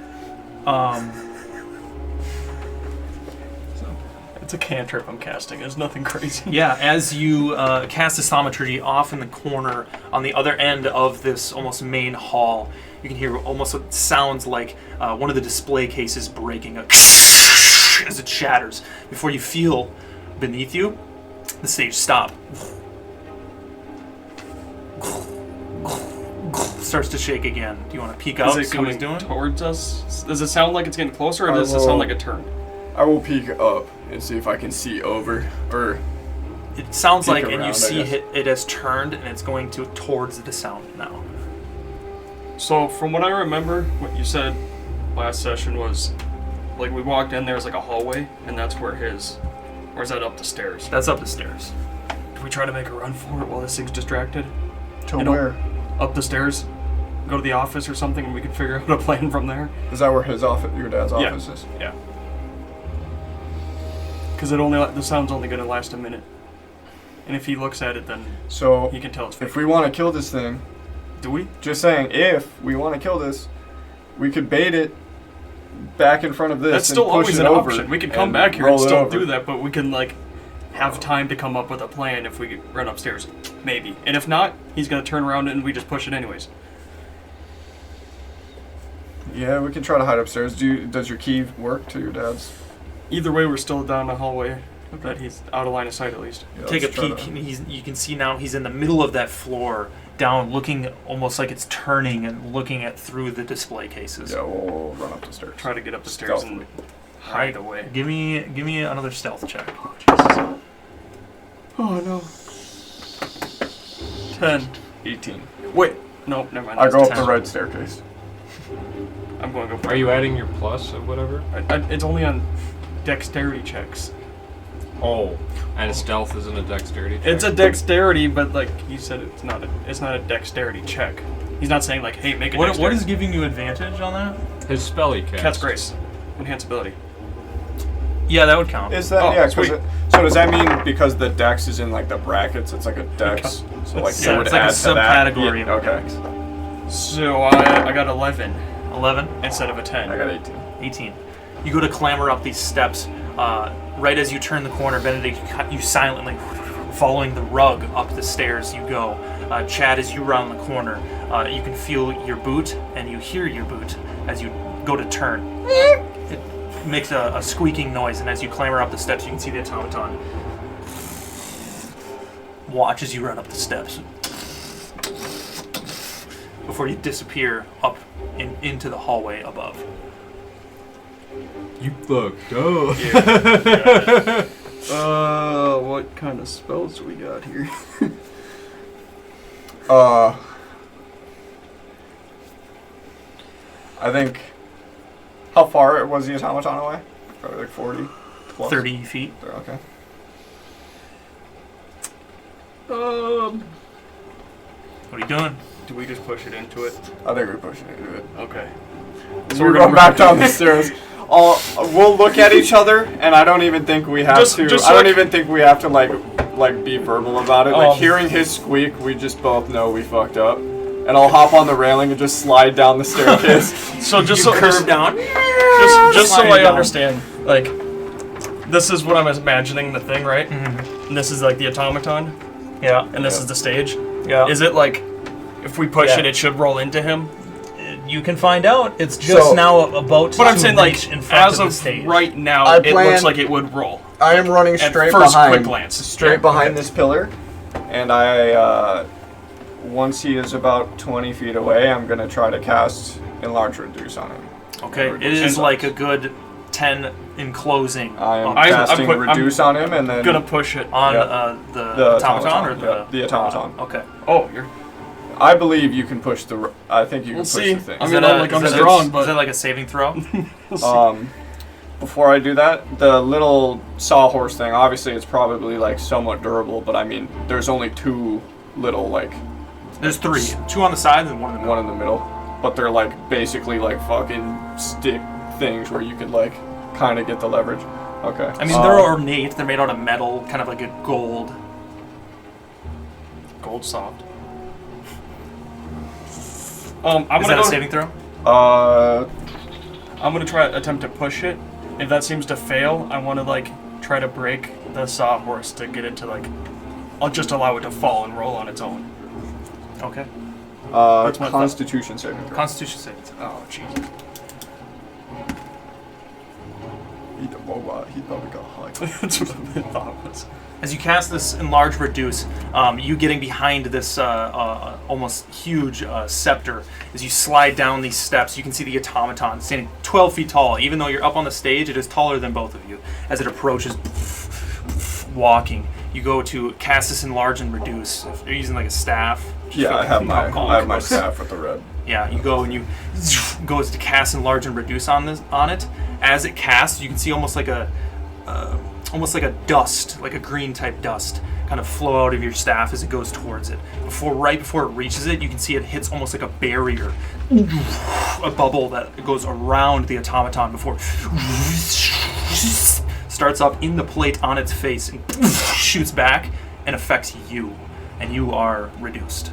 It's It's a cantrip I'm casting. It's nothing crazy. Yeah, as you cast this thaumaturgy off in the corner on the other end of this almost main hall, you can hear almost what sounds like one of the display cases breaking as it shatters before you feel beneath you the stage stop. Starts to shake again. Do you want to peek out Is and it see what he's coming doing? towards us? Does it sound like it's getting closer, or I does it will- sound like a turn? I will peek up and see if I can see over, or It sounds peek like, and you around, I see guess. it has turned and it's going towards the sound now. So, from what I remember, what you said last session was, like, we walked in, there's like a hallway, and that's where his... Or is that up the stairs? That's up the stairs. Do we try to make a run for it while this thing's distracted? to You know- where? Up the stairs? Go to the office or something, and we can figure out a plan from there? Is that where his office, your dad's Yeah. office is? Yeah. Because the sound's only going to last a minute. And if he looks at it, then So, he can tell it's fake. if we want to kill this thing, Do we? just saying, if we want to kill this, we could bait it back in front of this. That's and still push always it an over option. We can come and back here roll and it still over. do that, but we can, like, have time to come up with a plan if we run upstairs. Maybe. And if not, he's going to turn around and we just push it anyways. Yeah, we can try to hide upstairs. Does your key work to your dad's? Either way, we're still down the hallway. That he's out of line of sight at least. Yeah, Take a let's try peek. to- You can see now he's in the middle of that floor, down, looking almost like it's turning and looking at through the display cases. Yeah, we'll run up the stairs. Try to get up the stairs and Stealthily. hide away. Give me another stealth check. Oh no. 10. 18. Wait. Nope, never mind. I that's go up 10. the red staircase. I'm going to go. Are you adding your plus or whatever? It's only on dexterity checks. Oh, and stealth isn't a dexterity check? It's a dexterity, but like you said, it's not a dexterity check. He's not saying like, hey, make a What dexterity. is giving you advantage on that? His spell he cast. Cat's Grace. Enhance ability. Yeah, that would count. Is that Oh, yeah? 'Cause sweet. so does that mean because the dex is in like the brackets, it's like a dex? So like Yeah, it would it's like a add to that? subcategory Yeah, of okay. dex. So I got 11 11, instead of a 10. I got 18. 18. You go to clamber up these steps. Right as you turn the corner, Benedict, you silently, following the rug up the stairs, you go. Chad, as you round the corner, you can feel your boot and you hear your boot as you go to turn. It makes a squeaking noise, and as you clamber up the steps, you can see the automaton. Watch as you run up the steps before you disappear up into the hallway above. You fucked up. What kind of spells do we got here? I think. How far was the automaton away? Probably like 40 plus. 30 feet. Okay. What are you doing? Do we just push it into it? I think we're pushing into it. Okay. So we're going back down the stairs. We'll look at each other, and I don't even think we have Just to. so I don't I even think we have to like be verbal about it. Like Oh. hearing his squeak, we just both know we fucked up. And I'll hop on the railing and just slide down the staircase. So just You so curve just, down. just so Slide I down. understand, like, this is what I'm imagining the thing, right? Mhm. And this is like the automaton, Yeah. and this Yeah. is the stage. Yeah. Is it like, if we push Yeah. it, it should roll into him? You can find out. It's just So- now about But I'm to saying, reach like, in front as of the of stage. right now, I it plan- looks like it would roll. I am running At straight first behind. quick glance. Straight Yeah, behind okay. this pillar, and I once he is about 20 feet away, I'm gonna try to cast Enlarge Reduce on him. Okay. It Reduce is him. like a good 10 in closing. I am I'm casting I'm Reduce on him, and then Gonna push it. on Yeah. the automaton or the yeah, the automaton. okay. Oh, you're. I believe you can push the. I think you can We'll push see. the thing. I Is mean, that I'm a- like, is I'm that a- strong, but is that like a saving throw? we'll see. Before I do that, the little sawhorse thing. Obviously, it's probably like somewhat durable, but I mean, there's only two little like There's 3. 2 on the sides and 1 in the middle. one in the middle, but they're like basically like fucking stick things where you could like kind of get the leverage. Okay. I mean, they're ornate. They're made out of metal, kind of like a gold. Gold soft. I'm Is gonna that a go. saving throw? Uh, I'm gonna attempt to push it. If that seems to fail, I want to like try to break the sawhorse to get it to like, I'll just allow it to fall and roll on its own. Okay. That's my Constitution saving throw. Constitution saving throw. Oh jeez. He the robot. He probably got high. That's what I thought was. As you cast this enlarge reduce, you getting behind this almost huge scepter, as you slide down these steps, you can see the automaton standing 12 feet tall. Even though you're up on the stage, it is taller than both of you. As it approaches, walking, you go to cast this enlarge and reduce. If you're using like a staff. Yeah, I have my staff with the red. Yeah, you go and you goes to cast enlarge and reduce on it. As it casts, you can see almost like a dust, like a green type dust, kind of flow out of your staff as it goes towards it. Right before it reaches it, you can see it hits almost like a barrier, a bubble that goes around the automaton before starts up in the plate on its face and shoots back and affects you, and you are reduced.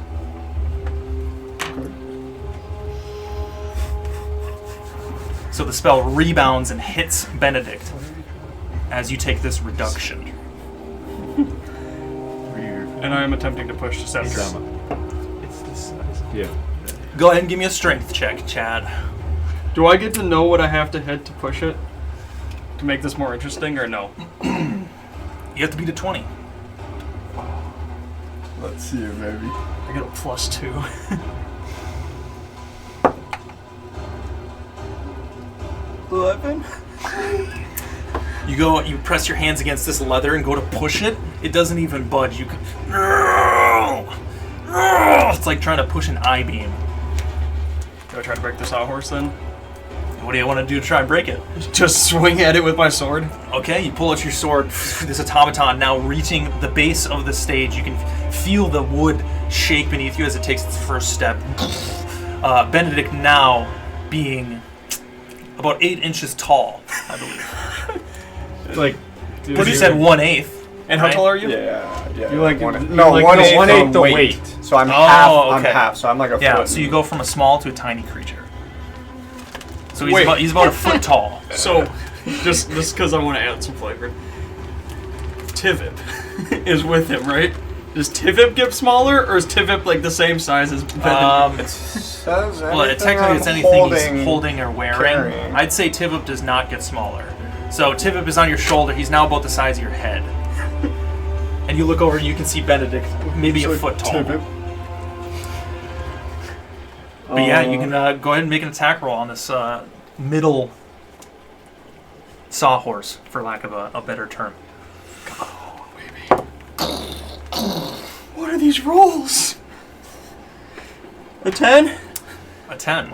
So the spell rebounds and hits Benedict as you take this reduction. And I am attempting to push the scepter. It's this size. Yeah. Go ahead and give me a strength check, Chad. Do I get to know what I have to hit to push it? To make this more interesting, or no? You have to beat a 20. Let's see it, baby. I get a +2. You press your hands against this leather and go to push it. It doesn't even budge. You can. It's like trying to push an I-beam. Do I try to break the sawhorse then? What do you want to do to try and break it? Just swing at it with my sword. Okay, you pull out your sword. This automaton now reaching the base of the stage. You can feel the wood shake beneath you as it takes its first step. Benedict now being about 8 inches tall, I believe. Like, Because you said 1/8. And how right? tall are you? Yeah. You like no, like 1/8 1/8 the weight. weight. So I'm Oh, half. I'm okay. half. So I'm like a Yeah, foot. so you go from a small to a tiny creature. So Wait. he's about a foot tall. So, just because I want to add some flavor. Tivip is with him, right? Does Tivip get smaller, or is Tivip like the same size as Ben? It says Well, anything technically it's on anything he's holding or wearing. carrying. I'd say Tivip does not get smaller. So Tivip is on your shoulder. He's now about the size of your head. And you look over and you can see Benedict maybe a foot tall. Tivip. But yeah, you can go ahead and make an attack roll on this middle sawhorse, for lack of a better term. What are these rolls? A 10? A 10.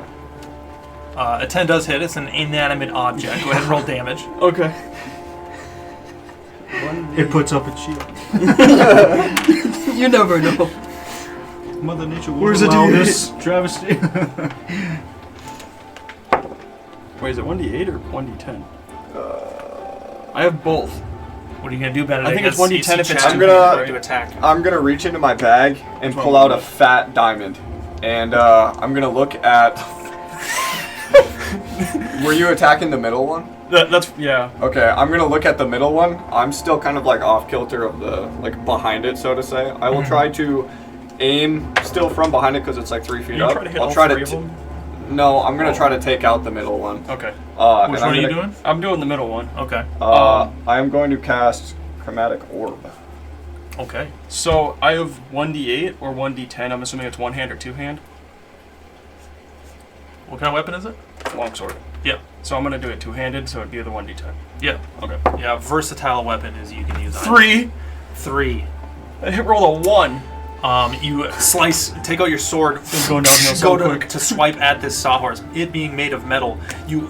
A 10 does hit. It's an inanimate object. Go ahead and roll damage. Okay. It puts up its shield. You never know. Mother Nature will Where's the allow D8? this travesty. Wait, is it 1d8 or 1d10? I have both. What are you going to do, Benedict? I think it's As 1d10 you see if it's Chad I'm gonna- ready to attack. I'm gonna reach into my bag and pull out a fat diamond, and I'm gonna look at. Were you attacking the middle one? That's, yeah. Okay, I'm gonna look at the middle one. I'm still kind of like off kilter of the behind it, so to say. I will try to aim still from behind it because it's like 3 feet You up. try to hit I'll all try three to. of them? No, I'm gonna try to take out the middle one. Okay. Which one are you doing? I'm doing the middle one. Okay. I am going to cast Chromatic Orb. Okay. So I have 1d8 or 1d10. I'm assuming it's one hand or two hand. What kind of weapon is it? Longsword. Yeah. So I'm gonna do it two-handed, so it'd be the 1d10. Yeah. Okay. Yeah, versatile weapon is you can use either. 3. 3. I hit roll a 1. You take out your sword, It's going downhill so quick. to swipe at this sawhorse. It being made of metal, you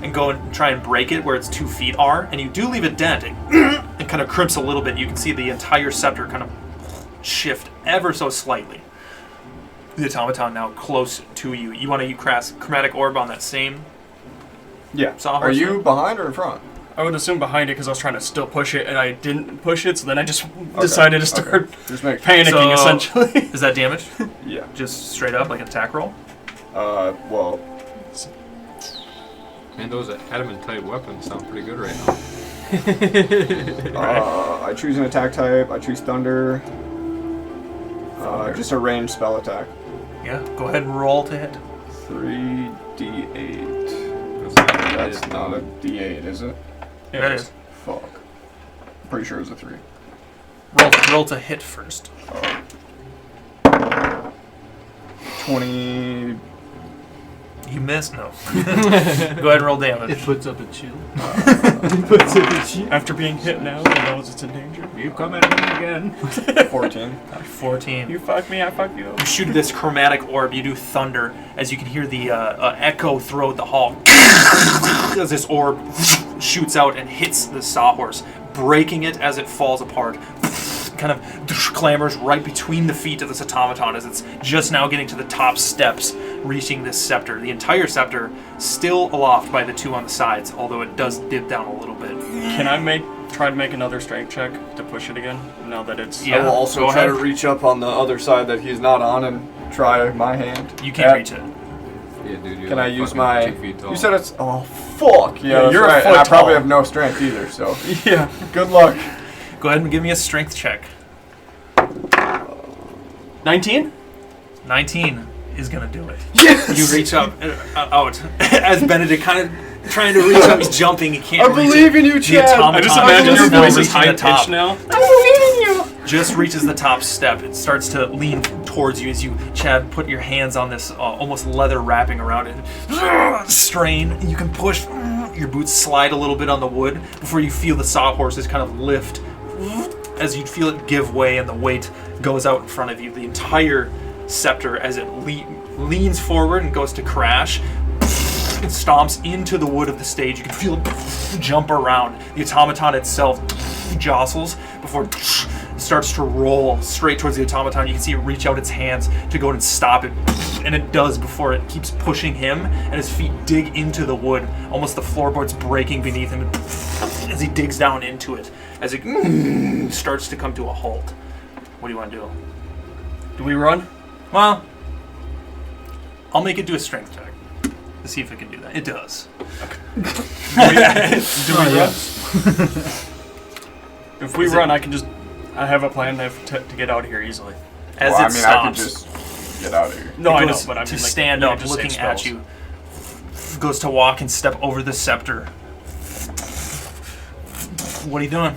and go and try and break it where its 2 feet are, and you do leave a dent. It kind of crimps a little bit. You can see the entire scepter kind of shift ever so slightly. The automaton now close to you. You want to cast Chromatic Orb on that same Yeah. sawhorse? Are you behind or in front? I would assume behind it because I was trying to still push it and I didn't push it, so then I just decided to start Just make. panicking So- essentially. Is that damage? Yeah. Just straight up, like an attack roll? Well. Man, those adamant type weapons sound pretty good right now. I choose an attack type. I choose thunder. Just a ranged spell attack. Yeah, go ahead and roll to hit. 3d8. That's not a d8, is it? Yeah, it is. Fuck. Pretty sure it was a 3. Roll to hit first. 20. You missed? No. Go ahead and roll damage. It puts up a chill. After being hit now, it knows it's in danger. You come at me again. 14. 14. You fuck me, I fuck you. You shoot this chromatic orb, you do thunder, as you can hear the echo throughout the hall. As this orb shoots out and hits the sawhorse, breaking it as it falls apart. Kind of clambers right between the feet of this automaton as it's just now getting to the top steps, reaching this scepter. The entire scepter still aloft by the two on the sides, although it does dip down a little bit. Can I try to make another strength check to push it again? Now that it's... Yeah. I will also go try ahead. to reach up on the other side that he's not on and try my hand. You can't reach it. Yeah, dude, you're Can like I use fucking my... 2 feet tall. You said it's... Oh, fuck. Yeah, that's you're a right. foot And I probably tall. have no strength either, so... Yeah. Good luck. Go ahead and give me a strength check. 19? 19 is gonna do it. Yes! You reach up, out, as Benedict kind of trying to reach up, he's jumping, he can't I reach believe it. in you, The Chad. automaton I just is imagine your now voice is reaching high the top. pitched now. I believe in you. Just reaches the top step. It starts to lean towards you as you, Chad, put your hands on this almost leather wrapping around it. Strain. You can push. Your boots slide a little bit on the wood before you feel the sawhorses kind of lift as you feel it give way and the weight goes out in front of you. The entire scepter, as it leans forward and goes to crash, it stomps into the wood of the stage. You can feel it jump around. The automaton itself jostles before it starts to roll straight towards the automaton. You can see it reach out its hands to go and stop it, and it does before it keeps pushing him, and his feet dig into the wood. Almost the floorboards breaking beneath him as he digs down into it, as it starts to come to a halt. What do you want to do? Do we run? Well, I'll make it do a strength check to see if it can do that. It does. Do we run? If we run, I have a plan to get out of here easily. As Well, it I mean, I could stops, just get out of here. No, it I know, goes but I mean, to like, stand you up, could just say looking at spells. you, goes to walk and step over the scepter. What are you doing?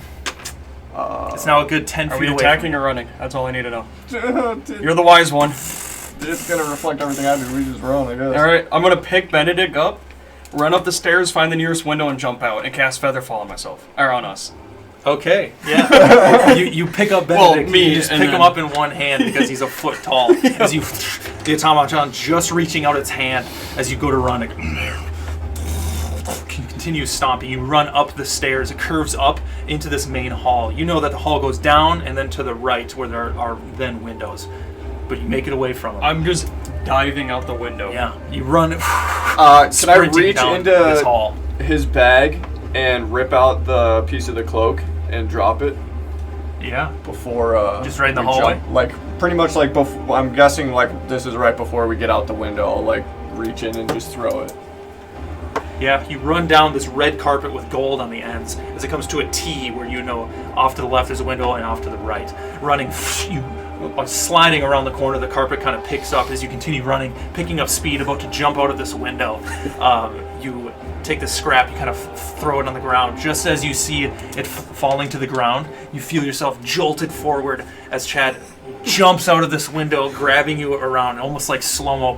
It's now a good 10 Are feet we away. attacking or running? That's all I need to know. It's You're the wise one. gonna reflect everything I do. We just run, I guess. Alright, I'm gonna pick Benedict up, run up the stairs, find the nearest window, and jump out, and cast Featherfall on myself. Or on us. Okay, yeah. you pick up Benedict. Well, me, you just and pick him then- up in one hand because he's a foot tall. As you, the automaton just reaching out its hand as you go to run. It continues stomping. You run up the stairs. It curves up into this main hall. You know that the hall goes down and then to the right where there are then windows. But you make it away from them. I'm just diving out the window. Yeah, you run. Can I sprinting reach down into this hall? his bag and rip out the piece of the cloak and drop it Yeah. before Just right in the we hallway? jump? Like pretty much like before. I'm guessing like this is right before we get out the window. I'll like reach in and just throw it. Yeah, you run down this red carpet with gold on the ends as it comes to a T where you know off to the left there's a window and off to the right. Running, you are sliding around the corner, the carpet kind of picks up as you continue running, picking up speed, about to jump out of this window. You take the scrap, you kind of throw it on the ground. Just as you see it falling to the ground, you feel yourself jolted forward as Chad jumps out of this window, grabbing you around, almost like slow-mo.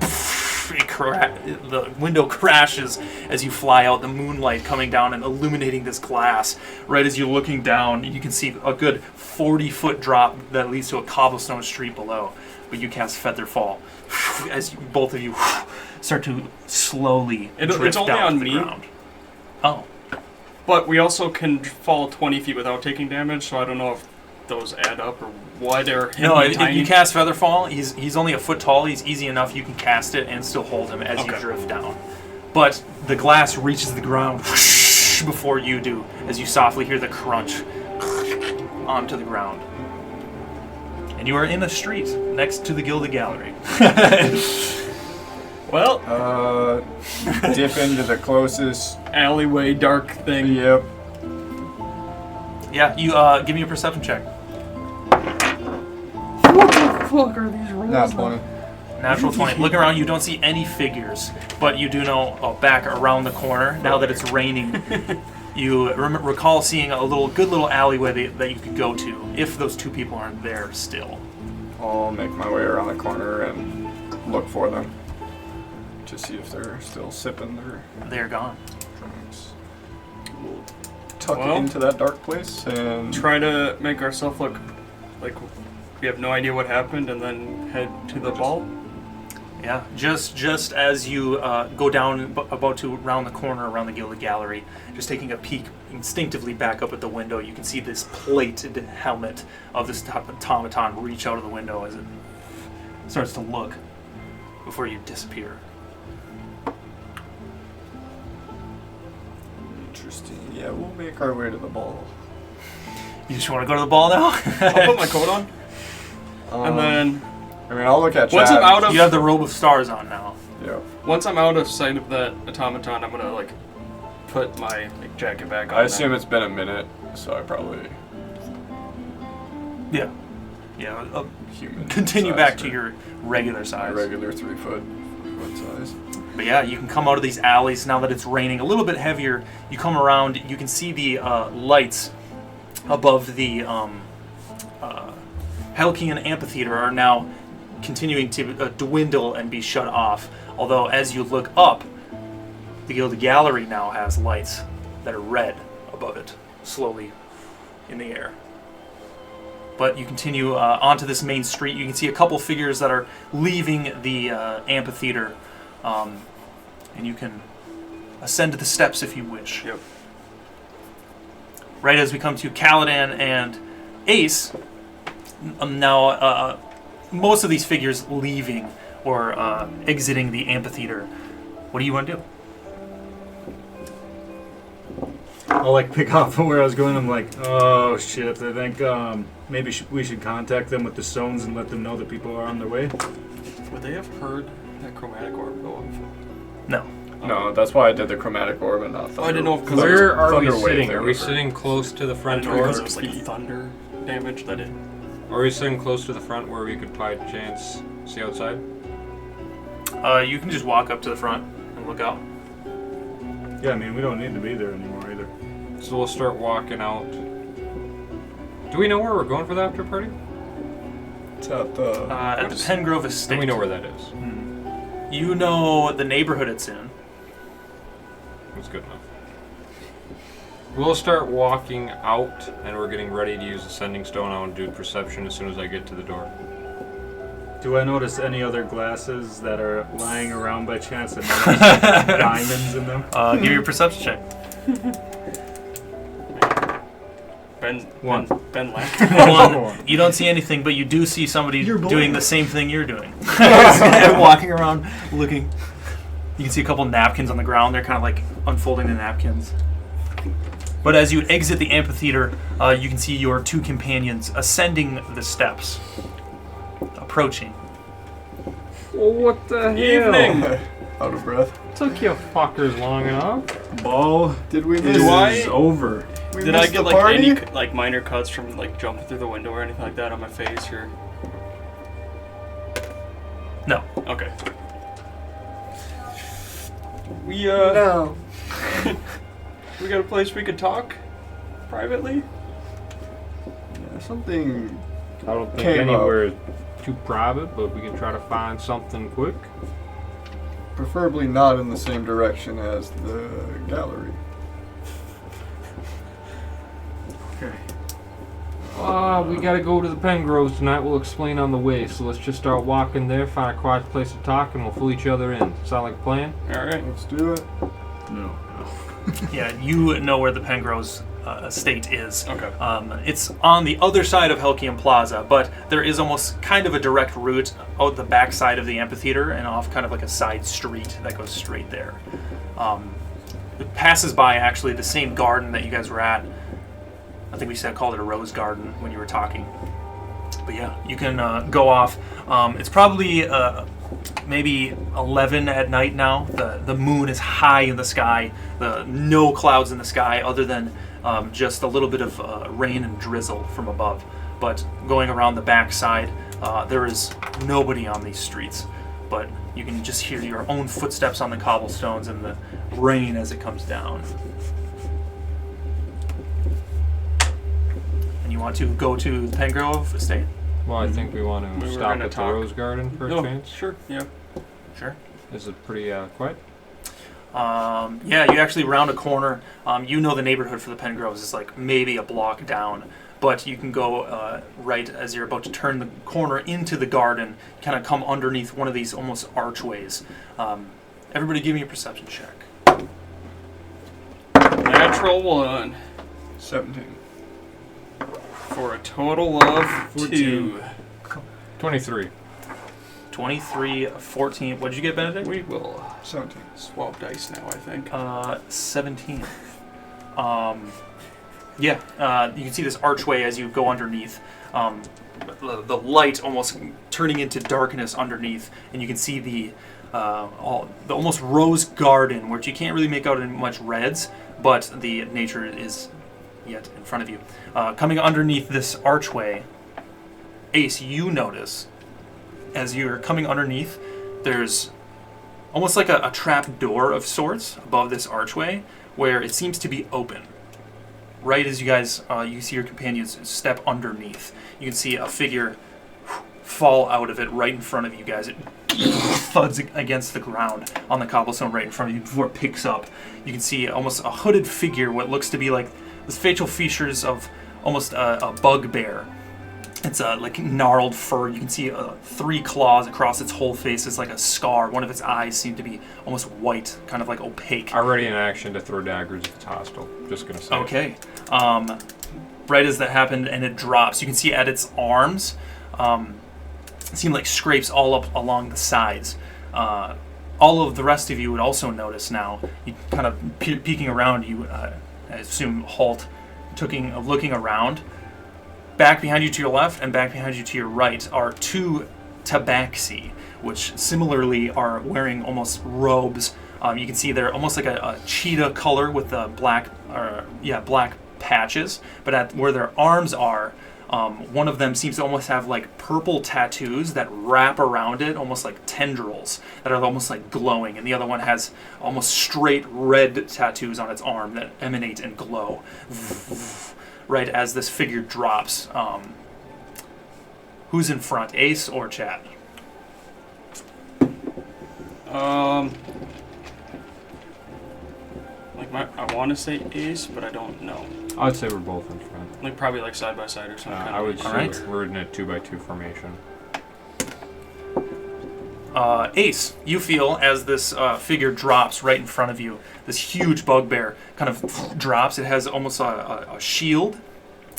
The window crashes as you fly out, the moonlight coming down and illuminating this glass. Right as you're looking down, you can see a good 40-foot drop that leads to a cobblestone street below. But you cast Featherfall as both of you start to slowly drift it's only down on to the me? ground. Oh. But we also can fall 20 feet without taking damage, so I don't know if those add up or what. Or No, if tiny. you cast Featherfall, he's only a foot tall. He's easy enough. You can cast it and still hold him as you Okay. drift down. But the glass reaches the ground before you do, as you softly hear the crunch onto the ground. And you are in a street next to the Gilded Gallery. Well, Dip into the closest. alleyway, dark thing. Yep. Yeah, you give me a perception check. What the fuck are these rolls? Not 20. Natural 20. Look around, you don't see any figures, but you do know back around the corner, now that it's raining, you recall seeing a good little alleyway that you could go to, if those two people aren't there still. I'll make my way around the corner and look for them to see if they're still sipping their They're gone. drinks. We'll tuck Well, into that dark place and Try to make ourselves look like we have no idea what happened, and then head to the ball. Yeah, just as you go down, about to round the corner around the Gilded Gallery, just taking a peek instinctively back up at the window, you can see this plated helmet of this automaton reach out of the window as it starts to look before you disappear. interesting. Yeah, we'll make our way to the ball. You just want to go to the ball now? I'll put my coat on, and then I mean, I'll look at once Chad. I'm out of You have the robe of stars on now. Yeah. once I'm out of sight of that automaton, I'm gonna like put my jacket back on. I assume it's been a minute, so I probably Yeah. human. Continue size back for to your regular my size. regular 3 foot size. But yeah, you can come out of these alleys now that it's raining a little bit heavier. You come around, you can see the lights above the Helkian amphitheater are now continuing to dwindle and be shut off. Although as you look up, the Gilded Gallery now has lights that are red above it, slowly in the air. But you continue onto this main street. You can see a couple figures that are leaving the amphitheater, and you can ascend the steps if you wish. Yep. Right as we come to Caladan and Ace, now most of these figures leaving or exiting the amphitheater. What do you want to do? I'll like pick up from where I was going. I'm like, oh shit. I think maybe we should contact them with the stones and let them know that people are on their way. Would they have heard that chromatic orb go off? No. No, that's why I did the chromatic orb and not thunder. Oh, I didn't know if because Where are we Thunder wave sitting? they Are we refer. sitting close to the I front didn't know door? because it was like thunder damage that it. Are we sitting close to the front where we could by chance see outside? You can just walk up to the front and look out. Yeah, I mean, we don't need to be there anymore either. So we'll start walking out. Do we know where we're going for the after party? It's at the. At the Pengrove Estate. Then we know where that is. You know the neighborhood it's in. That's good enough. We'll start walking out, and we're getting ready to use the sending stone. I want to do perception as soon as I get to the door. Do I notice any other glasses that are lying around by chance that might have diamonds in them? Give me your perception check. Ben laughed. Well, you don't see anything, but you do see somebody doing the same thing you're doing. Walking around, looking. You can see a couple napkins on the ground. They're kind of like unfolding the napkins. But as you exit the amphitheater, you can see your two companions ascending the steps, approaching. Well, what the Evening. Out of breath. Took you fuckers long enough. Ball Did we is miss? over. We Did I missed get the like party? any like minor cuts from like jumping through the window or anything like that on my face or? No. Okay. We No. we got a place we could talk privately. Yeah, something. I don't think Came up. anywhere too private, but we can try to find something quick. Preferably not in the same direction as the gallery. Okay. We gotta go to the Pengroves tonight. We'll explain on the way. So let's just start walking there, find a quiet place to talk, and we'll fill each other in. Sound like a plan? All right. Let's do it. No. Yeah, you know where the Pengroves estate is. Okay. It's on the other side of Helkian Plaza, but there is almost kind of a direct route out the back side of the amphitheater and off kind of like a side street that goes straight there. It passes by actually the same garden that you guys were at. I think we called it a rose garden when you were talking. But yeah, you can go off. It's probably maybe 11 at night now. The moon is high in the sky. No clouds in the sky other than just a little bit of rain and drizzle from above. But going around the backside, there is nobody on these streets. But you can just hear your own footsteps on the cobblestones and the rain as it comes down. And you want to go to the Pengrove Estate? Well, I think we want to We were stop gonna at talk. the Rose Garden for a Oh, chance. sure, yeah. Sure. Is it pretty quiet? Yeah, you actually round a corner. You know the neighborhood for the Pengroves is like maybe a block down, but you can go right as you're about to turn the corner into the garden, kind of come underneath one of these almost archways. Everybody give me a perception check. Natural 1 17. for a total of 2. 23. 23, 14. What did you get, Benedict? We will 17. swap dice now, I think. 17. You can see this archway as you go underneath. The light almost turning into darkness underneath, and you can see the almost rose garden, which you can't really make out in much reds, but the nature is yet in front of you. Coming underneath this archway, Ace, you notice as you're coming underneath, there's almost like a trap door of sorts above this archway where it seems to be open. Right as you guys, you see your companions step underneath. You can see a figure fall out of it right in front of you guys. It thuds against the ground on the cobblestone right in front of you before it picks up. You can see almost a hooded figure, what looks to be like the facial features of almost a bugbear. It's like gnarled fur. You can see 3 claws across its whole face. It's like a scar. One of its eyes seem to be almost white, kind of like opaque. Already in action to throw daggers if it's hostile. Just gonna say. Okay. Right as that happened, and it drops, you can see at its arms, it seemed like scrapes all up along the sides. All of the rest of you would also notice now. You kind of peeking around. You, I assume, halt, looking around. Back behind you to your left and back behind you to your right are 2 tabaxi, which similarly are wearing almost robes. You can see they're almost like a cheetah color with the black patches. But at where their arms are, one of them seems to almost have like purple tattoos that wrap around it, almost like tendrils that are almost like glowing. And the other one has almost straight red tattoos on its arm that emanate and glow. Right as this figure drops. Who's in front, Ace or Chad? I want to say Ace, but I don't know. I'd say we're both in front. Like probably like side by side or something. I would say Alright. we're in a 2x2 formation. Ace, you feel as this figure drops right in front of you, this huge bugbear kind of drops. It has almost a shield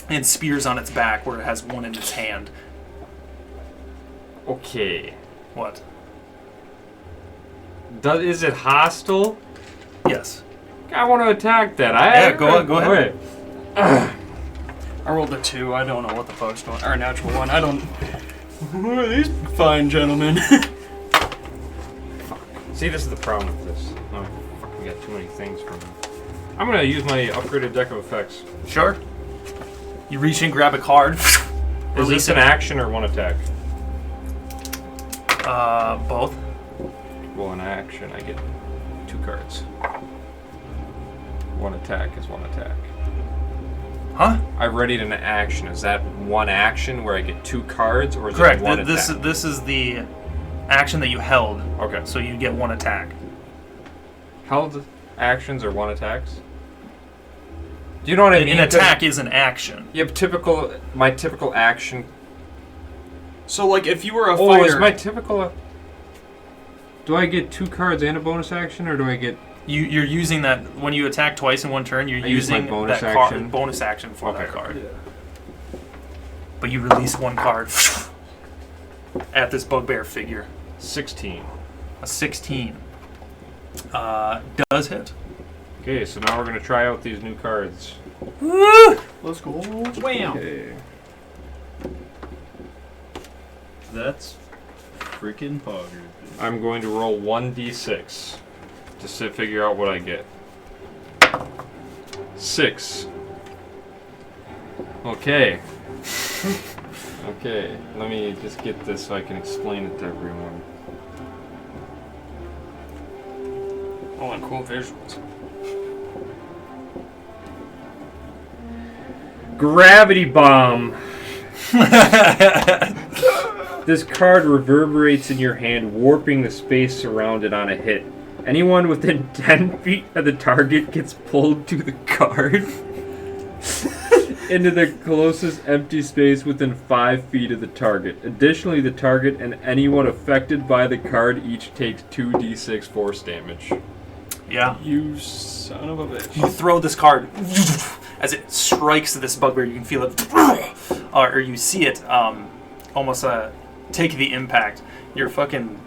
and spears on its back where it has one in its hand. Okay. What? Is it hostile? Yes. I want to attack that. Go ahead. I rolled a 2. I don't know what the fuck's going on. Or a natural 1. I don't. Who are these fine gentlemen? See, this is the problem with this. Oh, fucking got too many things from it. I'm gonna use my upgraded deck of effects. Sure. You reach in, grab a card. Is Release this an action or one attack? Both. Well, in action, I get 2 cards. One attack is one attack. Huh? I readied an action. Is that one action where I get 2 cards, or is Correct. it one This attack? is the action that you held. Okay. So you get 1 attack. Held actions or one attacks? Do you know what I mean? An attack is an action. Yeah, but my typical action. So like if you were a Oh, fighter. is my typical? Do I get 2 cards and a bonus action, or do I get? You're using that when you attack twice in one turn. You're I use my using bonus that action. bonus action for that Okay. card. But you release 1 card at this bugbear figure. 16. A 16 does hit. Okay, so now we're gonna try out these new cards. Let's go. Wham! Okay. That's Freaking poggers. I'm going to roll 1d6 to figure out what I get. 6. Okay. Okay, let me just get this so I can explain it to everyone. Oh, and cool visuals. Gravity bomb. This card reverberates in your hand, warping the space surrounded on a hit. Anyone within 10 feet of the target gets pulled to the card into the closest empty space within 5 feet of the target. Additionally, the target and anyone affected by the card each takes 2d6 force damage. Yeah. You son of a bitch. You throw this card as it strikes this bugbear. You can feel it, or you see it almost take the impact. Your fucking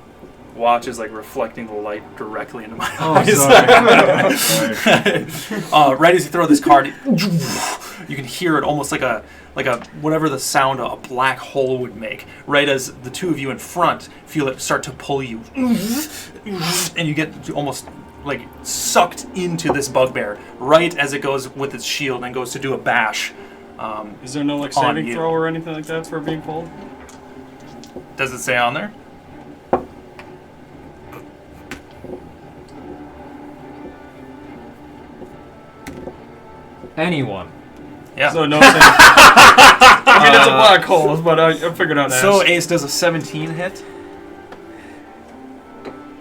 watch is like reflecting the light directly into my eyes. Right as you throw this card, you can hear it almost like a whatever the sound a black hole would make. Right as the two of you in front feel it start to pull you, and you get almost like sucked into this bugbear right as it goes with its shield and goes to do a bash. Is there no like saving throw or anything like that for being pulled? Does it say on there? Anyone. Yeah. So no saving. I mean, it's a black hole, but I figured out. So Ace does a 17 hit.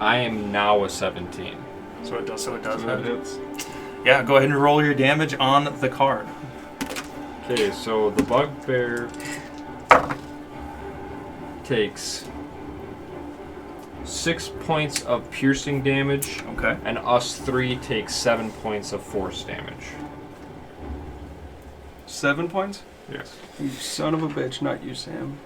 I am now a 17. So it does. That hits. Yeah, go ahead and roll your damage on the card. Okay, so the bugbear takes 6 points of piercing damage, Okay. and us 3 take 7 points of force damage. 7 points? Yes. You son of a bitch, not you, Sam.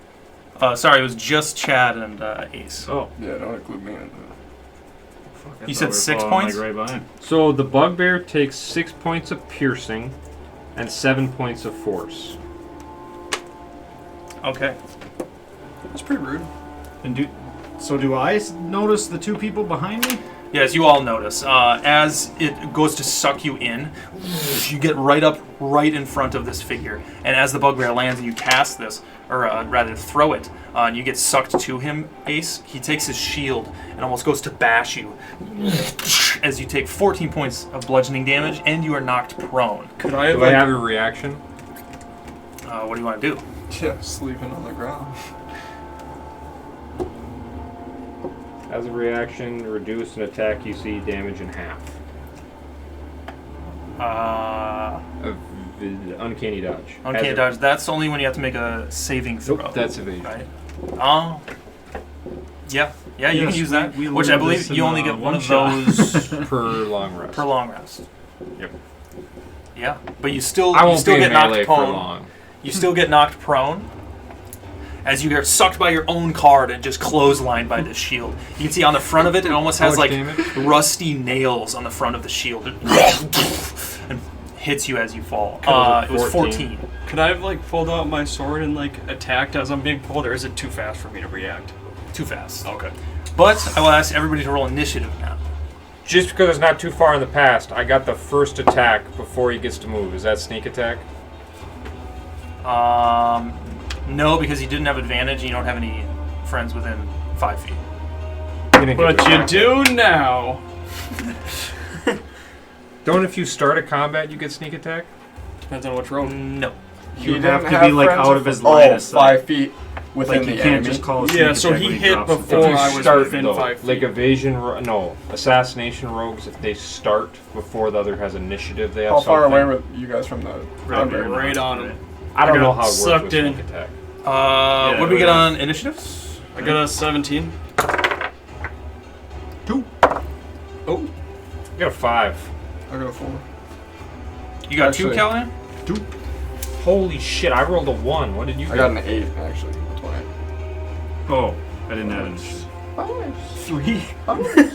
Sorry, it was just Chad and Ace. Oh. Yeah, don't include me in that. You said 6 points? Like right behind. So the bugbear takes 6 points of piercing and 7 points of force. Okay. That's pretty rude. And do I notice the two people behind me? Yes, you all notice. As it goes to suck you in, you get right up, right in front of this figure. And as the bugbear lands and you cast this, or rather throw it, and you get sucked to him, Ace, he takes his shield and almost goes to bash you. As you take 14 points of bludgeoning damage and you are knocked prone. Could I have Do I like have a reaction? What do you want to do? Yeah, sleeping on the ground. As a reduce an attack you see damage in half. Uncanny dodge. Uncanny dodge. That's only when you have to make a saving throw. Nope, that's evasion. Right? Oh. Yeah. Yeah, you Yes, can use that. we Which I learned believe this in, you only get one of shot. those Per long rest. per long rest. Yep. Yeah, but you still I you won't still be get in knocked melee for prone. long. You still get knocked prone as you get sucked by your own card and just clotheslined by this shield. You can see on the front of it, it almost has How much like damage? rusty nails on the front of the shield. And hits you as you fall. It was 14. Could I have like pulled out my sword and like attacked as I'm being pulled, or is it too fast for me to react? Too fast. Okay. But I will ask everybody to roll initiative now. Just because it's not too far in the past, I got the first attack before he gets to move. Is that sneak attack? No, because you didn't have advantage and you don't have any friends within 5 feet. But you do now. Don't if you start a combat, you get sneak attack? Depends on which roll. No. You'd didn't have to be like friends out of his line of sight. 5 feet within Like you the can't enemy. just call a Yeah, sneak so attack he when hit drops the before gun. I was Start, within though, 5 feet. like assassination rogues, if they start before the other has initiative, they have How far something. away were you guys from the bugbear? Right on him. I don't I know got how it works sucked with in. sneak attack. What did we get on initiatives? I got a 17. 2. Oh, I got a 5. I got a 4. You got Actually- 2, Callahan? 2. Holy shit, I rolled a 1. What did you I get? got an 8 actually. That's why. Oh, I didn't add initiative. 3. Fine.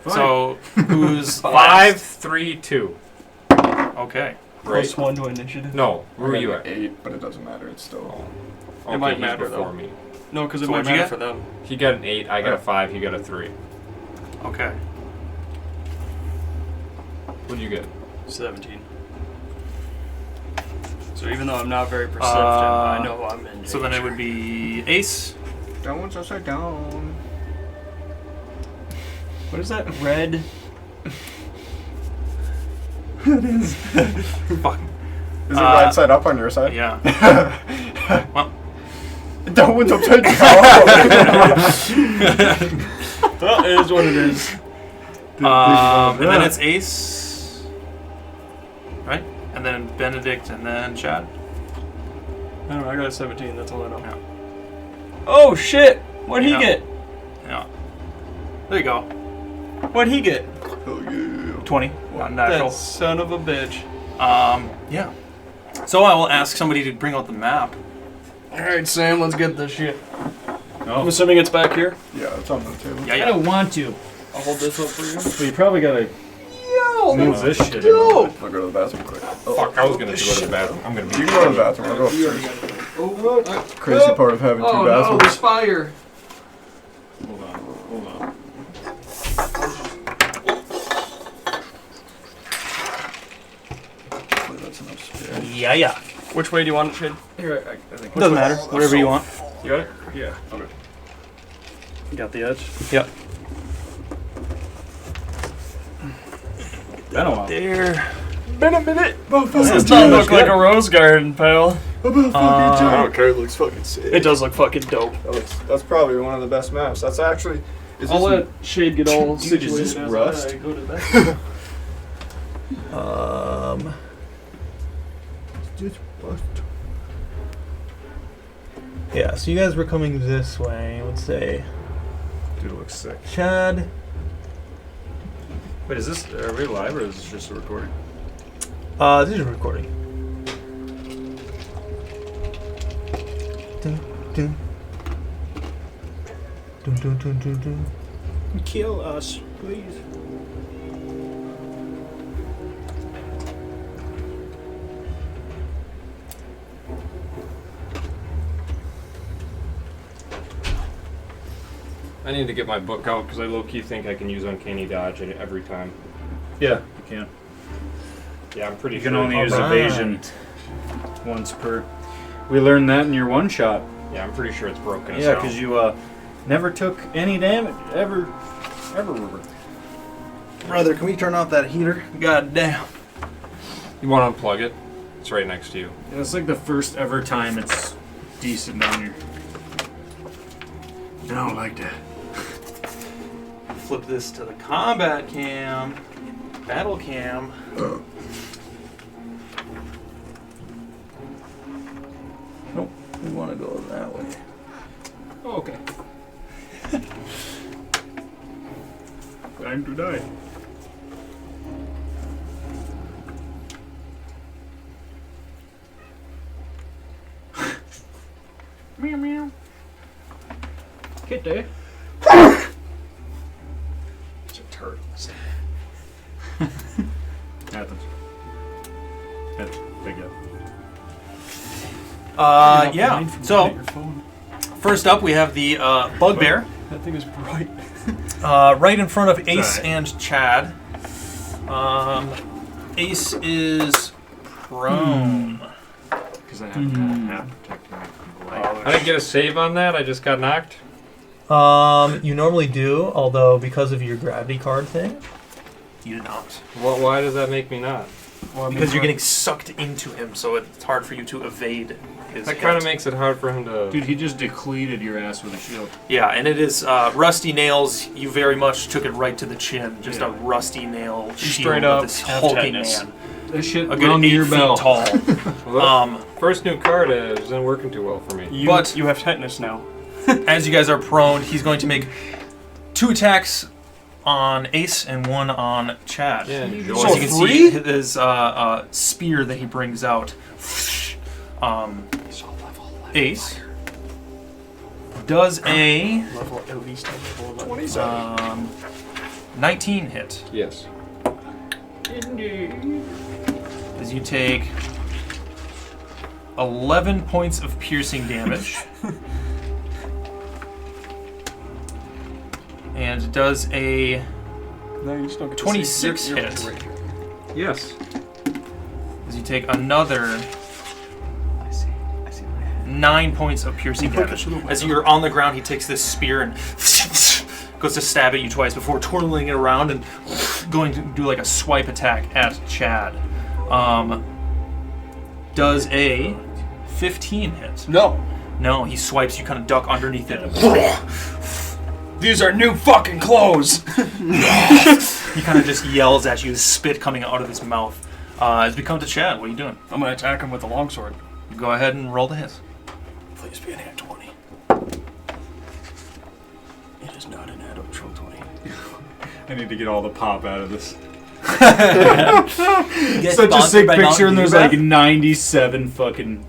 So, who's 5, 3, 2. Okay. plus 1 to initiative. No, where I were got you an at? 8, but it doesn't matter. It's still. Okay, might he's matter, before though. me. No, because it So might what'd you matter get? for them. He got an 8, I got a 5, he got a 3. Okay. What'd you get? 17. So even though I'm not very perceptive, Uh, I know I'm in So then it would be Ace. That one's upside down. What is that red? Fuck. Is it right side up on your side? Yeah. Well, That one's upside down. That is what it is. and then it's Ace. Right? And then Benedict and then Chad. I don't know, I got a 17, that's all I know. Yeah. Oh shit! What'd he Yeah. get? Yeah. There you go. What'd he get? Oh yeah. 20. Not natural. That son of a bitch. Yeah. So I will ask somebody to bring out the map. Alright, Sam, let's get this shit. I'm Oh, assuming it's back here. Yeah, it's on the table. Yeah, I yeah. don't want to. I'll hold this up for you. But you probably gotta move this shit. I'll go to the bathroom quick. Fuck, I was gonna go to the bathroom. I'm gonna be. You can go to the bathroom. I'll go upstairs. Oh, what? Crazy part of having two Oh no, bathrooms. there's fire. Hold on. Hopefully that's enough space. Yeah, yeah. Which way do you want it, Shade? Here, I think. Doesn't matter. Whatever you want. You got it? Yeah. Okay. You got the edge? Yep. Been a while. There. Been a minute. About This fucking does not time. look like a rose garden, pal. About fucking time. I don't care. It looks fucking sick. It does look fucking dope. That's probably one of the best maps. That's actually. Is I'll this let Shade get all Dude, is situated this as rust? I go to bed. just rust? Yeah, so you guys were coming this way, I would say. Dude, it looks sick. Chad. Wait, is this are we live or is this just a recording? This is recording. Dun, dun. Dun, dun, dun, dun, dun. Kill us, please. I need to get my book out because I low-key think I can use Uncanny Dodge every time. Yeah, you can. Yeah, I'm pretty You sure. can only use Alright. evasion once per. We learned that in your one shot. Yeah, I'm pretty sure it's broken. as Yeah, hell. because you never took any damage ever. Brother, can we turn off that heater? God damn. You want to unplug it? It's right next to you. Yeah, it's like the first ever time it's decent on your. I don't like that. Flip this to the combat cam. Battle cam. Nope, we want to go that way. Oh, okay. Time to die. Meow meow. Kitty. It's a turtle. Happens. That's big up. Yeah. So, first up, we have the Bugbear. That thing is bright. Right in front of Ace Sorry. and Chad. Ace is prone. Because I have that map protecting me from the light. I didn't get a save on that. I just got knocked. You normally do, although because of your gravity card thing, you did not. Why does that make me not? Because you're getting sucked into him, so it's hard for you to evade his That hit. kind of makes it hard for him to. Dude, he just depleted your ass with a shield. Yeah, and it is rusty nails. You very much took it right to the chin. Just Yeah. a rusty nail shield straight up with this have hulking tetanus. man. That shit A good 8 feet tall. Well, first new card isn't working too well for me. But- You have tetanus now. As you guys are prone, he's going to make 2 attacks on Ace and 1 on Chad. Yeah, enjoy. So as you can see his spear that he brings out. Ace does a Level at least level 19 hit. Yes. As you take 11 points of piercing damage. And does a No, you just don't get 26 to see. hit. Right here. Yes. As you take another I see my head. 9 points of piercing damage. As you're on the ground, he takes this spear and goes to stab at you twice before twirling it around and going to do like a swipe attack at Chad. Does a 15 hit? No. No, he swipes. You kind of duck underneath it. These are new fucking clothes. He kind of just yells at you, spit coming out of his mouth. As we come to Chad, what are you doing? I'm gonna attack him with a longsword. Go ahead and roll the hit. Please be an at 20. It is not an actual 20. I need to get all the pop out of this. Get Such a sponsored sick by picture, Mountain and there's Dew, like Beth? 97 fucking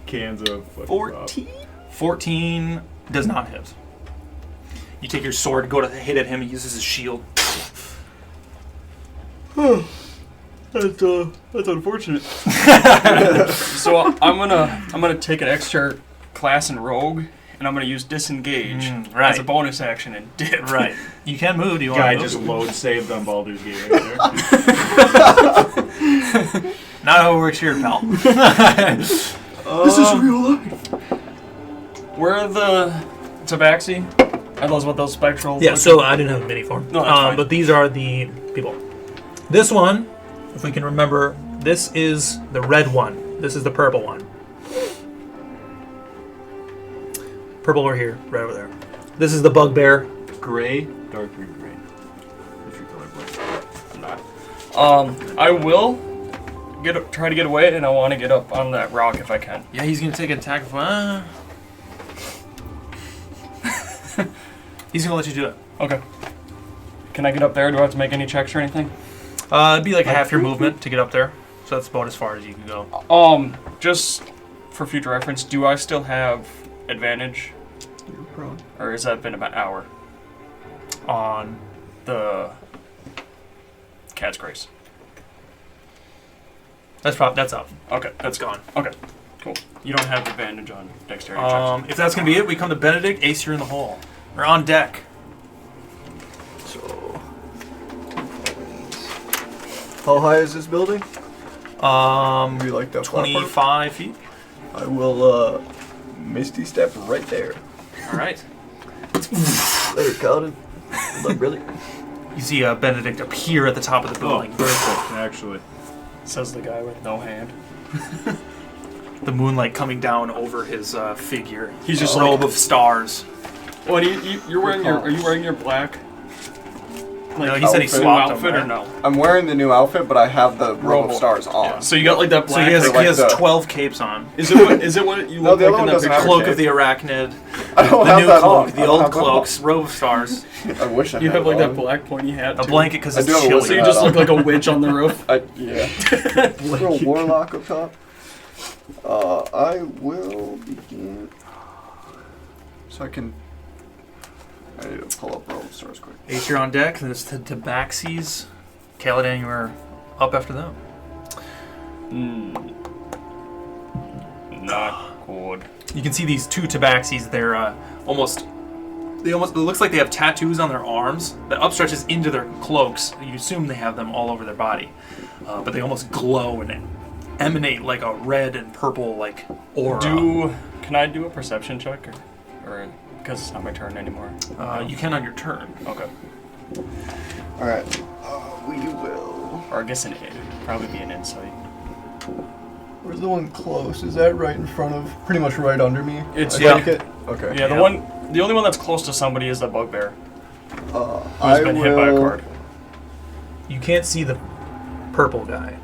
cans of fucking 14? 14 does not hit. You take your sword, go to hit at him, he uses his shield. That's unfortunate. So I'm gonna take an extra class in rogue, and I'm gonna use disengage right. as a bonus action and dip. Right. You can move. Do you want Guy to move? just load saved on Baldur's Gate right there. Not how it works here, pal. This is real life. Where are the tabaxi? Are those what those spectral? Yeah, so I didn't have a mini form. No, that's fine. But these are the people. This one, if we can remember, this is the red one. This is the purple one. Purple over here, red over there. This is the bugbear. Gray, dark green, gray. If you're colorblind. I'm not. I will try to get away, and I want to get up on that rock if I can. Yeah, he's going to take an attack. He's going to let you do it. Okay. Can I get up there? Do I have to make any checks or anything? It'd be like half your movement to get up there. So that's about as far as you can go. Just for future reference, do I still have advantage? You're prone. Or has that been about an hour? On The Cat's Grace. that's up. Okay, That's gone. okay, cool. You don't have advantage on dexterity checks. If that's going to be it, we come to Benedict. Ace, you're in the hole. We're on deck. So. How high is this building? You like that flat part? 25 feet. I will Misty step right there. All right. Later, Paladin. Look, really? You see Benedict appear at the top of the Oh, building. perfect, actually. Says the guy with no hand. The moonlight coming down over his figure. He's just a robe of stars. Well, you're wearing your. Are you wearing your black? No, he said he outfit, swapped outfit them, or no? I'm wearing the new outfit, but I have the robe Robe. of stars on. Yeah. So you got like that So black. he has, like he has the- 12 capes on. Is it what you No, look the like other in one that doesn't picture? have Cloak cape. of the Arachnid. I don't The have new that cloak. on. The I don't old have that on. cloaks. Robe of stars. I wish I You had have like it that on. black pointy hat. A too. blanket because I it's do have a chilly. So you hat just on. look like a witch on the roof. Yeah. Little warlock up top. I will begin. So I need to pull up robe of stars quick. Ace, you're on deck. There's the Tabaxis. Kaladin, you were up after them. Not good. You can see these two Tabaxis. They're almost. It looks like they have tattoos on their arms that upstretches into their cloaks. You assume they have them all over their body, but they almost glow and emanate like a red and purple like aura. Can I do a perception check or because it's not my turn anymore? You can on your turn. Okay. Alright. We will. Or I guess it'd probably be an insight. Where's the one close? Is that right in front of, pretty much right under me? It's- I yeah. think it? Okay. Yeah, Yeah. the only one that's close to somebody is the bugbear Who's who's been hit by a card. You can't see the purple guy.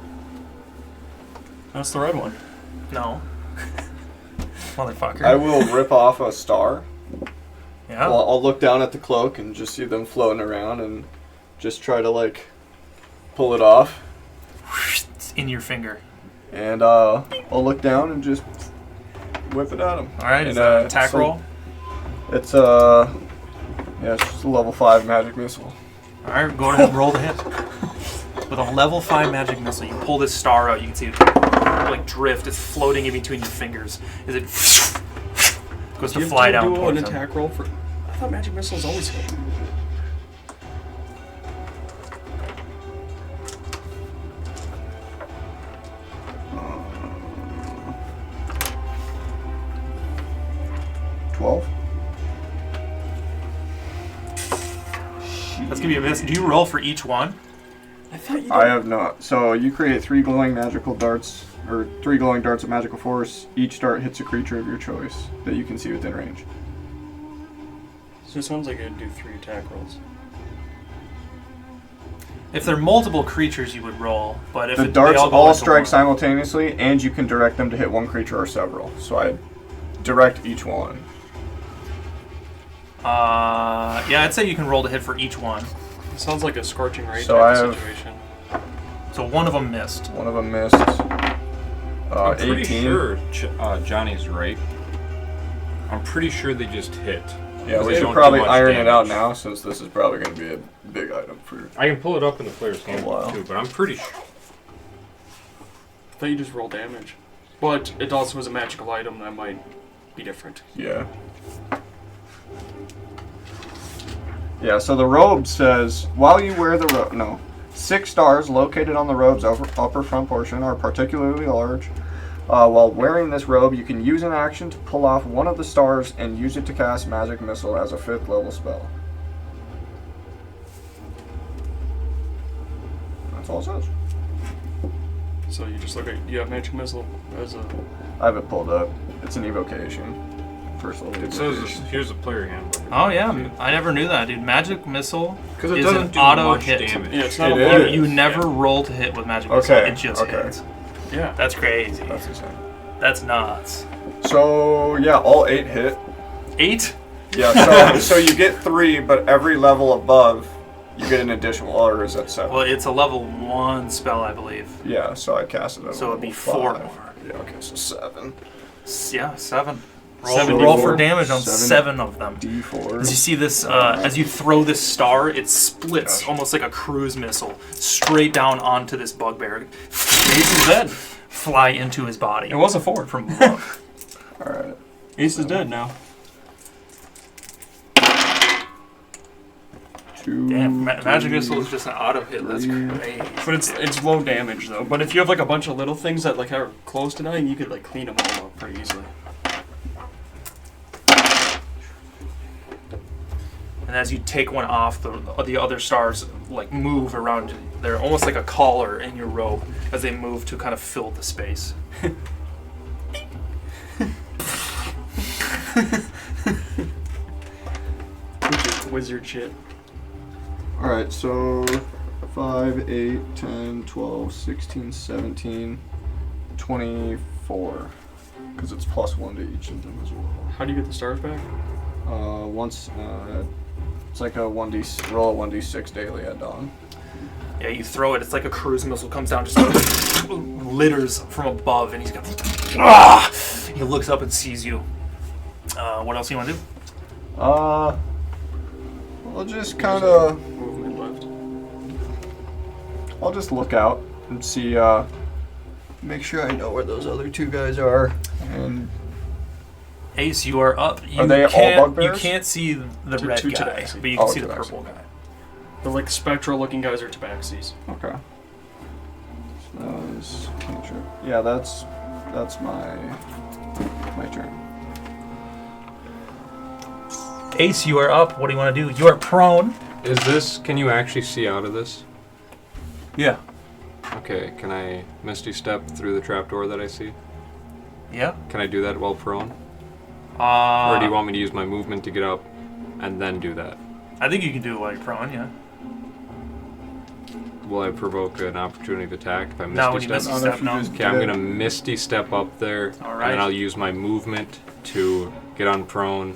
That's the red one. No. Motherfucker. I will rip off a star. Yeah. I'll look down at the cloak and just see them floating around and just try to like pull it off. It's in your finger. And I'll look down and just whip it at him. All right. Is And, that an attack so- roll? It's yeah, it's just a level 5 magic missile. All right. Go ahead and roll the hit. With a level 5 magic missile, you pull this star out. You can see it like drift. It's floating in between your fingers. As it goes to fly down Do an towards him. attack roll for. I thought magic missiles always hit. 12. That's gonna be a miss. Do you roll for each one? I thought you I have not. So you create 3 glowing magical darts, or 3 glowing darts of magical force. Each dart hits a creature of your choice that you can see within range. So it sounds like I'd do 3 attack rolls. If they're multiple creatures, you would roll. But if The they darts all go all into strike one- simultaneously, and you can direct them to hit one creature or several. So I direct each one. Yeah, I'd say you can roll to hit for each one. It sounds like a scorching ray So type I of have- situation. So one of them missed. One of them missed. I'm pretty 18. sure Johnny's right. I'm pretty sure they just hit. Yeah, They we should don't do probably much iron it out damage. now, since this is probably going to be a big item for. I can pull it up in the player's handbook wow. too, but I'm pretty sure. I thought you just roll damage. But it also is a magical item that might be different. Yeah. Yeah, so the robe says, while you wear the robe, no. 6 stars located on the robe's upper front portion are particularly large. While wearing this robe, you can use an action to pull off one of the stars and use it to cast Magic Missile as a 5th level spell. That's all it says. So you just look at, you have magic missile as a... I have it pulled up. It's an evocation. First level It says evocation. here's a player handbook. Oh yeah, I never knew that, dude. Magic missile Because it is doesn't an do auto much hit. damage. Yeah, it's not It a lot. is. You never roll to hit with magic missile. Okay, It just okay. hits. Yeah. That's crazy. That's insane. That's nuts. So, yeah, all 8 hit. 8? Yeah, so you get 3, but every level above, you get an additional, or is that 7? Well, it's a level 1 spell, I believe. Yeah, so I cast it at So it'd be level 4 5. more. Yeah, okay, so 7. Yeah, 7. Seven Roll D4. for damage on 7 7 of them. D4. As you see this, as you throw this star, it splits Gosh. almost like a cruise missile straight down onto this bugbear. Ace is dead. Fly into his body. It was a 4. From above. Alright. Ace is dead now. 2. Damn, magic 3, missile is just an auto hit. That's 3. crazy. But it's low damage though. But if you have like a bunch of little things that like are close to dying, you could like clean them all up pretty easily. And as you take one off, the other stars like move around. They're almost like a collar in your robe as they move to kind of fill the space. Wizard shit. Alright, so 5, 8, 10, 12, 16, 17, 24. Because it's +1 to each of them as well. How do you get the stars back? It's like a 1d, roll a 1d6 daily at dawn. Yeah, you throw it. It's like a cruise missile comes down, just litters from above, and he's got. Ah! He looks up and sees you. What else do you want to do? We'll just kind of, Movement left. I'll just look out and see, make sure I know where those other 2 guys are. And Ace, you are up. You Are they all can't, bugbears? You can't see the Two red tabaxi. guy, but you can Oh, see the tabaxi. purple guy. The like spectral looking guys are tabaxis. okay. So that was cantrip. Yeah, that's my turn. Ace, you are up. What do you want to do? You are prone. Is this? Can you actually see out of this? Yeah. Okay. Can I Misty Step through the trapdoor that I see? Yeah. Can I do that while prone? Or do you Uh, want me to use my movement to get up and then do that? I think you can do it while you're prone. Yeah. Will I provoke an opportunity of attack if I No, when Misty you Step? Misty Not if Step, you no. just Okay, I'm get- gonna Misty Step up there, All and right. then I'll use my movement to get on prone.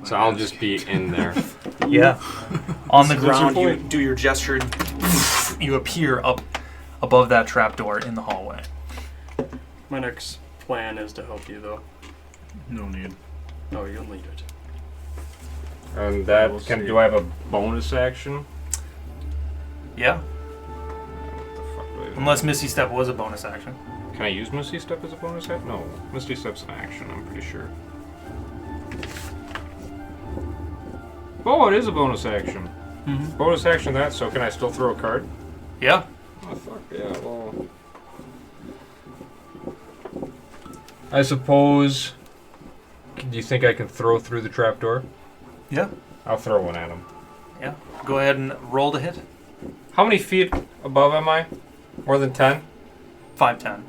So I'll just be in there. Yeah. On the What's your ground, you point? do your gesture. You appear up above that trapdoor in the hallway. My next plan is to help you though. No need. No, you'll need it. And that We'll can. see. Do I have a bonus action? Yeah. What the fuck do I do? Unless Misty Step was a bonus action. Can I use Misty Step as a bonus action? No, Misty Step's an action. I'm pretty sure. Oh, it is a bonus action. Mm-hmm. Bonus action that. So can I still throw a card? Yeah. Oh fuck yeah! Well, I suppose. Do you think I can throw through the trapdoor? Yeah. I'll throw one at him. Yeah. Go ahead and roll to hit. How many feet above am I? More than 10? 5'10".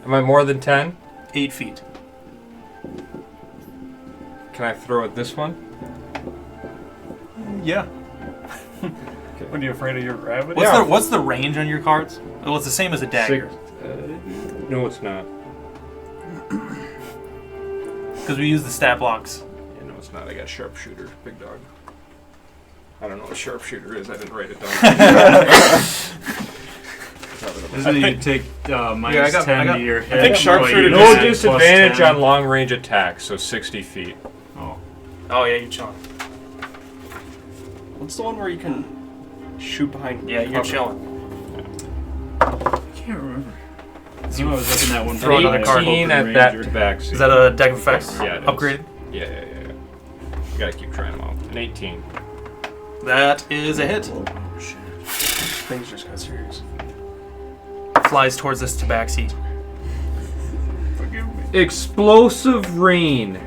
Am I more than 10? 8 feet. Can I throw at this one? Yeah. What, are you afraid of your gravity? What's the range on your cards? Well, it's the same as a dagger. No, it's not. Because we use the stat blocks. Yeah, no, it's not. I got sharpshooter, big dog. I don't know what sharpshooter is. I didn't write it down. Doesn't it take minus 10 to your hit? I think sharpshooter No disadvantage on long range attacks, so 60 feet. Oh. Oh, yeah, you're chilling. What's the one where you can shoot behind? Yeah, you're cover? chilling. I can't remember. I know I was looking at one. Throw another card. 18 at that tabaxi. Is that a deck of effects? Yeah, it is. Upgraded? Yeah. You gotta keep trying them out. An 18. That is a hit. Things just got serious. Flies towards this tabaxi. Explosive rain.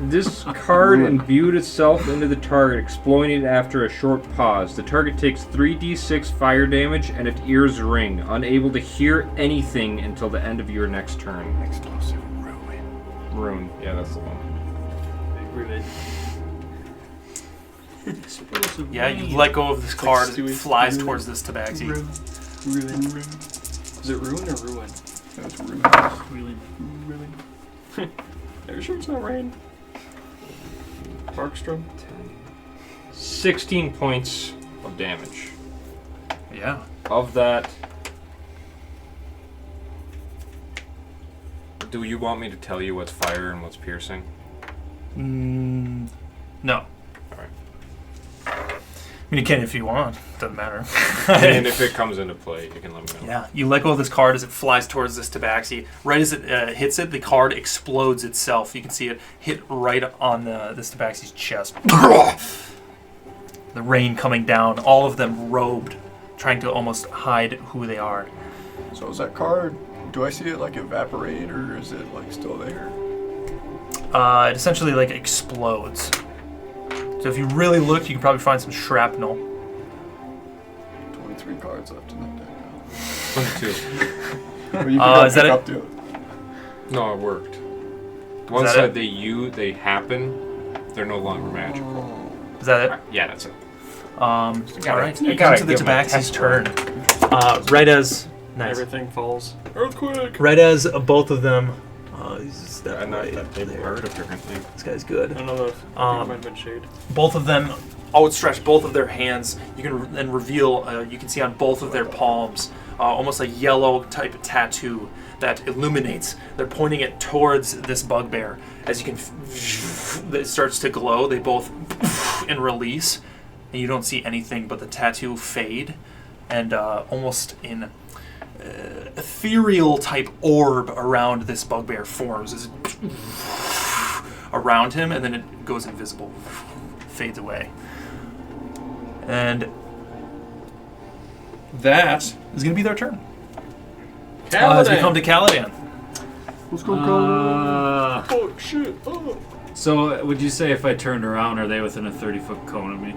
This card imbued itself into the target, exploding after a short pause. The target takes 3d6 fire damage and its ears ring, unable to hear anything until the end of your next turn. Explosive Rune. Yeah, that's the one. Yeah, you let go of this card, it flies towards this tabaxi. Ruin. Is it ruin or ruin? That's rude. Ruin. Are you sure it's not rain? Parkstrom? 16 points of damage. Yeah. Of that, do you want me to tell you what's fire and what's piercing? No. Alright. I mean, you can if you want. Doesn't matter. And if it comes into play, you can let me know. Yeah, you let go of this card as it flies towards this tabaxi. Right as it hits it, the card explodes itself. You can see it hit right on this tabaxi's chest. The rain coming down, all of them robed, trying to almost hide who they are. So is that card, do I see it like evaporate or is it like still there? It essentially like explodes. So if you really look, you can probably find some shrapnel. 23 cards left in that deck. 22. Well, you is that it? up to it. No, it worked. Once that it? they happen, they're no longer magical. Is that it? Yeah, that's it. All right. you It gotta comes to the give my tabaxi's test turn. Right as Everything falls. Earthquake! right as both of them. I know that they were apparently. This guy's good. I don't know if it might have been shade. Both of them outstretch both of their hands. You can then reveal. You can see on both of their palms almost a yellow type of tattoo that illuminates. They're pointing it towards this bugbear. As you can, it starts to glow. They both and release, and you don't see anything but the tattoo fade, and almost in ethereal type orb around this bugbear forms as around him, and then it goes invisible, fades away. And that is going to be their turn. As we come to Caladan. Let's go, Oh, shit. Oh. So, would you say if I turned around, are they within a 30-foot cone of me?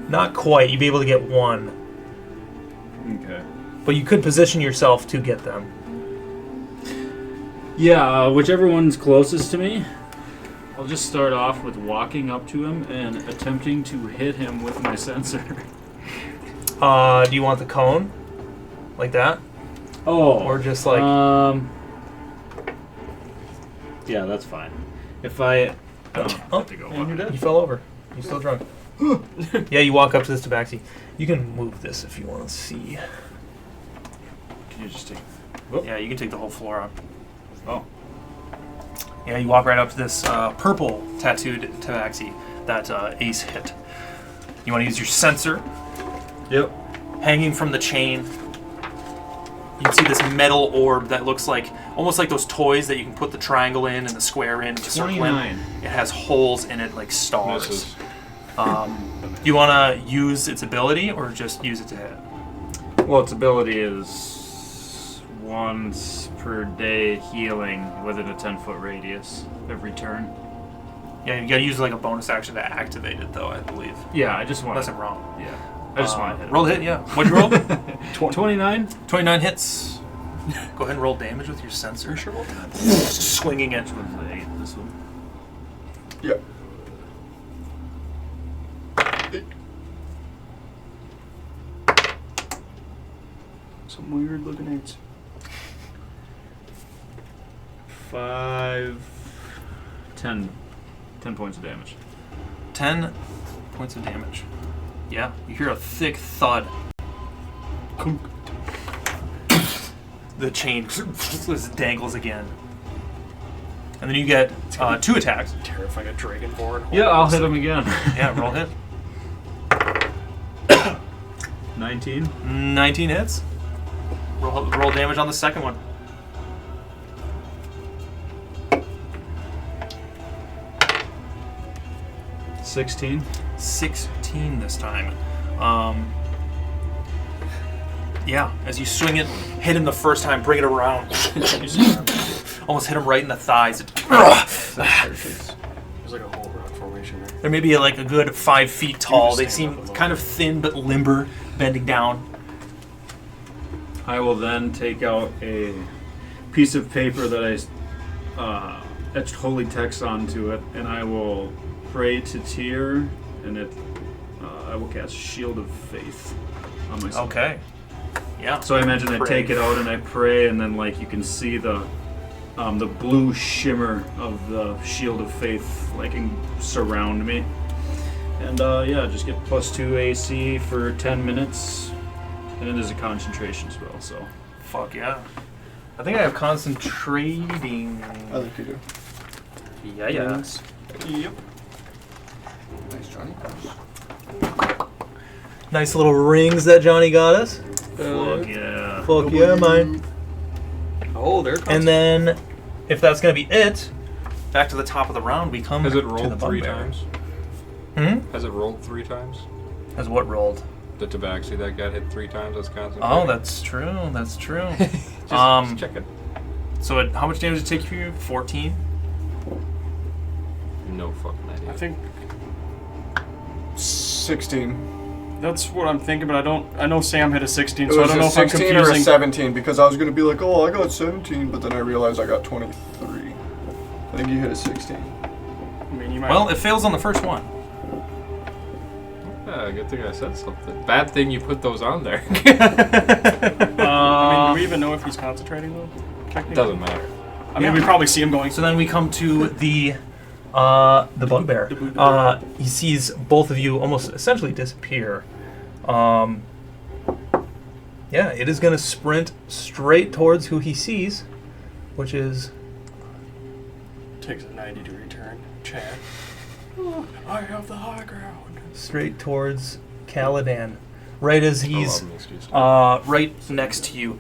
Not quite. You'd be able to get one. Okay. But you could position yourself to get them. Yeah, whichever one's closest to me. I'll just start off with walking up to him and attempting to hit him with my sensor. Do you want the cone? Like that? Oh. Or just like... Yeah, that's fine. If I... Oh, have to go And you're dead. you fell over. You're still drunk. Yeah, you walk up to this tabaxi. You can move this if you want to see. Can you just take... Yeah, you can take the whole floor up. Oh. Yeah, you walk right up to this purple tattooed tabaxi that Ace hit. You want to use your sensor. Yep. Hanging from the chain. You can see this metal orb that looks like almost like those toys that you can put the triangle in and the square in. The circle in. It has holes in it like stars. Do you want to use its ability or just use it to hit? Well, its ability is once per day healing within a 10-foot radius every turn. Yeah, you gotta use like a bonus action to activate it, though, I believe. Yeah, I just want Unless I'm wrong. Yeah, I just want to hit it. Roll the hit, yeah. What'd you roll? 29? 29 hits. Go ahead and roll damage with your sensor. Sure. Swinging it. Which one's the 8? This one? Yep. Some weird looking 8s. 5. 10 points of damage. 10 points of damage. Yeah, you hear a thick thud. The chain dangles again. And then you get 2 attacks. Terrifying a dragonborn. Yeah, I'll hit him again. Yeah, roll hit. 19. 19 hits. Roll damage on the second one. $16. 16 this time. Yeah, as you swing it, hit him the first time, bring it around. Almost hit him right in the thighs. There's like a whole rock formation there. They're maybe like a good 5 feet tall. They seem kind of thin but limber, bending down. I will then take out a piece of paper that I etched holy text onto it, and I will pray to Tyr, and I will cast Shield of Faith on myself. Okay. Yeah. So I imagine I Pray. take it out and I pray, and then like you can see the blue shimmer of the Shield of Faith like surround me, and yeah, just get +2 AC for 10 minutes, and it is a concentration spell. So Fuck yeah. I think I have concentrating. I think you do. Yeah, yeah. Yep. Nice, Johnny. Nice little rings that Johnny got us. fuck yeah. Fuck yeah, mine. Oh, there it comes. And then, if that's gonna be it, back to the top of the round, we come Has it to the rolled 3 bugbear. times? Hmm? Has it rolled 3 times? Has what rolled? The tabaxi that got hit 3 times as concentrating? Oh, that's true. That's true. just checking. So how much damage did it take for you? 14? No fucking idea. I think 16. that's what I'm thinking, but I know Sam hit a 16, It so I was don't a know if I'm 16 or a confusing. 17 because I was going to be like, oh, I got 17, but then I realized I got 23. I think you hit a 16. I mean, you might. Well, it fails on the first one. Yeah, good thing I said something. Bad thing you put those on there. I mean, do we even know if he's concentrating though? Technically, Doesn't matter. I mean, we probably see him going. So then we come to the bugbear. The bugbear. He sees both of you almost essentially disappear. Yeah, it is going to sprint straight towards who he sees, which is Takes a 90-degree turn. Chad. Oh, I have the high ground. straight towards Caladan, right as he's Excuse me. right next to you.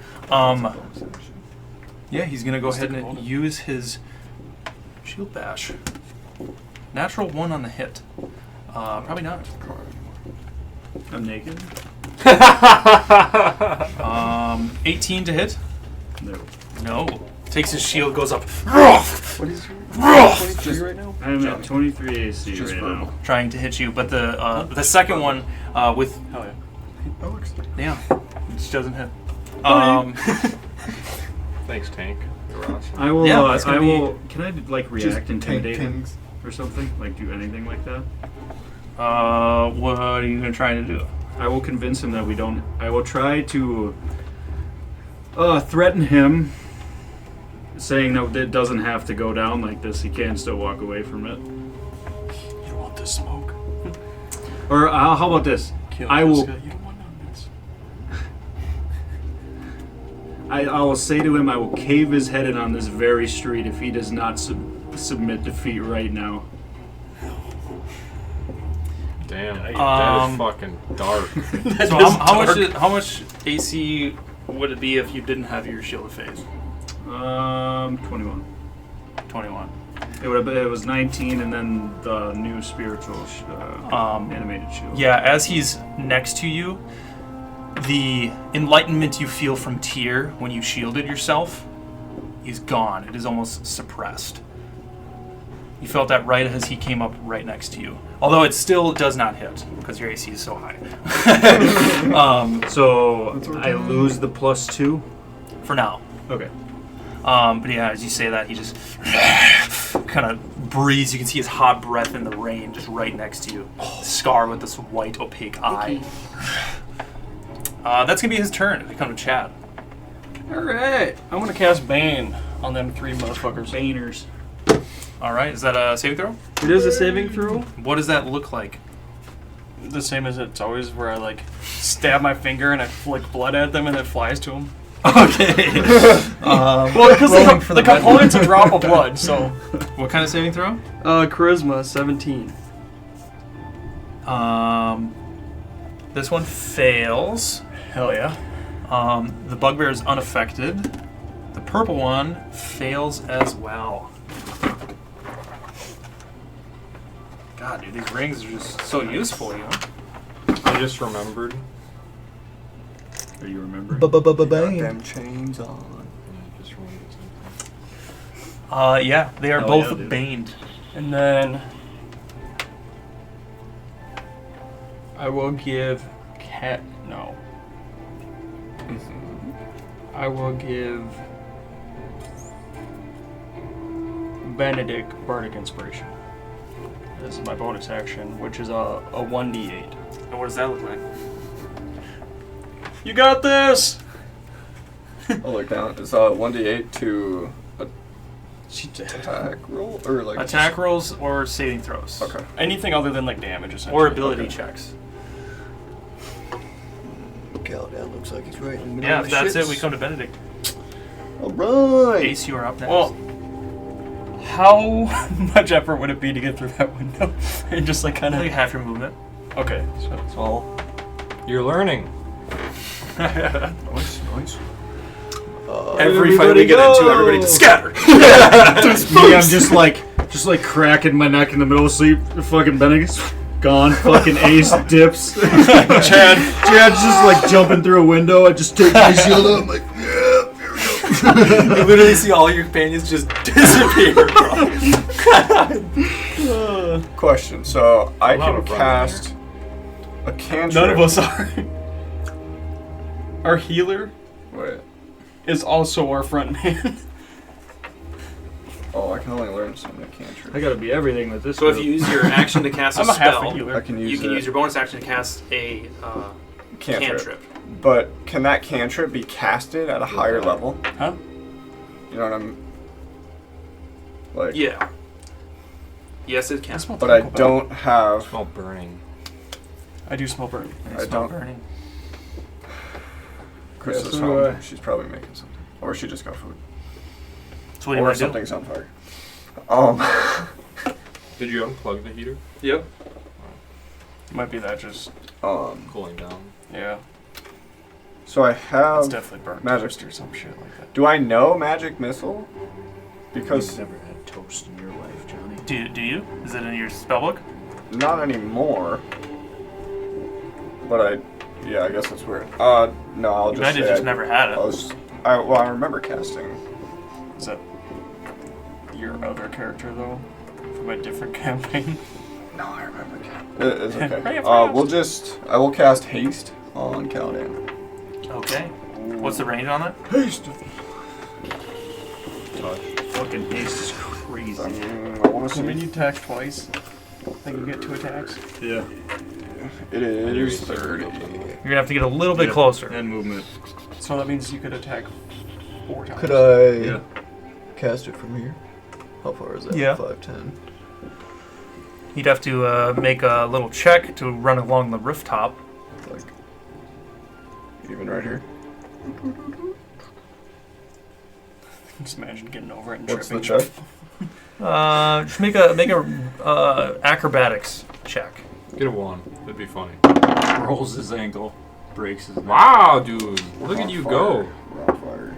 Yeah, he's going to go ahead and use his shield bash. Natural 1 on the hit. Probably not. I'm naked. 18 to hit. No. No. Takes his shield, goes up. What is your 23 right now? I'm at 23 AC Just right verbal. now. Trying to hit you, but the second one with Hell yeah. That looks yeah, it just doesn't hit. Thanks, Tank. You're awesome. I will. Yeah, it's gonna I be- will. Can I like react, Just intimidate him, pings. or something? Like do anything like that? What are you gonna try to do? I will convince him that we don't. I will try to threaten him, saying that it doesn't have to go down like this. He can still walk away from it. You want this smoke? Or how about this? Kill I will. Jessica. You don't want none of this. I will say to him, I will cave his head in on this very street if he does not submit defeat right now. Damn. That Um, is fucking dark. So how much AC would it be if you didn't have your shield of faith? 21. 21. It was 19, and then the new spiritual animated shield. Yeah, as he's next to you, The enlightenment you feel from Tyr when you shielded yourself is gone. It is almost suppressed. You felt that right as he came up right next to you. Although it still does not hit, because your AC is so high. So I lose the +2? For now. Okay. But yeah, as you say that, he just kind of breathes. You can see his hot breath in the rain just right next to you. Scar with this white, opaque eye. That's going to be his turn. We come to Chad. Alright. I'm gonna cast Bane on them 3 motherfuckers. Baners. All right, is that a saving throw? It is a saving throw. What does that look like? The same as it's always, where I like stab my finger and I flick blood at them and it flies to them. Okay. Well, because the component's a drop of blood, so. What kind of saving throw? Charisma 17. This one fails. Hell yeah. The bugbear is unaffected. The purple one fails as well. God, dude, these rings are just so useful, you know? I just remembered. Are you remembering? Bang. Them chains on. I just remembered something. Yeah, they are Hell both yeah, dude. baned. And then I will give I will give Benedict Bardic Inspiration. This is my bonus action, which is a 1d8. And what does that look like? You got this! I'll look down. It's 1d8 to attack roll or like Attack rolls or saving throws. Okay. Anything other than like damage, essentially. Or ability checks. Caladan looks like he's right in the middle Yeah, of if the that's shits. it, we come to Benedict. Alright! Ace, you are up next. Well, how much effort would it be to get through that window? And just like kind Only of. half your movement. Okay, so it's all. You're learning. Nice. Every fight we get into, everybody just scatter. Me, I'm just like cracking my neck in the middle of sleep. Fucking Bennigan's gone. Fucking Ace dips. Chad's just like jumping through a window. I just take my shield up. I'm like, yeah, here we go. You literally see all your companions just disappear, bro. Question. So I lot can of running cast a cantrip. None of us are. Our healer Wait. is also our front man. Oh, I can only learn some cantrip. I gotta be everything with this. So if group. you use your action to cast a I'm a half a spell, healer. I can use you can it. use your bonus action to cast a cantrip. But can that cantrip be casted at a higher level? Huh? You know what I'm like? Yeah. Yes, it can. But I don't have. Smell burning. I do smell burn. I don't. Burning. Chris Yeah, is so home. do I. She's probably making something, or she just got food, So what do you or want to do? something's on fire. Did you unplug the heater? Yep. Might be that just. Cooling down. Yeah. So I It's have. definitely burnt magic. toast or some shit like that. Do I know magic missile? Because You've never had toast in your life, Johnny. Do you? Is it in your spellbook? not anymore. But yeah, I guess that's weird. No, I'll You just might say have just I- never had it. I remember casting. Is that your other character though? From a different campaign? No, I remember casting. It's okay. Hurry up, I will cast haste on Caladan. Okay. What's the range on that? Haste. Fucking Ace is crazy. I want to So when see. you attack twice, then you get 2 attacks. Yeah. It is 30. You're gonna have to get a little bit closer. And movement. So that means you could attack 4 times. Could I Yeah. cast it from here? How far is that? Yeah. 5'10". You'd have to make a little check to run along the rooftop. Like, even right here. Just imagine getting over it and What's the tripping. check? Just make a acrobatics check. Get a 1. That'd be funny. Rolls his ankle. Breaks his neck. Wow, dude. Look On at you fire. go. We're on fire.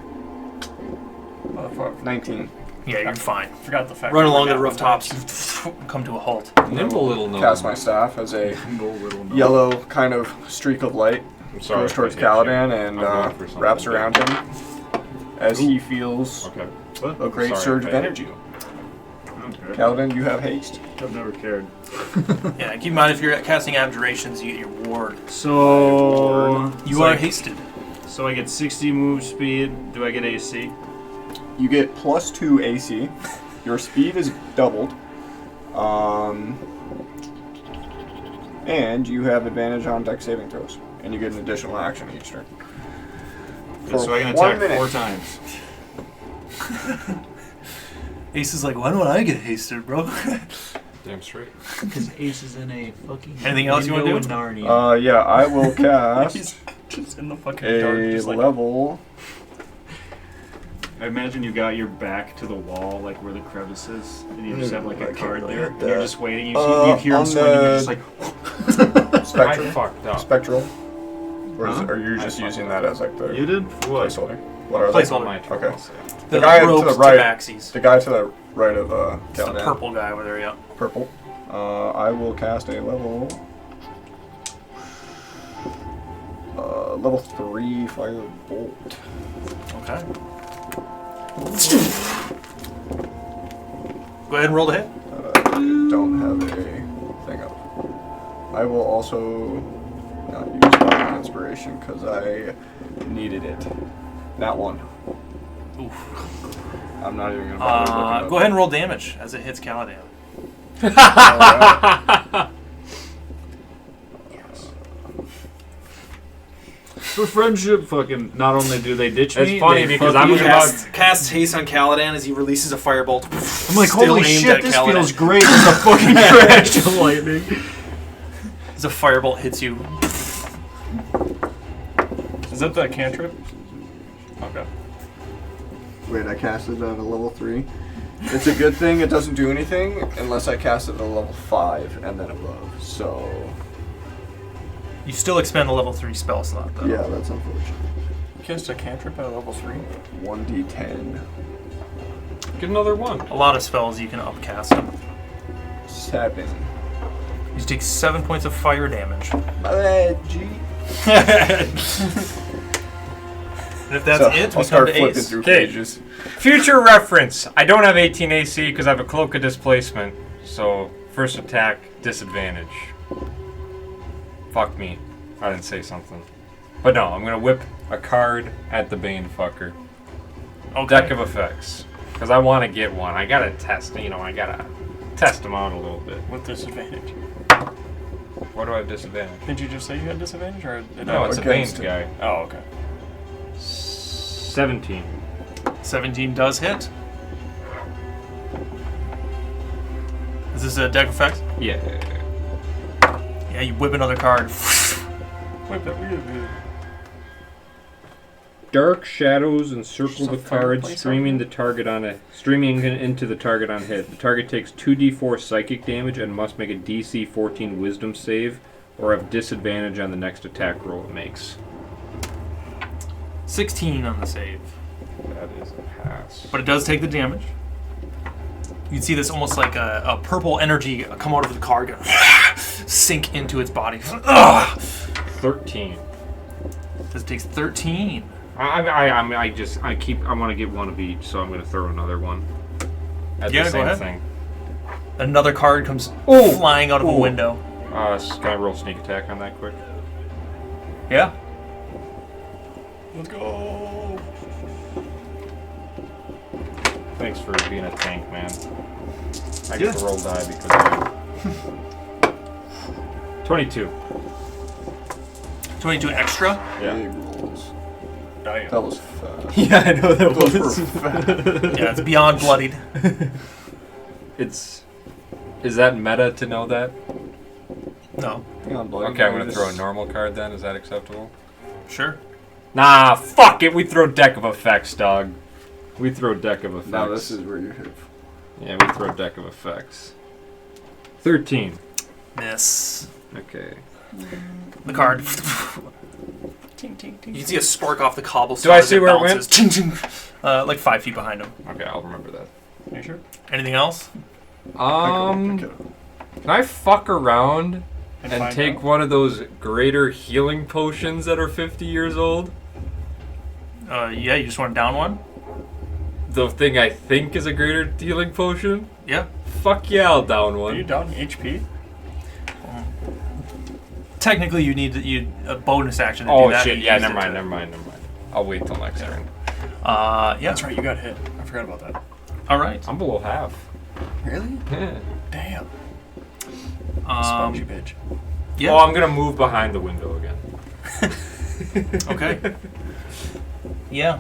Motherfucker. 19. Yeah, you're fine. Forgot the fact. Run that along we're the down rooftops, come to a halt. Nimble little gnome. Cast my staff as a Nimble little gnome. yellow kind of streak of light I'm sorry. goes towards if I hit you. Caladan and I'm going for something wraps around him as he Ooh. feels Okay. a great Sorry surge if of I hit energy. you. Okay. Caladan, you have haste. I've never cared. Yeah, keep in mind if you're casting abjurations, you get your ward. So You are hasted. So I get 60 move speed. Do I get AC? You get +2 AC. Your speed is doubled. And you have advantage on dex saving throws. And you get an additional action each turn. So I can 1 attack minute. 4 times. Ace is like, why don't I get hasted, bro? Damn straight. Because Ace is in a fucking. Anything else you wanna window do? in Narnia. Yeah, I will cast He's just in the fucking dark, a just like level. I imagine you got your back to the wall, like where the crevice is, and you just have like I a can't card really there, hit and you're that. just waiting. You hear him on swinging, you're the- just like. Spectral. I fucked up. Spectral. Or Huh? are you just using that as like the You did? What? placeholder? What are they? Placeholder. My turn, Okay. I'll say. The guy to ropes the right- tabaxis. The guy to the right of It's the Caladan. purple guy over there, yeah. Purple. I will cast a level. Level 3 fire bolt. Okay. Go ahead and roll the hit. I don't have a thing up. I will also not use my inspiration because I needed it. That one. Oof. I'm not even gonna bother looking up. Go ahead and roll damage as it hits Caladan. For friendship, fucking. Not only do they ditch It's me, funny they because fucking- I'm about- Casts haste on Caladan as he releases a firebolt. I'm like, Still holy aimed shit, at this Caladan. feels great. It's a fucking crash of lightning. As a firebolt hits you. Is that the cantrip? Okay. Wait, I cast it at a level 3. It's a good thing it doesn't do anything unless I cast it at a level 5 and then above. So, You still expend a level 3 spell slot, though. yeah, that's unfortunate. Cast a cantrip at level 3. 1d10. Get another one. A lot of spells you can upcast them. 7. You take 7 points of fire damage. Magic. And if that's So, it, we I'll come start to flipping Ace. through Okay. pages. Future reference. I don't have 18 AC because I have a cloak of displacement. So first attack disadvantage. Fuck me. I didn't say something. But no, I'm gonna whip a card at the Bane fucker. Okay. Deck of effects. Because I want to get one. I gotta test. I gotta test them out a little bit. With disadvantage. What do I have disadvantage? Did you just say you had disadvantage, or did No, I? it's a Bane against it. guy. Oh, okay. 17. 17 does hit. Is this a deck effect? Yeah. Yeah, you whip another card. Wait, that weird. Dark shadows encircle the Just a card, fireplace streaming out streaming into the target on hit. The target takes 2d4 psychic damage and must make a DC 14 Wisdom save, or have disadvantage on the next attack roll it makes. 16 on the save. That is a pass. But it does take the damage. You can see this almost like a purple energy come out of the card, go sink into its body. 13. This takes 13. I want to get one of each, so I'm going to throw another one. At Yeah, the go same ahead. thing. Another card comes flying out of a Ooh. window. Can I roll sneak attack on that quick? Yeah. Let's go. Thanks for being a tank, man. I get to roll die because of you. 22. 22 extra. Yeah. Big rolls. Damn. That was fast. Yeah, I know that Those was. were fast. Yeah, it's beyond bloodied. Is that meta to know that? No. Hang on, bloody Okay, I'm gonna nose. throw a normal card then. Is that acceptable? Sure. Nah, fuck it. We throw deck of effects, dog. We throw deck of effects. Now this is where you hit. Yeah, we throw deck of effects. 13. Miss. Okay. The card. Ting, ting, ting. You can see a spark off the cobblestone. Do I as see where it bounces. Ching, ching. Like 5 feet behind him. Okay, I'll remember that. Are you sure? Anything else? Can I fuck around and And find take out. one of those greater healing potions that are 50 years old. Yeah, you just want to down one? The thing I think is a greater healing potion. Yeah. Fuck yeah, I'll down Are you one. down HP? Technically, you need a bonus action to do Oh that. shit, You yeah, used never it mind, to- never mind. I'll wait till next turn. Yeah. That's right, you got hit. I forgot about that. All right. I'm below half. Really? Yeah. Damn. Spongy bitch. Yeah. Oh, I'm gonna move behind the window again. Okay. Yeah.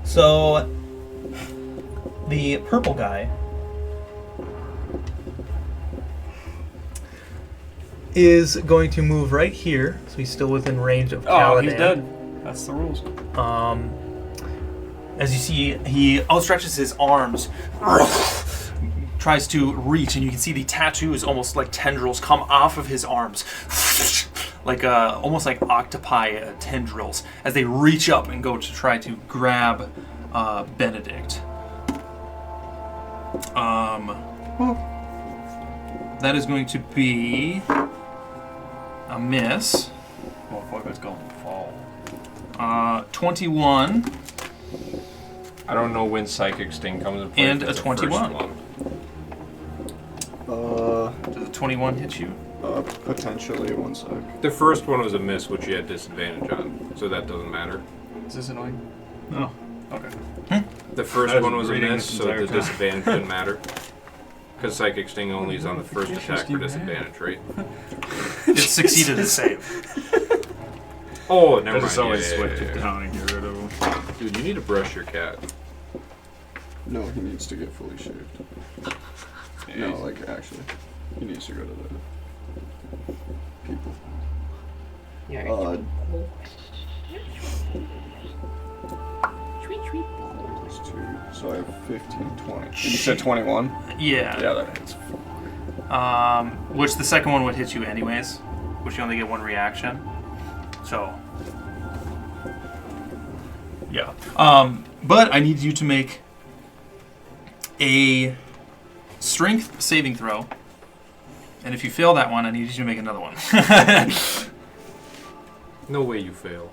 So the purple guy is going to move right here, so he's still within range of Caladan. Oh, he's dead. That's the rules. As you see, he outstretches his arms, tries to reach, and you can see the tattoos, almost like tendrils, come off of his arms, like almost like octopi tendrils, as they reach up and go to try to grab Benedict. That is going to be a miss. Motherfucker's going to fall. 21. I don't know when Psychic Sting comes into play. And if it's a the first 21. one. Does the 21 hit you? Potentially, one sec. The first one was a miss, which you had disadvantage on, so that doesn't matter. Is this annoying? No. Okay. The first I was one was a reading miss, this so the entire time. disadvantage didn't matter. Because Psychic Sting only is on the first attack for disadvantage, right? It succeeded to save. Oh, I never just mind. always Yeah, switch yeah, it yeah. down and get rid of them. Dude, you need to brush your cat. No, he needs to get fully shaved. No, like, actually. He needs to go to the people. Plus 2. So I have 15, 20. And you said 21? Yeah. Yeah, that hits. Which the second one would hit you anyways, which you only get one reaction. So. Yeah. But I need you to make a strength saving throw. And if you fail that one, I need you to make another one. No way you fail.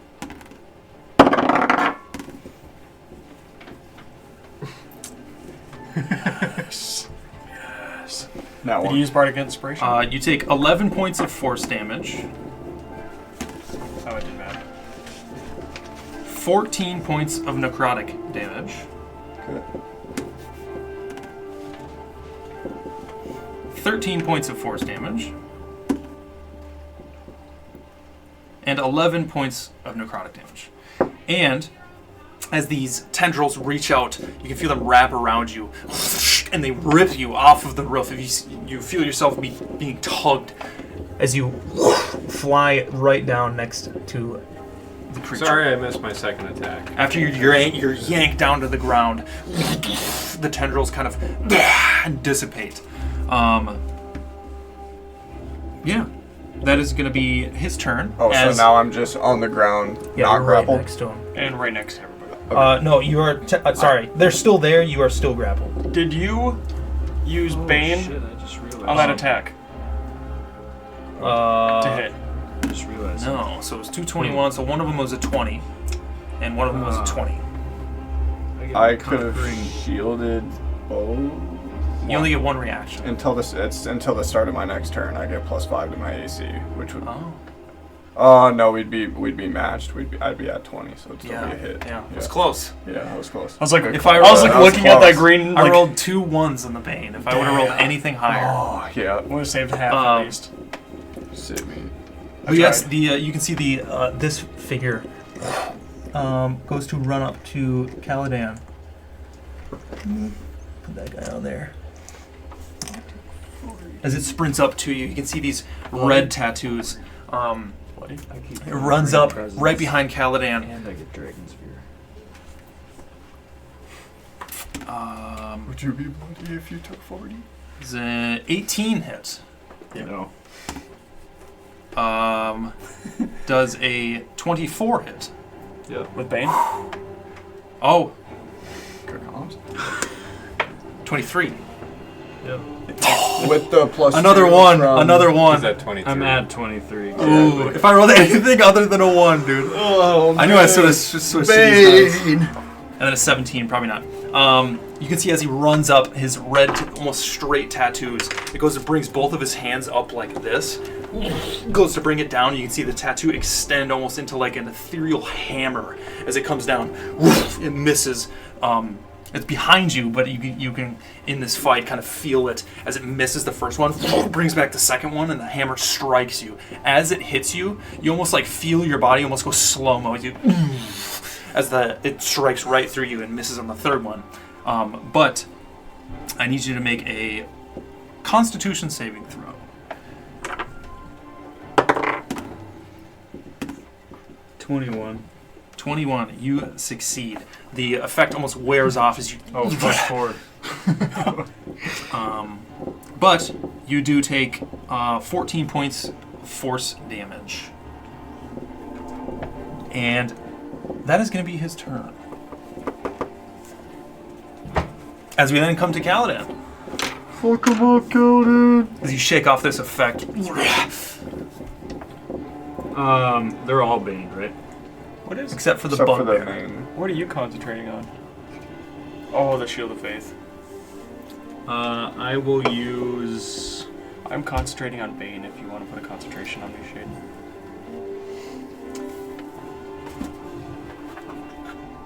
Now Did one. you use Bardic Inspiration? You take 11 points of force damage, Oh, it didn't matter. 14 points of necrotic damage, Okay. 13 points of force damage, and 11 points of necrotic damage. And as these tendrils reach out, you can feel them wrap around you, and they rip you off of the roof. If you feel yourself being tugged as you fly right down next to the creature. Sorry, I missed my second attack. After you're yanked down to the ground, the tendrils kind of dissipate. Yeah, that is going to be his turn. Oh, so now I'm just on the ground, yeah, not you're right grappled? next to him. And right next to everybody. No, you are. Sorry, they're still there. You are still grappled. Did you use Bane Shit, I just realized. on that attack to hit? I just realized. No, so it was 221. So one of them was a 20, and one of them was a 20. I could have shielded both. You only get one reaction. Until until the start of my next turn. I get +5 to my AC, which would. Oh, No, we'd be matched. I'd be at 20, so it'd still yeah, be a hit. yeah, it was close. Yeah, that was close. I was like, Good if call. I was like That was looking at that close. green. I Like, rolled 2 1s on the Bane. If I would have rolled anything higher. Oh yeah, would have saved half Um, at least. save me. But yes, the you can see the this figure goes to run up to Caladan. Put that guy on there. As it sprints up to you, you can see these red tattoos. It runs up right behind Caladan. And I get Dragon Spear. Would you be bloody if you took 40? Is an 18 hit. No. Does a 24 hit. Yeah. With Bane? Oh, Good comms. 23. Yep. With the plus Another 2 one. from- Another He's one. at 22. I'm at 23. Ooh, if I rolled anything other than a 1, dude. Oh, I knew I should have switched to these dice. Bane. And then a 17, probably not. You can see as he runs up, his red, almost straight tattoos. It goes and brings both of his hands up like this. Goes to bring it down. You can see the tattoo extend almost into like an ethereal hammer as it comes down. It misses. It's behind you, but you can in this fight kind of feel it as it misses the first one. Brings back the second one, and the hammer strikes you. As it hits you, you almost like feel your body almost go slow mo. As it strikes right through you and misses on the third one. But I need you to make a Constitution saving throw. 21. 21. You succeed. The effect almost wears off as you. Oh, plus 4. But you do take 14 points force damage. And that is going to be his turn. As we then come to Kaladin. Fuck him up, Kaladin. As you shake off this effect. They're all Bane, right? What is? Except for the Except for the bugbear. main. What are you concentrating on? Oh, the Shield of Faith. I will use... I'm concentrating on Bane. If you want to put a concentration on me, Shade.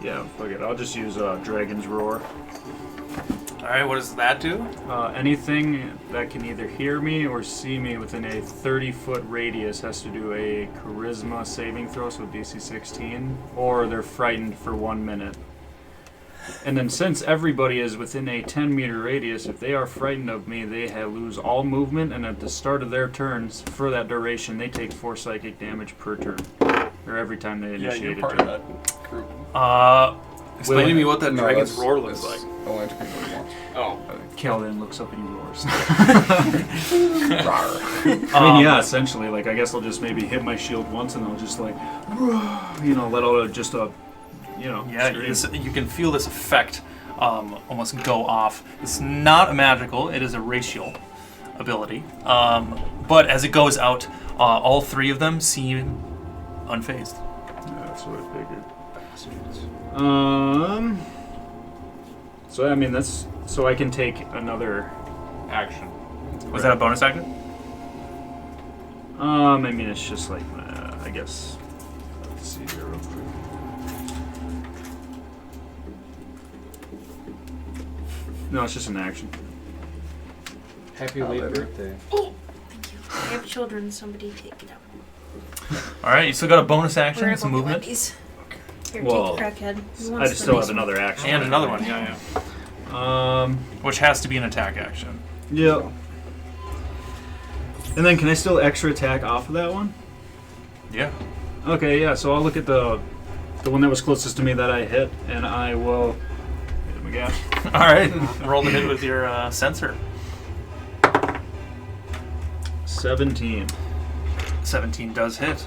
Yeah, fuck it. I'll just use Dragon's Roar. Alright, what does that do? Anything that can either hear me or see me within a 30-foot radius has to do a Charisma saving throw, so DC 16, or they're frightened for 1 minute. And then since everybody is within a 10-meter radius, if they are frightened of me, they lose all movement, and at the start of their turns, for that duration, they take 4 psychic damage per turn. Or every time they Yeah, initiate you're a part turn. of that group. Explain to me what that No, dragon's that's- roar looks that's like. Only to people who want. Oh. Kaladin looks up and he roars. Rawr. I mean, yeah, essentially, like, I guess I'll just maybe hit my shield once and I'll just, like, let out just a, Yeah, scream. you can feel this effect almost go off. It's not a magical, it is a racial ability. But as it goes out, all 3 of them seem unfazed. Yeah, that's what I figured. So, I mean, so I can take another action. Was that a bonus action? I mean, it's just like, I guess, let's see here real quick. No, it's just an action. Happy late birthday. Oh, thank you. I have children. Somebody take it out. Alright, you still got a bonus action, We're some gonna go movement. get these. Here, Well, take the crackhead. He I wants just the still nice have another action. And another one, yeah. Which has to be an attack action. Yeah. And then can I still extra attack off of that one? Yeah. Okay, yeah, so I'll look at the one that was closest to me that I hit, and I will hit him again. Alright, roll the hit with your sensor. 17. 17 does hit.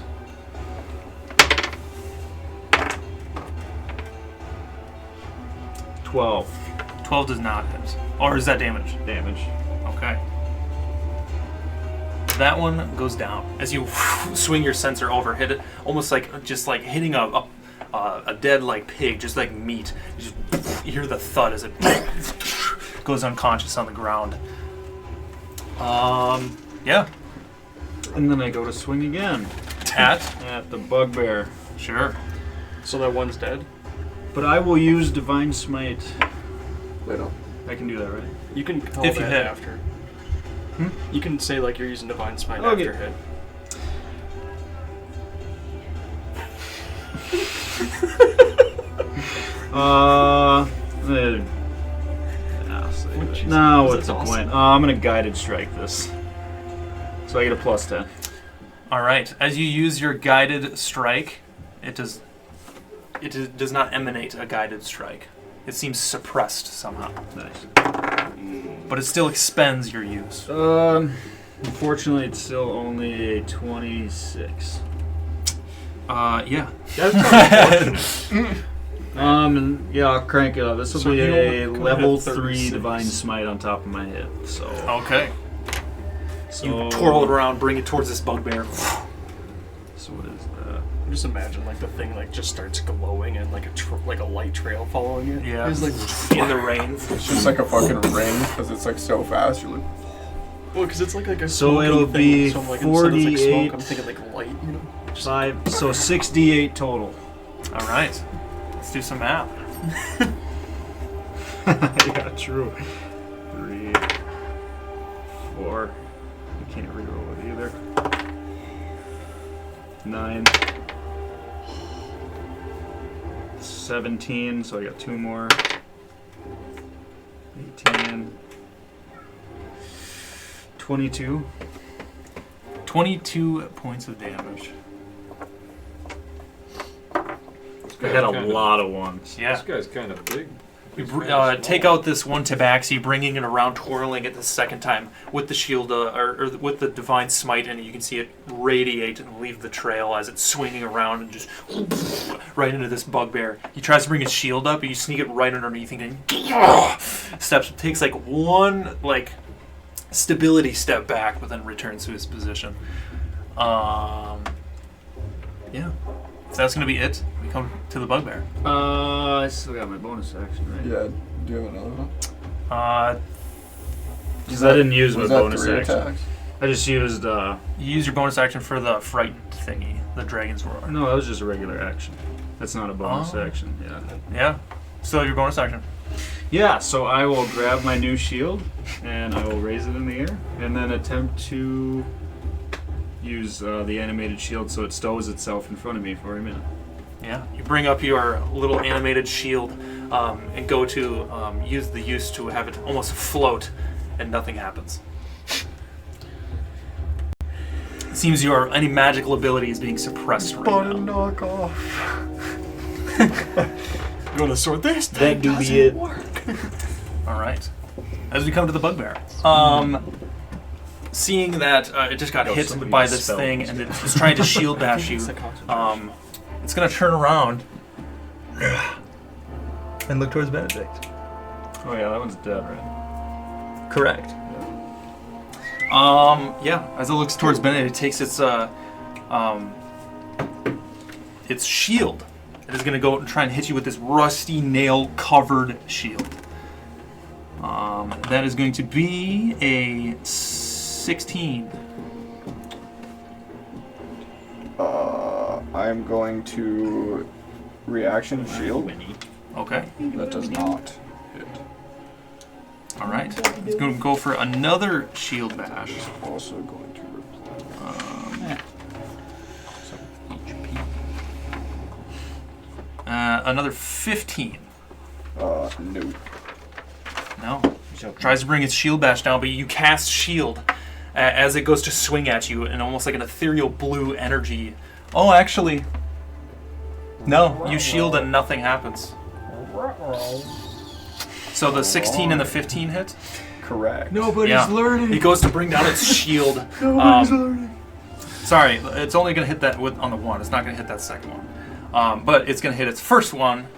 12 12 does not hit. Or is that damage? damage. Okay. That one goes down as you swing your sensor over, hit it almost like just like hitting a dead like pig, just like meat. You just hear the thud as it goes unconscious on the ground. Yeah. And then I go to swing again at the bugbear. Sure. So that one's dead? But I will use Divine Smite. Wait, no. I can do that, right? You can call If you that hit. after. Hmm? You can say like you're using Divine Smite Okay. after hit. Jesus. No, what's That's the awesome. point? I'm gonna guided strike this. So I get a plus 10. All right. As you use your guided strike, it does not emanate a guided strike. It seems suppressed somehow, Nice. but it still expends your use. Unfortunately, it's still only a 26. Yeah. That's unfortunate. Yeah, I'll crank it up. This will So be you a don't come level at 3 36. divine smite on top of my hit. So, Okay. so You twirl it around, bring it towards this bugbear. So what is that? Just imagine like the thing like just starts glowing and like a light trail following it. Yeah. It's like In the rain. It's just like a fucking ring because it's like so fast. You're like, well, because it's like a So smoking it'll thing, be so like, instead it's like 48. smoke, I'm thinking like light, you know. 5. So 6d8 total. All right. Let's do some math. Yeah, true. 3, 4. You can't reroll it either. 9. 17, so I got 2 more. 18. 22. 22 points of damage. I had a lot of ones. Yeah. This guy's kind of big. You take out this one tabaxi, bringing it around, twirling it the second time with the shield or with the divine smite, and you can see it radiate and leave the trail as it's swinging around and just right into this bugbear. He tries to bring his shield up, and you sneak it right underneath, and steps takes like one stability step back, but then returns to his position. Yeah. So that's gonna be it. We come to the bugbear. I still got my bonus action, right? yeah. Do you have another one? Because I didn't use my Was that bonus 3 action. attacks? I just used, You use your bonus action for the fright thingy, the dragon's roar. no, that was just a regular action. That's not a bonus Oh. action, yeah. Yeah. Still have your bonus action. Yeah, so I will grab my new shield, and I will raise it in the air, and then attempt to use the animated shield so it stows itself in front of me for a minute. Yeah. You bring up your little animated shield and go to use to have it almost float, and nothing happens. It seems any magical ability is being suppressed right now. Knock off. You want to sort this? That do be it. All right. As we come to the bugbear, seeing that it just got hit somebody by just this spelled thing this. and it's trying to shield bash you, it's gonna turn around and look towards Benedict. Oh yeah, that one's dead, right? Correct. Yeah. As it looks towards Benedict, it takes its shield. It is gonna go and try and hit you with this rusty nail-covered shield. That is going to be a 16. I'm going to reaction shield. Okay. That does not hit. All right. It's going to go for another shield bash. Also going to reply. Another 15. No. No. Tries to bring its shield bash down, but you cast shield as it goes to swing at you in almost like an ethereal blue energy. Oh, actually, no. You shield and nothing happens. So the 16 and the 15 hit? Correct. Nobody's learning. He goes to bring down its shield. Nobody's learning. Sorry, it's only going to hit that on the one. It's not going to hit that second one. But it's going to hit its first one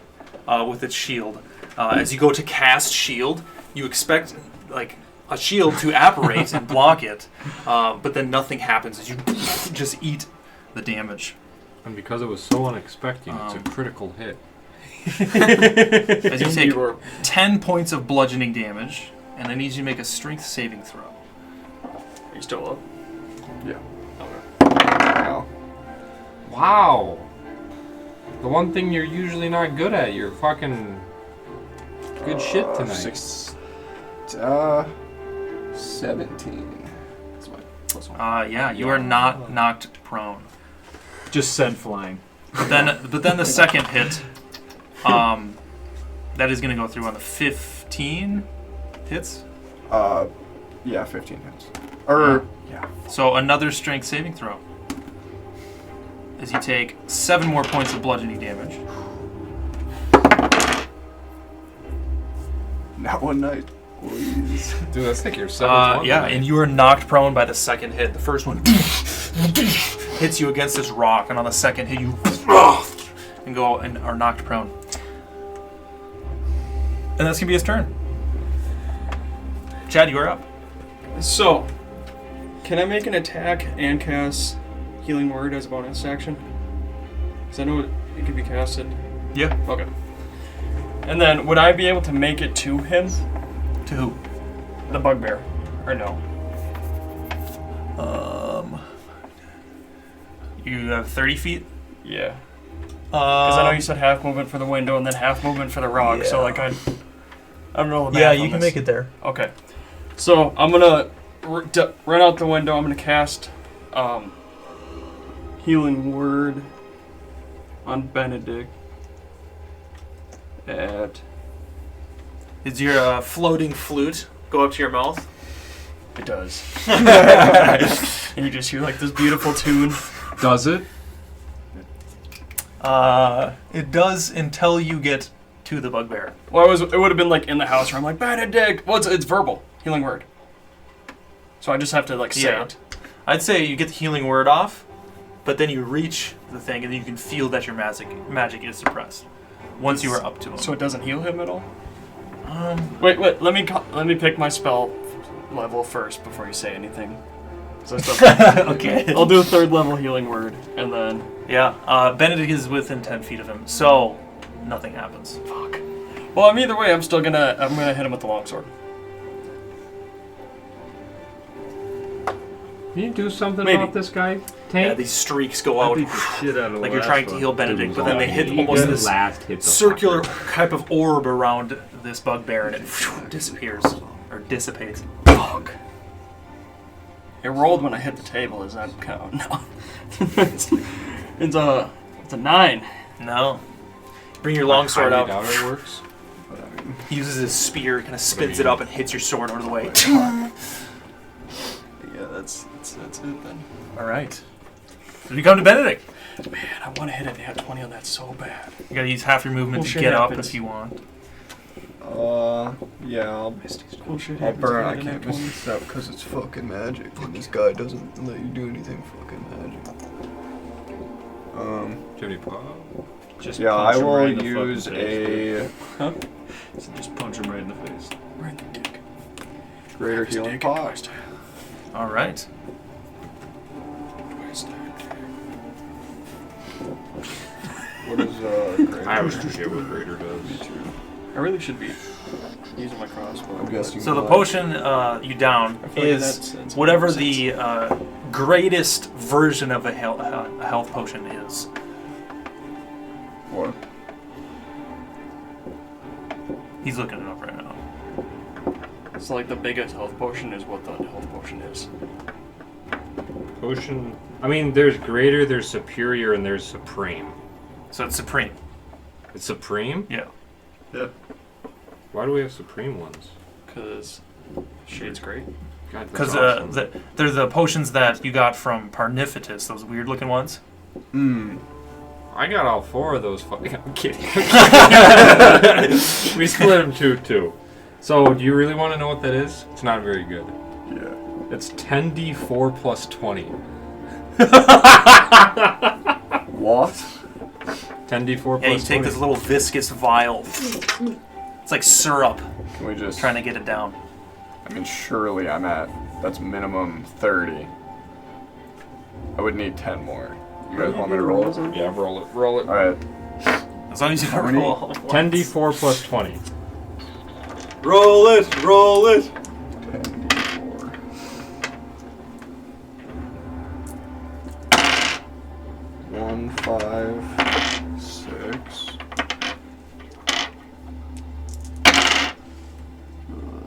with its shield. As you go to cast shield, you expect like a shield to apparate and block it, but then nothing happens as you just eat the damage. And because it was so unexpected, it's a critical hit. As you take 10 points of bludgeoning damage, and I need you to make a strength saving throw. Are you still up? Yeah. Okay. Wow. The one thing you're usually not good at, you're fucking good shit tonight. 17. That's my plus one. Yeah, you are not knocked prone. Just sent flying. But then the second hit, that is going to go through on the 15 hits. Yeah, 15 hits. Yeah. So another strength saving throw. As you take 7 more points of bludgeoning damage. Not one night, please. Dude, that's like your seventh one. Yeah, and you are knocked prone by the second hit. The first one hits you against this rock, and on the second hit you and are knocked prone. And that's gonna be his turn. Chad, you are up. So, can I make an attack and cast Healing Word as a bonus action? Because I know it can be casted. Yeah. Okay. And then, would I be able to make it to him? To who? The bugbear. Or no? You have 30 feet. Yeah. Because I know you said half movement for the window and then half movement for the rock. So, like, I don't know the math Yeah, on you can this. make it there. Okay. So, I'm gonna run out the window. I'm gonna cast Healing Word on Benedict at... Is your floating flute go up to your mouth? It does. And you just hear, like, this beautiful tune. Does it? It does until you get to the bugbear. Well, it would have been, like, in the house where I'm like, Benedict! Well, it's verbal. Healing Word. So I just have to, like, say Yeah. it. I'd say you get the healing word off, but then you reach the thing and you can feel that your magic is suppressed once you are up to him. So it doesn't heal him at all? Wait, let me pick my spell level first before you say anything. So Okay. I'll do a 3rd level Healing Word, and then... Yeah, Benedict is within 10 feet of him, so nothing happens. Fuck. Well, either way, I'm gonna hit him with the longsword. Can you do something Maybe. about this guy, Yeah, Tank? these streaks go I out beat the shit out of the like you're last trying to one. heal Benedict, Dude, but then they hit He almost did this last hit the circular fucker. type of orb around this bugbear, and it disappears or dissipates. Fuck. It rolled when I hit the table. Does that count? No. it's a 9. No. Bring your longsword Highly out. doubt it works. He uses his spear, kind of spins it up, and hits your sword out of the way. Yeah, that's it then. All right. You come to Benedict. Man, I want to hit a nat 20 on that so bad. You gotta use half your movement to Bullshit get up happens. if you want. Yeah, I'll Bullshit I'll happens burn. I if you hit a can't nat miss 20. this up because it's fucking magic, and this guy doesn't let you do anything fucking magic. Jody Paul. Just Yeah, punch I him will right in the use fucking face, Huh? So just punch him right in the face. Right in the dick. greater His healing dick pot. twice time. All right. Twice time. What is greater? I always forget what Raider does. I really should be using my crossbow. I'm guessing. So the what? potion you down I feel like is that's whatever makes the greatest version of a health potion is. What? He's looking it up right now. It's like the biggest health potion is what the health potion is. Potion. I mean, there's greater, there's superior, and there's supreme. So it's supreme. It's supreme? Yeah. Yep. Why do we have supreme ones? Because Shade's great. God, that's Because awesome. they're the potions that you got from Parnifitus, those weird looking ones. I got all 4 of those. I'm kidding. We split them 2-2. So, do you really want to know what that is? It's not very good. Yeah. It's 10d4 plus 20. What? 10d4 plus Yeah, you take 20. this little viscous vial. It's like syrup, Can we just? trying to get it down. I mean, surely I'm at. That's minimum 30. I would need 10 more. You guys want me to roll it? Yeah, roll it. Roll it. All right. As long as you How don't many? roll. 10d4 plus 20. Roll it, roll it. 10d4. One, 5, 6.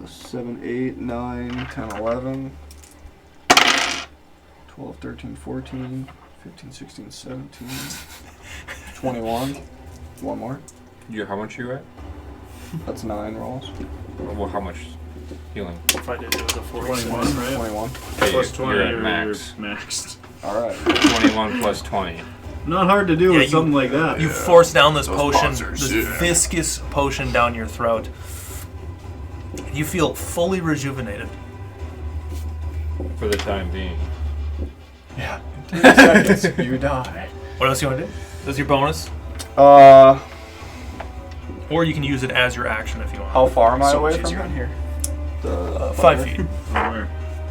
7, 8, 9, 10, 11. 12, 13, 14, 15, 16, 17. 21. One more. How much are you at? That's 9 rolls. Well, how much healing? If I did, it was a 21, right? 21. Hey, Plus 20 you're at or max. maxed. Alright. 21 plus 20. Not hard to do Yeah, with something like that. You force down this Those potion, monsters, this yeah. viscous potion down your throat. You feel fully rejuvenated. For the time being. Yeah. In 10 seconds, you die. What else you want to do? What's your bonus? or you can use it as your action if you want. How far am I So away much from easier on him? here. 5 feet.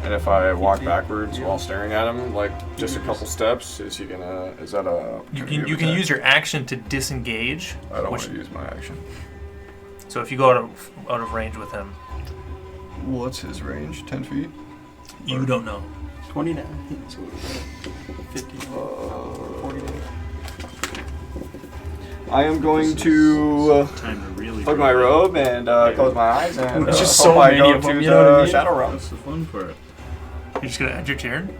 And if I walk backwards while staring at him, like just a couple steps, is he gonna? Is that a? You can use your action to disengage. I don't want which- to use my action. So if you go out of range with him, What's his range? 10 feet. you don't know. 29. So 50. 49. I am going to Time to really. plug my robe and close my eyes and It's just hope so I many go of them, to you know what I the mean? Shadow Realm. That's the fun part. You're just gonna end your turn.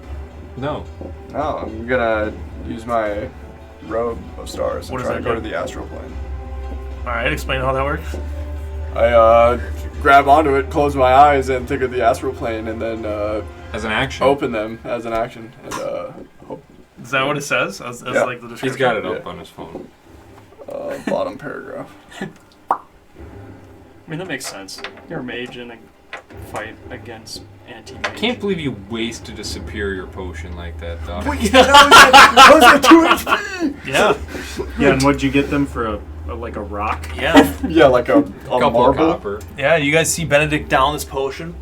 No. No, I'm gonna use my robe of stars What and does try to that go do? to the astral plane. All right, explain how that works. I grab onto it, close my eyes, and think of the astral plane, and then As an action. open them as an action. And hope, Is that what it says? As Yeah. like the description? He's got it up Yeah. on his phone. bottom paragraph. I mean, that makes sense. You're a mage in a fight against anti-mage. Can't believe you wasted a superior potion like that, Doc. Yeah, Yeah, and what'd you get them for like a rock? yeah, Yeah, like a Couple of marble. copper. yeah. You guys see Benedict down this potion,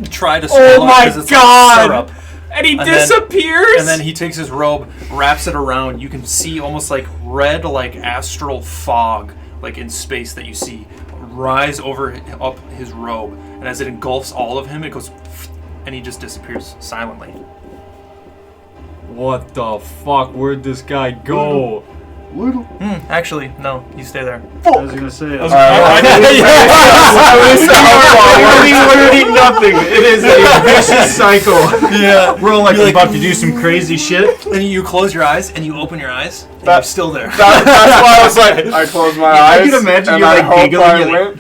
try to Oh swallow it my 'cause it's God! like syrup. And he And then- disappears! And then he takes his robe, wraps it around. You can see almost like red, like astral fog, like in space that you see rise up his robe. And as it engulfs all of him, it goes, and he just disappears silently. What the fuck? Where'd this guy go? Little. Actually, no, you stay there. I was gonna say. Literally nothing. It is a vicious cycle. Yeah. We're all like about to do some crazy shit. Then you close your eyes and you open your eyes. And That- you're still there. That's why I was like, I close my eyes. I can imagine and you're, I like, hope giggling, I you're win.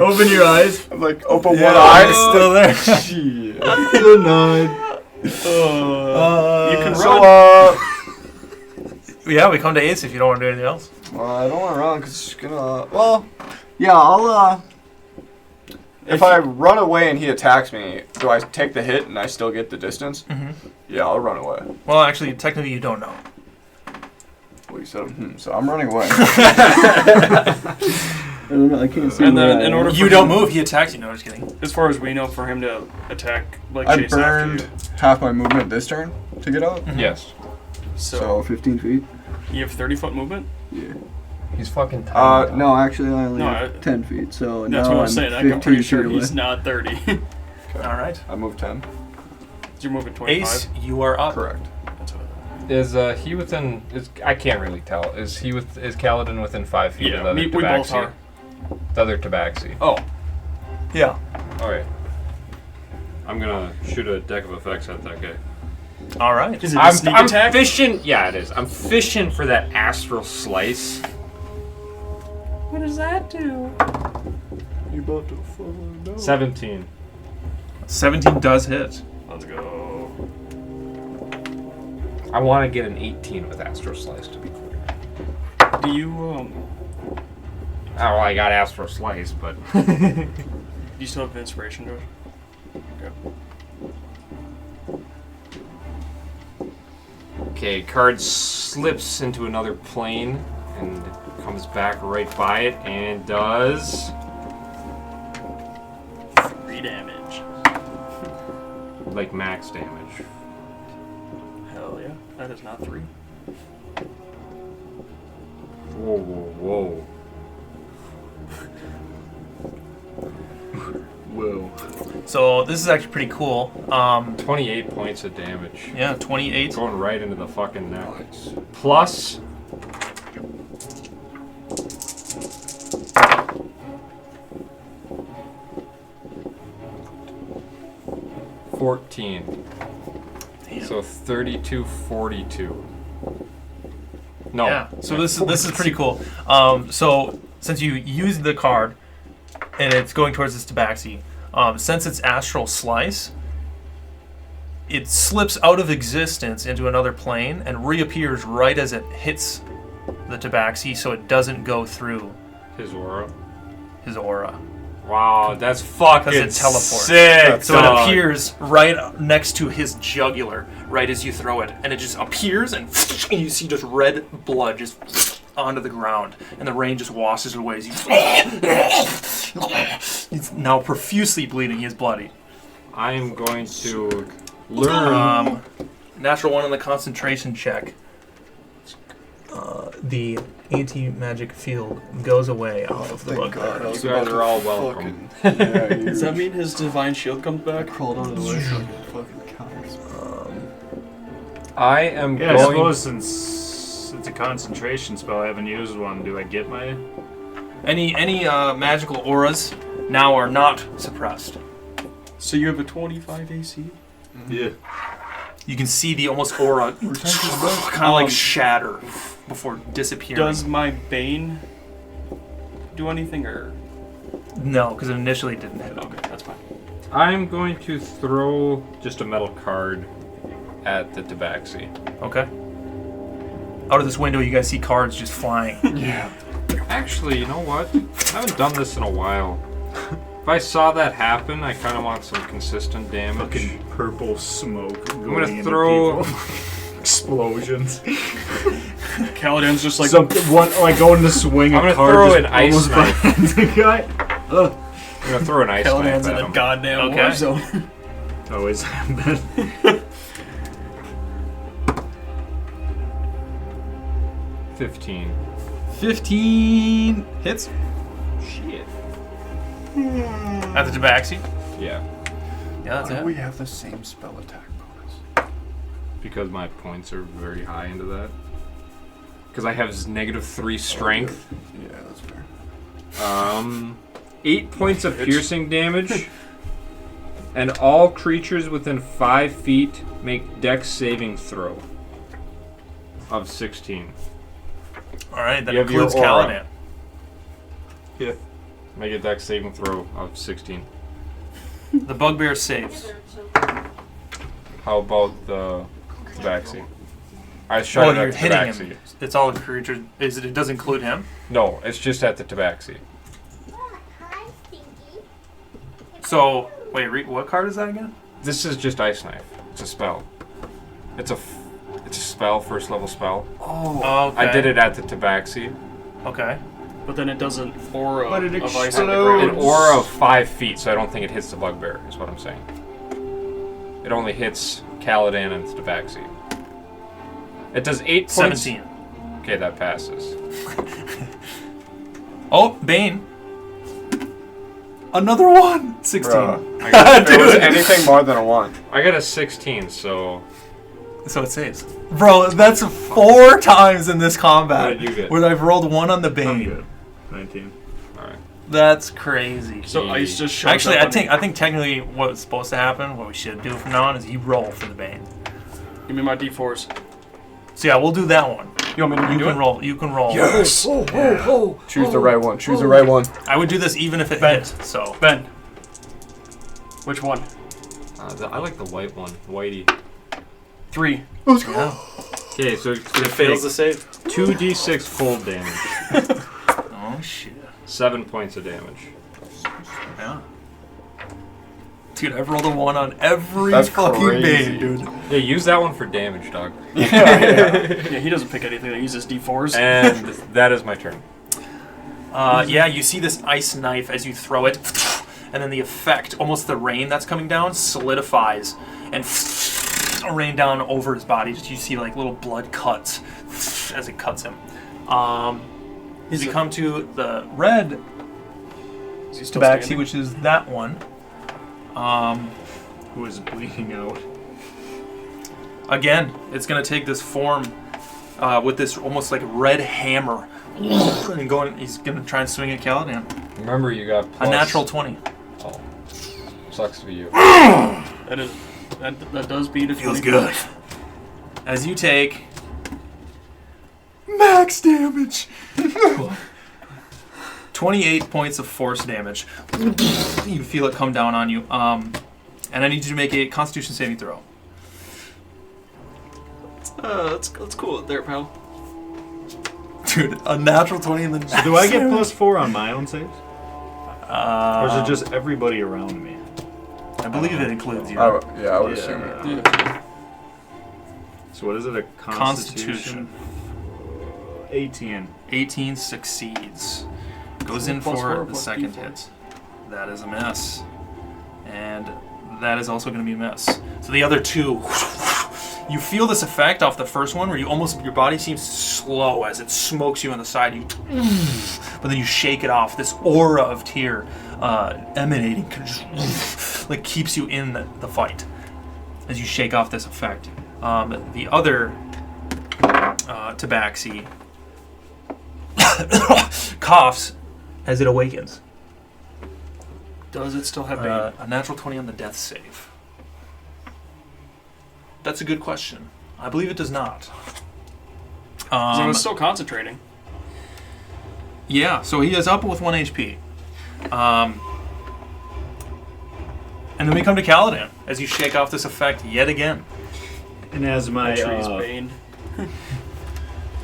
Open your eyes. I'm like, open one Yeah, eye. it's still there. Shit. Good night. You can So, run. Yeah, we come to Ace if you don't want to do anything else. well, I don't want to run because it's gonna. Well, yeah, I'll. If I run away and he attacks me, do I take the hit and I still get the distance? Mhm. Yeah, I'll run away. Well, actually, technically, you don't know. Well, you said, so I'm running away. I don't know. I can't see. And where then I in am. order You for don't him, move. He attacks you. No, just kidding. as far as we know, for him to attack, like I chase burned after half my movement this turn to get out. Yes. you. So, So, 15 feet. you have 30-foot movement? Yeah. He's fucking tiny. No, actually, I only No, have 10 feet. So That's now what I I'm was saying. 15 I'm pretty feet sure away. he's not 30. All right. I moved 10. You're moving 25. Ace, you are up. Correct. That's what I Is he within? I can't really tell. Is Kaladin within 5 feet Yeah, of the other we both Tabaxi? are. The other Tabaxi. Oh. Yeah. Alright. I'm gonna shoot a deck of effects at that guy. All right. Is it a sneak attack? fishing. Yeah, it is. I'm fishing for that astral slice. What does that do? You about to find out. 17. 17 does hit. Let's go. I want to get an 18 with astral slice to be clear. Do you Oh, well, I got astral slice, but do you still have inspiration, George? okay. Card slips into another plane and comes back right by it and does 3 damage. like max damage. Hell yeah. That is not 3. Whoa, whoa, whoa. So this is actually pretty cool. 28 points of damage. Yeah, 28. Going right into the fucking neck. Plus. $14. So 32, 42. No. Yeah. So this is pretty cool. So since you used the card, and it's going towards this Tabaxi, since it's astral slice, it slips out of existence into another plane and reappears right as it hits the Tabaxi, so it doesn't go through His aura. his aura. Wow, that's fucking Because it teleports. sick. So it dog. appears right next to his jugular, right as you throw it, and it just appears, and you see just red blood just onto the ground, and the rain just washes it away. He's now profusely bleeding. He is bloody. I am going to learn. Natural 1 on the concentration check. The anti-magic field goes away out of the bugbear. You guys are all welcome. Does that mean his divine shield comes back? Crawled out of the way so I could fucking counter. I am Yeah, I going. suppose since it's a concentration spell, I haven't used one. Do I get my? Any magical auras now are not suppressed. So you have a 25 AC? Yeah. You can see the almost aura kind of like shatter before disappearing. Does my Bane do anything, or...? No, because it initially didn't hit. Okay, that's fine. I'm going to throw just a metal card at the Tabaxi. Okay. Out of this window, you guys see cards just flying. Yeah. Actually, you know what? I haven't done this in a while. If I saw that happen, I kind of want some consistent damage. Fucking purple smoke. I'm gonna throw explosions. Caladan's just like... like going to swing I'm a gonna card throw just an ice almost knife. behind the guy. Ugh. I'm gonna throw an ice knife Caladan's in at a him. goddamn Okay. war zone. Always have been. 15. 15 hits. Shit. At the Tabaxi? Yeah, Yeah, that's Why do it. we have the same spell attack bonus? because my points are very high into that. Because I have -3 strength. Yeah, that's fair. 8 points of piercing damage. And all creatures within 5 feet make Dex saving throw of 16. All right, that You have your includes aura. Caladan. Yeah. Make a Dex saving throw of 16. The bugbear saves. How about the Tabaxi? I Oh, shot you're at the hitting Tabaxi. him. It's all the creatures. It does include him? No, it's just at the Tabaxi. So, wait, what card is that again? This is just Ice Knife. It's a spell. It's a spell, first level spell. Oh, okay. I did it at the Tabaxi. Okay. But then it doesn't aura But it of ice on the explodes. An ground. aura of 5 feet, so I don't think it hits the bugbear, is what I'm saying. It only hits Caladan and the Tabaxi. It does 8 points. 17. Okay, that passes. Oh, Bane. Another one. 16. Bruh. I got, If it was anything more than a 1. I got a 16, so So it saves. Bro, that's 4 times in this combat what did you get? where I've rolled 1 on the Bane. I'm good. 19. Alright. That's crazy. So ice just shows Actually, up I think technically what's supposed to happen, what we should do from now on, is you roll for the Bane. Give me my d4s. So yeah, we'll do that one. You want me to You redo can it? roll. You can roll. Yes! Choose the right one. Choose the right one. I would do this even if it Ben. hit. So Ben. Which one? I like the white one, whitey. 3. Let's go. yeah. Okay, so it's It gonna fails the take save. 2d6 cold damage. Oh shit. 7 points of damage. Yeah. Dude, I've rolled a 1 on every That's fucking crazy. Bane, dude. Yeah, use that one for damage, dog. Yeah, he doesn't pick anything. He uses d4s. And that is my turn. Yeah, you see this ice knife as you throw it, and then the effect, almost the rain that's coming down, solidifies and rain down over his body. Just you see like little blood cuts as it cuts him. As you come to the red Is he still Tabaxi, standing? which is that one. Who is bleeding out? Again, it's gonna take this form with this almost like red hammer, and he's gonna try and swing at Caladan. Remember, you got plus... A natural 20. Oh. Sucks to be you. That does beat a 20. Feels good. As you take max damage. 28 points of force damage. You feel it come down on you. And I need you to make a Constitution saving throw. Let's cool it there, pal. Dude, a natural 20 and then. So do I get +4 on my own saves? Or is it Uh, just everybody around me? I believe it includes you. I would assume it. Yeah. So what is it? A Constitution? 18. 18 succeeds. Goes in Plus for four, the plus second D4. hit. That is a miss. And that is also going to be a miss. So the other two, you feel this effect off the first one where you almost, your body seems slow as it smokes you on the side. You, but then you shake it off. This aura of tear emanating just, like keeps you in the fight as you shake off this effect. The other tabaxi coughs as it awakens. Does it still have bane? A natural 20 on the death save. That's a good question. I believe it does not. 'Cause I was still concentrating. Yeah, so he is up with 1 HP. And then we come to Kaladin as you shake off this effect yet again. And as my Tree's bane.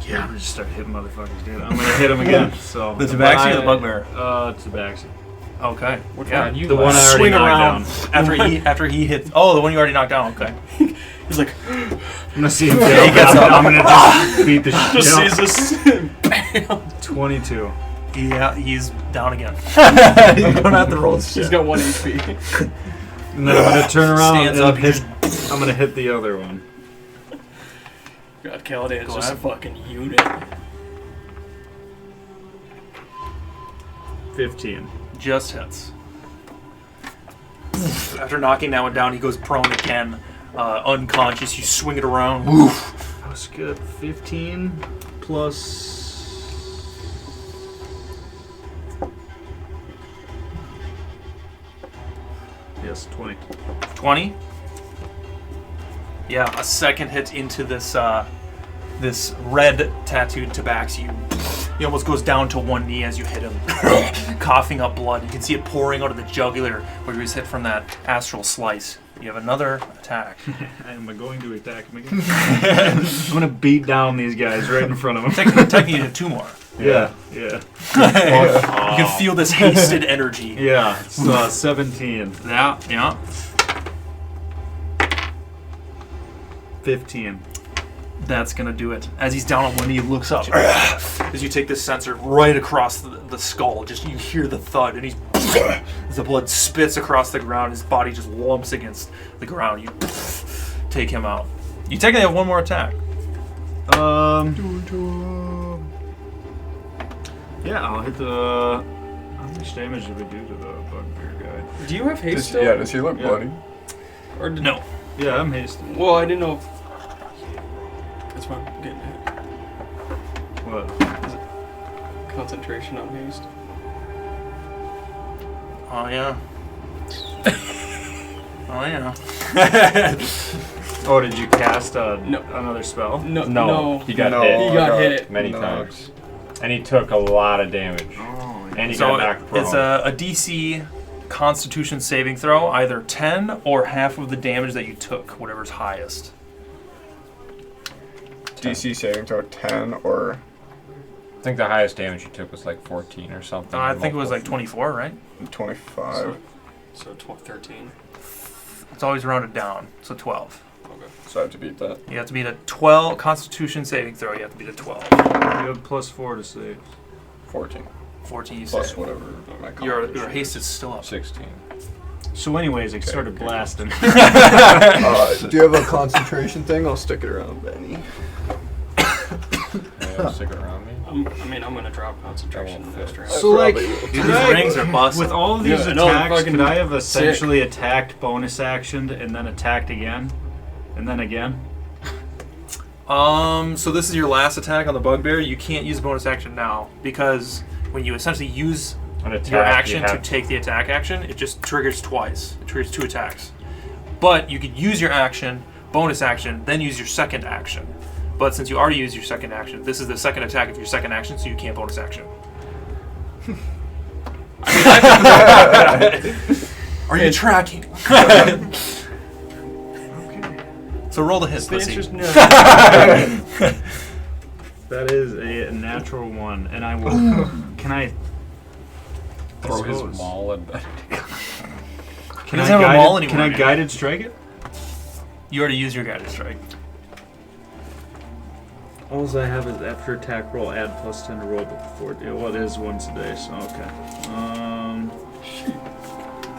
yeah, I'm gonna just start hitting motherfuckers, dude. I'm gonna hit him again. So The tabaxi or the bugbear? Tabaxi. Okay. Which Yeah. one? You The one I already swing knocked around. down. After he hits. Oh, the one you already knocked down. Okay. He's like, I'm gonna see him He fail. gets up. I'm gonna just beat the shit just out. sees this. Bam. 22. Yeah, he's down again. You're gonna have to roll He's shit. got 1 HP. And then I'm gonna turn around Stands and up, hit. I'm gonna hit the other one. God, Kaladin is Go just ahead. a fucking unit. 15. Just hits. After knocking that one down, he goes prone again, unconscious. You swing it around. That was good. 15 plus. Yes, 20. 20. Yeah, a second hit into this this red tattooed tabaxi. He almost goes down to one knee as you hit him, coughing up blood. You can see it pouring out of the jugular where he was hit from that astral slice. You have another attack. Am I going to attack him again? I'm gonna beat down these guys right in front of him. Technically, you hit two more. Yeah. You can feel this hasted energy. Yeah, it's 17. Yeah. 15. That's gonna do it. As he's down on one knee, he looks up. As you take this sensor right across the skull, just you hear the thud, and he's as the blood spits across the ground. His body just lumps against the ground. You take him out. You technically have one more attack. Yeah, I'll hit the. How much damage did we do to the bugbear guy? Do you have haste still? Yeah, does he look Yeah. bloody? Or did, No. Yeah, I'm hasted. Well, I didn't know if... That's fine. I'm getting hit. What? Concentration on haste. Oh yeah. Oh yeah. Oh, did you cast No. another spell? No. He got No. hit He got hit. many No. times. And he took a lot of damage. Oh, And he So got knocked prone. it's a DC Constitution saving throw, either 10 or half of the damage that you took, whatever's highest. DC saving throw 10 or I think the highest damage you took was like 14 or something. I think it was like 24, right? 25. So 13. It's always rounded down, so 12. Okay. So I have to beat that. You have to beat a 12 Constitution saving throw. You have to beat a 12. You have +4 to save. 14. 14 you Plus save. whatever my Your combination haste is still up. 16. So, anyways, I Okay, started okay. blasting. Do you have a concentration thing? I'll stick it around Benny. Yeah, stick it around me. I'm gonna drop concentration That won't next fit. round. So, like, Dude, could these I- rings are busted. with all of these Yeah, no, attacks, fucking could I have sick. essentially attacked, bonus actioned, and then attacked again? And then again? So this is your last attack on the bugbear. You can't use bonus action now because when you essentially use An attack, your action you to have take the attack action, it just triggers twice. It triggers 2 attacks. But you could use your action, bonus action, then use your second action. But since you already used your second action, this is the second attack of your second action, so you can't bonus action. Are you tracking? So roll the hit, The let's see. interest- no. That is a natural 1, and I will. Can I throw his suppose. maul at Can doesn't have a maul anymore, Can I man. guided strike it? You already used your guided strike. All I have is after attack roll, add +10 to roll before. Yeah, well, it is once a day, so okay.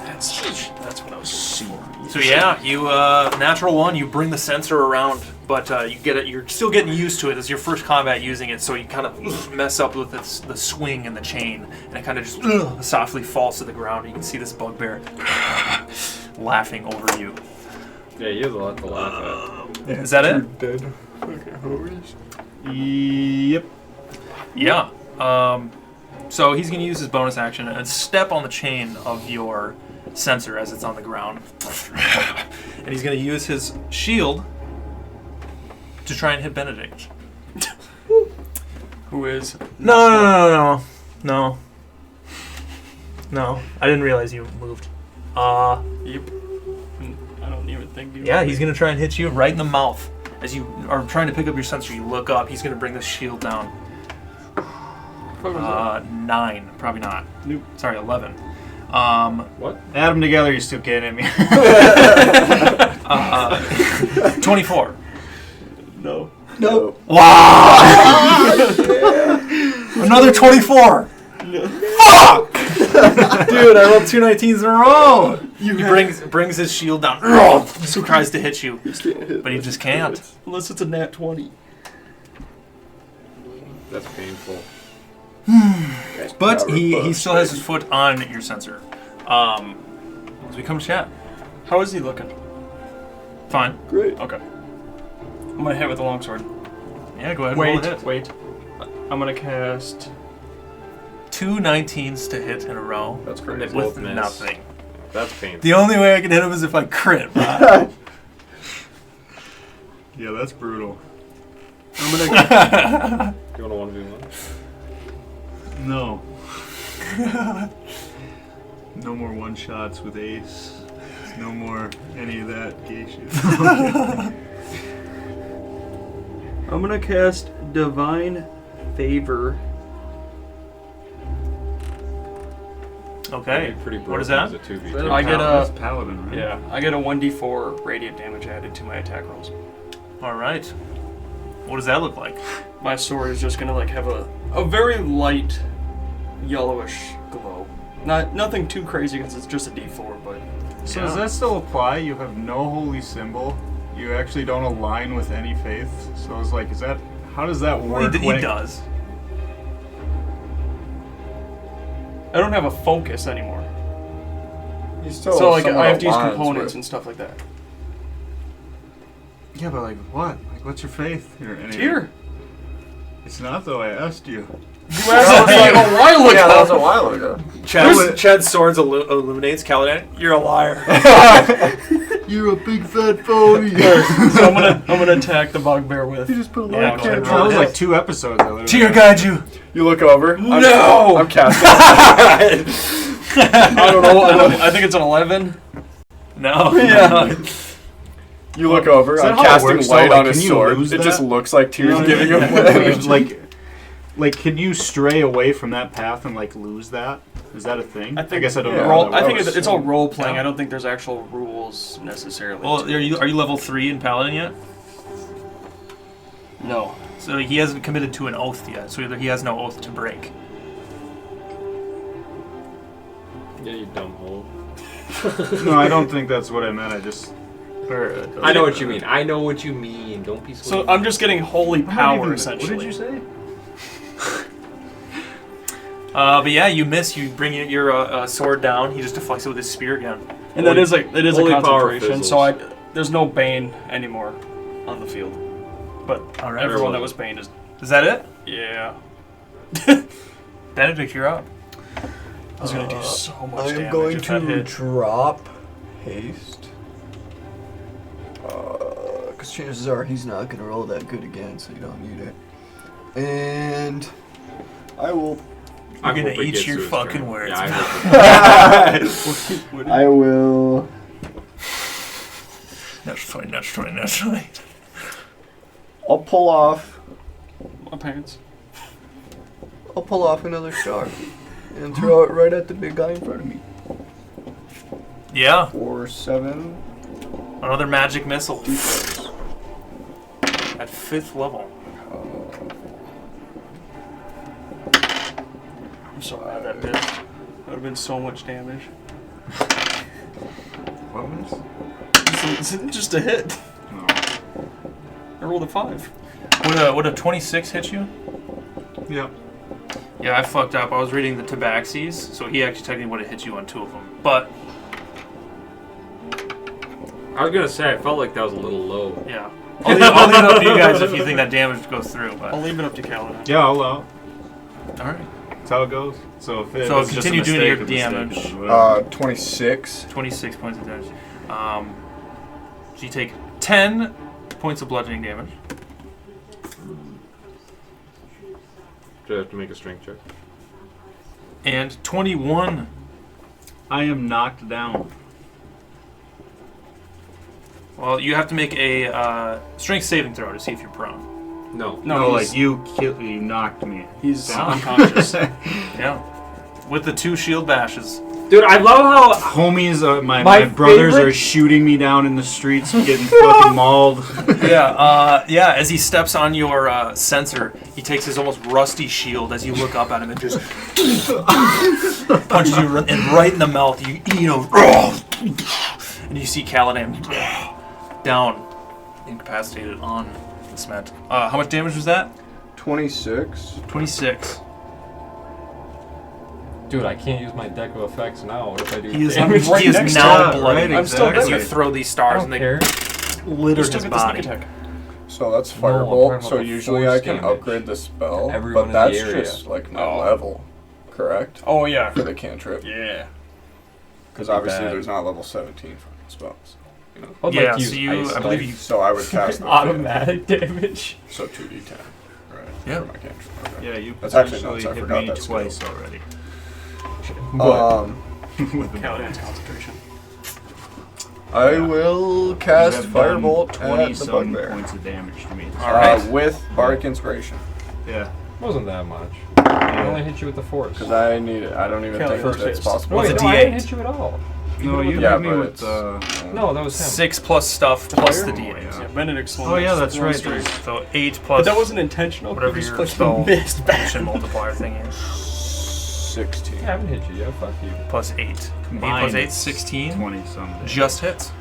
That's what I was seeing. So yeah, you natural one. You bring the sensor around, but you get it. You're still getting used to it. It's your first combat using it, so you kind of mess up with the swing and the chain, and it kind of just softly falls to the ground. You can see this bugbear laughing over you. Yeah, you have a lot to laugh at. Is that it? Dead. Okay, homies. Yep. Yeah. So he's gonna use his bonus action and step on the chain of your sensor as it's on the ground, and he's gonna use his shield to try and hit Benedict. Who is? No. I didn't realize you moved. Yep. I don't even think you. Yeah, he's gonna try and hit you right in the mouth. As you are trying to pick up your sensor, you look up. He's gonna bring the shield down. 9, probably not. Nope. Sorry, 11. What? Add them together, you still can't hit me. 24. No. No. Wow! Another 24. Fuck! Dude, I rolled 2 19s in a row. He brings his shield down. Tries to hit you, but he just can't. Unless it's a nat 20. That's painful. But he still has his foot on your sensor. As we come to chat. How is he looking? Fine. Great. Okay. I'm gonna hit with the longsword. Yeah, go ahead. Roll a hit. Wait. I'm gonna cast. 2 19s to hit in a row. That's great. They With both miss. nothing. That's painful. The only way I can hit him is if I crit. Right? Yeah, that's brutal. I'm gonna. You want to 1v1? No. No more one shots with Ace. No more any of that gay shit. I'm gonna cast Divine Favor. Okay. Pretty What is broken that? as a 2v2. I get That's a. Paladin, right? Yeah, I get a 1d4 radiant damage added to my attack rolls. All right. What does that look like? My sword is just gonna like have a very light yellowish glow. Nothing too crazy because it's just a d4, but So Yeah. does that still apply? You have no holy symbol. You actually don't align with any faith. So it's like, how does that work? He does. I don't have a focus anymore. He's still So like somewhat I have to use aligns components with- and stuff like that. Yeah, but like what? Like what's your faith? Here. It's not though. I asked you. You asked me a while ago. Yeah, that was a while ago. Chad's swords illuminates Caladan. You're a liar. You're a big fat phony. So I'm gonna attack the bugbear with. You just put a Yeah, light go ahead, catch roll That on was it. like 2 episodes. I literally- Cheer guide you. You look over. No! I'm casting. I don't know. I think it's an 11. No. Yeah. You look over. Is that I'm how it casting works, though? light Like, on his can you sword. lose It just that? looks like tears You know giving him what I mean? energy. like, can you stray away from that path and like lose that? Is that a thing? I think guess I don't yeah. know. Roll, how I that think works. it's all role playing. Yeah. I don't think there's actual rules necessarily. Well, are you level 3 in Paladin yet? No. So he hasn't committed to an oath yet. So he has no oath to break. Yeah, you dumb hole. No, I don't think that's what I meant. I just. I know what you mean. I know what you mean. Don't be So I'm just getting holy power essentially. What did you say? But yeah, you miss. You bring your sword down. He just deflects it with his spear again. And that is a holy power concentration. So there's no bane anymore on the field. But All right. everyone that was bane is Is that it? yeah. Benedict, you're up. I was gonna do so much I damage am going if that to hit. drop haste. Because chances are he's not going to roll that good again, so you don't need it. And I will. You're gonna hope it eat gets your to his fucking turn. words. Yeah, I hope I will. That's fine. I'll pull off. My pants. I'll pull off another star and throw it right at the big guy in front of me. Yeah, 4, 7. another magic missile. At 5th level. I'm so mad that missed. That would have been so much damage. What was? Just a hit. No. I rolled a 5. Would a 26 hit you? Yeah. Yeah, I fucked up. I was reading the Tabaxis, so he actually technically would have hit you on 2 of them. But I was gonna say I felt like that was a little low. yeah, I'll leave it up to you guys if you think that damage goes through. But I'll leave it up to Kaladin. Yeah, I'll allow. all right, That's how it goes. So if So it's just a continue doing your mistake, a damage. mistake, whatever. 26. 26 points of damage. So you take 10 points of bludgeoning damage. Do I have to make a strength check? And 21. I am knocked down. Well, you have to make a strength saving throw to see if you're prone. No. No, he's- like you knocked me. He's down. unconscious. Yeah, with the 2 shield bashes. Dude, I love how Homies, my My brothers favorite- are shooting me down in the streets, getting fucking mauled. Yeah. As he steps on your sensor, he takes his almost rusty shield as you look up at him and just punches you right in the mouth. You know, and you see Kaladin down, incapacitated on the cement. How much damage was that? 26. 26. dude, I can't use my deck of effects now. What if I do He is, damage? he is next now to it, bloody right, I'm still as you good. throw these I stars don't and they care. litter Just his took it this body. sneak attack. So that's No, I'm talking Firebolt. about So the usually force I can damage. upgrade the spell, Everyone in but the that's area. just like my Oh. level, correct? Oh, yeah. For the cantrip. Yeah. Because Could be obviously bad. there's not level 17 for the spells. You know? I'd Yeah, like to so use you, ice I believe you. knife. So I would cast the Automatic damage. So 2d10. Right. Yeah. For my cantrip. Okay. Yeah, you That's actually potentially nuts, I hit forgot me that skill. twice already. With the Kaladin's concentration. I will cast You have done Firebolt 20 at the some bugbear. points of damage to me. All right. With Bardic Inspiration. Yeah. Wasn't that much. I only hit you with the force. Because I need it. I don't even think First it's hits. possible. No, wait, What's no, a I didn't D8? hit you at all. No, you Yeah, hit me but with it's- No, that was him. 6 plus stuff plus the Oh, D8. yeah. Yeah, Benedict's one. Oh yeah, that's right. Straight. So 8 plus But that wasn't intentional. whatever He just your clicked spell the missed back. action multiplier thing is. 16. I haven't hit you yet. Fuck you. Plus 8. 8 Combined, plus 8, it's 16. 20 some. Just hits.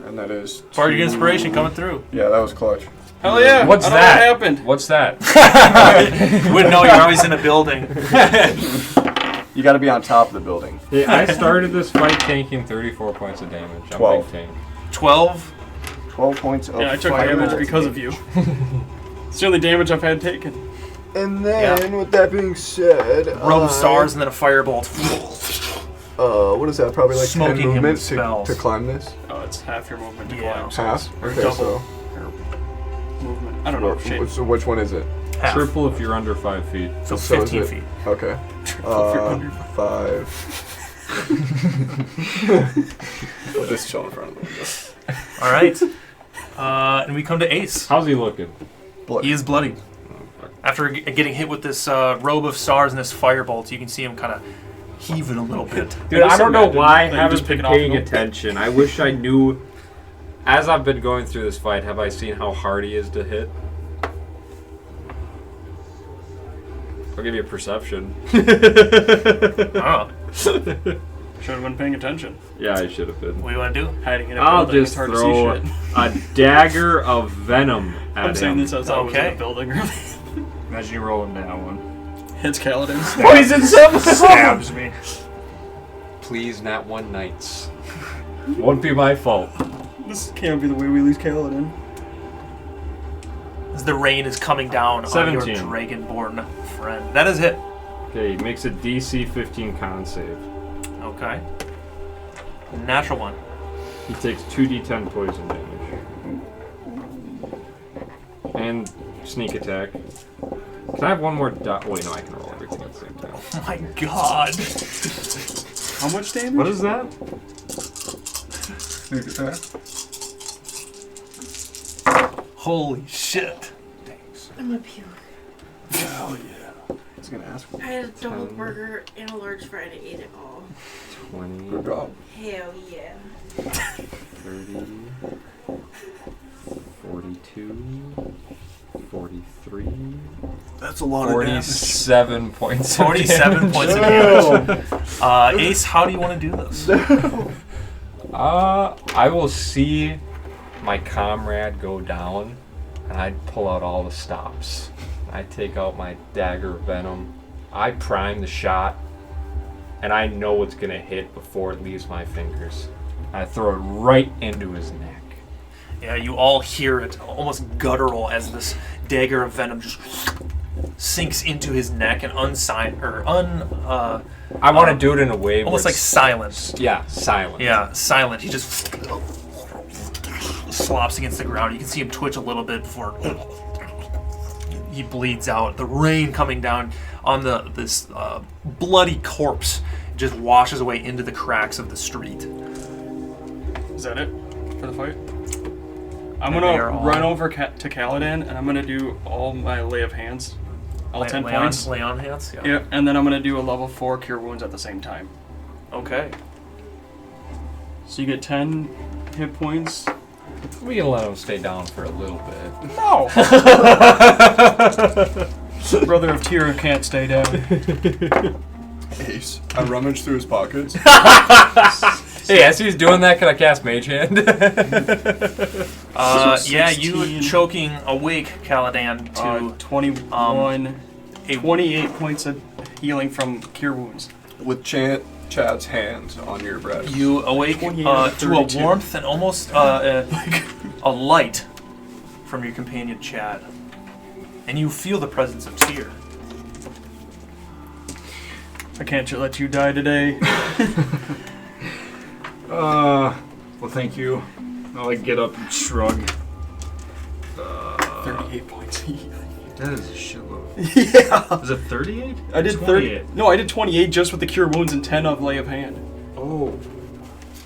And that is. Bardic two- Inspiration coming through. Yeah, that was clutch. Hell yeah. What's I don't that? know what happened. What's that? Wouldn't know you're always in a building. You gotta be on top of the building. Yeah, I started this fight tanking 34 points of damage. I'm 12. big tank. 12. 12 points of Yeah, I took Firebolt. damage because of you. It's the only damage I've had taken. And then, with that being said, Robe of stars and then a firebolt. What is that? Probably like 10 Smoking him with movement spells. to climb this. Oh, it's half your movement to Yeah. climb. Half. Or Okay, double. so Movement. I don't know. Shape. so which one is it? Half. Triple if you're under 5 feet. So So is 15 it- feet. Okay. Triple if you're under 5. Put this chill in front of them. All right. And we come to Ace. How's he looking? He is bloody. After getting hit with this robe of stars and this firebolt, you can see him kind of heaving a little bit. Dude, I don't know why I that you haven't just pick been it off paying and go- attention. I wish I knew. As I've been going through this fight, have I seen how hard he is to hit? I'll give you a perception. Oh, Should have been paying attention. Yeah, I should have been. what do you want to do? Hiding in a I'll building. just It's hard throw to see shit. a dagger of venom at I'm saying him. this as I was in Okay. a building earlier. Imagine you rolling down one. Hits Kaladin. Poison someone! Stabs me. Please, not one knights. Won't be my fault. This can't be the way we lose Kaladin. As the rain is coming down on 17. your dragonborn friend. That is hit. Okay, he makes a DC 15 con save. Okay. Natural one. He takes 2d10 poison damage. And sneak attack. Can I have one more dot? Wait, no, I can roll everything at the same time. Oh my god. How much damage? What is that? Sneak attack. Holy shit. I'm gonna puke. Hell yeah. I was gonna ask for I had a double 10. burger and a large fry and I ate it all. 20, Good job. Hell yeah. 30, 42, 43, That's a lot 47 points. 47 points of damage. Ace, how do you want to do this? I will see my comrade go down, and I'd pull out all the stops. I take out my dagger of venom. I prime the shot, and I know what's gonna hit before it leaves my fingers. I throw it right into his neck. Yeah, you all hear it, almost guttural, as this dagger of venom just sinks into his neck and I want to do it in a way almost where like silent. Yeah, silent. Yeah, silent. He just slops against the ground. You can see him twitch a little bit before he bleeds out. The rain coming down on this bloody corpse just washes away into the cracks of the street. Is that it for the fight? I'm gonna run over to Kaladin, and I'm gonna do all my lay of hands. All 10 points. Lay on hands? Yeah. Yeah, and then I'm gonna do a level 4 cure wounds at the same time. Okay. So you get 10 hit points. We can let him stay down for a little bit. No! Brother of Tira can't stay down. Ace. I rummage through his pockets. Hey, as he's doing that, can I cast Mage Hand? Yeah, you choking awake Kaladin to 21, 28 points of healing from cure wounds. With Chad's hands on your breast. You awake to a warmth and almost a light from your companion Chad. And you feel the presence of Tyr. I can't let you die today. Well, thank you. I'll like get up and shrug. 38 points. That is a shitload. Yeah. Is it 38? I did 30. No, I did 28 just with the cure wounds and 10 of lay of hand. Oh.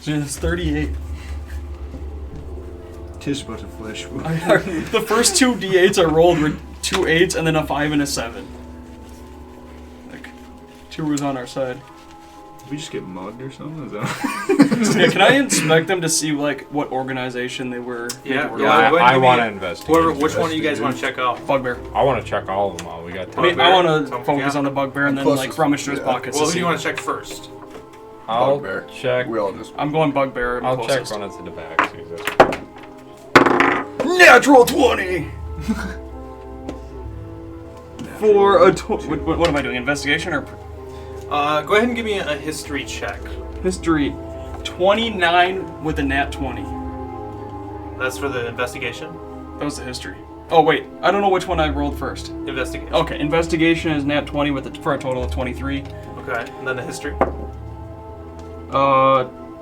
So it's 38. Tis but a flesh wound. The first two D8s I rolled were 2 8s and then a 5 and a 7. Like, 2 was on our side. Did we just get mugged or something? Is that... Yeah, can I inspect them to see like what organization they were? Yeah, I want to investigate. Which one do you guys want to check out? Bugbear. I want to check all of them out. We got I mean, I want to focus yeah. on the bugbear and then Plus like rummage through his pockets. Well, to who do see. you want to check first? I'll Bugbear. check. We all just. I'm going bugbear. I'll closest. check one at the back. See if that's Natural 20. For a what am I doing? Investigation or Go ahead and give me a history check. history? 29 with a nat 20. That's for the investigation? That was the history. Oh wait, I don't know which one I rolled first. Investigation. Okay, investigation is nat 20 for a total of 23. Okay, and then the history?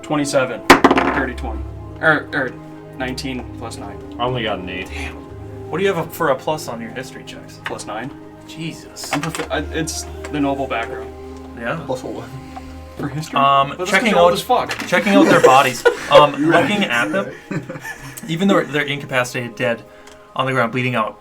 27. Dirty 20. Or 19 plus 9. I only got an 8. What do you have for a plus on your history checks? Plus 9. Jesus. It's the noble background. Yeah. Plus 1. For history? But that's Checking old out as fuck. checking out their bodies. Looking at them, even though they're incapacitated, dead, on the ground, bleeding out,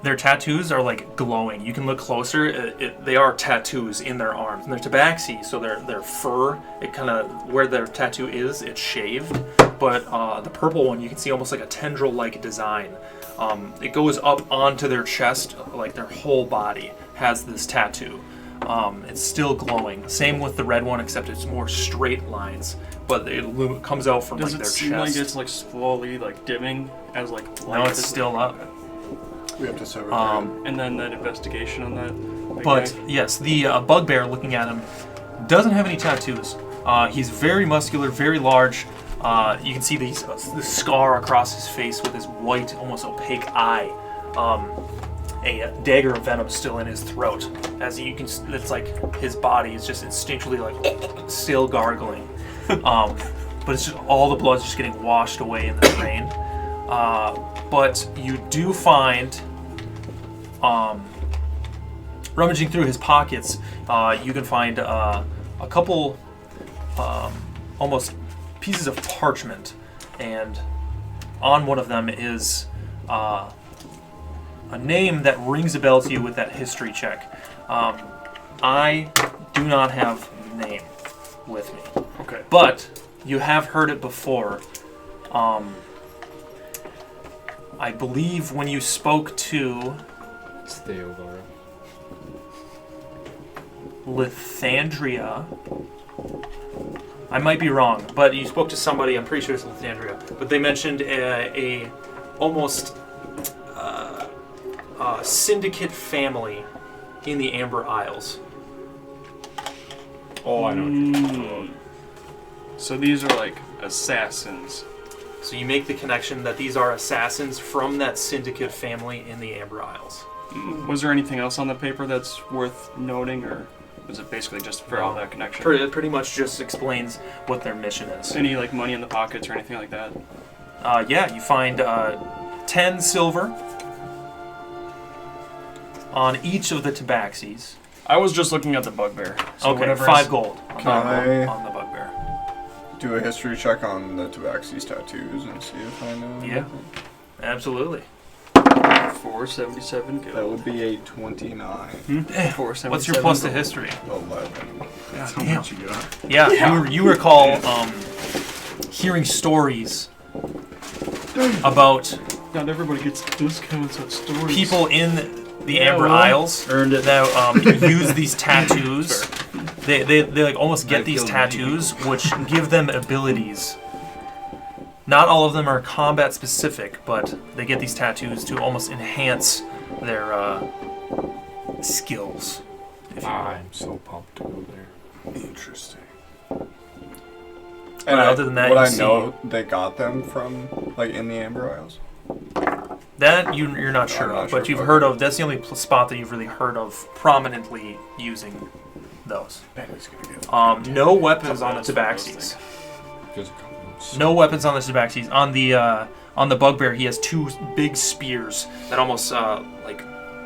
their tattoos are like glowing. You can look closer. They are tattoos in their arms, and they're tabaxi, so their fur, it kind of where their tattoo is, it's shaved. But the purple one, you can see almost like a tendril-like design. It goes up onto their chest, like their whole body has this tattoo. It's still glowing. Same with the red one, except it's more straight lines. But it comes out from Does like it their seem chest. like it's like slowly like dimming as like light? No, it's still up. We have to sever. And then that investigation on that. But guy. yes, the bugbear looking at him doesn't have any tattoos. He's very muscular, very large. You can see the scar across his face with his white, almost opaque eye. A dagger of venom still in his throat. As you can, it's like his body is just instinctually like still gargling. But it's just all the blood's just getting washed away in the rain. But you do find, rummaging through his pockets, you can find a couple almost pieces of parchment, and on one of them is a name that rings a bell to you with that history check. I do not have the name with me. Okay. But you have heard it before. I believe when you spoke to... It's Theodora. Lithandria. I might be wrong, but you spoke to somebody. I'm pretty sure it's Lithandria. But they mentioned a almost syndicate family in the Amber Isles. Oh, I know. So these are like assassins. So you make the connection that these are assassins from that syndicate family in the Amber Isles. Was there anything else on the paper that's worth noting, or was it basically just for all that connection? Pretty much just explains what their mission is. Any like money in the pockets or anything like that? Yeah, you find 10 silver on each of the tabaxis. I was just looking at the bugbear. So Okay, whatever 5 gold Can I on the bugbear. do a history check on the Tabaxi's tattoos and see if I know? Yeah. Absolutely. 477 gold. That would be a 29. 477 What's your plus to gold. history? 11. That's how much you got. Yeah, you recall hearing stories about Not everybody gets discounts on stories. people in the Amber well, Isles earned it. that use these tattoos. They like almost get these tattoos, which give them abilities. Not all of them are combat specific, but they get these tattoos to almost enhance their skills. If you will. I'm so pumped to go there. Interesting. But other than that, would you I see- know they got them from, like, in the Amber Isles? That you're not sure not of, sure. but you've heard of. That's the only spot that you've really heard of prominently using those. No weapons on the Tabaxis. Just a couple. No weapons on the Tabaxis. On the bugbear, he has 2 big spears that almost like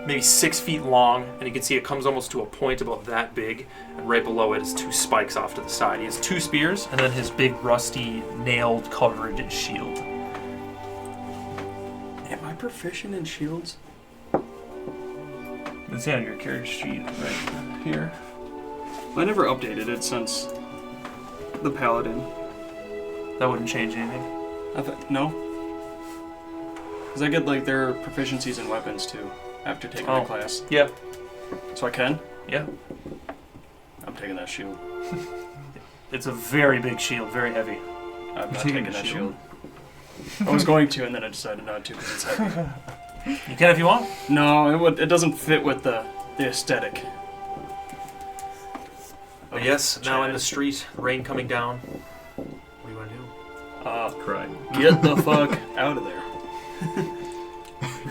maybe 6 feet long, and you can see it comes almost to a point about that big, and right below it is 2 spikes off to the side. He has 2 spears, and then his big rusty nailed covered shield. Am I proficient in shields? It's on your character sheet right here. I never updated it since the paladin. That wouldn't change anything. No? Because I get like their proficiencies in weapons too after taking the class. Yeah. So I can? Yeah. I'm taking that shield. It's a very big shield, very heavy. I'm not taking taking the that shield? shield. I was going to, and then I decided not to because it's heavy. You can if you want. No, it doesn't fit with the aesthetic. But yes, now in the street, rain coming down. What do you want to do? Cry. Get the fuck out of there.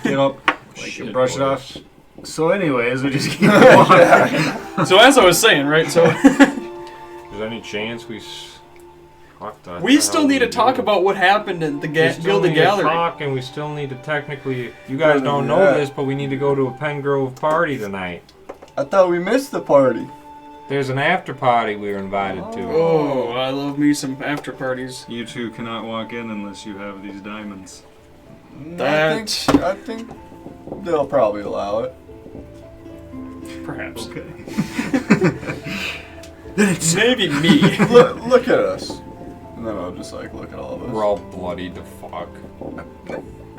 Get up, Shit, brush it boys. off. So anyways, we just keep walking. So as I was saying, right, so Is there any chance we... What the we hell still do need to we talk do? about what happened at the We still Gilded need to Gallery. talk, and we still need to technically... You guys don't know Yeah. this, but we need to go to a Pengrove party tonight. I thought we missed the party. There's an after party we were invited to. Oh, I love me some after parties. You two cannot walk in unless you have these diamonds. I think they'll probably allow it. Perhaps. Okay. Maybe me. Look at us. And then I'll just like look at all of us. We're all bloody to fuck.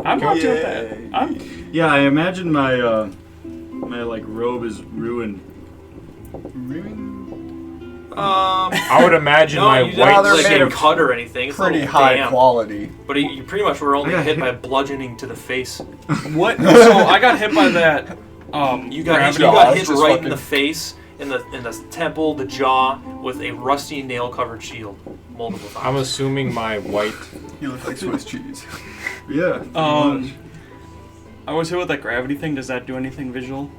I'm okay with that. Yeah, I imagine my my like robe is ruined. I would imagine No, my you white didn't they're like made get of cut or anything. It's a Pretty little high damp. quality. But you pretty much were only Yeah. hit by bludgeoning to the face. What? So I got hit by that. You got hit, gravity. hit Just right in fucking- the face, in the temple, the jaw, with a rusty nail-covered shield, multiple times. I'm assuming my white... You look like Swiss cheese. Yeah. pretty much. I was hit with that gravity thing. Does that do anything visual?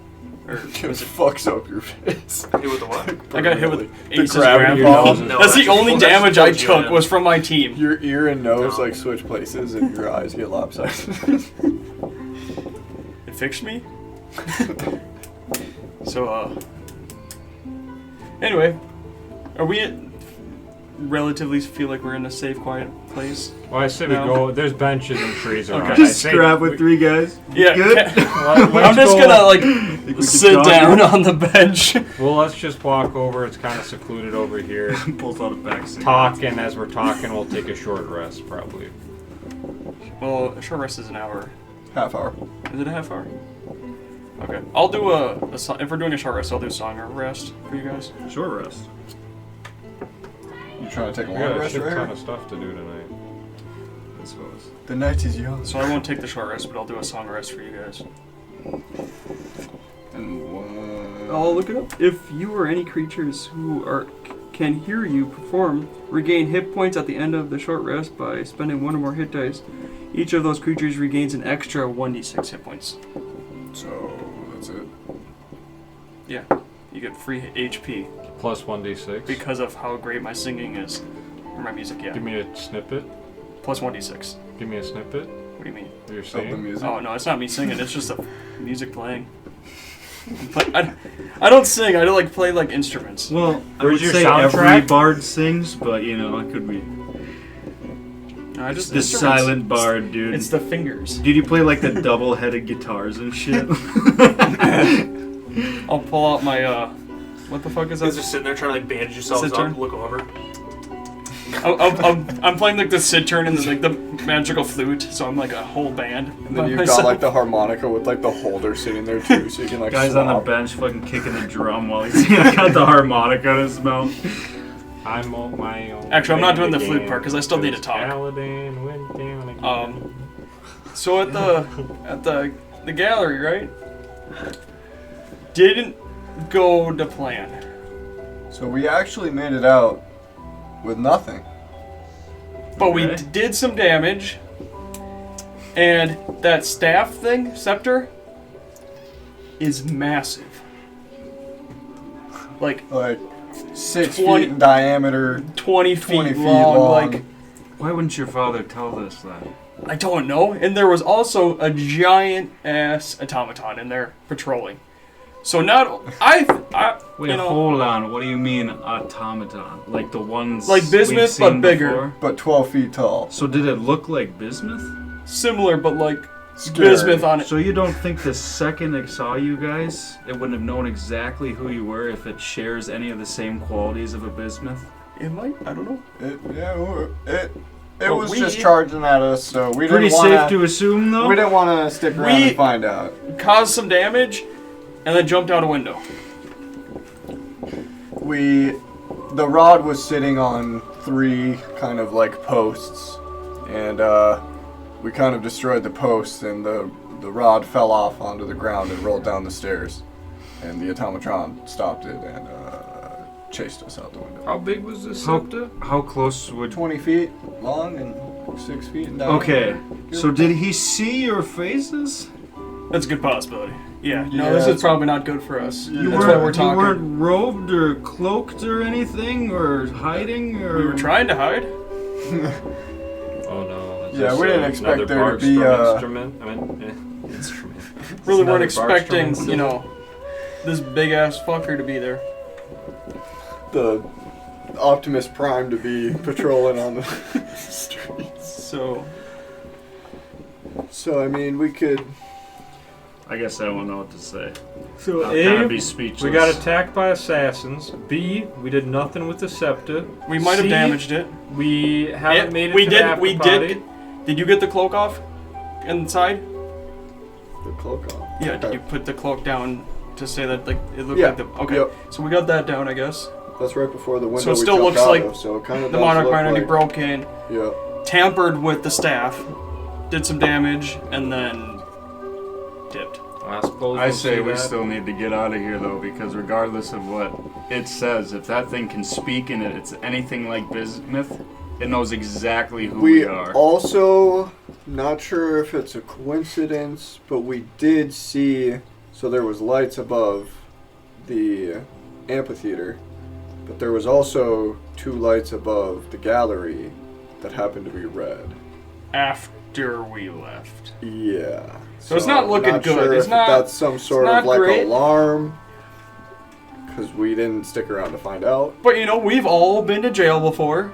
Or It was it? fucks up your face. Hit with the what? I got hit with The Ace's gravity gravity ball. ball. No, That's the only that's damage I what you took did. was from my team. Your ear and nose No. like switch places, and your eyes get lopsided. It fixed me. So anyway, are we relatively feel like we're in a safe, quiet place? Well, I say we No. go... There's benches and trees around. Okay. I Just say scrap with we- 3 guys. Yeah. Good? I'm let's just go- gonna like Think we could sit jog down in? on the bench. Well, let's just walk over. It's kind of secluded over here. Pulls out a back seat. Talk, and as we're talking, we'll take a short rest, probably. Well, a short rest is an hour. Half hour. Is it a half hour? Okay. I'll do if we're doing a short rest, I'll do a song or rest for you guys. Short rest. You trying to take a We long got a rest shit right ton here? of stuff to do tonight. I suppose. The night is young. So I won't take the short rest, but I'll do a song rest for you guys. And one. I'll look it up. If you or any creatures who can hear you perform, regain hit points at the end of the short rest by spending 1 or more hit dice. Each of those creatures regains an extra 1d6 hit points. So that's it. Yeah, you get free HP Plus 1d6. because of how great my singing is. Or my music, yeah. Give me a snippet. Plus 1d6. Give me a snippet. What do you mean? You're Of the saying? music. Oh, no, it's not me singing. It's just the music playing. But I don't sing. I don't play instruments. Well, I Where's would your say every soundtrack? bard sings, but you know, it could be No, I just the instruments. silent bard, dude. It's the fingers. Did you play like the double-headed guitars and shit? I'll pull out my what the fuck is You guys that? just sitting there trying to bandage yourselves Sit up, turn. look over. I'm playing the cittern and the magical flute, so I'm a whole band. And then you've got the harmonica with the holder sitting there too, so you can Guy's on the swap. bench fucking kicking the drum while he's got the harmonica in his mouth. I'm on my own. Actually, I'm not doing the band flute part, 'cause I still need to because talk. Paladin went down again. So at the gallery, right? Didn't go to plan. So we actually made it out with nothing. But we Okay. did some damage. And that staff thing, scepter, is massive. Like 6 20 feet in diameter. 20 feet 20 feet long. long. Why wouldn't your father tell us that? I don't know. And there was also a giant ass automaton in there patrolling. So Wait, you know, hold on. What do you mean automaton? Like the ones Like bismuth, we've seen but bigger. before? But 12 feet tall. So did it look like bismuth? similar, but Scary. bismuth on it. So you don't think the second it saw you guys, it wouldn't have known exactly who you were if it shares any of the same qualities of a bismuth? It might. I don't know. It But was we- just charging at us, so we Pretty didn't safe want to assume, though. We didn't want to stick around We- and find out. Caused some damage, and then jumped out a window. The rod was sitting on 3 kind of posts, and we kind of destroyed the posts, and the rod fell off onto the ground and rolled down the stairs, and the automatron stopped it and chased us out the window. How big was this scepter? How close would... 20 feet long and 6 feet in diameter. Okay, so did he see your faces? That's a good possibility. Yeah. Yeah. No, this is probably not good for us. You That's why we're You talking. weren't robed or cloaked or anything, or hiding, or... We were trying to hide. Oh no. Is Yeah, this we didn't expect another there to be, Bergstrom instrument. I mean, instrument. Really Another weren't expecting, Bergstrom this big ass fucker to be there. The Optimus Prime to be patrolling on the streets. So I mean, we could. I guess I don't know what to say. So I'll kind of A, be speechless. we got attacked by assassins. B, we did nothing with the scepter. We might have C, damaged it. We haven't made it we to did. the after We party. did. Did you get the cloak off? Inside? The cloak on. Yeah. Did you put the cloak down to say that it looked Yeah, like the? Okay. yep. So we got that down, I guess. That's right before the window. So it we still jumped looks out like of, so it kind of The does monarch look might already like- broke in, Yeah. tampered with the staff, did some damage, and then dipped. I suppose I we'll say see we that. still need to get out of here, though, because regardless of what it says, if that thing can speak and it's anything like bismuth, it knows exactly who we are. Also, not sure if it's a coincidence, but we did see. So there was lights above the amphitheater, but there was also 2 lights above the gallery that happened to be red. After we left. Yeah. So it's not looking good. Sure It's if not- that's some sort of not great. alarm, because we didn't stick around to find out. But we've all been to jail before.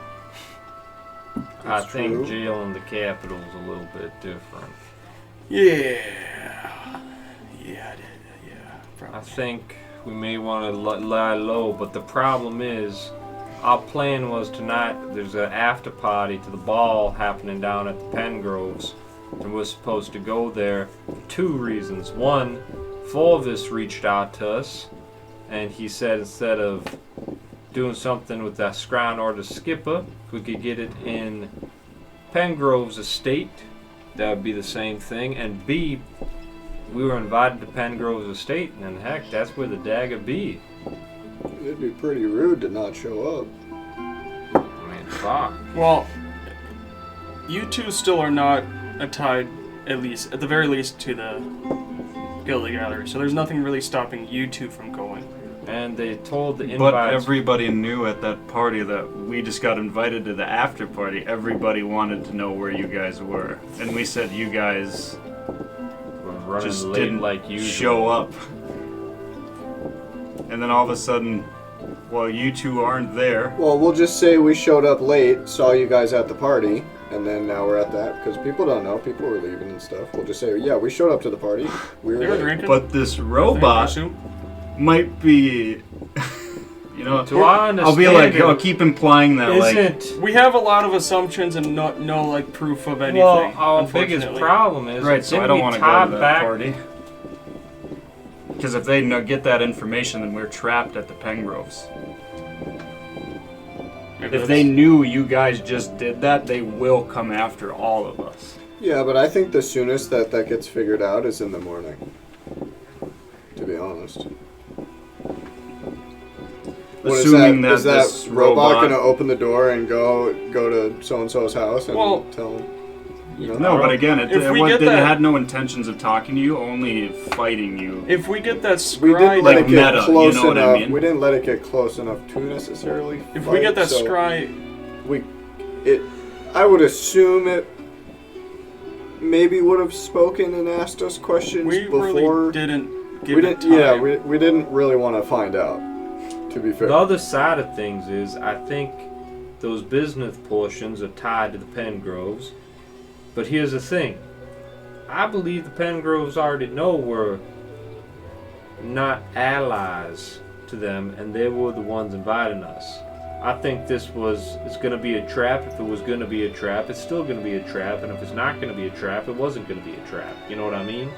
I That's think true. jail in the capital is a little bit different. Yeah. Yeah. I Probably. think we may want to lie low, but the problem is, our plan was tonight. There's an after party to the ball happening down at the Pengroves, and we're supposed to go there for 2 reasons. One, Fulvis reached out to us, and he said instead of doing something with that Scran or the Skipper, if we could get it in Pengrove's estate, that would be the same thing. And B, we were invited to Pengrove's estate, and heck, that's where the dagger be. It'd be pretty rude to not show up. I mean, fuck. Well, you two still are not tied, at the very least, to the Guildly Gallery. So there's nothing really stopping you two from going. And they told the invites. But everybody knew at that party that we just got invited to the after party. Everybody wanted to know where you guys were. And we said you guys were running just late didn't like usual. show up. And then all of a sudden, well, you two aren't there. Well, we'll just say we showed up late, saw you guys at the party, and then now we're at that, because people don't know, people were leaving and stuff. We'll just say, yeah, we showed up to the party. We were They were there. drinking. But this I robot assume. might be, you know, To our I'll be like, understanding, I'll keep implying that, like, isn't We have a lot of assumptions and no like proof of anything. well, our biggest unfortunately. problem is right, so didn't I don't we want to tie go to that back- party. Because if they get that information, then we're trapped at the Pengroves. Maybe If they knew you guys just did that, they will come after all of us. Yeah, but I think the soonest that gets figured out is in the morning. To be honest. What is Assuming is that this robot robot... gonna open the door and go to so and so's house and Well, tell him? You know? No, but again, it If we get they that- had no intentions of talking to you, only fighting you. If we get that We scry, didn't let Like it get meta, close you know what I enough. mean? We didn't let it get close enough to necessarily. if we get that so scry, I would assume it maybe would have spoken and asked us questions we before. really didn't give we it didn't. time. Yeah, we didn't really want to find out. To be fair. The other side of things is, I think those business portions are tied to the Pengroves. But here's the thing. I believe the Pengroves already know we're not allies to them, and they were the ones inviting us. I think it's going to be a trap. If it was going to be a trap, it's still going to be a trap. And if it's not going to be a trap, it wasn't going to be a trap. You know what I mean?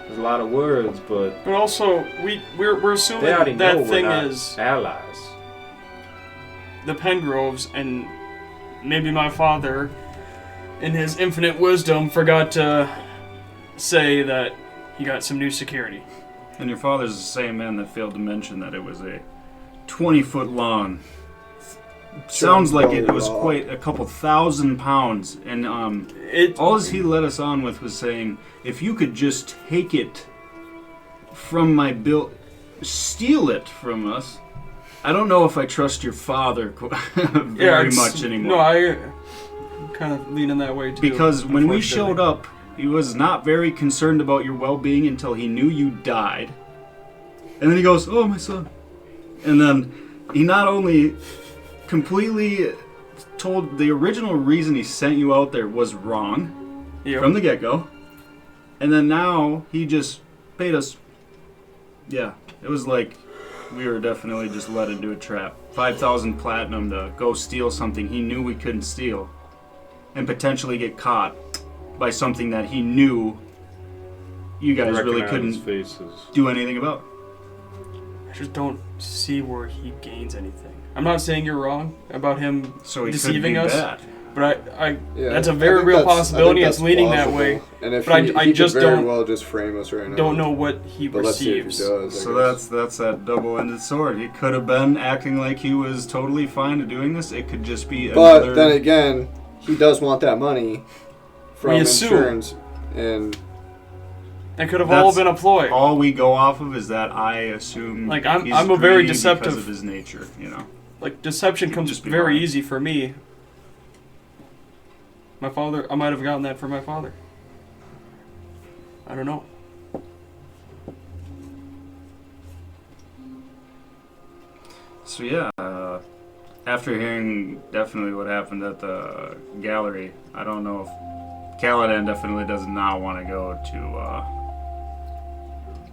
There's a lot of words, but But also, we're assuming they already know that we're thing not is allies. the Pengroves, and maybe my father, in his infinite wisdom, forgot to say that he got some new security. And your father's the same man that failed to mention that it was a 20-foot long. Sounds like it was quite a couple thousand pounds. And all he let us on with was saying, if you could just take it from my steal it from us. I don't know if I trust your father very much anymore. No, I'm kind of leaning that way too. Because when we unfortunately. showed up, he was not very concerned about your well-being until he knew you died. And then he goes, "Oh, my son." And then he not only completely told the original reason he sent you out there was wrong from the get-go. And then now he just paid us. Yeah, it was like we were definitely just led into a trap. 5,000 platinum to go steal something he knew we couldn't steal. And potentially get caught by something that he knew you guys really couldn't do anything about. I just don't see where he gains anything. I'm not saying you're wrong about him So he deceiving could be us, bad. but Yeah, that's a I very think real that's- possibility. I think It's that's leaning that plausible. way. And if But he I could just very don't- well just frame us right now. Don't know what he But let's see if he receives. does. I So guess. that's that double-ended sword. He could have been acting like he was totally fine to doing this. It could just be But another... then again, he does want that money from We assume. insurance, and It could have all That's been a ploy. all we go off of is that I assume Like, I'm he's a very greedy deceptive- because of his nature, you know. Like, deception He would comes just be very lying. easy for me. My father, I might have gotten that from my father. I don't know. So yeah, after hearing definitely what happened at the gallery, I don't know if Caladan definitely does not want to go to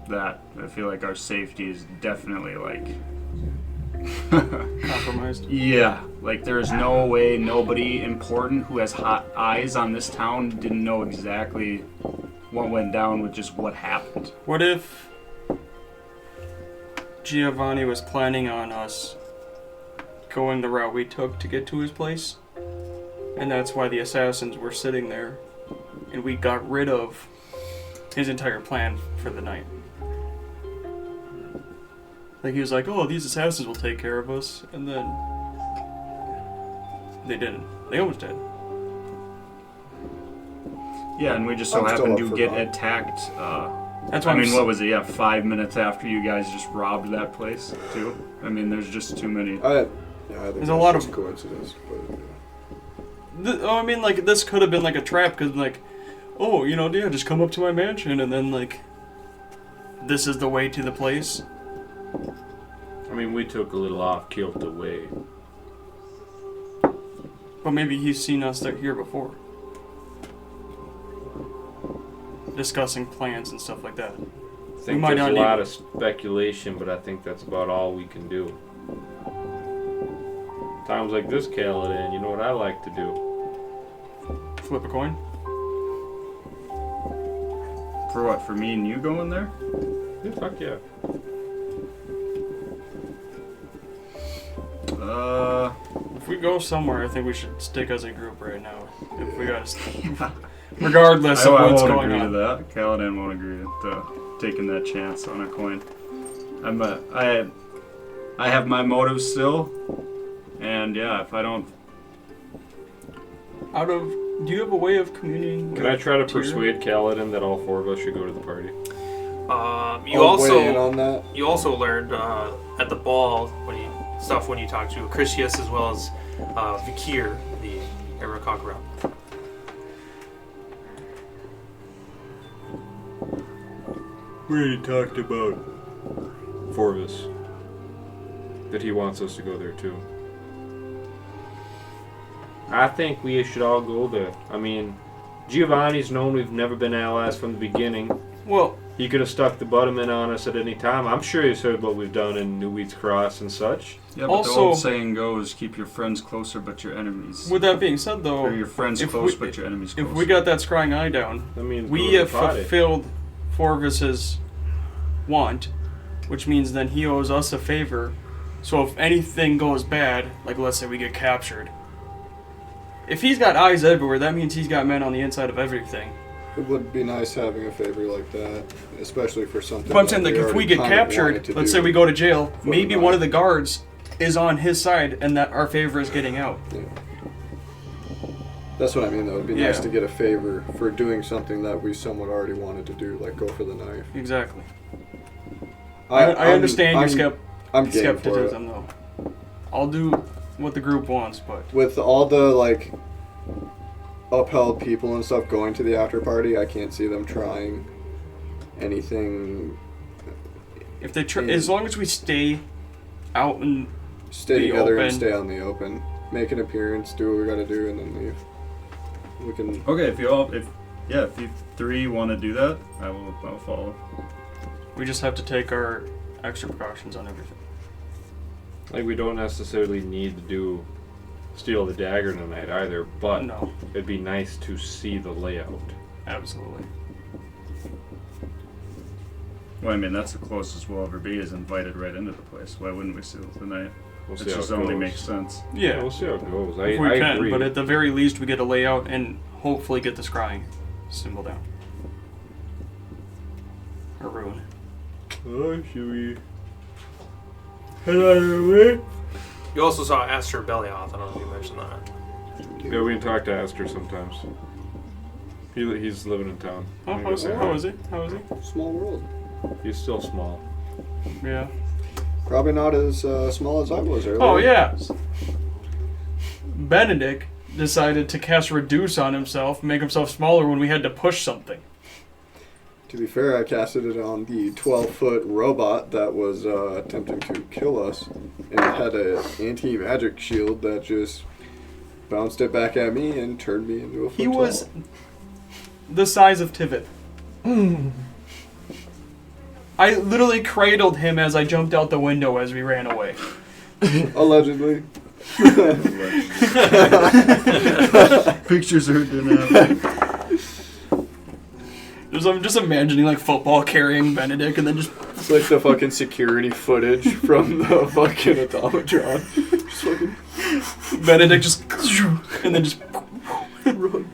that. I feel like our safety is definitely like Compromised. yeah, like there's no way nobody important who has hot eyes on this town didn't know exactly what went down with just what happened. What if Giovanni was planning on us going the route we took to get to his place? And that's why the assassins were sitting there, and we got rid of his entire plan for the night. Like, he was like, oh, these assassins will take care of us, and then they didn't. They almost did. Yeah, and we just so I'm still happened up to for get that. attacked. That's why I I'm mean, s- what was it? Yeah, 5 minutes after you guys just robbed that place, too. I mean, there's just too many. I think There's that's a lot just of- coincidence, but I mean, like, this could have been like a trap, because, like, oh, you know, yeah, just come up to my mansion, and then, like, this is the way to the place. I mean, we took a little off-kilter way. But maybe he's seen us here before. Discussing plans and stuff like that. I think might there's not a lot need- of speculation, but I think that's about all we can do. Times like this, Kaladin, you know what I like to do? Flip a coin. For what? For me and you going there? Yeah, fuck yeah. If we go somewhere, I think we should stick as a group right now. If we gotta stay. Regardless of I what's won't going agree on. to that. Kaladin won't agree to taking that chance on a coin. I have my motives still, and yeah, if I don't, Do you have a way of communicating? Can I try to Tyr? persuade Kaladin that all four of us should go to the party? You I'll weigh in also on that. you also learned at the ball when you talked to Chrysius as well as Vikir, the Arakakra. We already talked about Forvis. That he wants us to go there too. I think we should all go there. I mean, Giovanni's known we've never been allies from the beginning. Well, He could have stuck the butterman on us at any time. I'm sure he's heard what we've done in New Weeds Cross and such. yeah, but the Also- old saying goes, keep your friends closer but your enemies. with that being said, though, Or your friends if close we- but your enemies close. if we got that scrying eye down, I mean, we go to have the party. fulfilled Forvis's want, which means then he owes us a favor. So if anything goes bad, like let's say we get captured, if he's got eyes everywhere, that means he's got men on the inside of everything. It would be nice having a favor like that, especially for something. But I'm saying, like, if we already get kind of wanted captured, to let's do. say we go to jail, the maybe night. one of the guards is on his side, and that our favor is getting out. Yeah. That's what I mean, though. It'd be nice Yeah. to get a favor for doing something that we somewhat already wanted to do, like go for the knife. Exactly. I understand your I'm game for it. skepticism, though. I'll do what the group wants, but With all the like upheld people and stuff going to the after party, I can't see them trying anything. if they as long as we stay out and Stay Be together and open. stay on the open. Make an appearance, do what we gotta do, and then leave. We can. Okay, if you three want to do that, I'll follow. we just have to take our extra precautions on everything. Like, we don't necessarily need to steal the dagger tonight either, but No, it'd be nice to see the layout. absolutely. Well, I mean, that's the closest we'll ever be is invited right into the place. Why wouldn't we steal tonight? We'll It see how just it only goes. makes sense. Yeah, We'll see how it goes. if I we can, agree. but at the very least, we get a layout and hopefully get the scrying symbol down. Or rune. Oh, should we head out of the way? You also saw Aster Belioth. I don't know if you mentioned that. Yeah, we can talk to Aster sometimes. He's living in town. Oh, I'm how gonna is say he? hi. How is he? How is he? Small world. He's still small. Yeah. Probably not as small as I was earlier. Oh, yeah. Benedict decided to cast Reduce on himself, make himself smaller when we had to push something. To be fair, I casted it on the 12-foot robot that was attempting to kill us, and it had an anti-magic shield that just bounced it back at me and turned me into a foot He was tall. the size of Tivit. I literally cradled him as I jumped out the window as we ran away. Allegedly. Pictures are denied. I'm just imagining like football carrying Benedict and then just It's like the fucking security footage from the fucking automatron. Just fucking Benedict just and then just run.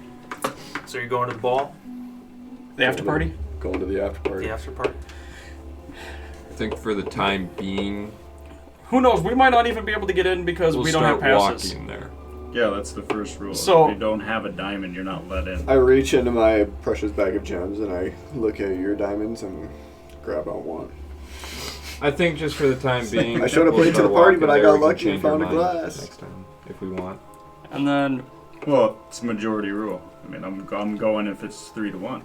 So you're going to the ball, the after party. Going to the after party. the after party. I think for the time being, Who knows? We might not even be able to get in because we'll we don't have start passes. walking there. Yeah, that's the first rule. So- if you don't have a diamond, you're not let in. I reach into my precious bag of gems and I look at your diamonds and grab out one. I think just for the time being, I showed up we'll late to start the party, walking but I there. got We can lucky and change our found a mind glass. next time if we want. And then Well, it's majority rule. I mean, I'm going if it's 3-1.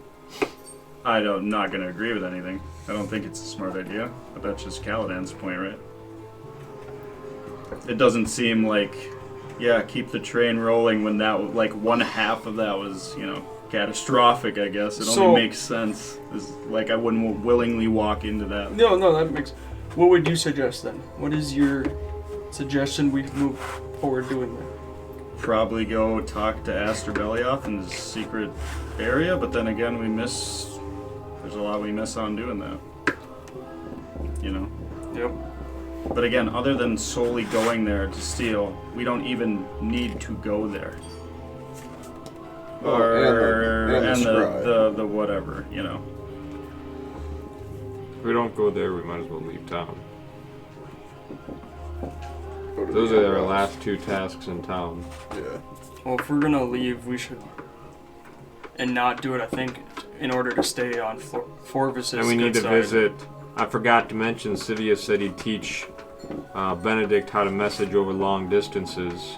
I'm not going to agree with anything. I don't think it's a smart idea, but that's just Caladan's point, right? It doesn't seem like, yeah, keep the train rolling when that, like, one half of that was, catastrophic, I guess. It So- only makes sense. Like, I wouldn't willingly walk into that. no, that makes. What would you suggest then? What is your suggestion we move forward doing that? Probably go talk to Aster Belioth in his secret area, but then again, there's a lot we miss on doing that. Yep. But again, other than solely going there to steal, we don't even need to go there. And the whatever, If we don't go there, we might as well leave town. Go to Those the are our outhouse. last two tasks in town. Yeah. Well, if we're gonna leave, we should and not do it. I think in order to stay on Forvis's And we need to good side. visit. I forgot to mention, Sivius said he'd teach Benedict how to message over long distances.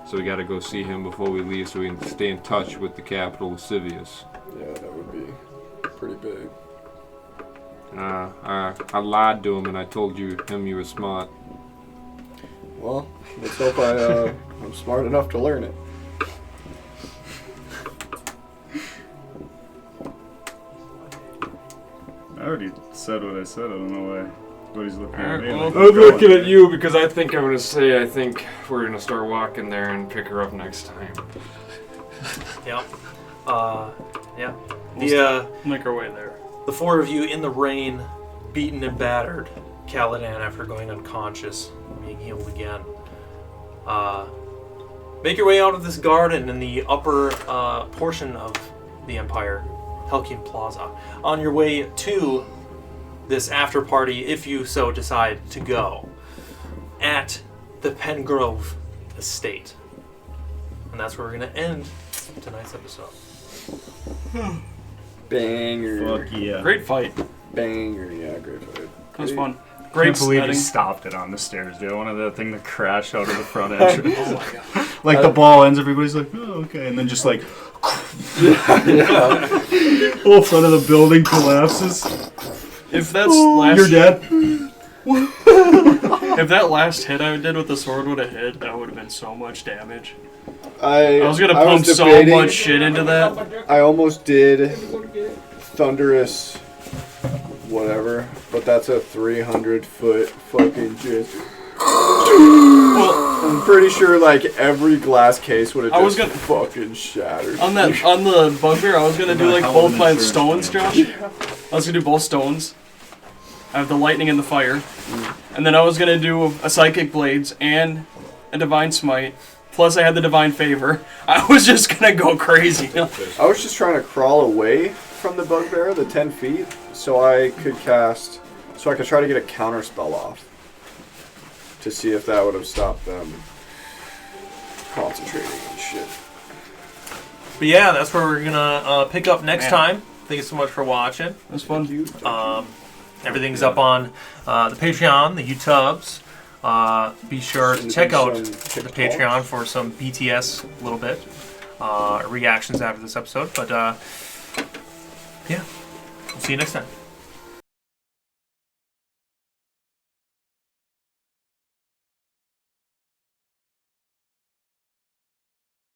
So we gotta go see him before we leave so we can stay in touch with the capital of Sivius. Yeah, that would be pretty big. I lied to him and I told you were smart. Well, let's hope I'm smart enough to learn it. I already said what I said. I don't know why. What he's looking at me. Alright, like, I'm looking at you because I think I'm gonna say I think we're gonna start walking there and pick her up next time. Yep. Yeah. We'll make our way there. The four of you in the rain, beaten and battered. Caladan, after going unconscious, being healed again. Make your way out of this garden in the upper portion of the Empire, Helkian Plaza. On your way to this after party, if you so decide to go, at the Pengrove Estate. And that's where we're going to end tonight's episode. Banger. Fuck yeah. Great fight. Banger. Yeah, great fight. That was fun. I Great can't believe setting. he stopped it on the stairs, dude. I wanted that thing to crash out of the front entrance. Oh my god. Like the ball ends, everybody's like, oh, okay. And then just like, whole front of the building collapses. If that's last You're dead. If that last hit I did with the sword would have hit, that would have been so much damage. I was gonna I pump so debating- much shit into that. I almost did thunderous whatever, but that's a 300-foot fucking just. Well, I'm pretty sure like every glass case would have I was just gonna- fucking shattered. on the bugbear, I was gonna do like Hell both of my an insurance stones, plan. Josh. I was gonna do both stones. I have the lightning and the fire, and then I was gonna do a psychic blades and a divine smite. Plus, I had the divine favor. I was just gonna go crazy. I was just trying to crawl away from the bugbear, the 10 feet, so I could try to get a counter spell off to see if that would have stopped them concentrating and shit. But yeah, that's where we're gonna pick up next Man. time. Thank you so much for watching. It was fun. Everything's up on the Patreon, the YouTubes. Be sure to check out the Patreon for some BTS a little bit. Reactions after this episode. But yeah, we'll see you next time.